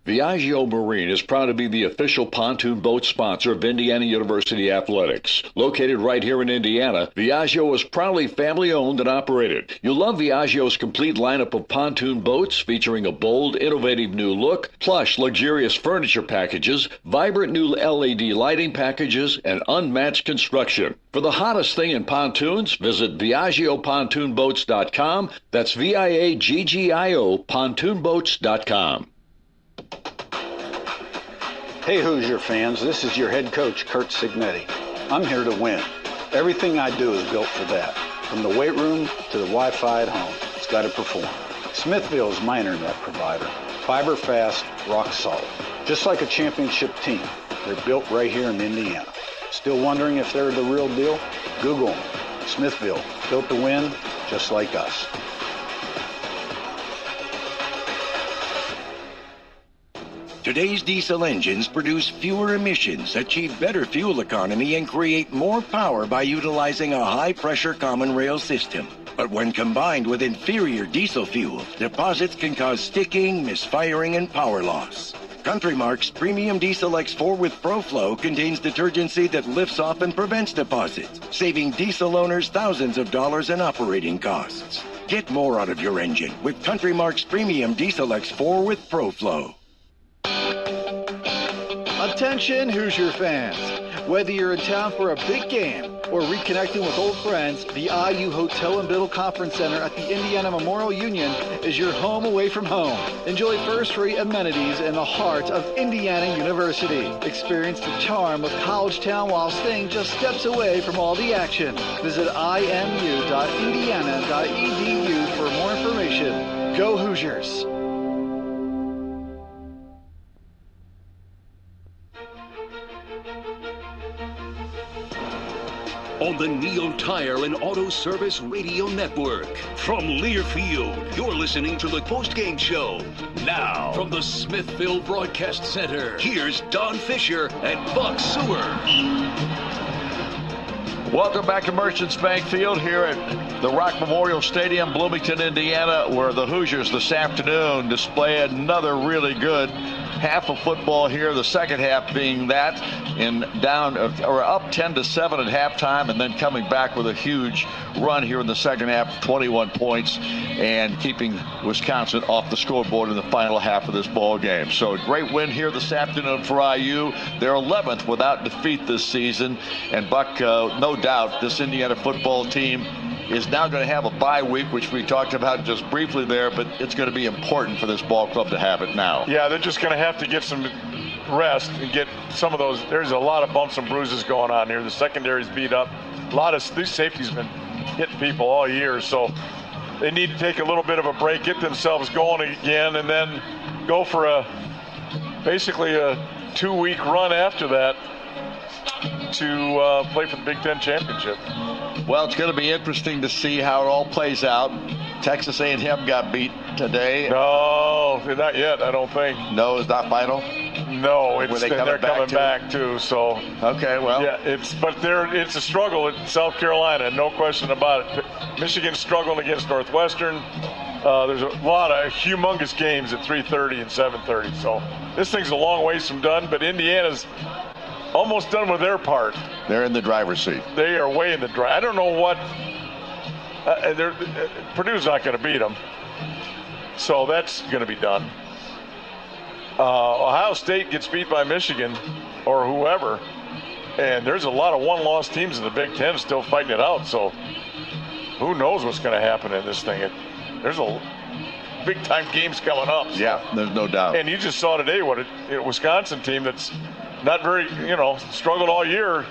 Viaggio Marine is proud to be the official pontoon boat sponsor of Indiana University Athletics. Located right here in Indiana, Viaggio is proudly family-owned and operated. You'll love Viaggio's complete lineup of pontoon boats featuring a bold, innovative new look, plush, luxurious furniture packages, vibrant new LED lighting packages, and unmatched construction. For the hottest thing in pontoons, visit ViaggioPontoonBoats.com. That's VIAGGIO pontoonboats.com. Hey Hoosier fans, this is your head coach, Kurt Cignetti. I'm here to win. Everything I do is built for that. From the weight room to the Wi-Fi at home, it's got to perform. Smithville is my internet provider. Fiber fast, rock solid. Just like a championship team, they're built right here in Indiana. Still wondering if they're the real deal? Google them. Smithville, built to win, just like us. Today's diesel engines produce fewer emissions, achieve better fuel economy, and create more power by utilizing a high-pressure common rail system. But when combined with inferior diesel fuel, deposits can cause sticking, misfiring, and power loss. Countrymark's Premium Diesel X4 with ProFlow contains detergency that lifts off and prevents deposits, saving diesel owners thousands of dollars in operating costs. Get more out of your engine with Countrymark's Premium Diesel X4 with ProFlow. Attention Hoosier fans! Whether you're in town for a big game or reconnecting with old friends, the IU Hotel and Biddle Conference Center at the Indiana Memorial Union is your home away from home. Enjoy first-rate amenities in the heart of Indiana University. Experience the charm of College Town while staying just steps away from all the action. Visit imu.indiana.edu for more information. Go Hoosiers! on the Neo Tire and Auto Service Radio Network. From Learfield, you're listening to the postgame show. Now, from the Smithville Broadcast Center, here's Don Fisher and Buck Seward. Welcome back to Merchants Bank Field here at the Rock Memorial Stadium, Bloomington, Indiana, where the Hoosiers this afternoon display another really good half of football here. The second half being that up 10-7 at halftime, and then coming back with a huge run here in the second half, 21 points, and keeping Wisconsin off the scoreboard in the final half of this ball game. So a great win here this afternoon for IU. They're 11th without defeat this season, and Buck, no doubt this Indiana football team is now going to have a bye week, which we talked about just briefly there, but it's going to be important for this ball club to have it now. Yeah, they're just going to have to get some rest and get some of those. There's a lot of bumps and bruises going on here. The secondary's beat up. These safeties been hitting people all year, so they need to take a little bit of a break, get themselves going again, and then go for basically a 2-week run after that to play for the Big Ten championship. Well, it's going to be interesting to see how it all plays out. Texas A&M got beat today. No, not yet, I don't think. No, it's not final? No, they're coming back too. So okay, well, yeah, it's a struggle at South Carolina, no question about it. Michigan's struggling against Northwestern. There's a lot of humongous games at 3:30 and 7:30. So this thing's a long ways from done, but Indiana's almost done with their part. They're in the driver's seat. They are way in the drive. I don't know what. Purdue's not going to beat them, so that's going to be done. Ohio State gets beat by Michigan or whoever, and there's a lot of one-loss teams in the Big Ten still fighting it out. So who knows what's going to happen in this thing? There's a big-time games coming up. So. Yeah, there's no doubt. And you just saw today what a Wisconsin team that's not very, struggled all year,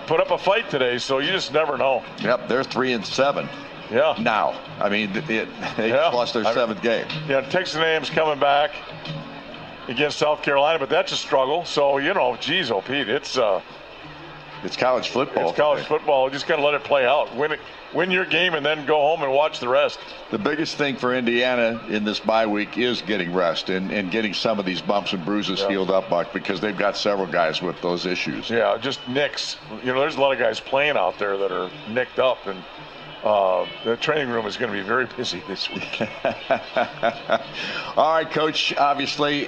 put up a fight today, so you just never know. Yep, they're 3-7. Yeah. Now, I mean, they lost their seventh game. Yeah, Texas A&M's coming back against South Carolina, but that's a struggle. So, geez, Pete, it's college football. It's college football. You just got to let it play out. Win your game and then go home and watch the rest. The biggest thing for Indiana in this bye week is getting rest and getting some of these bumps and bruises healed up, Buck, because they've got several guys with those issues. Yeah, just nicks. There's a lot of guys playing out there that are nicked up, and the training room is going to be very busy this week. All right, Coach, obviously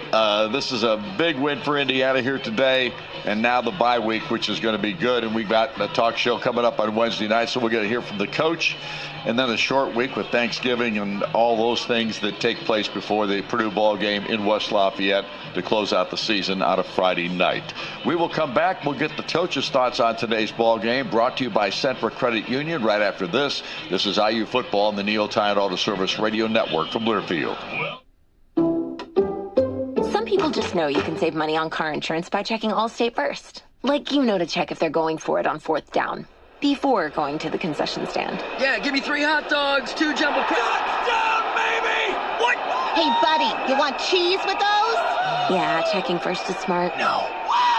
this is a big win for Indiana here today, and now the bye week, which is going to be good, and we've got a talk show coming up on Wednesday night, so we're going to hear from the coach, and then a short week with Thanksgiving and all those things that take place before the Purdue ball game in West Lafayette to close out the season on a Friday night. We will come back. We'll get the coach's thoughts on today's ball game, brought to you by Centra Credit Union right after this. This is IU Football on the Neo Tire Auto Service Radio Network from Learfield. Some people just know you can save money on car insurance by checking Allstate first. Like to check if they're going for it on 4th down before going to the concession stand. Yeah, give me 3 hot dogs, 2 jumbo crabs. Touchdown, baby! What? Hey, buddy, you want cheese with those? Yeah, checking first is smart. No.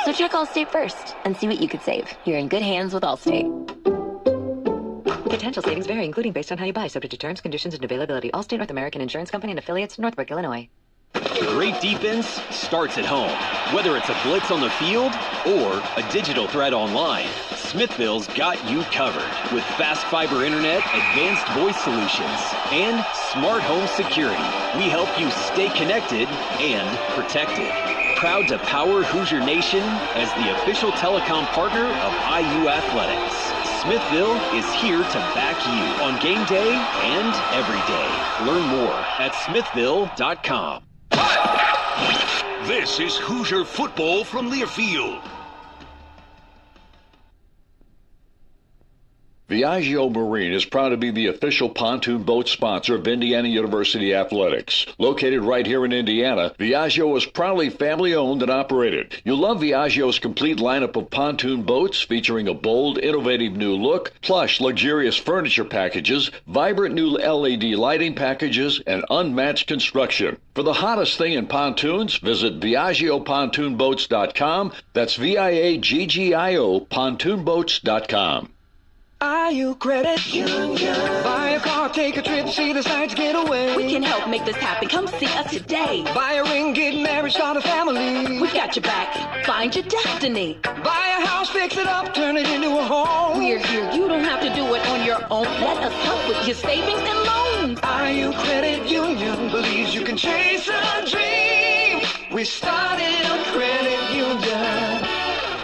So check Allstate first and see what you could save. You're in good hands with Allstate. Potential savings vary, including based on how you buy, subject to terms, conditions, and availability. Allstate North American Insurance Company and affiliates, Northbrook, Illinois. Great defense starts at home. Whether it's a blitz on the field or a digital threat online, Smithville's got you covered with fast fiber internet, advanced voice solutions, and smart home security. We help you stay connected and protected. Proud to power Hoosier Nation as the official telecom partner of IU Athletics. Smithville is here to back you on game day and every day. Learn more at smithville.com. This is Hoosier football from Learfield. Viaggio Marine is proud to be the official pontoon boat sponsor of Indiana University Athletics. Located right here in Indiana, Viaggio is proudly family-owned and operated. You'll love Viaggio's complete lineup of pontoon boats featuring a bold, innovative new look, plush, luxurious furniture packages, vibrant new LED lighting packages, and unmatched construction. For the hottest thing in pontoons, visit ViaggioPontoonBoats.com. That's VIAGGIO pontoonboats.com. IU Credit Union. Buy a car, take a trip, see the sights, get away. We can help make this happen. Come see us today. Buy a ring, get married, start a family. We've got your back. Find your destiny. Buy a house, fix it up, turn it into a home. We're here. You don't have to do it on your own. Let us help with your savings and loans. IU Credit Union believes you can chase a dream. We started a credit union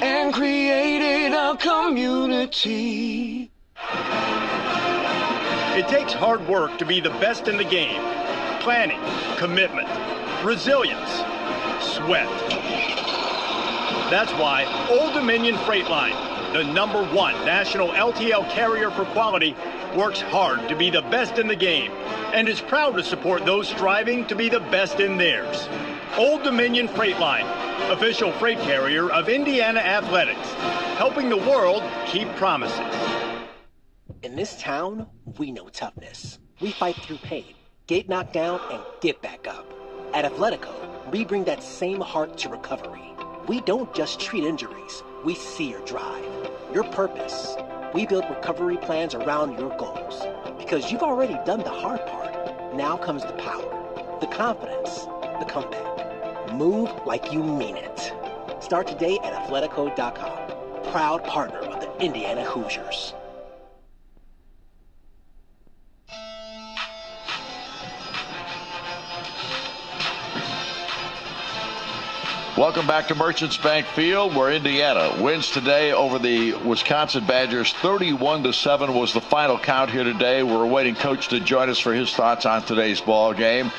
and created a community. It takes hard work to be the best in the game. Planning, commitment, resilience, sweat. That's why Old Dominion Freight Line, the #1 national LTL carrier for quality, works hard to be the best in the game and is proud to support those striving to be the best in theirs. Old Dominion Freight Line, official freight carrier of Indiana Athletics, helping the world keep promises. In this town, we know toughness. We fight through pain, get knocked down, and get back up. At Athletico, we bring that same heart to recovery. We don't just treat injuries, we see your drive, your purpose. We build recovery plans around your goals. Because you've already done the hard part. Now comes the power, the confidence, the comeback. Move like you mean it. Start today at Athletico.com. Proud partner of the Indiana Hoosiers. Welcome back to Merchants Bank Field, where Indiana wins today over the Wisconsin Badgers. 31-7 was the final count here today. We're awaiting Coach to join us for his thoughts on today's ball game.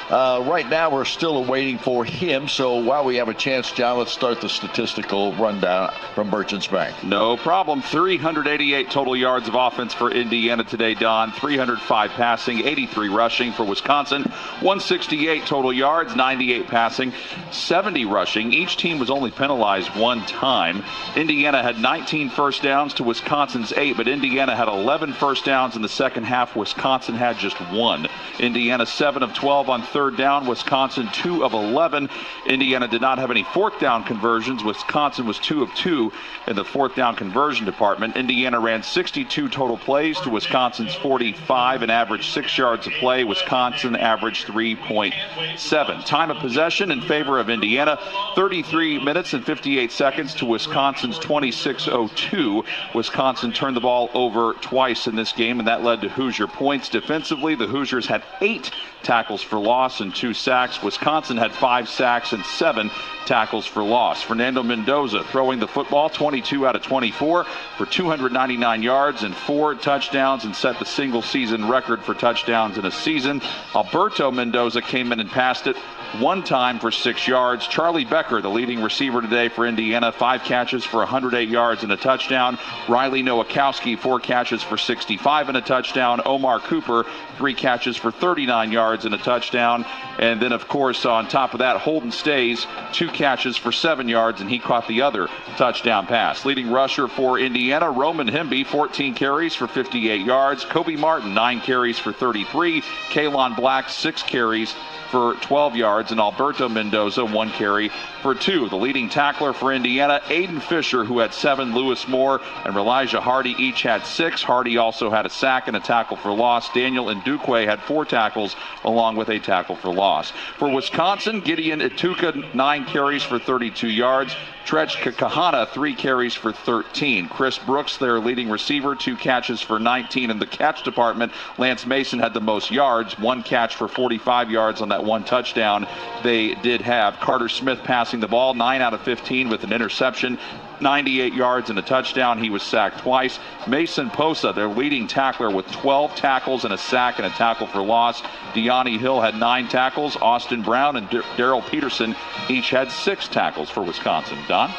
Right now, we're still awaiting for him. So while we have a chance, John, let's start the statistical rundown from Merchants Bank. No problem. 388 total yards of offense for Indiana today, Don. 305 passing, 83 rushing for Wisconsin. 168 total yards, 98 passing, 70 rushing. Each team was only penalized one time. Indiana had 19 first downs to Wisconsin's 8, but Indiana had 11 first downs in the second half. Wisconsin had just 1. Indiana 7 of 12 on third down. Wisconsin 2 of 11. Indiana did not have any fourth down conversions. Wisconsin was 2 of 2 in the fourth down conversion department. Indiana ran 62 total plays to Wisconsin's 45 and averaged 6 yards a play. Wisconsin averaged 3.7. Time of possession in favor of Indiana, 33 minutes and 58 seconds to Wisconsin's 26:02. Wisconsin turned the ball over twice in this game, and that led to Hoosier points. Defensively, the Hoosiers had 8 tackles for loss and 2 sacks. Wisconsin had 5 sacks and 7 tackles for loss. Fernando Mendoza throwing the football 22 out of 24 for 299 yards and 4 touchdowns, and set the single season record for touchdowns in a season. Alberto Mendoza came in and passed it one time for 6 yards. Charlie Becker, the leading receiver today for Indiana, 5 catches for 108 yards and a touchdown. Riley Nowakowski, 4 catches for 65 and a touchdown. Omar Cooper, 3 catches for 39 yards and a touchdown. And then, of course, on top of that, Holden Stays, 2 catches for 7 yards, and he caught the other touchdown pass. Leading rusher for Indiana, Roman Hemby, 14 carries for 58 yards. Kobe Martin, 9 carries for 33. Kalon Black, 6 carries for 12 yards, and Alberto Mendoza, 1 carry for 2. The leading tackler for Indiana, Aiden Fisher, who had 7, Lewis Moore and Elijah Hardy each had 6. Hardy also had a sack and a tackle for loss. Daniel Ndukwe had 4 tackles along with a tackle for loss. For Wisconsin, Gideon Ituka, 9 carries for 32 yards. Tretch Kakahana, 3 carries for 13. Chris Brooks, their leading receiver, 2 catches for 19. In the catch department, Lance Mason had the most yards, 1 catch for 45 yards on that 1 touchdown they did have. Carter Smith passing the ball, 9 out of 15 with an interception, 98 yards and a touchdown. He was sacked twice. Mason Posa, their leading tackler, with 12 tackles and a sack and a tackle for loss. Deani Hill had 9 tackles. Austin Brown and Daryl Peterson each had 6 tackles for Wisconsin. Don?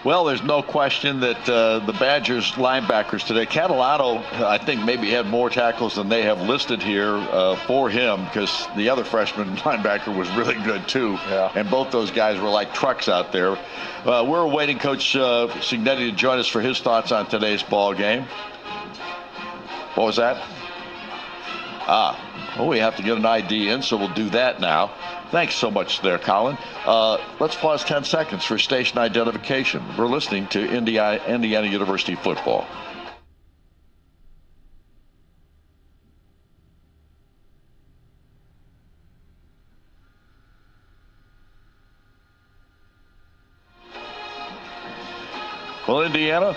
Well, there's no question that the Badgers linebackers today, Catalano, I think maybe had more tackles than they have listed here for him, because the other freshman linebacker was really good too. Yeah. And both those guys were like trucks out there. We're awaiting Coach Signetti to join us for his thoughts on today's ball game. What was that? Well, we have to get an ID in, so we'll do that now. Thanks so much there, Colin. Let's pause 10 seconds for station identification. We're listening to Indiana University football. Well, Indiana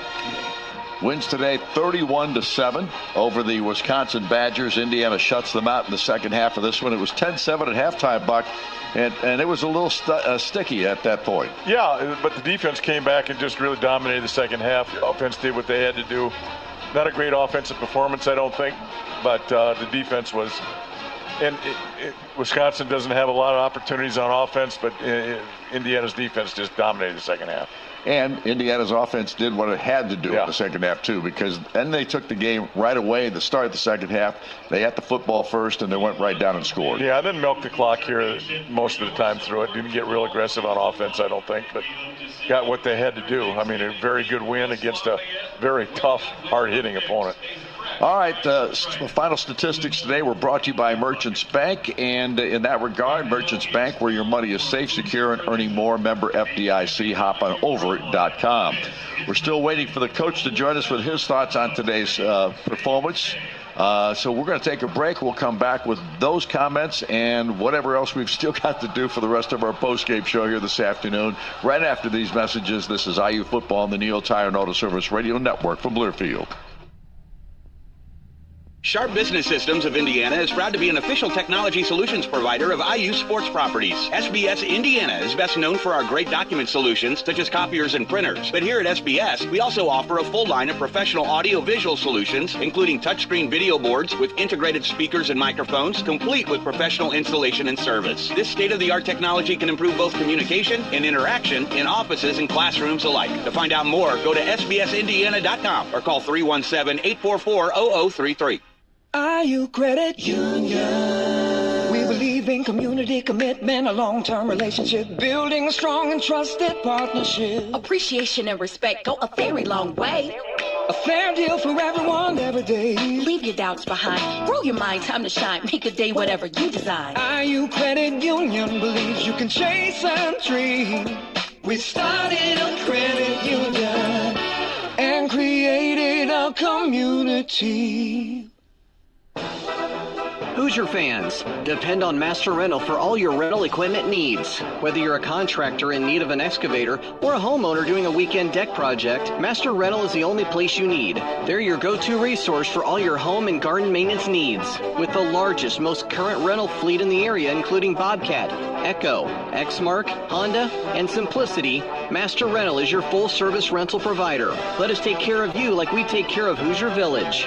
wins today 31-7 over the Wisconsin Badgers. Indiana shuts them out in the second half of this one. It was 10-7 at halftime, Buck, and it was a little sticky at that point. Yeah, but the defense came back and just really dominated the second half. The offense did what they had to do. Not a great offensive performance, I don't think, but the defense was. And Wisconsin doesn't have a lot of opportunities on offense, but Indiana's defense just dominated the second half. And Indiana's offense did what it had to do in the second half, too, because then they took the game right away at the start of the second half. They had the football first, and they went right down and scored. Yeah, I didn't milk the clock here most of the time through it. Didn't get real aggressive on offense, I don't think, but got what they had to do. I mean, a very good win against a very tough, hard-hitting opponent. All right, final statistics today were brought to you by Merchants Bank, and in that regard, Merchants Bank, where your money is safe, secure, and earning more. Member FDIC. Hop on over.com. We're still waiting for the coach to join us with his thoughts on today's performance. So we're going to take a break. We'll come back with those comments and whatever else we've still got to do for the rest of our postgame show here this afternoon. Right after these messages, this is IU Football on the Neil Tire and Auto Service Radio Network from Learfield. Sharp Business Systems of Indiana is proud to be an official technology solutions provider of IU Sports Properties. SBS Indiana is best known for our great document solutions, such as copiers and printers. But here at SBS, we also offer a full line of professional audio-visual solutions, including touchscreen video boards with integrated speakers and microphones, complete with professional installation and service. This state-of-the-art technology can improve both communication and interaction in offices and classrooms alike. To find out more, go to sbsindiana.com or call 317-844-0033. IU Credit Union. We believe in community commitment, a long-term relationship, building a strong and trusted partnership. Appreciation and respect go a very long way. A fair deal for everyone every day. Leave your doubts behind. Grow your mind, time to shine. Make a day whatever you design. IU Credit Union believes you can chase and dream. We started a credit union and created a community. Hoosier fans, depend on Master Rental for all your rental equipment needs. Whether you're a contractor in need of an excavator or a homeowner doing a weekend deck project, Master Rental is the only place you need. They're your go-to resource for all your home and garden maintenance needs. With the largest, most current rental fleet in the area, including Bobcat, Echo, Exmark, Honda, and Simplicity, Master Rental is your full-service rental provider. Let us take care of you like we take care of Hoosier Village.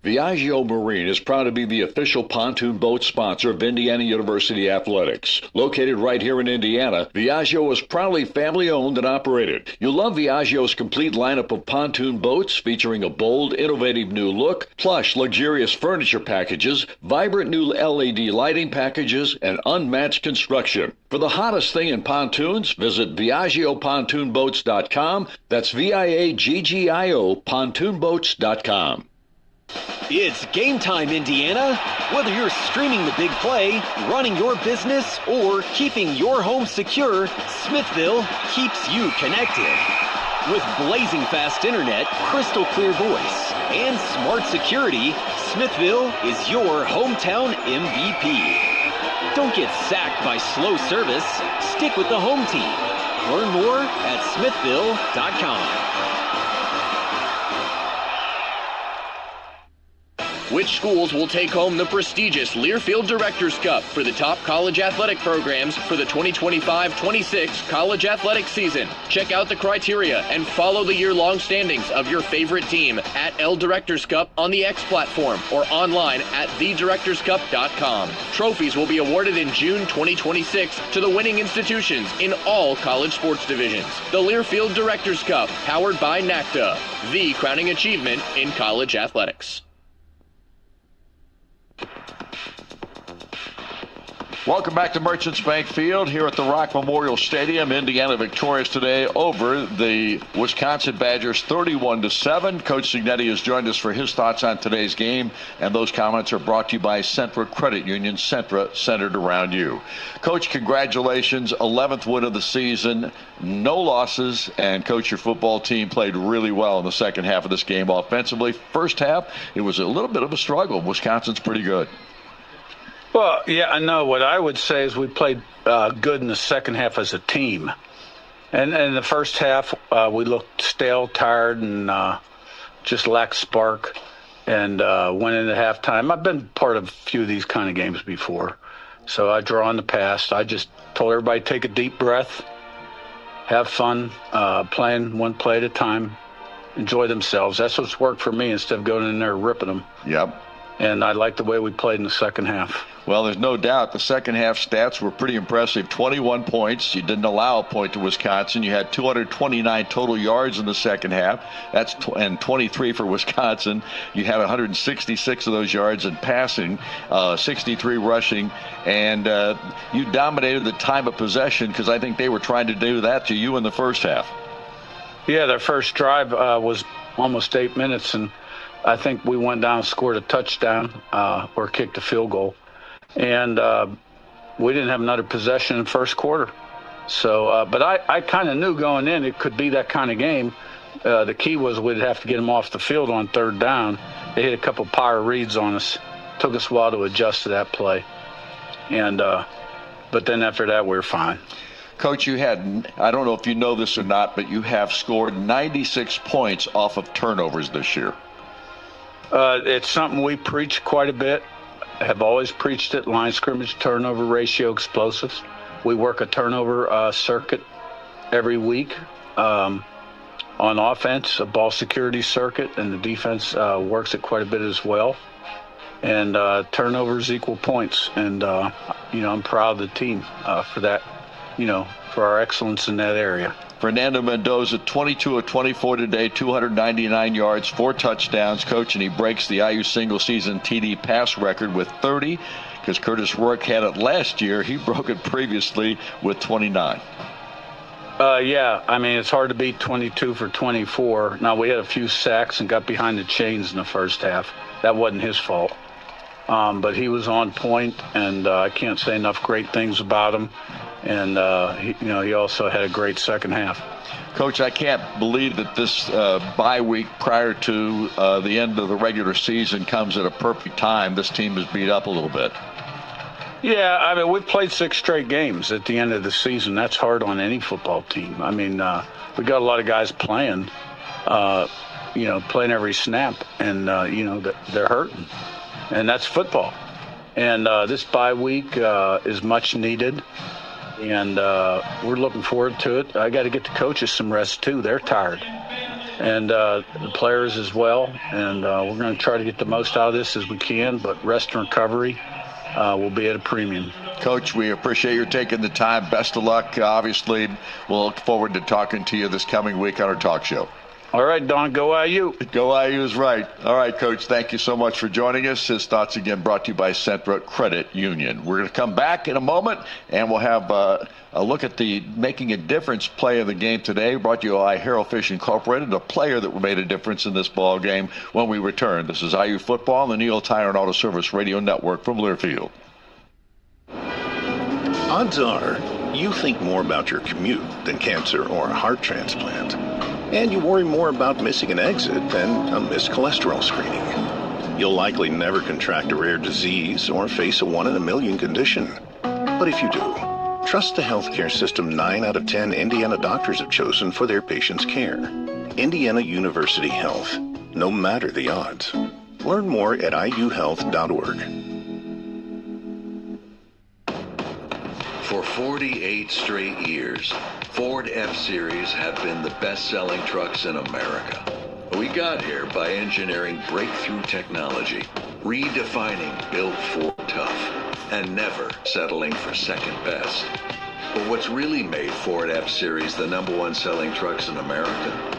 Viaggio Marine is proud to be the official pontoon boat sponsor of Indiana University Athletics. Located right here in Indiana, Viaggio is proudly family-owned and operated. You'll love Viaggio's complete lineup of pontoon boats featuring a bold, innovative new look, plush, luxurious furniture packages, vibrant new LED lighting packages, and unmatched construction. For the hottest thing in pontoons, visit ViaggioPontoonBoats.com. That's VIAGGIO pontoonboats.com. It's game time, Indiana. Whether you're streaming the big play, running your business, or keeping your home secure, Smithville keeps you connected. With blazing fast internet, crystal clear voice, and smart security, Smithville is your hometown MVP. Don't get sacked by slow service. Stick with the home team. Learn more at smithville.com. Which schools will take home the prestigious Learfield Directors Cup for the top college athletic programs for the 2025-26 college athletic season? Check out the criteria and follow the year-long standings of your favorite team at L Directors Cup on the X platform or online at thedirectorscup.com. Trophies will be awarded in June 2026 to the winning institutions in all college sports divisions. The Learfield Directors Cup, powered by NACDA, the crowning achievement in college athletics. Welcome back to Merchants Bank Field here at the Rock Memorial Stadium. Indiana victorious today over the Wisconsin Badgers 31-7. Coach Cignetti has joined us for his thoughts on today's game, and those comments are brought to you by Centra Credit Union. Centra, centered around you. Coach, congratulations. 11th win of the season, no losses, and Coach, your football team played really well in the second half of this game offensively. First half, it was a little bit of a struggle. Wisconsin's pretty good. Well, yeah, I know. What I would say is we played good in the second half as a team. And in the first half, we looked stale, tired, and just lacked spark, and went into halftime. I've been part of a few of these kind of games before, so I draw on the past. I just told everybody take a deep breath, have fun, playing one play at a time, enjoy themselves. That's what's worked for me instead of going in there ripping them. Yep. And I like the way we played in the second half. Well, there's no doubt the second half stats were pretty impressive. 21 points. You didn't allow a point to Wisconsin. You had 229 total yards in the second half. That's and 23 for Wisconsin. You had 166 of those yards in passing, 63 rushing, and you dominated the time of possession because I think they were trying to do that to you in the first half. Yeah, their first drive was almost 8 minutes, and I think we went down and scored a touchdown or kicked a field goal. And we didn't have another possession in the first quarter. So, but I kind of knew going in it could be that kind of game. The key was we'd have to get them off the field on third down. They hit a couple power reads on us. Took us a while to adjust to that play. And but then after that, we were fine. Coach, you had, I don't know if you know this or not, but you have scored 96 points off of turnovers this year. It's something we preach quite a bit. Have always preached it. Line scrimmage, turnover ratio, explosives. We work a turnover circuit every week on offense, a ball security circuit, and the defense works it quite a bit as well. And turnovers equal points. And, I'm proud of the team for that, for our excellence in that area. Fernando Mendoza, 22 of 24 today, 299 yards, 4 touchdowns, Coach, and he breaks the IU single-season TD pass record with 30 because Curtis Rourke had it last year. He broke it previously with 29. Yeah, I mean, it's hard to beat 22 for 24. Now, we had a few sacks and got behind the chains in the first half. That wasn't his fault. But he was on point, and I can't say enough great things about him. And, he also had a great second half. Coach, I can't believe that this bye week prior to the end of the regular season comes at a perfect time. This team is beat up a little bit. Yeah, I mean, we've played 6 straight games at the end of the season. That's hard on any football team. I mean, we got a lot of guys playing, playing every snap, and, they're hurting. And that's football. And this bye week is much needed. And we're looking forward to it. I got to get the coaches some rest, too. They're tired. And the players as well. And we're going to try to get the most out of this as we can. But rest and recovery will be at a premium. Coach, we appreciate your taking the time. Best of luck. Obviously, we'll look forward to talking to you this coming week on our talk show. All right, Don, go IU. Go IU is right. All right, Coach, thank you so much for joining us. His thoughts again brought to you by Centra Credit Union. We're going to come back in a moment, and we'll have a look at the making a difference play of the game today, brought to you by Harold Fish Incorporated, a player that made a difference in this ball game when we return. This is IU Football on the Neil Tire and Auto Service Radio Network from Learfield. Odds are you think more about your commute than cancer or a heart transplant. And you worry more about missing an exit than a missed cholesterol screening. You'll likely never contract a rare disease or face a 1 in a million condition. But if you do, trust the healthcare system 9 out of 10 Indiana doctors have chosen for their patients' care. Indiana University Health, no matter the odds. Learn more at iuhealth.org. For 48 straight years, Ford F-Series have been the best-selling trucks in America. We got here by engineering breakthrough technology, redefining built Ford tough, and never settling for second best. But what's really made Ford F-Series the #1 selling trucks in America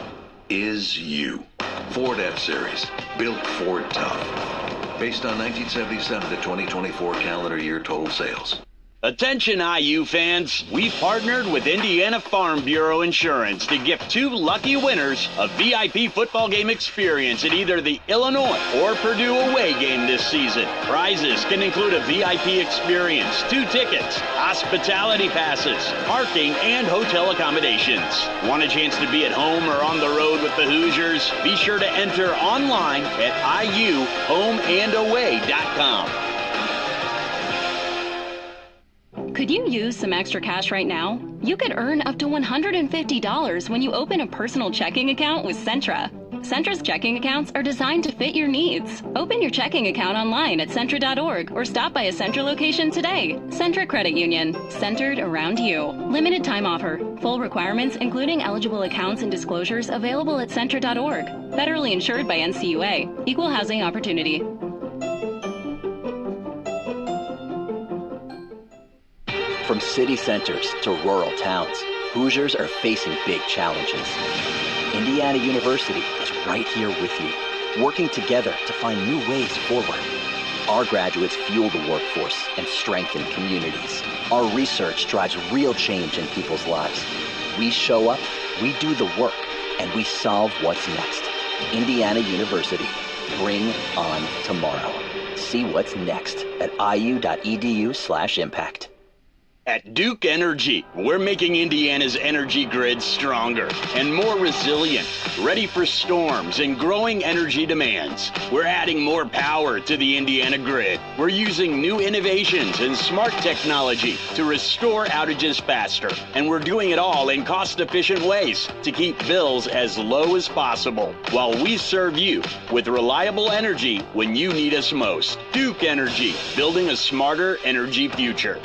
is you. Ford F-Series, built Ford tough. Based on 1977 to 2024 calendar year total sales. Attention IU fans, we've partnered with Indiana Farm Bureau Insurance to gift 2 lucky winners a VIP football game experience at either the Illinois or Purdue away game this season. Prizes can include a VIP experience, 2 tickets, hospitality passes, parking, and hotel accommodations. Want a chance to be at home or on the road with the Hoosiers? Be sure to enter online at iuhomeandaway.com. Could you use some extra cash right now? You could earn up to $150 when you open a personal checking account with Centra. Centra's checking accounts are designed to fit your needs. Open your checking account online at Centra.org or stop by a Centra location today. Centra Credit Union, centered around you. Limited time offer. Full requirements, including eligible accounts and disclosures, available at Centra.org. Federally insured by NCUA. Equal housing opportunity. From city centers to rural towns, Hoosiers are facing big challenges. Indiana University is right here with you, working together to find new ways forward. Our graduates fuel the workforce and strengthen communities. Our research drives real change in people's lives. We show up, we do the work, and we solve what's next. Indiana University. Bring on tomorrow. See what's next at iu.edu/impact. At Duke Energy, we're making Indiana's energy grid stronger and more resilient, ready for storms and growing energy demands. We're adding more power to the Indiana grid. We're using new innovations and smart technology to restore outages faster. And we're doing it all in cost-efficient ways to keep bills as low as possible, while we serve you with reliable energy when you need us most. Duke Energy, building a smarter energy future.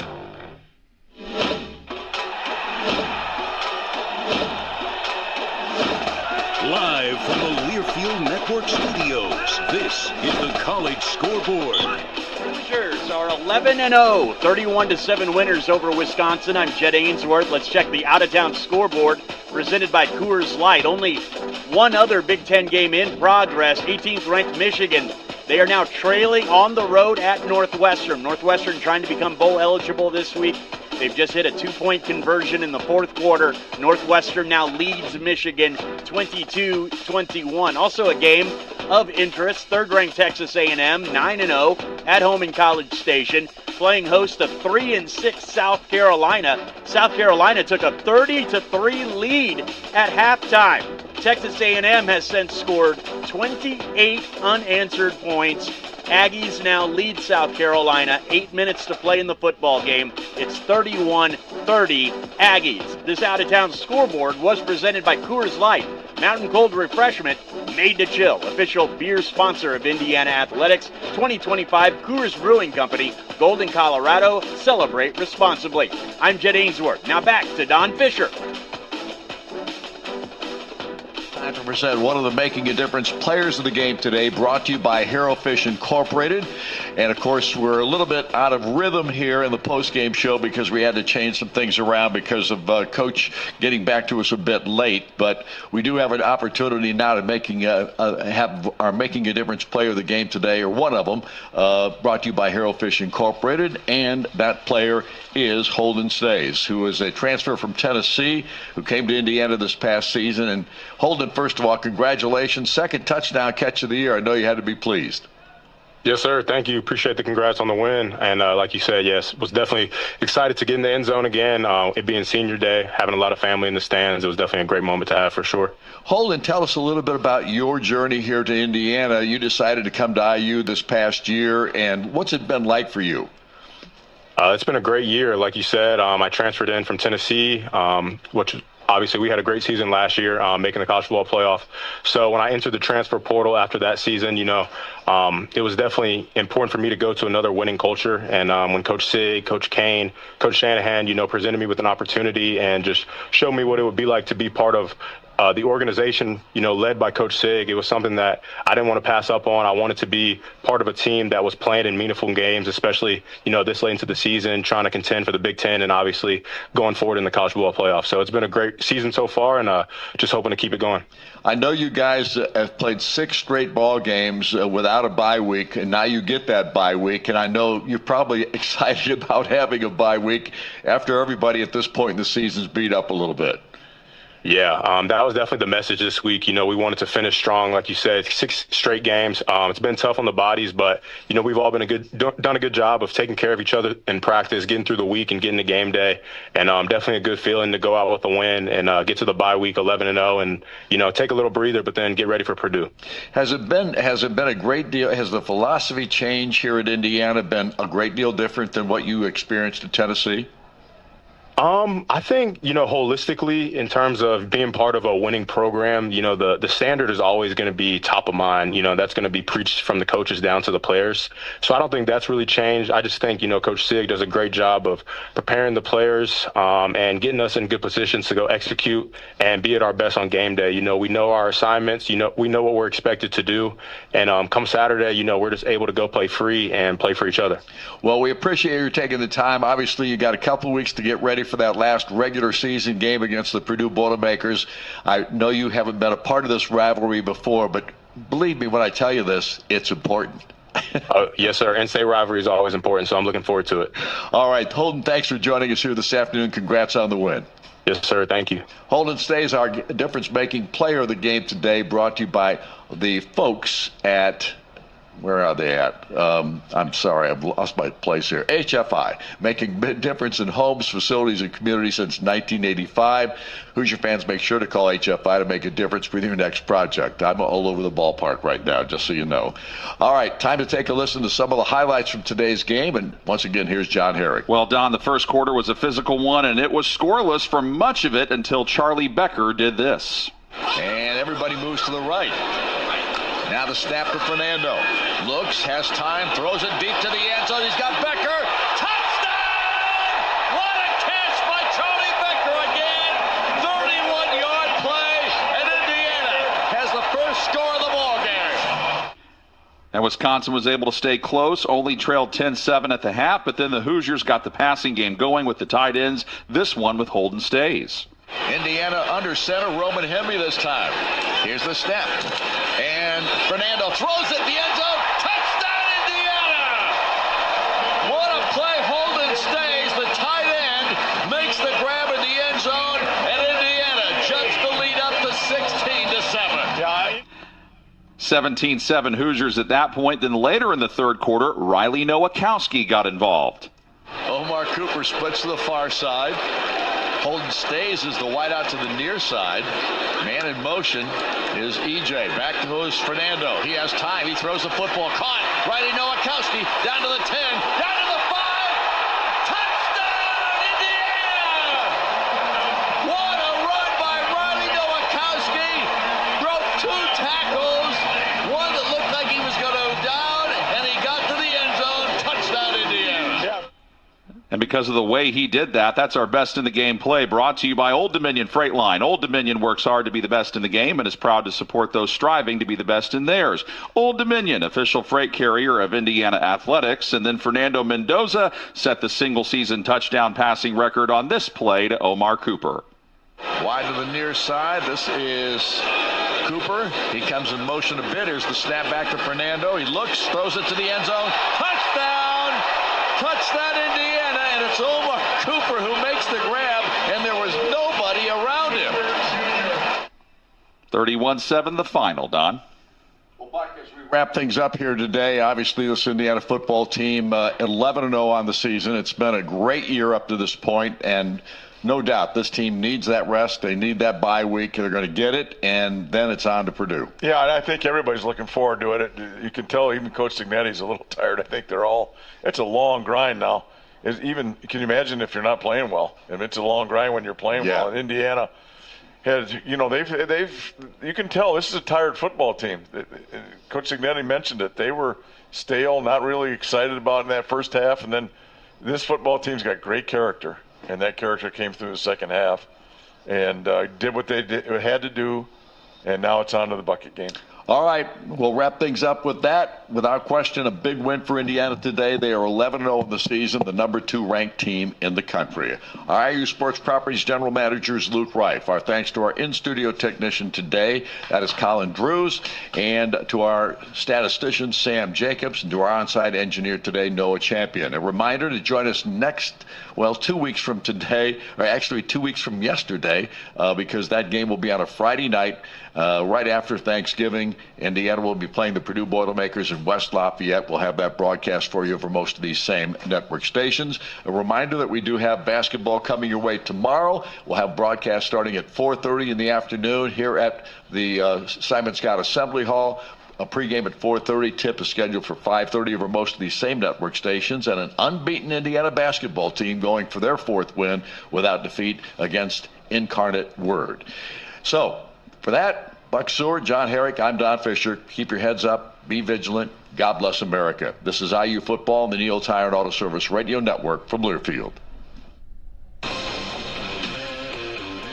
Live from the Learfield Network Studios, this is the College Scoreboard. Hoosiers are 11-0, 31-7 winners over Wisconsin. I'm Jed Ainsworth. Let's check the out-of-town scoreboard presented by Coors Light. Only one other Big Ten game in progress, 18th-ranked Michigan. They are now trailing on the road at Northwestern. Northwestern trying to become bowl eligible this week. They've just hit a 2-point conversion in the fourth quarter. Northwestern now leads Michigan 22-21. Also a game of interest, third-ranked Texas A&M, 9-0 at home in College Station, playing host to 3-6 South Carolina. South Carolina took a 30-3 lead at halftime. Texas A&M has since scored 28 unanswered points. Aggies now lead South Carolina. 8 minutes to play in the football game. It's 31-30 Aggies. This out-of-town scoreboard was presented by Coors Light. Mountain Cold Refreshment, made to chill. Official beer sponsor of Indiana Athletics. 2025 Coors Brewing Company, Golden, Colorado. Celebrate responsibly. I'm Jed Ainsworth. Now back to Don Fisher. 100%. One of the Making a Difference players of the game today, brought to you by Hero Fish Incorporated. And, of course, we're a little bit out of rhythm here in the post-game show because we had to change some things around because of Coach getting back to us a bit late. But we do have an opportunity now to have our Making a Difference player of the game today, or one of them, brought to you by Hero Fish Incorporated. And that player is Holden Stays, who is a transfer from Tennessee, who came to Indiana this past season. And Holden, first of all, congratulations. Second touchdown catch of the year. I know you had to be pleased. Yes, sir. Thank you. Appreciate the congrats on the win. And like you said, yes, was definitely excited to get in the end zone again. It being senior day, having a lot of family in the stands, it was definitely a great moment to have for sure. Holden, tell us a little bit about your journey here to Indiana. You decided to come to IU this past year, and what's it been like for you? It's been a great year. Like you said, I transferred in from Tennessee, which obviously we had a great season last year, making the college football playoff. So when I entered the transfer portal after that season, it was definitely important for me to go to another winning culture. And when Coach Sig, Coach Kane, Coach Shanahan, presented me with an opportunity and just showed me what it would be like to be part of the organization, led by Coach Sig, it was something that I didn't want to pass up on. I wanted to be part of a team that was playing in meaningful games, especially, this late into the season, trying to contend for the Big Ten and obviously going forward in the college football playoffs. So it's been a great season so far, and just hoping to keep it going. I know you guys have played 6 straight ball games without a bye week, and now you get that bye week. And I know you're probably excited about having a bye week after everybody at this point in the season's beat up a little bit. Yeah, that was definitely the message this week. We wanted to finish strong, like you said, 6 straight games. It's been tough on the bodies, but we've all been done a good job of taking care of each other in practice, getting through the week and getting to game day, and definitely a good feeling to go out with a win and get to the bye week 11-0, and take a little breather, but then get ready for Purdue. Has it been a great deal? Has the philosophy change here at Indiana been a great deal different than what you experienced at Tennessee? I think, holistically, in terms of being part of a winning program, the standard is always going to be top of mind. That's going to be preached from the coaches down to the players. So I don't think that's really changed. I just think, Coach Sig does a great job of preparing the players and getting us in good positions to go execute and be at our best on game day. We know our assignments, we know what we're expected to do. And come Saturday, we're just able to go play free and play for each other. Well, we appreciate you taking the time. Obviously, you got a couple of weeks to get ready for that last regular season game against the Purdue Boilermakers. I know you haven't been a part of this rivalry before, but believe me when I tell you this, it's important. Yes, sir. In-state rivalry is always important, so I'm looking forward to it. All right, Holden, thanks for joining us here this afternoon. Congrats on the win. Yes, sir. Thank you. Holden Stays, our difference-making player of the game today, brought to you by the folks at... Where are they at? I'm sorry, I've lost my place here. HFI, making a difference in homes, facilities, and communities since 1985. Hoosier fans, make sure to call HFI to make a difference with your next project. I'm all over the ballpark right now, just so you know. All right, time to take a listen to some of the highlights from today's game. And once again, here's John Herrick. Well, Don, the first quarter was a physical one, and it was scoreless for much of it until Charlie Becker did this. And everybody moves to the right. Now the snap to Fernando. Looks, has time, throws it deep to the end zone. He's got Becker. Touchdown! What a catch by Charlie Becker again. 31-yard play, and Indiana has the first score of the ball game. And Wisconsin was able to stay close, only trailed 10-7 at the half, but then the Hoosiers got the passing game going with the tight ends, this one with Holden Stays. Indiana under center, Roman Hemby this time. Here's the snap. And Fernando throws it in the end zone. Touchdown, Indiana! What a play. Holden Stays, the tight end, makes the grab in the end zone, and Indiana jumps the lead up to 16-7. 17-7 Hoosiers at that point. Then later in the third quarter, Riley Nowakowski got involved. Omar Cooper splits to the far side. Holden Stays is the wideout to the near side. Man in motion is EJ. Back to his Fernando. He has time. He throws the football. Caught. Riley Nowakowski down to the 10. Down to the 5. Touchdown, Indiana! What a run by Riley Nowakowski. Broke 2 tackles. One that looked like he was going to go down, and he got to the end zone. Touchdown, Indiana. Yeah. And because of the way he did that, that's our best in the game play, brought to you by Old Dominion Freight Line. Old Dominion works hard to be the best in the game and is proud to support those striving to be the best in theirs. Old Dominion, official freight carrier of Indiana Athletics. And then Fernando Mendoza set the single-season touchdown passing record on this play to Omar Cooper. Wide to the near side. This is Cooper. He comes in motion a bit. Here's the snap back to Fernando. He looks, throws it to the end zone. Touchdown! Touchdown, Indiana, and it's Omar Cooper who makes the grab, and there was nobody around him. 31-7 the final, Don. Well, Buck, as we wrap things up here today, obviously this Indiana football team 11-0 on the season. It's been a great year up to this point, and no doubt this team needs that rest. They need that bye week. They're going to get it, and then it's on to Purdue. Yeah, and I think everybody's looking forward to it. You can tell even Coach Signetti's a little tired. I think it's a long grind now. Can you imagine if you're not playing well? If it's a long grind when you're playing well. In Indiana, had, you know, you can tell this is a tired football team. Coach Signetti mentioned it. They were stale, not really excited about in that first half, and then this football team's got great character, and that character came through the second half and did what they had to do, and now it's on to the bucket game. All right, we'll wrap things up with that. Without question, a big win for Indiana today. They are 11-0 in the season, the number 2 ranked team in the country. Our IU Sports Properties General Manager is Luke Reif. Our thanks to our in-studio technician today, that is Colin Drews, and to our statistician, Sam Jacobs, and to our on-site engineer today, Noah Champion. A reminder to join us next, 2 weeks from today, or actually 2 weeks from yesterday, because that game will be on a Friday night, right after Thanksgiving. Indiana will be playing the Purdue Boilermakers in West Lafayette. We'll have that broadcast for you for most of these same network stations. A reminder that we do have basketball coming your way tomorrow. We'll have broadcast starting at 4:30 in the afternoon here at the Simon Scott Assembly Hall. A pregame at 4:30. Tip is scheduled for 5:30 over most of these same network stations. And an unbeaten Indiana basketball team going for their 4th win without defeat against Incarnate Word. So, for that, Buck Seward, John Herrick, I'm Don Fisher. Keep your heads up. Be vigilant. God bless America. This is IU Football on the Neil Tire and Auto Service Radio Network from Learfield.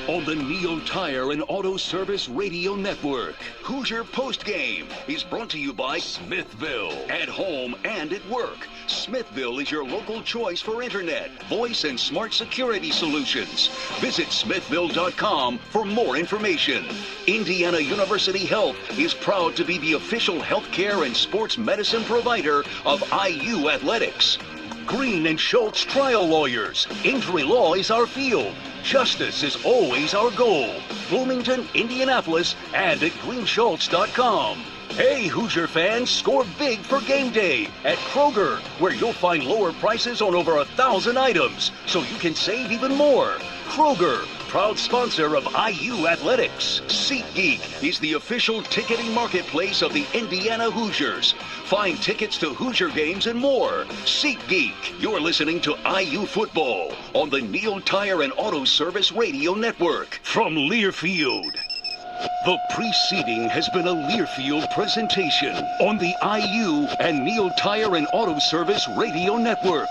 On the Neil Tire and Auto Service Radio Network, Hoosier Postgame is brought to you by Smithville. At home and at work, Smithville is your local choice for internet, voice, and smart security solutions. Visit smithville.com for more information. Indiana University Health is proud to be the official healthcare and sports medicine provider of IU Athletics. Green and Schultz Trial Lawyers. Injury law is our field. Justice is always our goal. Bloomington, Indianapolis, and at greenschultz.com. Hey, Hoosier fans, score big for game day at Kroger, where you'll find lower prices on over 1,000 items, so you can save even more. Kroger, proud sponsor of IU Athletics. SeatGeek is the official ticketing marketplace of the Indiana Hoosiers. Find tickets to Hoosier games and more. SeatGeek, you're listening to IU Football on the Neil Tire and Auto Service Radio Network from Learfield. The preceding has been a Learfield presentation on the IU and Neil Tire and Auto Service Radio Network.